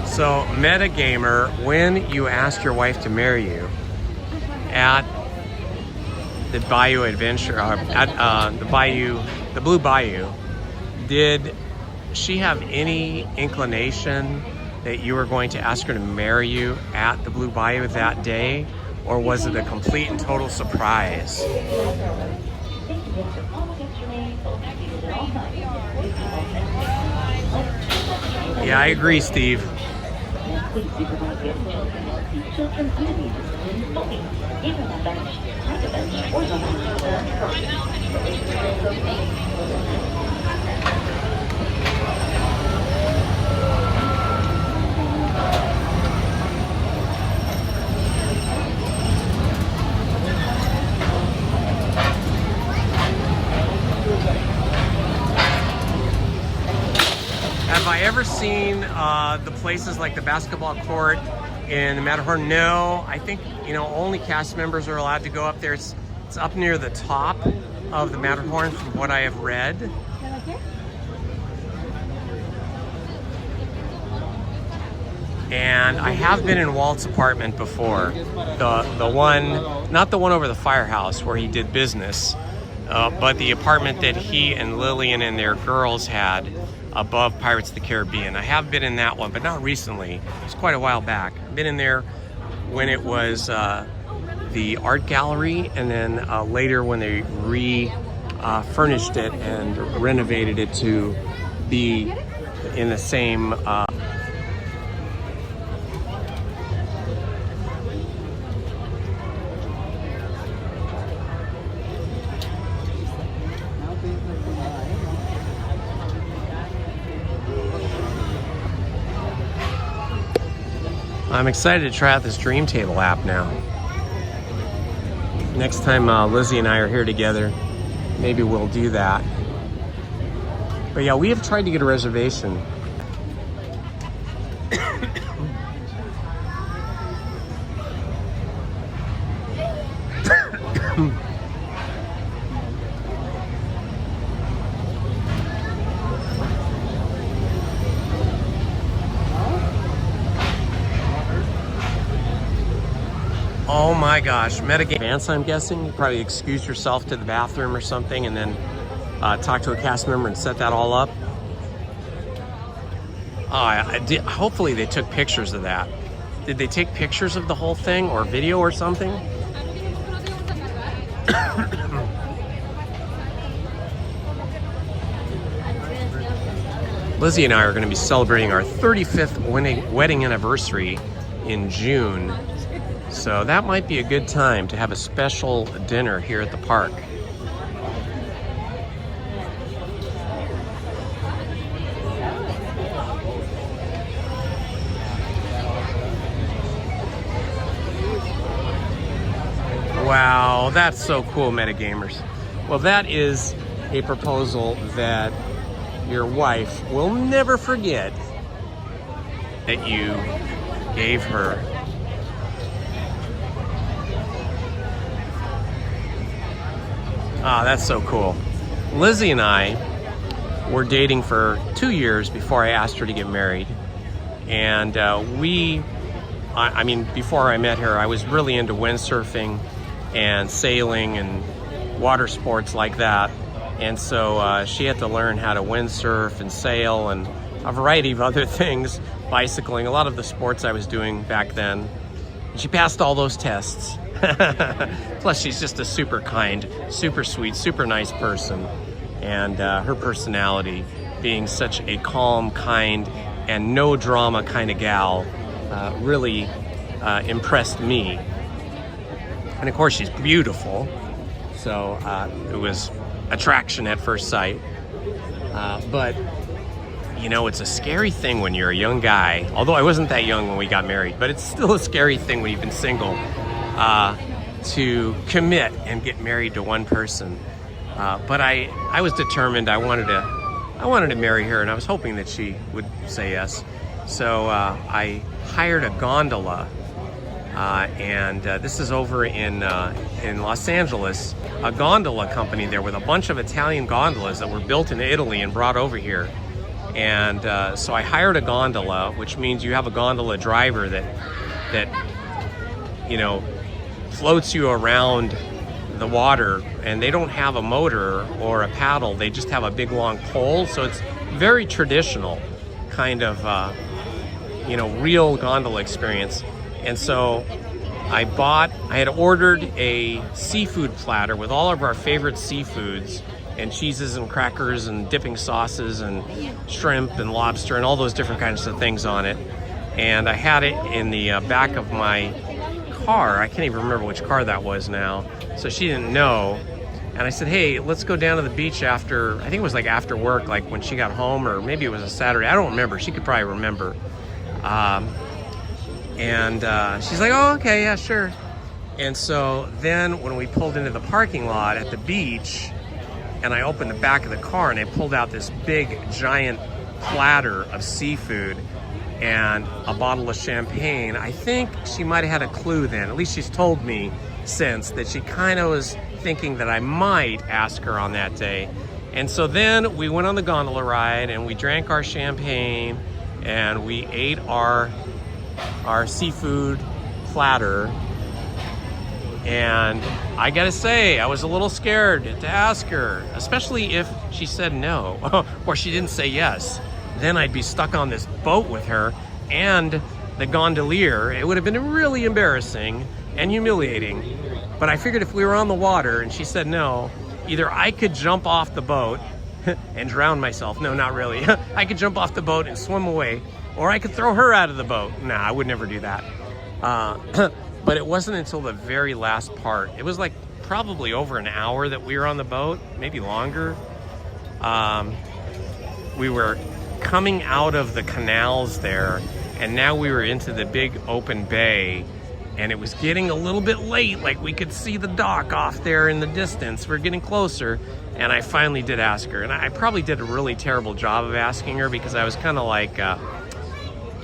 So, Meta Gamer, when you ask your wife to marry you at the Bayou Adventure, at the Blue Bayou, did she have any inclination that you were going to ask her to marry you at the Blue Bayou that day, or was it a complete and total surprise? Yeah, I agree, Steve. Have I ever seen the places like the basketball court in the Matterhorn? No, I think, you know, only cast members are allowed to go up there. It's up near the top of the Matterhorn from what I have read. And I have been in Walt's apartment before. The one, not the one over the firehouse where he did business, but the apartment that he and Lillian and their girls had above Pirates of the Caribbean. I have been in that one, but not recently. It's quite a while back. I've been in there when it was the art gallery, and then later when they furnished it and renovated it to be in the same I'm excited to try out this Dream Table app now. Next time Lizzie and I are here together, maybe we'll do that. But yeah, we have tried to get a reservation. Oh my gosh, metagame advance, I'm guessing. You probably excuse yourself to the bathroom or something and then talk to a cast member and set that all up. Hopefully they took pictures of that. Did they take pictures of the whole thing or video or something? Lizzie and I are going to be celebrating our 35th wedding anniversary in June. So that might be a good time to have a special dinner here at the park. Wow, that's so cool, metagamers. Well, that is a proposal that your wife will never forget that you gave her. Ah, that's so cool. Lizzie and I were dating for 2 years before I asked her to get married. And I mean, before I met her, I was really into windsurfing and sailing and water sports like that. And so she had to learn how to windsurf and sail and a variety of other things, bicycling, a lot of the sports I was doing back then. And she passed all those tests. Plus, she's just a super kind, super sweet, super nice person. And her personality, being such a calm, kind, and no drama kind of gal, really impressed me. And of course, she's beautiful. So it was attraction at first sight. But, you know, it's a scary thing when you're a young guy. Although I wasn't that young when we got married, but it's still a scary thing when you've been single. To commit and get married to one person. But I was determined. I wanted to marry her, and I was hoping that she would say yes. So I hired a gondola, and this is over in Los Angeles, a gondola company there with a bunch of Italian gondolas that were built in Italy and brought over here. And so I hired a gondola, which means you have a gondola driver that you know, floats you around the water, and they don't have a motor or a paddle. They just have a big long pole. So it's very traditional kind of, you know, real gondola experience. And so I had ordered a seafood platter with all of our favorite seafoods and cheeses and crackers and dipping sauces and shrimp and lobster and all those different kinds of things on it. And I had it in the back of my car. I can't even remember which car that was now. So she didn't know. And I said, hey, let's go down to the beach after, I think it was like after work, like when she got home, or maybe it was a Saturday. I don't remember. She could probably remember. She's like, oh, okay, yeah, sure. And so then when we pulled into the parking lot at the beach, and I opened the back of the car and I pulled out this big giant platter of seafood and a bottle of champagne, I think she might have had a clue then. At least she's told me since that she kind of was thinking that I might ask her on that day. And so then we went on the gondola ride and we drank our champagne and we ate our seafood platter. And I gotta say, I was a little scared to ask her, especially if she said no or she didn't say yes. Then I'd be stuck on this boat with her and the gondolier. It would have been really embarrassing and humiliating. But I figured if we were on the water and she said no, either I could jump off the boat and drown myself. No, not really. I could jump off the boat and swim away, or I could throw her out of the boat. Nah, I would never do that. But it wasn't until the very last part. It was like probably over an hour that we were on the boat, maybe longer. We were coming out of the canals there, and now we were into the big open bay, and it was getting a little bit late. Like we could see the dock off there in the distance. We're getting closer, and I finally did ask her. And I probably did a really terrible job of asking her because I was kind of like,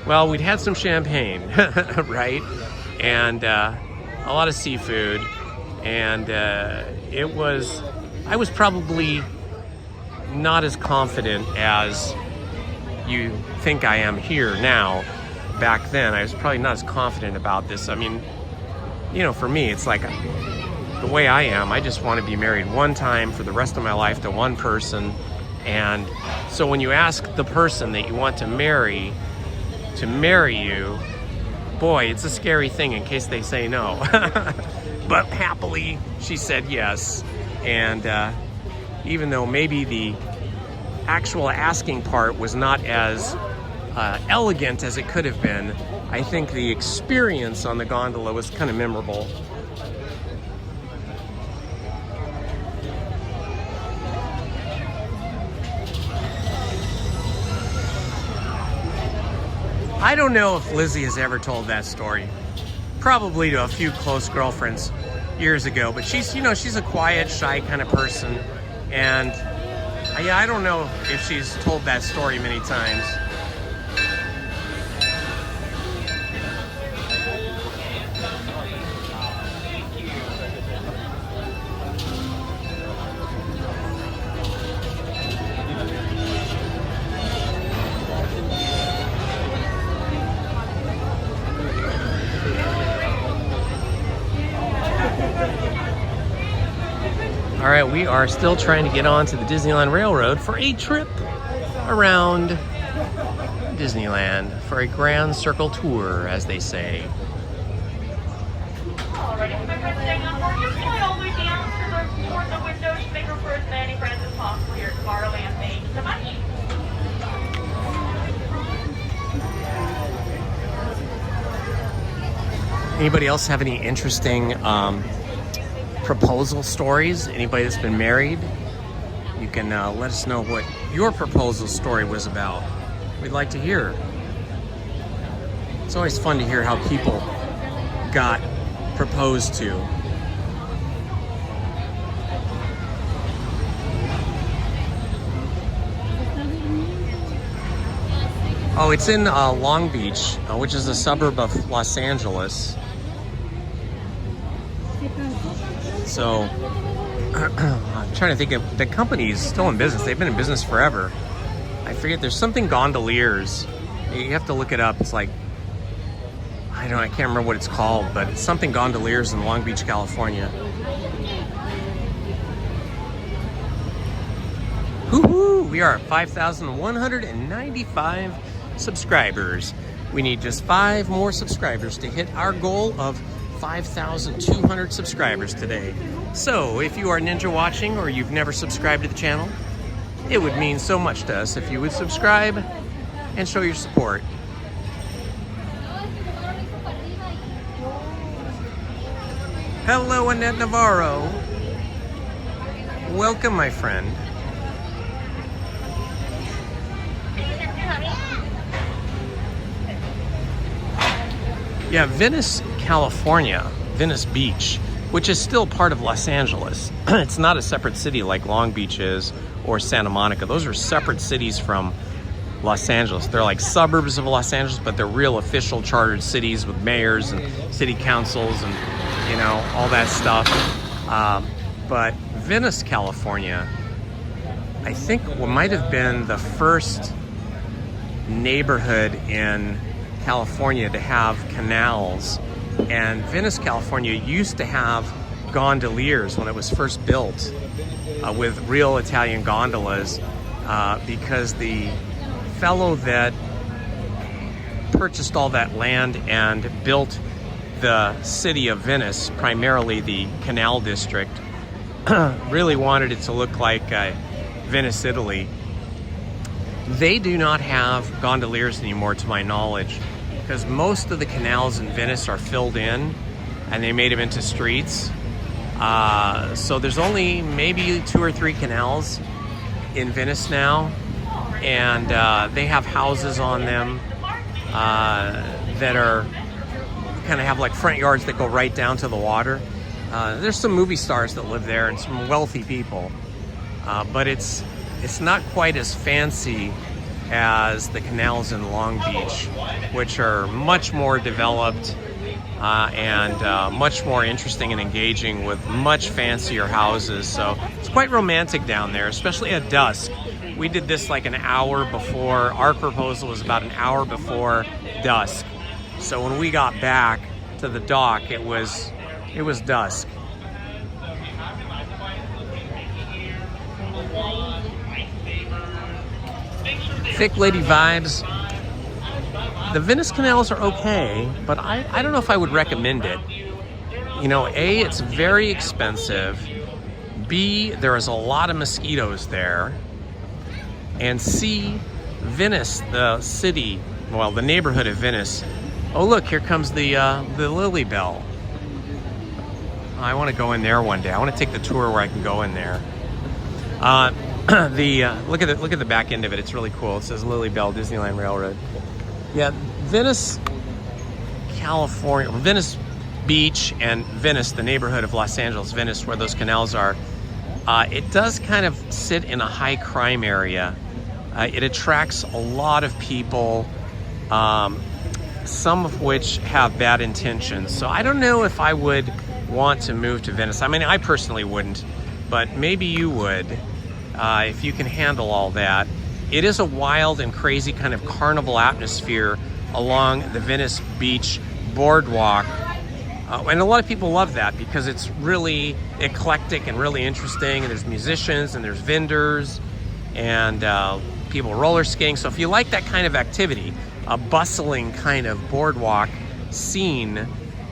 well, we'd had some champagne, right? And a lot of seafood, and I was probably not as confident as you think I am here now. Back then, I was probably not as confident about this. I mean, you know, for me, it's like the way I am. I just want to be married one time for the rest of my life to one person. And so when you ask the person that you want to marry you, boy, it's a scary thing in case they say no. But happily, she said yes. And even though maybe the actual asking part was not as elegant as it could have been, I think the experience on the gondola was kind of memorable. I don't know if Lizzie has ever told that story. Probably to a few close girlfriends years ago, but she's, you know, she's a quiet, shy kind of person, and I don't know if she's told that story many times. All right, we are still trying to get onto the Disneyland Railroad for a trip around Disneyland for a grand circle tour, as they say. Alright, if my friend's staying on board, just fly all the way down toward the window to make room for as many friends as possible here at Tomorrowland. Thank you so much. Anybody else have any interesting proposal stories? Anybody that's been married? You can let us know what your proposal story was about. We'd like to hear. It's always fun to hear how people got proposed to. Oh, it's in Long Beach, which is a suburb of Los Angeles. So, I'm trying to think of, the company's still in business. They've been in business forever. I forget, there's something gondoliers. You have to look it up. It's like, I don't know, I can't remember what it's called, but it's something gondoliers in Long Beach, California. Woohoo! We are at 5,195 subscribers. We need just 5 more subscribers to hit our goal of 5,200 subscribers today. So if you are Ninja watching or you've never subscribed to the channel, it would mean so much to us if you would subscribe and show your support. Hello, Annette Navarro. Welcome, my friend. Yeah, Venice, California, Venice Beach, which is still part of Los Angeles. It's not a separate city like Long Beach is or Santa Monica. Those are separate cities from Los Angeles. They're like suburbs of Los Angeles, but they're real official chartered cities with mayors and city councils and, you know, all that stuff. But Venice, California, I think might have been the first neighborhood in California to have canals. And Venice, California used to have gondoliers when it was first built with real Italian gondolas because the fellow that purchased all that land and built the city of Venice, primarily the canal district, really wanted it to look like Venice, Italy. They do not have gondoliers anymore, to my knowledge, because most of the canals in Venice are filled in and they made them into streets. So there's only maybe 2 or 3 canals in Venice now, and they have houses on them that are kind of have like front yards that go right down to the water. There's some movie stars that live there and some wealthy people, but it's not quite as fancy as the canals in Long Beach, which are much more developed and much more interesting and engaging with much fancier houses. So it's quite romantic down there, especially at dusk. We did this like an hour before. Our proposal was about an hour before dusk. So when we got back to the dock, it was dusk. Thick lady vibes. The Venice canals are okay, but I don't know if I would recommend it. You know, A, it's very expensive. B, there is a lot of mosquitoes there. And C, Venice, the city, well, the neighborhood of Venice. Oh, look, here comes the Lily Bell. I want to go in there one day. I want to take the tour where I can go in there. Look at the back end of it. It's really cool. It says Lily Bell Disneyland Railroad. Yeah, Venice, California, Venice Beach and Venice, the neighborhood of Los Angeles, Venice, where those canals are. It does kind of sit in a high crime area. It attracts a lot of people, some of which have bad intentions. So I don't know if I would want to move to Venice. I mean, I personally wouldn't, but maybe you would. If you can handle all that. It is a wild and crazy kind of carnival atmosphere along the Venice Beach boardwalk. And a lot of people love that because it's really eclectic and really interesting, and there's musicians and there's vendors and people roller skating. So if you like that kind of activity, a bustling kind of boardwalk scene,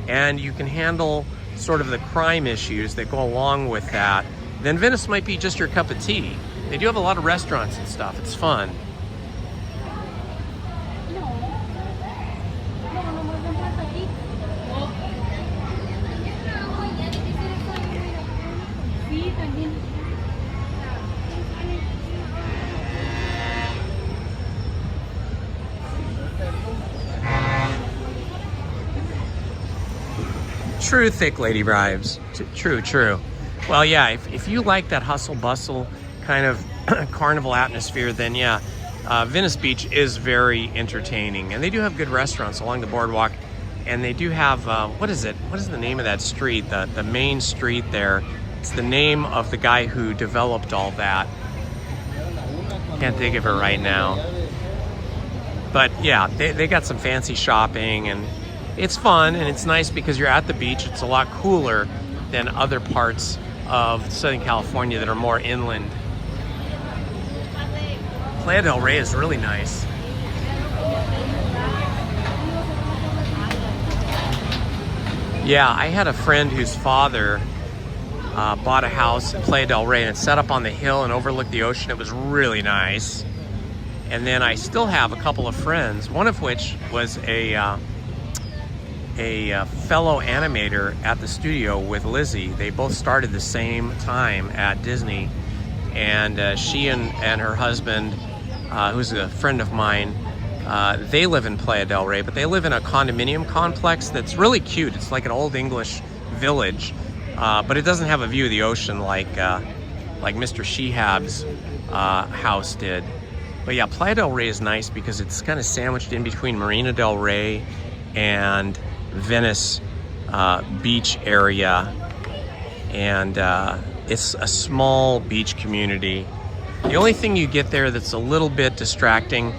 and you can handle sort of the crime issues that go along with that, then Venice might be just your cup of tea. They do have a lot of restaurants and stuff. It's fun. True, thick lady vibes. True. Well, yeah, if you like that hustle bustle kind of carnival atmosphere, then yeah, Venice Beach is very entertaining. And they do have good restaurants along the boardwalk. And they do have, what is it? What is the name of that street? The main street there. It's the name of the guy who developed all that. Can't think of it right now. But yeah, they got some fancy shopping, and it's fun and it's nice because you're at the beach. It's a lot cooler than other parts of Southern California that are more inland. Playa del Rey is really nice. Yeah, I had a friend whose father bought a house in Playa del Rey and it's set up on the hill and overlooked the ocean. It was really nice. And then I still have a couple of friends, one of which was a fellow animator at the studio with Lizzie. They both started the same time at Disney. And she and her husband, who's a friend of mine, they live in Playa del Rey, but they live in a condominium complex that's really cute. It's like an old English village, but it doesn't have a view of the ocean like Mr. Shehab's house did. But yeah, Playa del Rey is nice because it's kind of sandwiched in between Marina del Rey and Venice beach area, and it's a small beach community. The only thing you get there that's a little bit distracting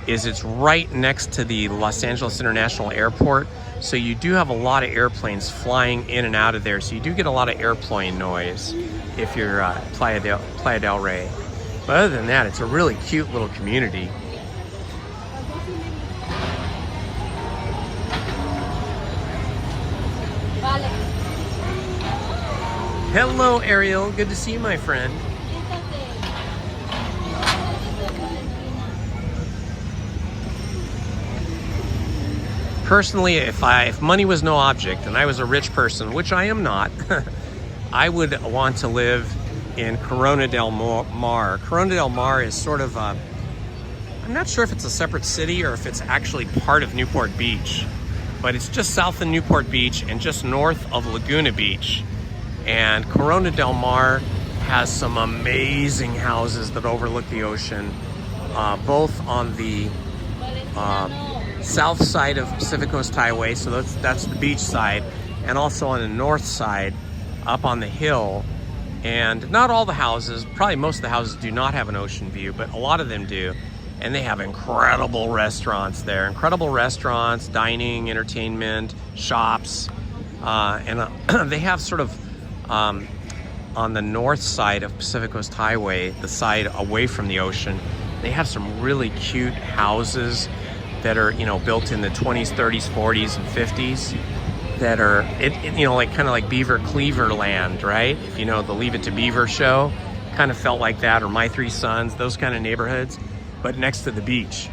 is it's right next to the Los Angeles International Airport, so you do have a lot of airplanes flying in and out of there, so you do get a lot of airplane noise if you're Playa del Rey. But other than that, it's a really cute little community. Hello, Ariel. Good to see you, my friend. Personally, if money was no object and I was a rich person, which I am not, I would want to live in Corona del Mar. Corona del Mar is sort of I'm not sure if it's a separate city or if it's actually part of Newport Beach, but it's just south of Newport Beach and just north of Laguna Beach. And Corona del Mar has some amazing houses that overlook the ocean, both on the south side of Pacific Coast Highway, so that's the beach side, and also on the north side up on the hill. And not all the houses, probably most of the houses do not have an ocean view, but a lot of them do. And they have incredible restaurants there. Incredible restaurants, dining, entertainment, shops. And they have sort of, on the north side of Pacific Coast Highway, the side away from the ocean, they have some really cute houses that are, built in the 20s, 30s, 40s, and 50s. That are, like kind of like Beaver Cleaver Land, right? If you know the Leave It to Beaver show, kind of felt like that, or My Three Sons, those kind of neighborhoods, but next to the beach.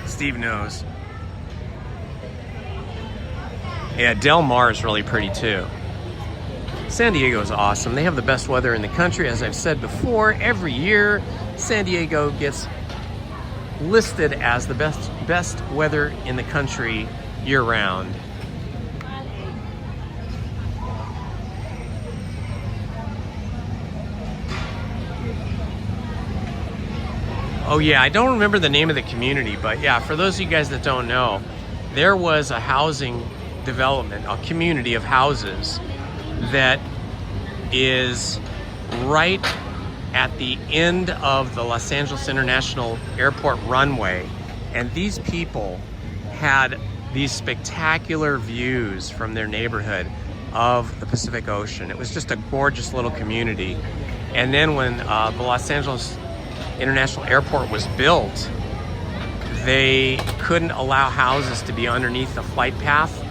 Steve knows. Yeah, Del Mar is really pretty too. San Diego is awesome. They have the best weather in the country. As I've said before, every year San Diego gets listed as the best weather in the country year-round. Oh yeah, I don't remember the name of the community, but yeah, for those of you guys that don't know, there was a housing development, a community of houses that is right at the end of the Los Angeles International Airport runway. And these people had these spectacular views from their neighborhood of the Pacific Ocean. It was just a gorgeous little community. And then when the Los Angeles International Airport was built, they couldn't allow houses to be underneath the flight path.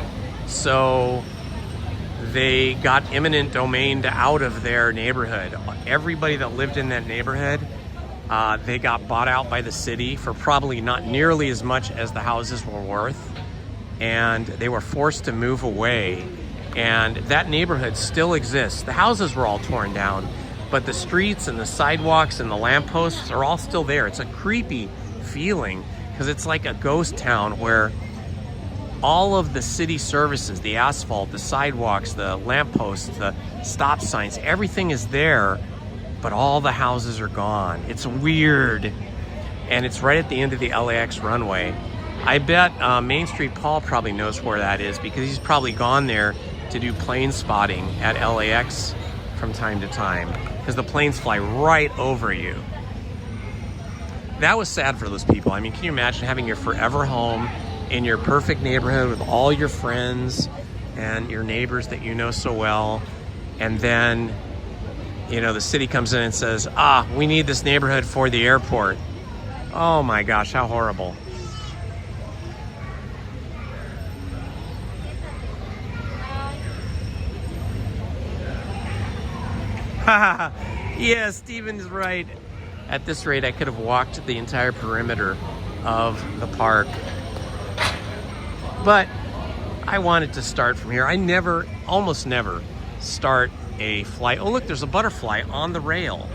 So they got eminent domained out of their neighborhood. Everybody that lived in that neighborhood, they got bought out by the city for probably not nearly as much as the houses were worth. And they were forced to move away. And that neighborhood still exists. The houses were all torn down, but the streets and the sidewalks and the lampposts are all still there. It's a creepy feeling because it's like a ghost town where all of the city services, the asphalt, the sidewalks, the lampposts, the stop signs, everything is there, but all the houses are gone. It's weird. And it's right at the end of the LAX runway. I bet Main Street Paul probably knows where that is because he's probably gone there to do plane spotting at LAX from time to time because the planes fly right over you. That was sad for those people. I mean, can you imagine having your forever home in your perfect neighborhood with all your friends and your neighbors that you know so well, and then, you know, the city comes in and says, we need this neighborhood for the airport. Oh my gosh, how horrible. Yeah, Steven's right. At this rate, I could have walked the entire perimeter of the park. But I wanted to start from here. I almost never start a flight. Oh, look, there's a butterfly on the rail.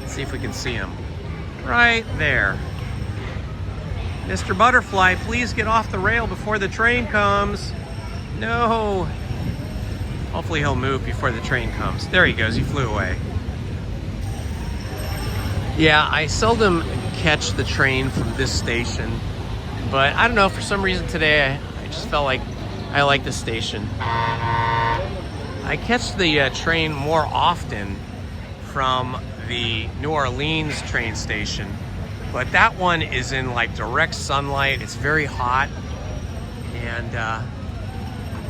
Let's see if we can see him. Right there. Mr. Butterfly, please get off the rail before the train comes. No. Hopefully he'll move before the train comes. There he goes, he flew away. Yeah, I seldom catch the train from this station, but I don't know, for some reason today I just felt like I like this station. I catch the train more often from the New Orleans train station, but that one is in like direct sunlight. It's very hot, and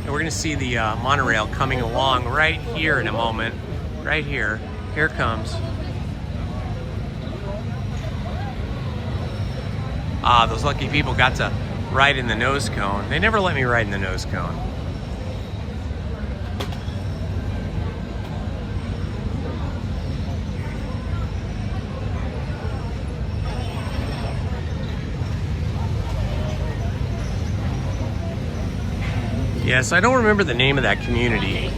we're gonna see the monorail coming along right here in a moment. Right here. Here it comes. Those lucky people got to ride in the nose cone. They never let me ride in the nose cone. Yes, I don't remember the name of that community,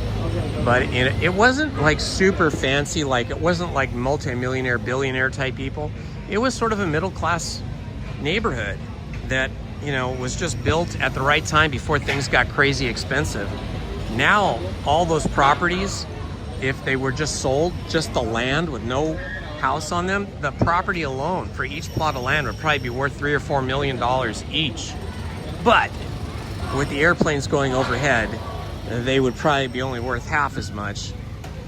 but it wasn't like super fancy, like it wasn't like multi-millionaire, billionaire type people. It was sort of a middle-class neighborhood that, you know, was just built at the right time before things got crazy expensive. Now, all those properties, if they were just sold, just the land with no house on them, the property alone for each plot of land would probably be worth $3 or $4 million each. But with the airplanes going overhead, they would probably be only worth half as much.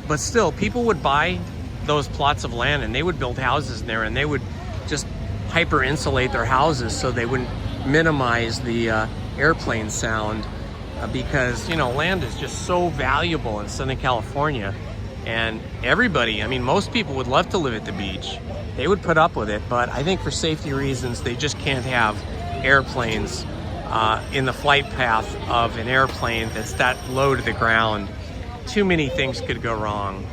But still, people would buy those plots of land and they would build houses in there, and they would just hyper insulate their houses so they wouldn't minimize the airplane sound, because, you know, land is just so valuable in Southern California, and everybody, I mean, most people would love to live at the beach. They would put up with it, but I think for safety reasons they just can't have airplanes in the flight path of an airplane that's that low to the ground. Too many things could go wrong.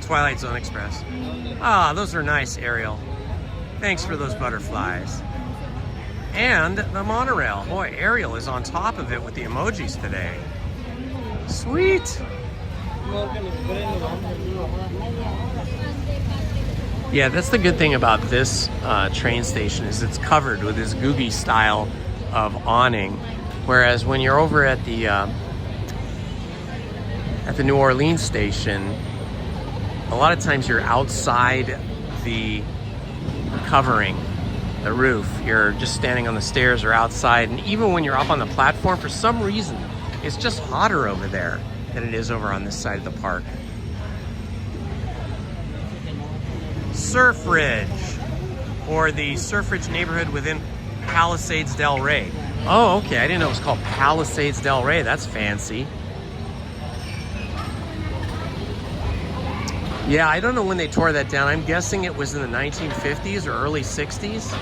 Twilight Zone Express. Those are nice, Ariel. Thanks for those butterflies. And the monorail. Boy, Ariel is on top of it with the emojis today. Sweet. Yeah, that's the good thing about this train station, is it's covered with this Googie style of awning. Whereas when you're over at the New Orleans station, a lot of times you're outside the covering, the roof. You're just standing on the stairs or outside. And even when you're up on the platform, for some reason, it's just hotter over there than it is over on this side of the park. Surfridge, or the Surfridge neighborhood within Palisades Del Rey. Oh, okay, I didn't know it was called Palisades Del Rey. That's fancy. Yeah, I don't know when they tore that down. I'm guessing it was in the 1950s or early 60s.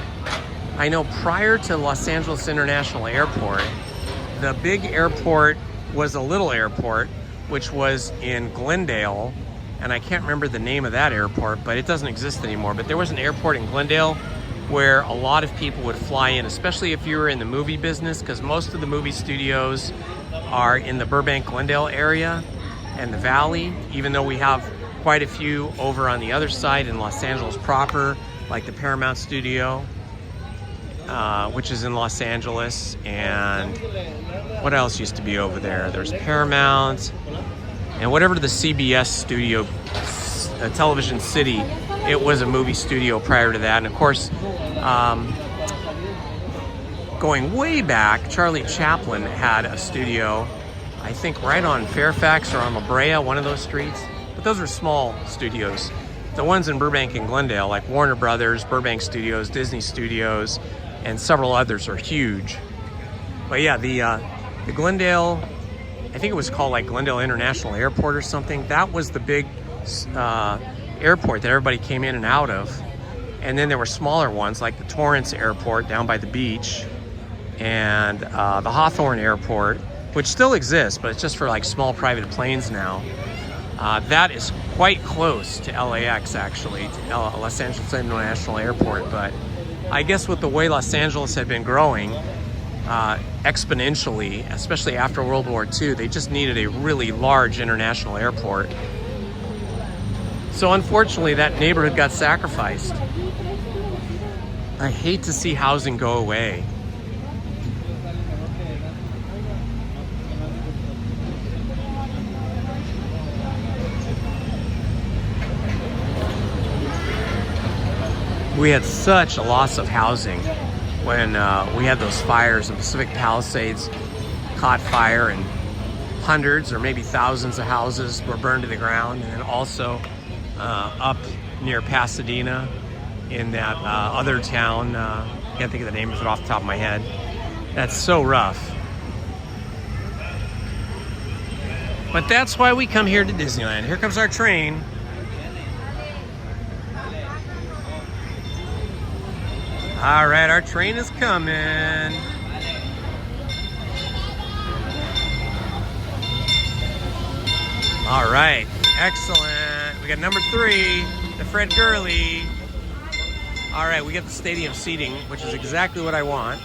I know prior to Los Angeles International Airport, the big airport was a little airport, which was in Glendale, and I can't remember the name of that airport, but it doesn't exist anymore. But there was an airport in Glendale where a lot of people would fly in, especially if you were in the movie business, because most of the movie studios are in the Burbank-Glendale area and the Valley, even though we have quite a few over on the other side in Los Angeles proper, like the Paramount Studio, which is in Los Angeles, and what else used to be over there? There's Paramount, and whatever the CBS studio, Television City, it was a movie studio prior to that. And of course, going way back, Charlie Chaplin had a studio, I think right on Fairfax or on La Brea, one of those streets. But those are small studios. The ones in Burbank and Glendale, like Warner Brothers, Burbank Studios, Disney Studios, and several others, are huge. But yeah, the Glendale, I think it was called like Glendale International Airport or something. That was the big airport that everybody came in and out of. And then there were smaller ones like the Torrance Airport down by the beach and the Hawthorne Airport, which still exists, but it's just for like small private planes now. That is quite close to LAX, actually, to Los Angeles International Airport. But I guess with the way Los Angeles had been growing exponentially, especially after World War II, they just needed a really large international airport. So unfortunately, that neighborhood got sacrificed. I hate to see housing go away. We had such a loss of housing when we had those fires in Pacific Palisades, caught fire, and hundreds or maybe thousands of houses were burned to the ground. And then also up near Pasadena in that other town, can't think of the name of it off the top of my head. That's so rough. But that's why we come here to Disneyland. Here comes our train. All right, our train is coming. All right, excellent. We got number 3, the Fred Gurley. All right, we got the stadium seating, which is exactly what I want.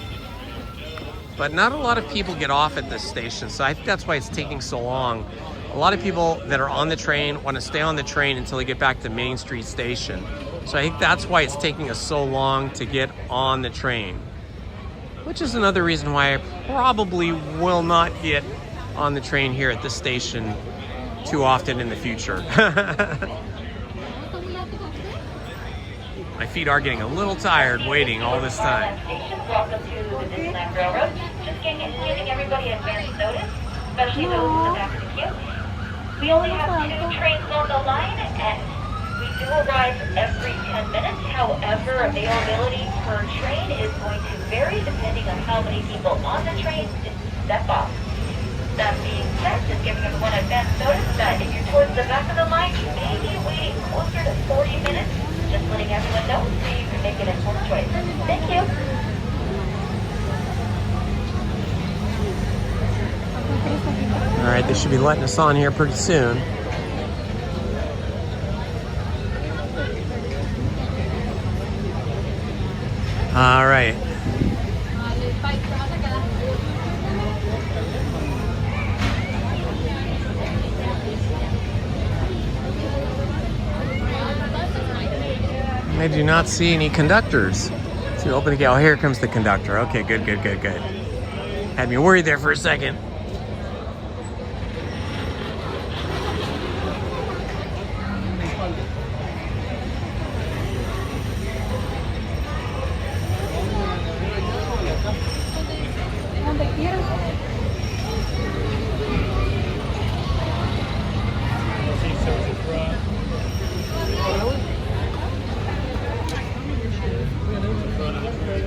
But not a lot of people get off at this station, so I think that's why it's taking so long. A lot of people that are on the train want to stay on the train until they get back to Main Street Station. So I think that's why it's taking us so long to get on the train. Which is another reason why I probably will not get on the train here at this station too often in the future. My feet are getting a little tired waiting all this time. Welcome to the Disneyland Railroad. Just giving everybody advance notice, especially those in the back of the queue. We only have 2 trains on the line, and we do arrive every 10 minutes. However, availability per train is going to vary depending on how many people on the train step off. That being said, just giving everyone advance notice that if you're towards the back of the line, you may be waiting closer to 40 minutes. Just letting everyone know so you can make an informed choice. Thank you. All right, they should be letting us on here pretty soon. All right. I do not see any conductors. So open the gate. Oh, here comes the conductor. Okay, good. Had me worried there for a second.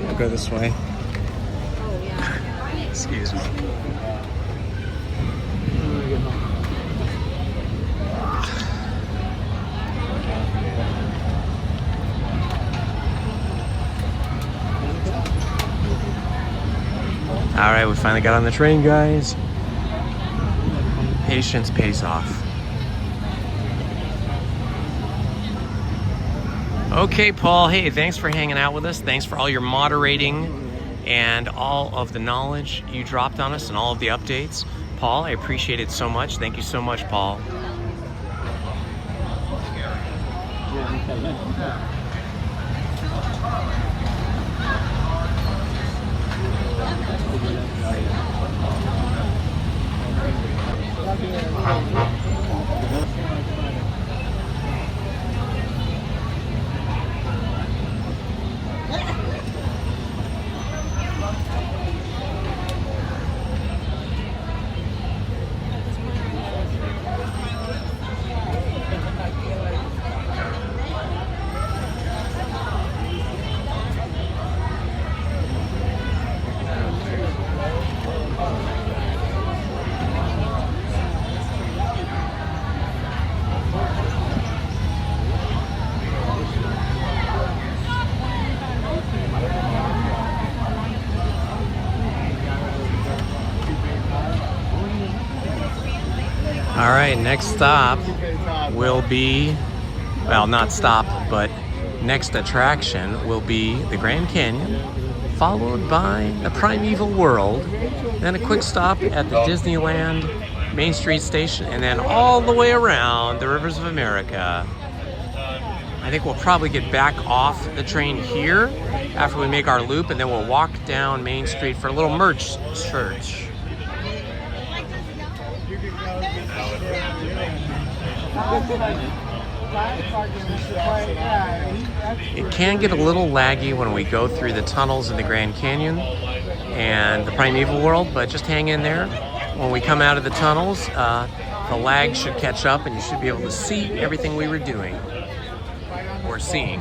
I'll go this way. Excuse me. All right, we finally got on the train, guys. Patience pays off. Okay, Paul, hey, thanks for hanging out with us. Thanks for all your moderating and all of the knowledge you dropped on us and all of the updates. Paul, I appreciate it so much. Thank you so much, Paul. All right, next stop will be, well, not stop, but next attraction will be the Grand Canyon, followed by the Primeval World, then a quick stop at the Disneyland Main Street Station, and then all the way around the Rivers of America. I think we'll probably get back off the train here after we make our loop, and then we'll walk down Main Street for a little merch search. It can get a little laggy when we go through the tunnels in the Grand Canyon and the Primeval World, but just hang in there. When we come out of the tunnels, the lag should catch up and you should be able to see everything we were doing or seeing.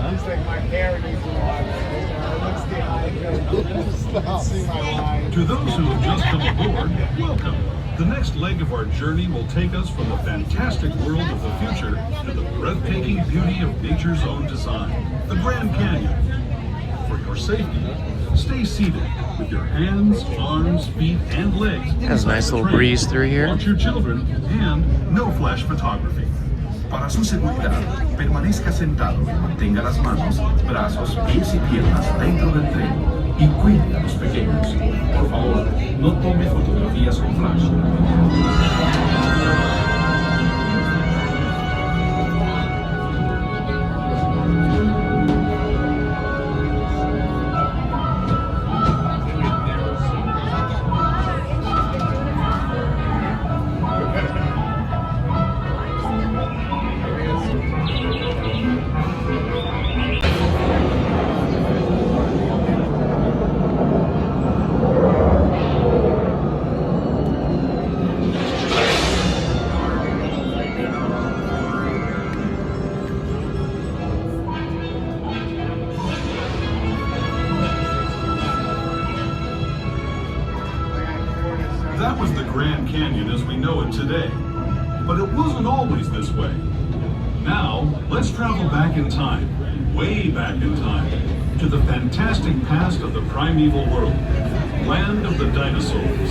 Looks like my hair needs to wash. To those who have just come aboard, welcome. The next leg of our journey will take us from the fantastic world of the future to the breathtaking beauty of nature's own design, the Grand Canyon. For your safety, stay seated with your hands, arms, feet, and legs. Has a nice little breeze through here. Watch your children and no flash photography. Para su seguridad, permanezca sentado y mantenga las manos, brazos, pies y piernas dentro del tren y cuide a los pequeños. Por favor, no tome fotografías con flash. That was the Grand Canyon as we know it today. But it wasn't always this way. Now, let's travel back in time, way back in time, to the fantastic past of the primeval world, land of the dinosaurs.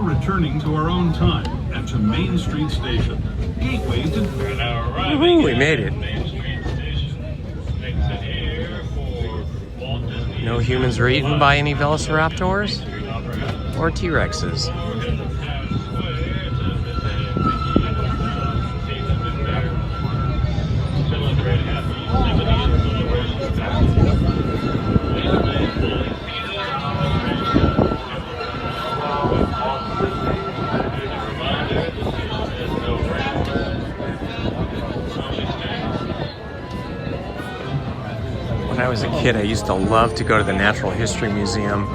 Returning to our own time and to Main Street Station. Gateway to... Woohoo, we made it. No humans were eaten by any velociraptors or T-Rexes. When I was a kid, I used to love to go to the Natural History Museum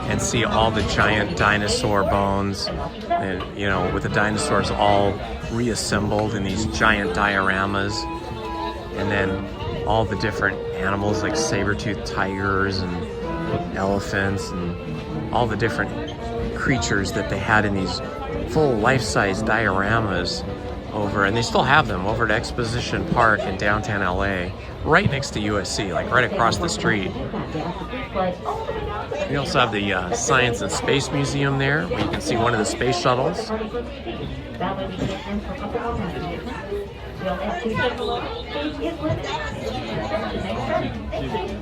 and see all the giant dinosaur bones, and you know, with the dinosaurs all reassembled in these giant dioramas, and then all the different animals like saber-toothed tigers and elephants and all the different creatures that they had in these full life-size dioramas over, and they still have them over at Exposition Park in downtown LA, right next to USC, like right across the street. We also have the Science and Space Museum there, where you can see one of the space shuttles.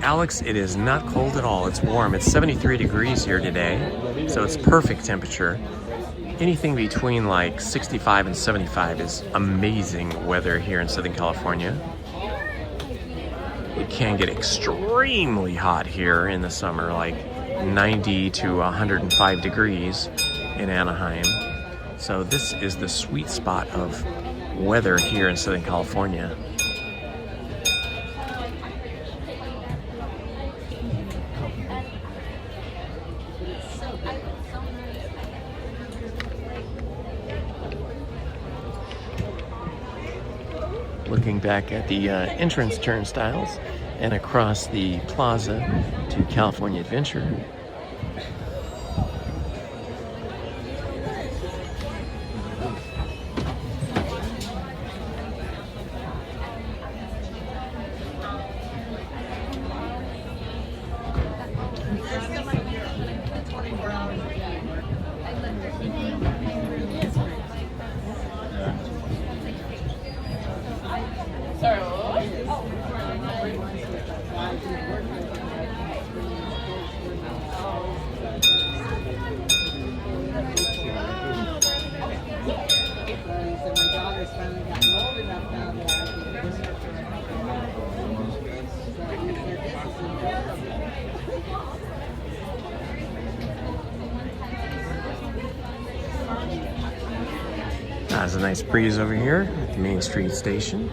Alex, it is not cold at all. It's warm. It's 73 degrees here today, so it's perfect temperature. Anything between like 65 and 75 is amazing weather here in Southern California. It can get extremely hot here in the summer, like 90 to 105 degrees in Anaheim. So this is the sweet spot of weather here in Southern California. Looking back at the entrance turnstiles and across the plaza to California Adventure. There's a nice breeze over here at the Main Street Station.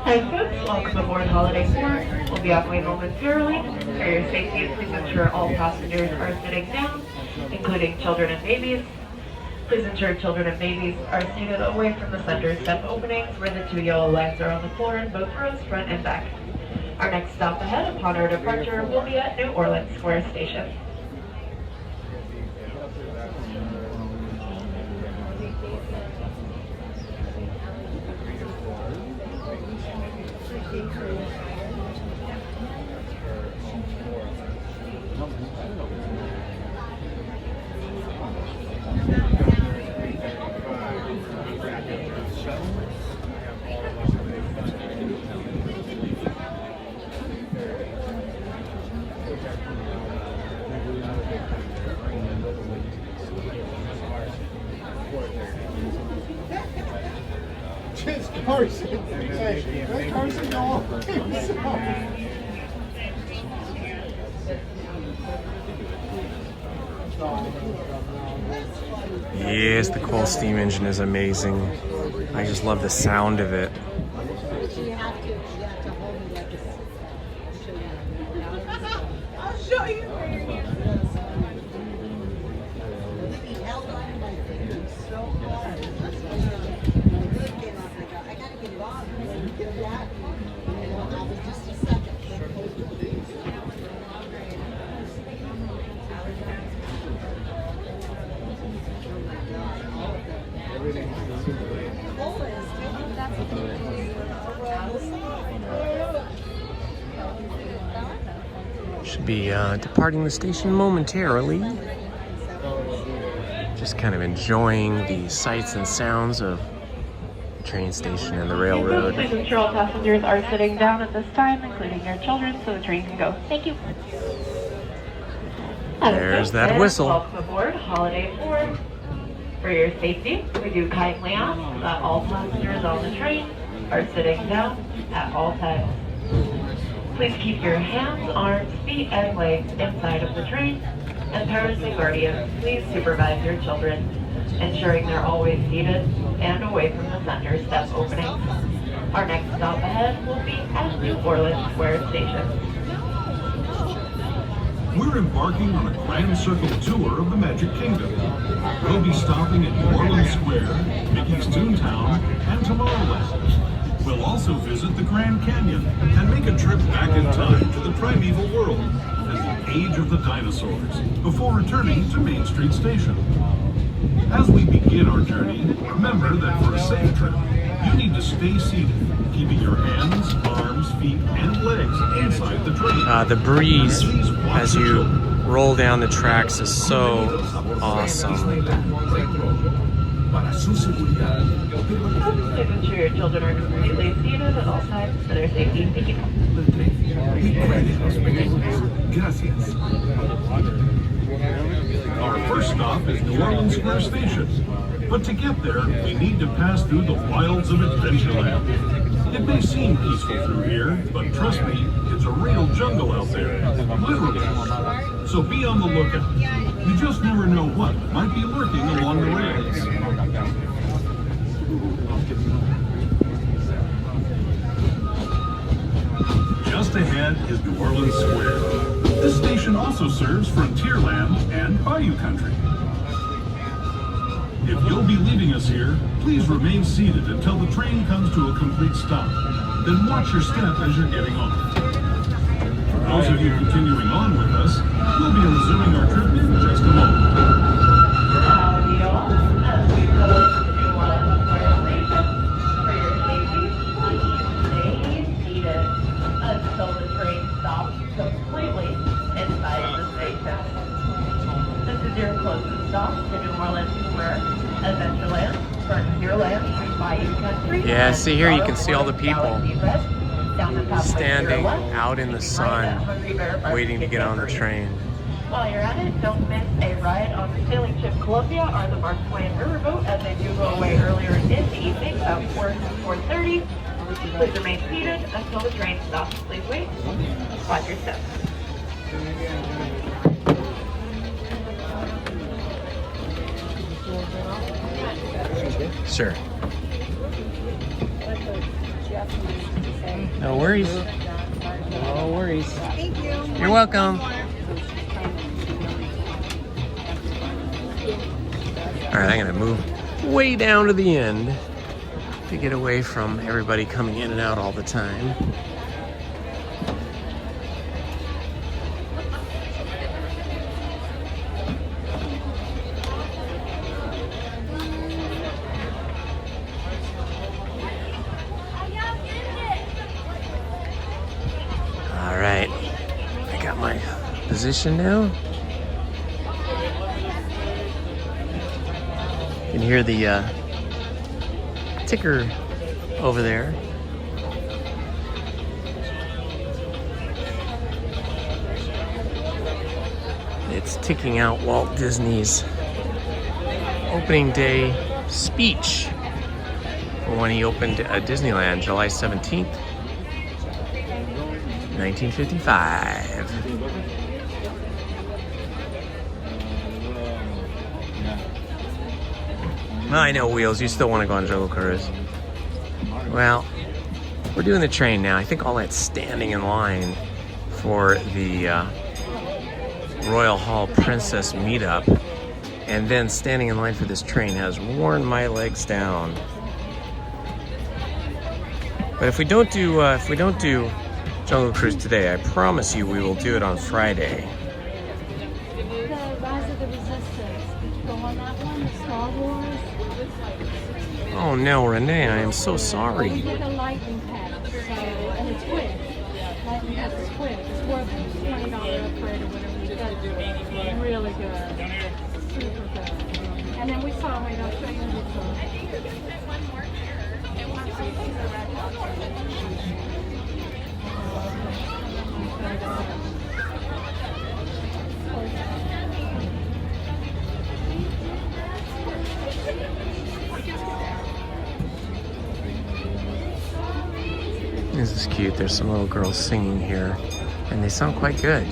Hi folks, welcome aboard Holiday 4. We'll be off way momentarily. For your safety, please ensure all passengers are sitting down, including children and babies. Please ensure children and babies are seated away from the center step openings where the 2 yellow lines are on the floor in both rows, front and back. Our next stop ahead upon our departure will be at New Orleans Square Station. Just Carson. Hey, let Carson go on himself. Yes, the coal steam engine is amazing. I just love the sound of it. I'll show you. Should be departing the station momentarily. Just kind of enjoying the sights and sounds of the train station and the railroad. Please ensure all passengers are sitting down at this time, including your children, so the train can go. Thank you. There's that whistle. Welcome aboard Holiday 4. For your safety, we do kindly ask that all passengers on the train are sitting down at all times. Please keep your hands, arms, feet, and legs inside of the train. And parents and guardians, please supervise your children, ensuring they're always seated and away from the center step openings. Our next stop ahead will be at New Orleans Square Station. We're embarking on a grand circle tour of the Magic Kingdom. We'll be stopping at New Orleans Square, Mickey's Toontown, and Tomorrowland. We'll also visit the Grand Canyon and make a trip back in time to the primeval world and the age of the dinosaurs before returning to Main Street Station. As we begin our journey, remember that for a safe trip, you need to stay seated, keeping your hands, arms, feet, and legs inside the train. The breeze as you roll down the tracks is so awesome. Please ensure your children are completely seated at all times for their safety. Thank you. Gracias. Our first stop is New Orleans Square Station. But to get there, we need to pass through the wilds of Adventureland. It may seem peaceful through here, but trust me, it's a real jungle out there. Literally. So be on the lookout. You just never know what might be lurking along the rails. Just ahead is New Orleans Square. This station also serves Frontierland and Bayou Country. If you'll be leaving us here, please remain seated until the train comes to a complete stop. Then watch your step as you're getting off. For those of you continuing on with us, we'll be resuming our trip in just a moment. Until the train stops completely inside the station. This is your closest stop to New Orleans Square, Adventureland, Frontierland, Bayou Country. Yeah, see here you can see all the people standing out in the sun, waiting to get on the train. While you're at it, don't miss a ride on the sailing ship Columbia or the Mark Twain Riverboat, as they do go away earlier in the evening, about 4:30. Please remain seated until the train stops. Please wait. Watch your step. Sure. No worries. No worries. Thank you. You're welcome. All right, I'm gonna move way down to the end to get away from everybody coming in and out all the time. All right, I got my position now. You can hear the ticker over there. It's ticking out Walt Disney's opening day speech for when he opened Disneyland July 17th, 1955. I know, Wheels, you still want to go on Jungle Cruise. Well, we're doing the train now. I think all that standing in line for the Royal Hall Princess meetup and then standing in line for this train has worn my legs down. But if we don't do Jungle Cruise today, I promise you we will do it on Friday. The Rise of the Resistance. Did you go on that one? The Star Wars? Oh no, Renee, I am so sorry. We did a lightning pass, so, and it's quick. Lightning pass is quick. It's worth $20 upgrade or whatever you get. Really good. Super good. And then we saw, wait, I'll show you This is cute. There's some little girls singing here, and they sound quite good.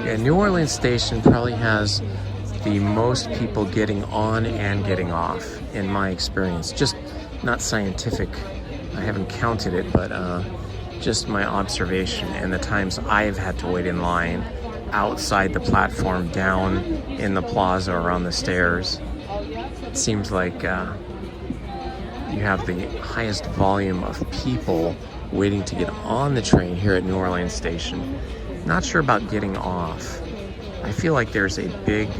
Yeah, New Orleans Station probably has the most people getting on and getting off, in my experience. Just not scientific, I haven't counted it, but just my observation and the times I've had to wait in line outside the platform, down in the plaza or on the stairs. It seems like you have the highest volume of people waiting to get on the train here at New Orleans Station. Not sure about getting off. I feel like there's a big,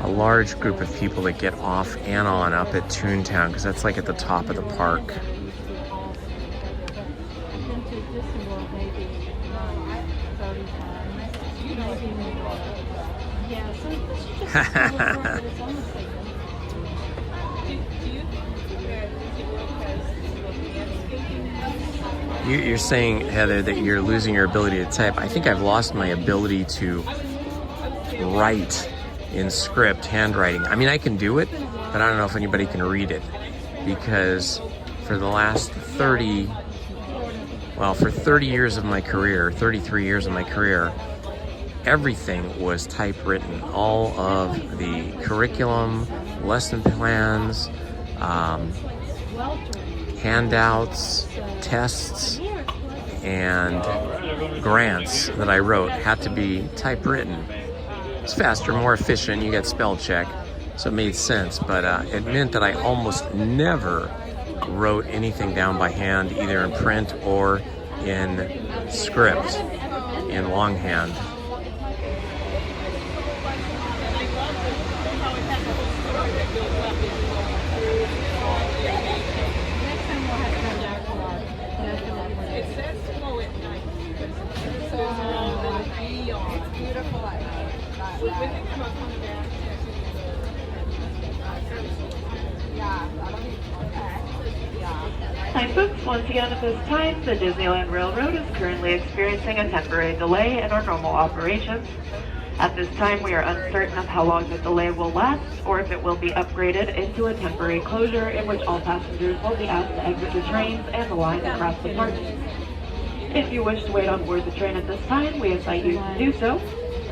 a large group of people that get off and on up at Toontown, because that's like at the top of the park. You're saying, Heather, that you're losing your ability to type. I think I've lost my ability to write in script, handwriting. I mean, I can do it, but I don't know if anybody can read it, because for the last 30 years of my career, 33 years of my career, everything was typewritten. All of the curriculum, lesson plans, handouts, tests, and grants that I wrote had to be typewritten. It's faster, more efficient, you get spell check, so it made sense, but it meant that I almost never wrote anything down by hand, either in print or in script, in longhand. Hi folks, once again at this time, the Disneyland Railroad is currently experiencing a temporary delay in our normal operations. At this time, we are uncertain of how long the delay will last, or if it will be upgraded into a temporary closure in which all passengers will be asked to exit the trains and the line across the park. If you wish to wait on board the train at this time, we invite you to do so.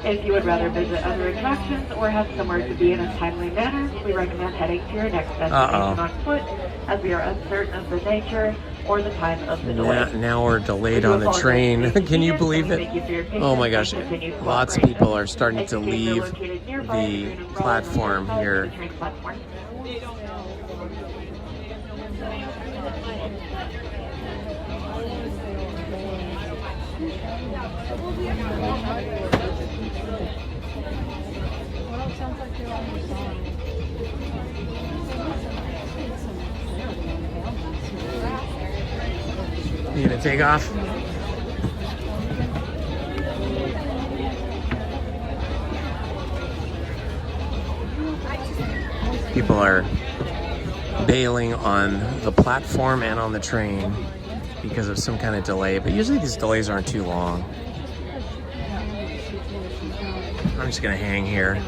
If you would rather visit other attractions or have somewhere to be in a timely manner, we recommend heading to your next destination on foot, as we are uncertain of the nature or the time of the delay. Now we're delayed on the train. Can you believe it? Oh my gosh, lots of people are starting to leave the platform here. You gonna take off? People are bailing on the platform and on the train because of some kind of delay, but usually these delays aren't too long. I'm just gonna hang here.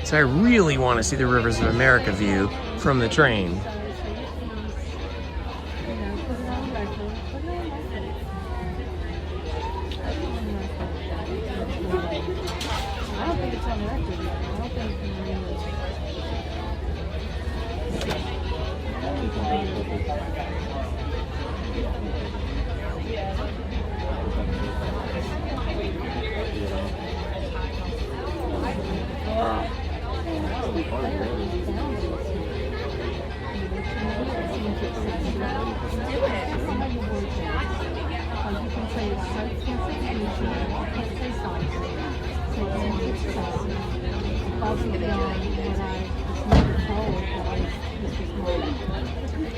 So I really want to see the Rivers of America view from the train.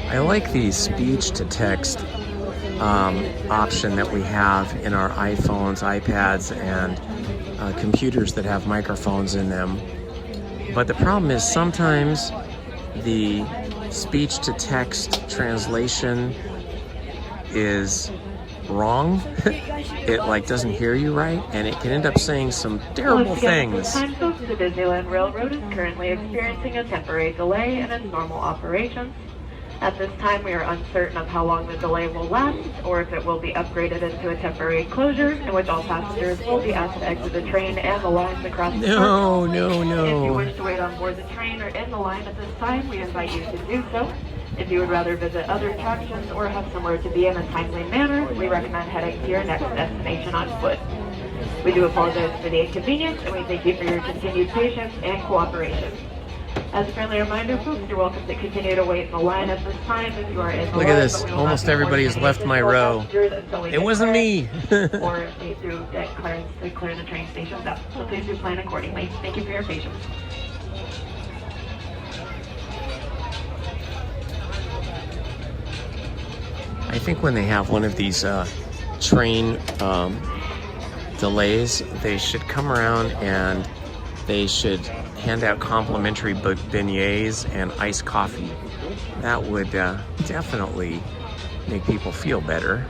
I like the speech-to-text option that we have in our iPhones, iPads, and computers that have microphones in them. But the problem is sometimes the speech to text translation is wrong. It like doesn't hear you right, and it can end up saying some terrible things. The Disneyland Railroad is currently experiencing a temporary delay in its normal operations. At this time, we are uncertain of how long the delay will last, or if it will be upgraded into a temporary closure, in which all passengers will be asked to exit the train and the lines across the No, track. no, no. If you wish to wait on board the train or in the line at this time, we invite you to do so. If you would rather visit other attractions or have somewhere to be in a timely manner, we recommend heading to your next destination on foot. We do apologize for the inconvenience, and we thank you for your continued patience and cooperation. As a friendly reminder, folks, you're welcome to continue to wait in the line at this time if you are in the line. Look at this. Almost everybody has left my row. It wasn't me. Or if they do get clearance to clear the train stations out. So please do plan accordingly. Thank you for your patience. I think when they have one of these train delays, they should come around and they should hand out complimentary beignets and iced coffee. That would definitely make people feel better.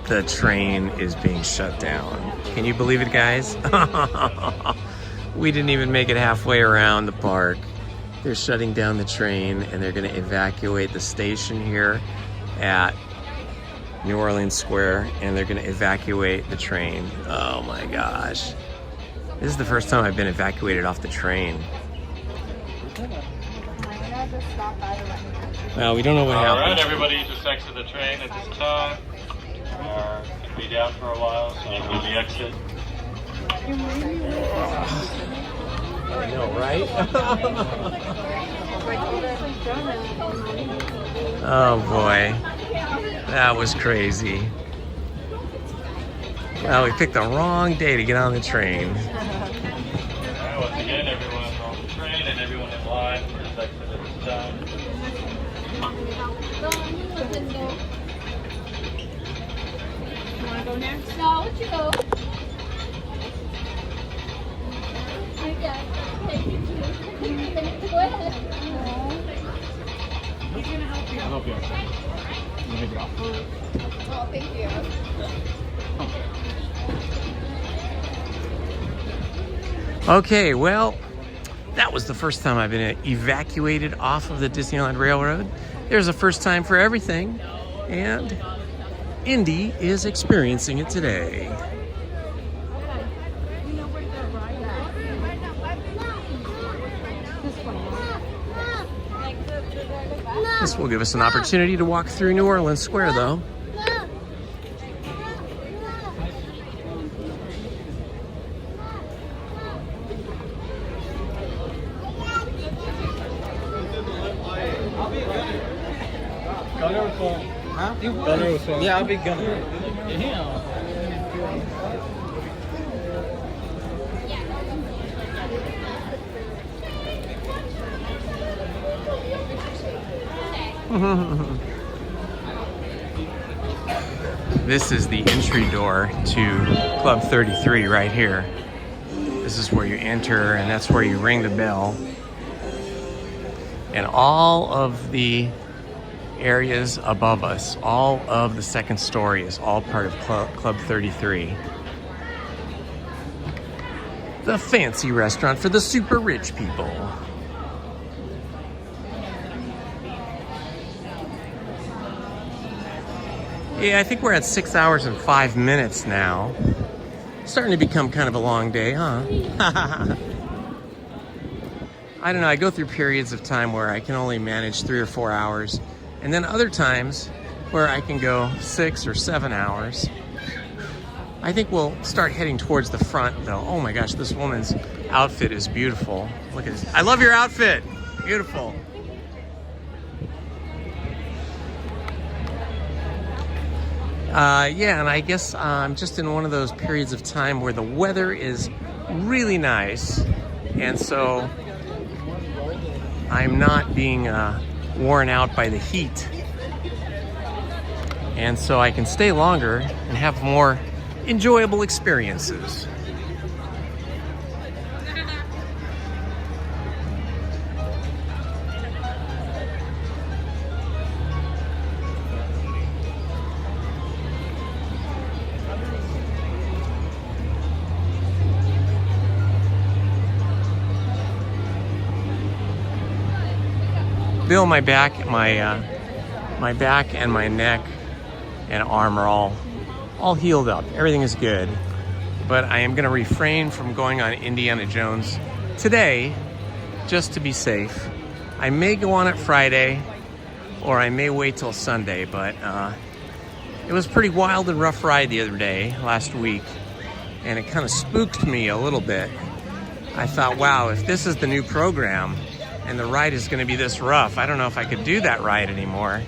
The train is being shut down. Can you believe it, guys? We didn't even make it halfway around the park. They're shutting down the train, and they're going to evacuate the station here at New Orleans Square, and they're going to evacuate the train. Oh my gosh. This is the first time I've been evacuated off the train. Well, we don't know what happened. Alright, everybody just exit the train at this time. We are going to be down for a while, so we'll the exit. I know, right? Oh boy. That was crazy. Well, we picked the wrong day to get on the train. Alright, once again, everyone on the train and everyone in line for this exit at this time. You want to go next? No, let you go. Go ahead. He's gonna help you. I'll help you. Let me drop. Oh, thank you. Okay, well, that was the first time I've been evacuated off of the Disneyland Railroad. There's a first time for everything, and Indy is experiencing it today. This will give us an opportunity to walk through New Orleans Square, though. Yeah, I'll be gunner. This is the entry door to Club 33 right here. This is where you enter, and that's where you ring the bell. And all of the areas above us, all of the second story is all part of Club 33. The fancy restaurant for the super rich people. Yeah, I think we're at 6 hours and 5 minutes now. Starting to become kind of a long day, huh? I don't know, I go through periods of time where I can only manage 3 or 4 hours, and then other times where I can go 6 or 7 hours. I think we'll start heading towards the front though. Oh my gosh, this woman's outfit is beautiful. Look at this. I love your outfit. Beautiful. Yeah, and I guess I'm just in one of those periods of time where the weather is really nice. And so I'm not being worn out by the heat. And so I can stay longer and have more enjoyable experiences. Bill, my back, my back and my neck and arm are all healed up. Everything is good. But I am going to refrain from going on Indiana Jones today, just to be safe. I may go on it Friday, or I may wait till Sunday. But it was a pretty wild and rough ride the other day, last week, and it kind of spooked me a little bit. I thought, wow, if this is the new program, and the ride is going to be this rough, I don't know if I could do that ride anymore.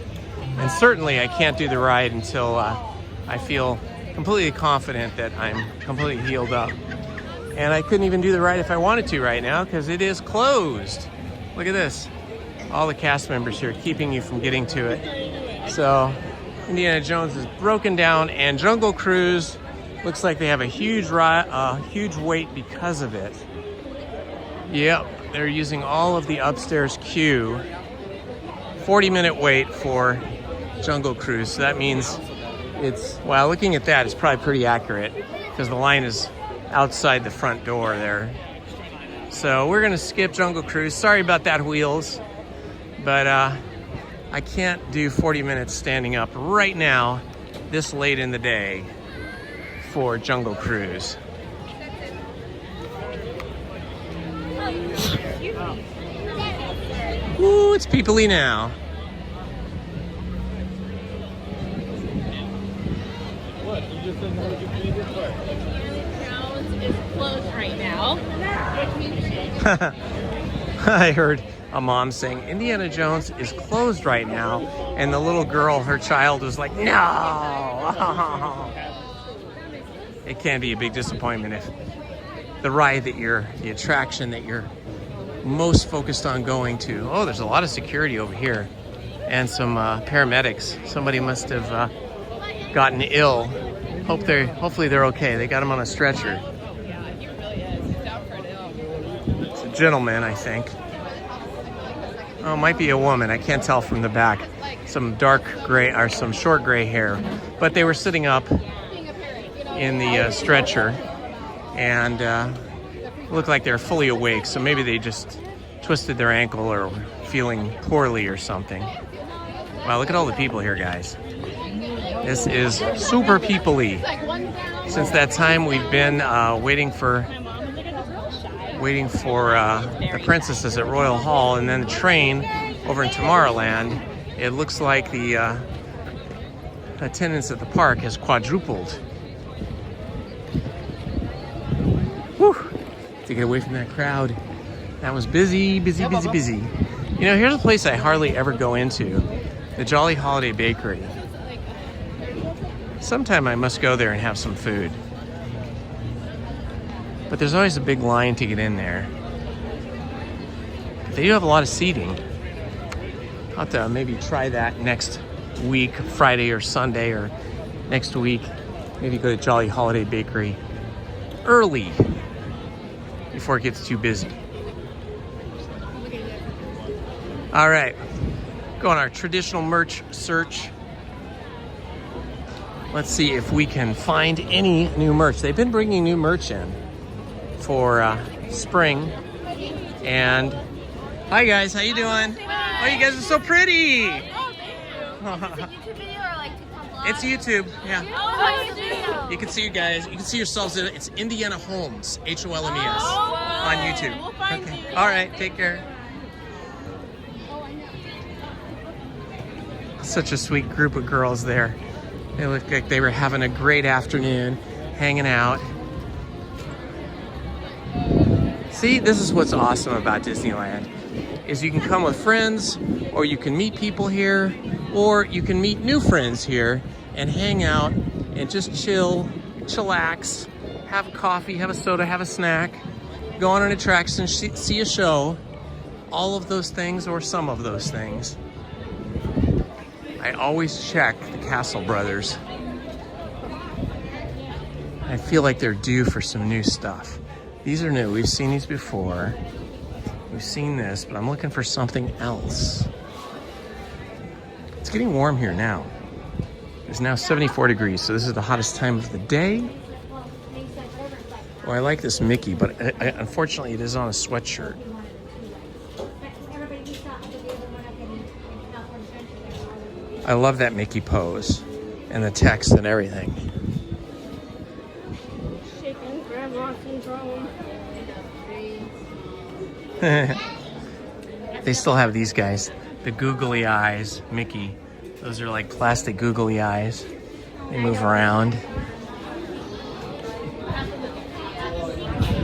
And certainly I can't do the ride until I feel completely confident that I'm completely healed up. And I couldn't even do the ride if I wanted to right now because it is closed. Look at this. All the cast members here keeping you from getting to it. So Indiana Jones is broken down, and Jungle Cruise looks like they have a huge wait because of it. Yep. They're using all of the upstairs queue. 40-minute wait for Jungle Cruise. So that means it's, well, looking at that, it's probably pretty accurate because the line is outside the front door there. So we're gonna skip Jungle Cruise. Sorry about that, Wheels. But I can't do 40 minutes standing up right now, this late in the day, for Jungle Cruise. Ooh, it's people-y now. What? You just didn't know you made this part. Jones is closed right now. I heard a mom saying Indiana Jones is closed right now, and the little girl, her child, was like, no. It can be a big disappointment if the ride that the attraction that you're most focused on going to. Oh, there's a lot of security over here and some paramedics. Somebody must have gotten ill. Hopefully they're okay. They got him on a stretcher. It's a gentleman, I think. Oh, it might be a woman. I can't tell from the back. Some dark gray or some short gray hair. But they were sitting up in the stretcher and looked like they're fully awake, so maybe they just twisted their ankle or were feeling poorly or something. Wow, look at all the people here, guys. This is super people-y. Since that time we've been waiting for the princesses at Royal Hall, and then the train over in Tomorrowland. It looks like the attendance at the park has quadrupled. Whew. To get away from that crowd. That was busy, busy, busy, busy. You know, here's a place I hardly ever go into. The Jolly Holiday Bakery. Sometime I must go there and have some food. But there's always a big line to get in there. They do have a lot of seating. I'll have to maybe try that next week, Friday or Sunday, or next week. Maybe go to Jolly Holiday Bakery early before it gets too busy. All right, go on our traditional merch search. Let's see if we can find any new merch. They've been bringing new merch in for spring. And hi guys, how you doing? Oh, you guys are so pretty. Oh, thank you. Is it a YouTube video or like TikTok vlog? It's YouTube, yeah. Oh, You can see you guys, you can see yourselves in it. It's Indiana Holmes, Holmes, on YouTube. We'll find Okay. you. All right, take care. Such a sweet group of girls there. They looked like they were having a great afternoon, hanging out. See, this is what's awesome about Disneyland, is you can come with friends, or you can meet people here, or you can meet new friends here and hang out and just chillax have a coffee, have a soda, have a snack, go on an attraction, see a show, all of those things or some of those things. I always check the Castle Brothers. I feel like they're due for some new stuff. These are new, we've seen these before. We've seen this, but I'm looking for something else. It's getting warm here now. It's now 74 degrees, so this is the hottest time of the day. Well, I like this Mickey, but unfortunately it is on a sweatshirt. I love that Mickey pose and the text and everything. They still have these guys, the googly eyes, Mickey. Those are like plastic googly eyes. They move around.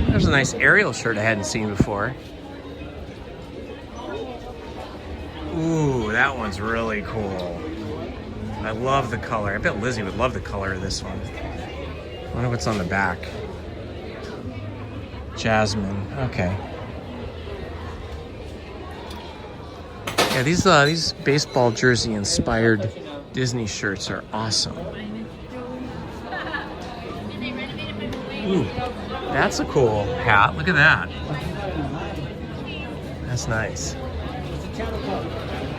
There's a nice Ariel shirt I hadn't seen before. Ooh, that one's really cool. I love the color. I bet Lizzie would love the color of this one. I wonder what's on the back. Jasmine, okay. Yeah, these baseball jersey inspired Disney shirts are awesome. Ooh, that's a cool hat. Look at that. That's nice.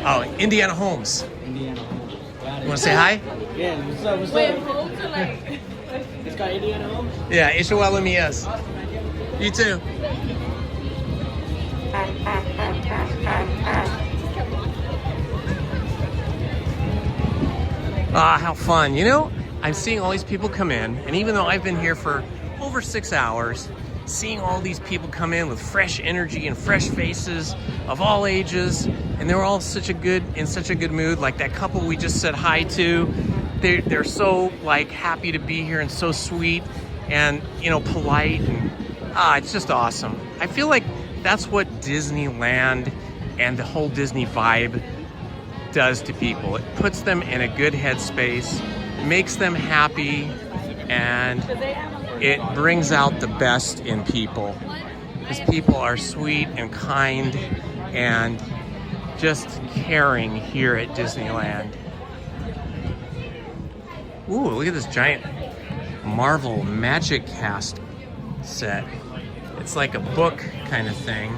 Oh, Indiana Holmes. You want to say hi? Yeah, what's up? Wait, Holmes or like? It's got Indiana Holmes? Yeah, Ishawala Mias. You too. Ah, how fun. You know, I'm seeing all these people come in, and even though I've been here for over 6 hours, seeing all these people come in with fresh energy and fresh faces of all ages, and they were all in such a good mood. Like that couple we just said hi to, they're so like happy to be here and so sweet and, you know, polite, and it's just awesome. I feel like that's what Disneyland and the whole Disney vibe does to people. It puts them in a good headspace, makes them happy, and it brings out the best in people. Because people are sweet and kind and just caring here at Disneyland. Ooh, look at this giant Marvel Magic Cast set. It's like a book kind of thing,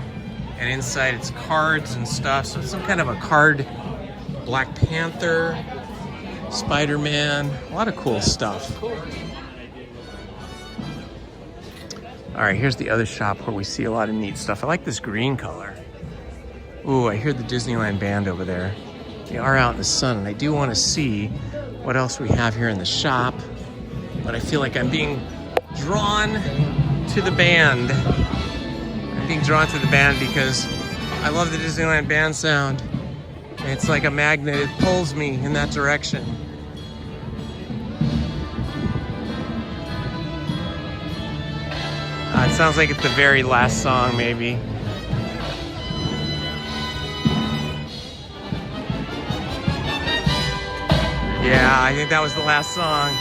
and inside it's cards and stuff, so it's some kind of a card. Black Panther, Spider-Man, a lot of cool stuff. All right, here's the other shop where we see a lot of neat stuff. I like this green color. Ooh, I hear the Disneyland band over there. They are out in the sun, and I do want to see what else we have here in the shop, but I feel like I'm being drawn to the band. I'm being drawn to the band because I love the Disneyland band sound. It's like a magnet, it pulls me in that direction. It sounds like it's the very last song, maybe. Yeah, I think that was the last song.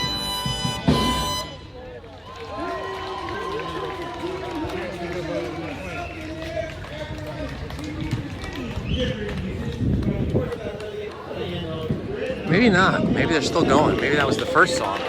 Maybe not. Maybe they're still going. Maybe that was the first song.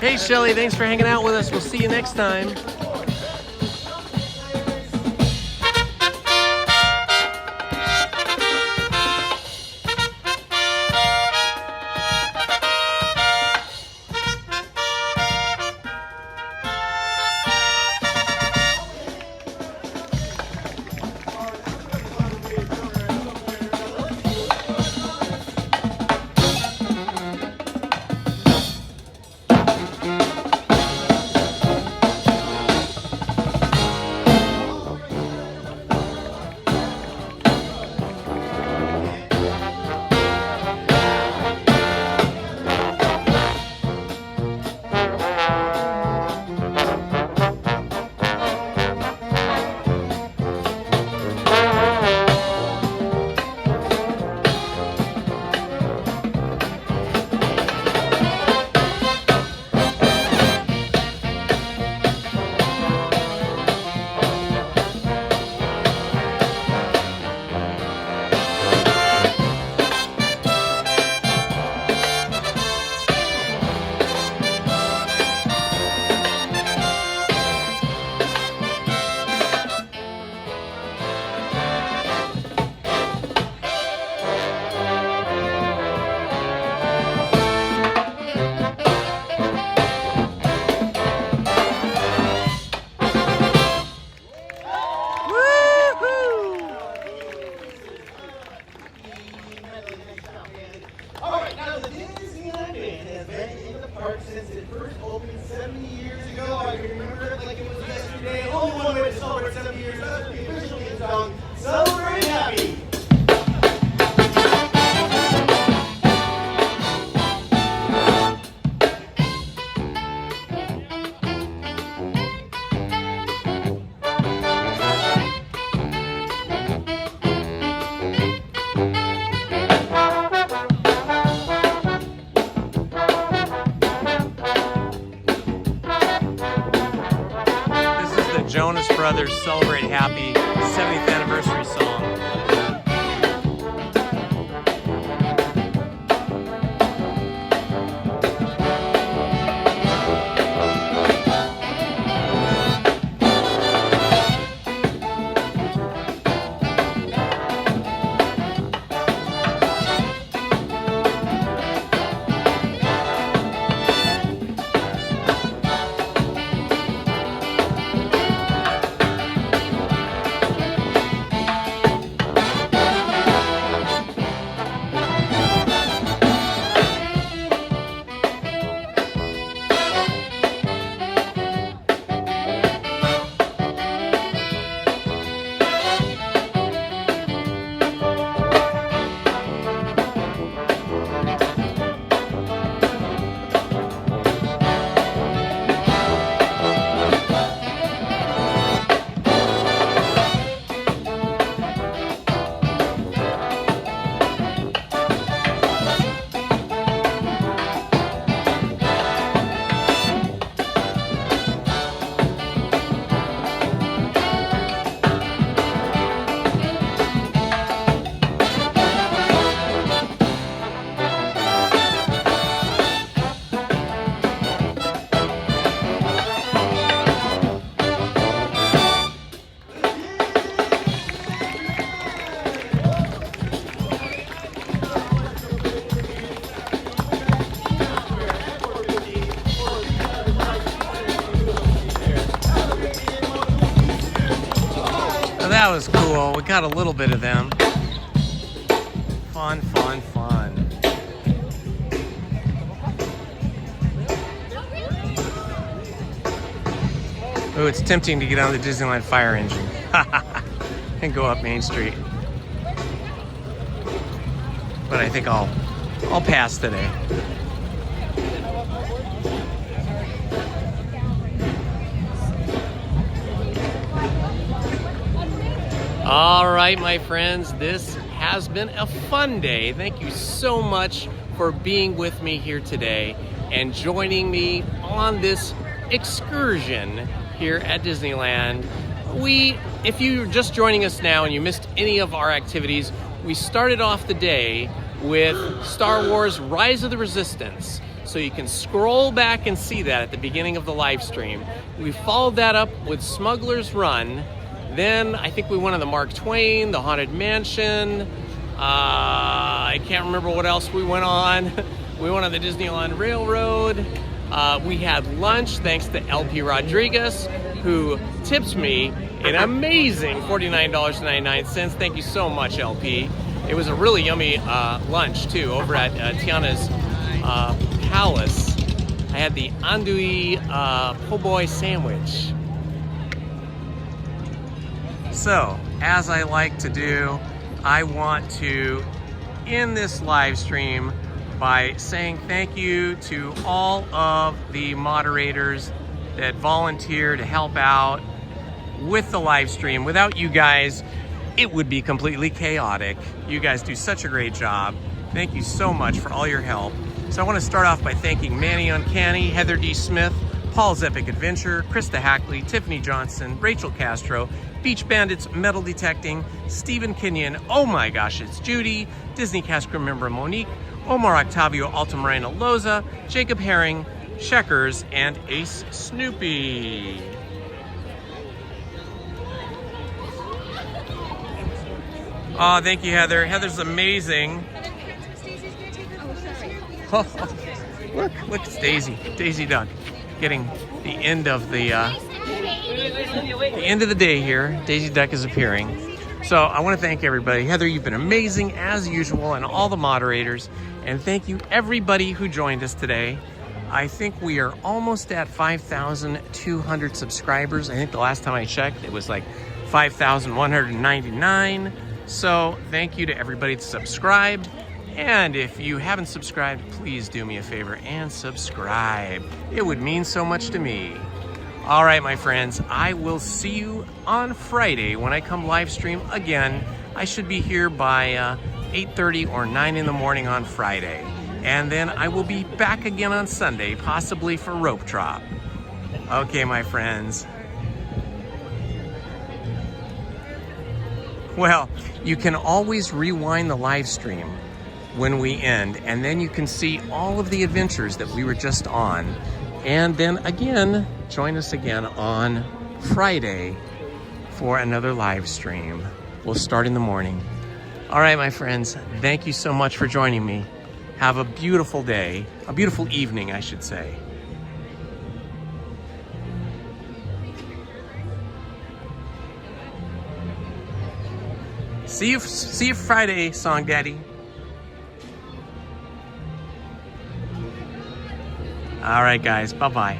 Hey, Shelly, thanks for hanging out with us. We'll see you next time. Alright, now the Disneyland Band has been in the park since it first opened 70 years ago. I can remember it like it was yesterday. Only one way to celebrate 70 years, that's to be officially in song, Celebrate Happy! Jonas Brothers Celebrate Happy 70th anniversary song. That was cool. We got a little bit of them. Fun, fun, fun. Oh, it's tempting to get on the Disneyland fire engine and go up Main Street. But I think I'll pass today. All right, my friends, this has been a fun day. Thank you so much for being with me here today and joining me on this excursion here at Disneyland. If you're just joining us now and you missed any of our activities, we started off the day with Star Wars Rise of the Resistance. So you can scroll back and see that at the beginning of the live stream. We followed that up with Smuggler's Run. Then I think we went on the Mark Twain, the Haunted Mansion. I can't remember what else we went on. We went on the Disneyland Railroad. We had lunch thanks to LP Rodriguez, who tipped me an amazing $49.99. Thank you so much, LP. It was a really yummy lunch too over at Tiana's Palace. I had the andouille po' boy sandwich. So, as I like to do, I want to end this live stream by saying thank you to all of the moderators that volunteer to help out with the live stream. Without you guys, it would be completely chaotic. You guys do such a great job. Thank you so much for all your help. So I want to start off by thanking Manny Uncanny, Heather D. Smith, Paul's Epic Adventure, Krista Hackley, Tiffany Johnson, Rachel Castro, Beach Bandits Metal Detecting, Stephen Kenyon, oh my gosh, it's Judy, Disney cast crew member Monique, Omar Octavio Altamirano Loza, Jacob Herring, Checkers, and Ace Snoopy. Oh, thank you, Heather. Heather's amazing. Oh, look, it's Daisy. Daisy Duck getting the end of the day here. Daisy Duck is appearing. So I want to thank everybody. Heather, you've been amazing as usual, and all the moderators. And thank you everybody who joined us today. I think we are almost at 5,200 subscribers. I think the last time I checked, it was like 5,199. So thank you to everybody that subscribed. And if you haven't subscribed, please do me a favor and subscribe. It would mean so much to me. All right, my friends, I will see you on Friday when I come live stream again. I should be here by 8:30 or 9 in the morning on Friday. And then I will be back again on Sunday, possibly for Rope Drop. Okay, my friends. Well, you can always rewind the live stream when we end, and then you can see all of the adventures that we were just on. And then again, join us again on Friday for another live stream. We'll start in the morning. All right, my friends, thank you so much for joining me. Have a beautiful day, a beautiful evening, I should say. See you Friday, Song Daddy. All right, guys, bye-bye.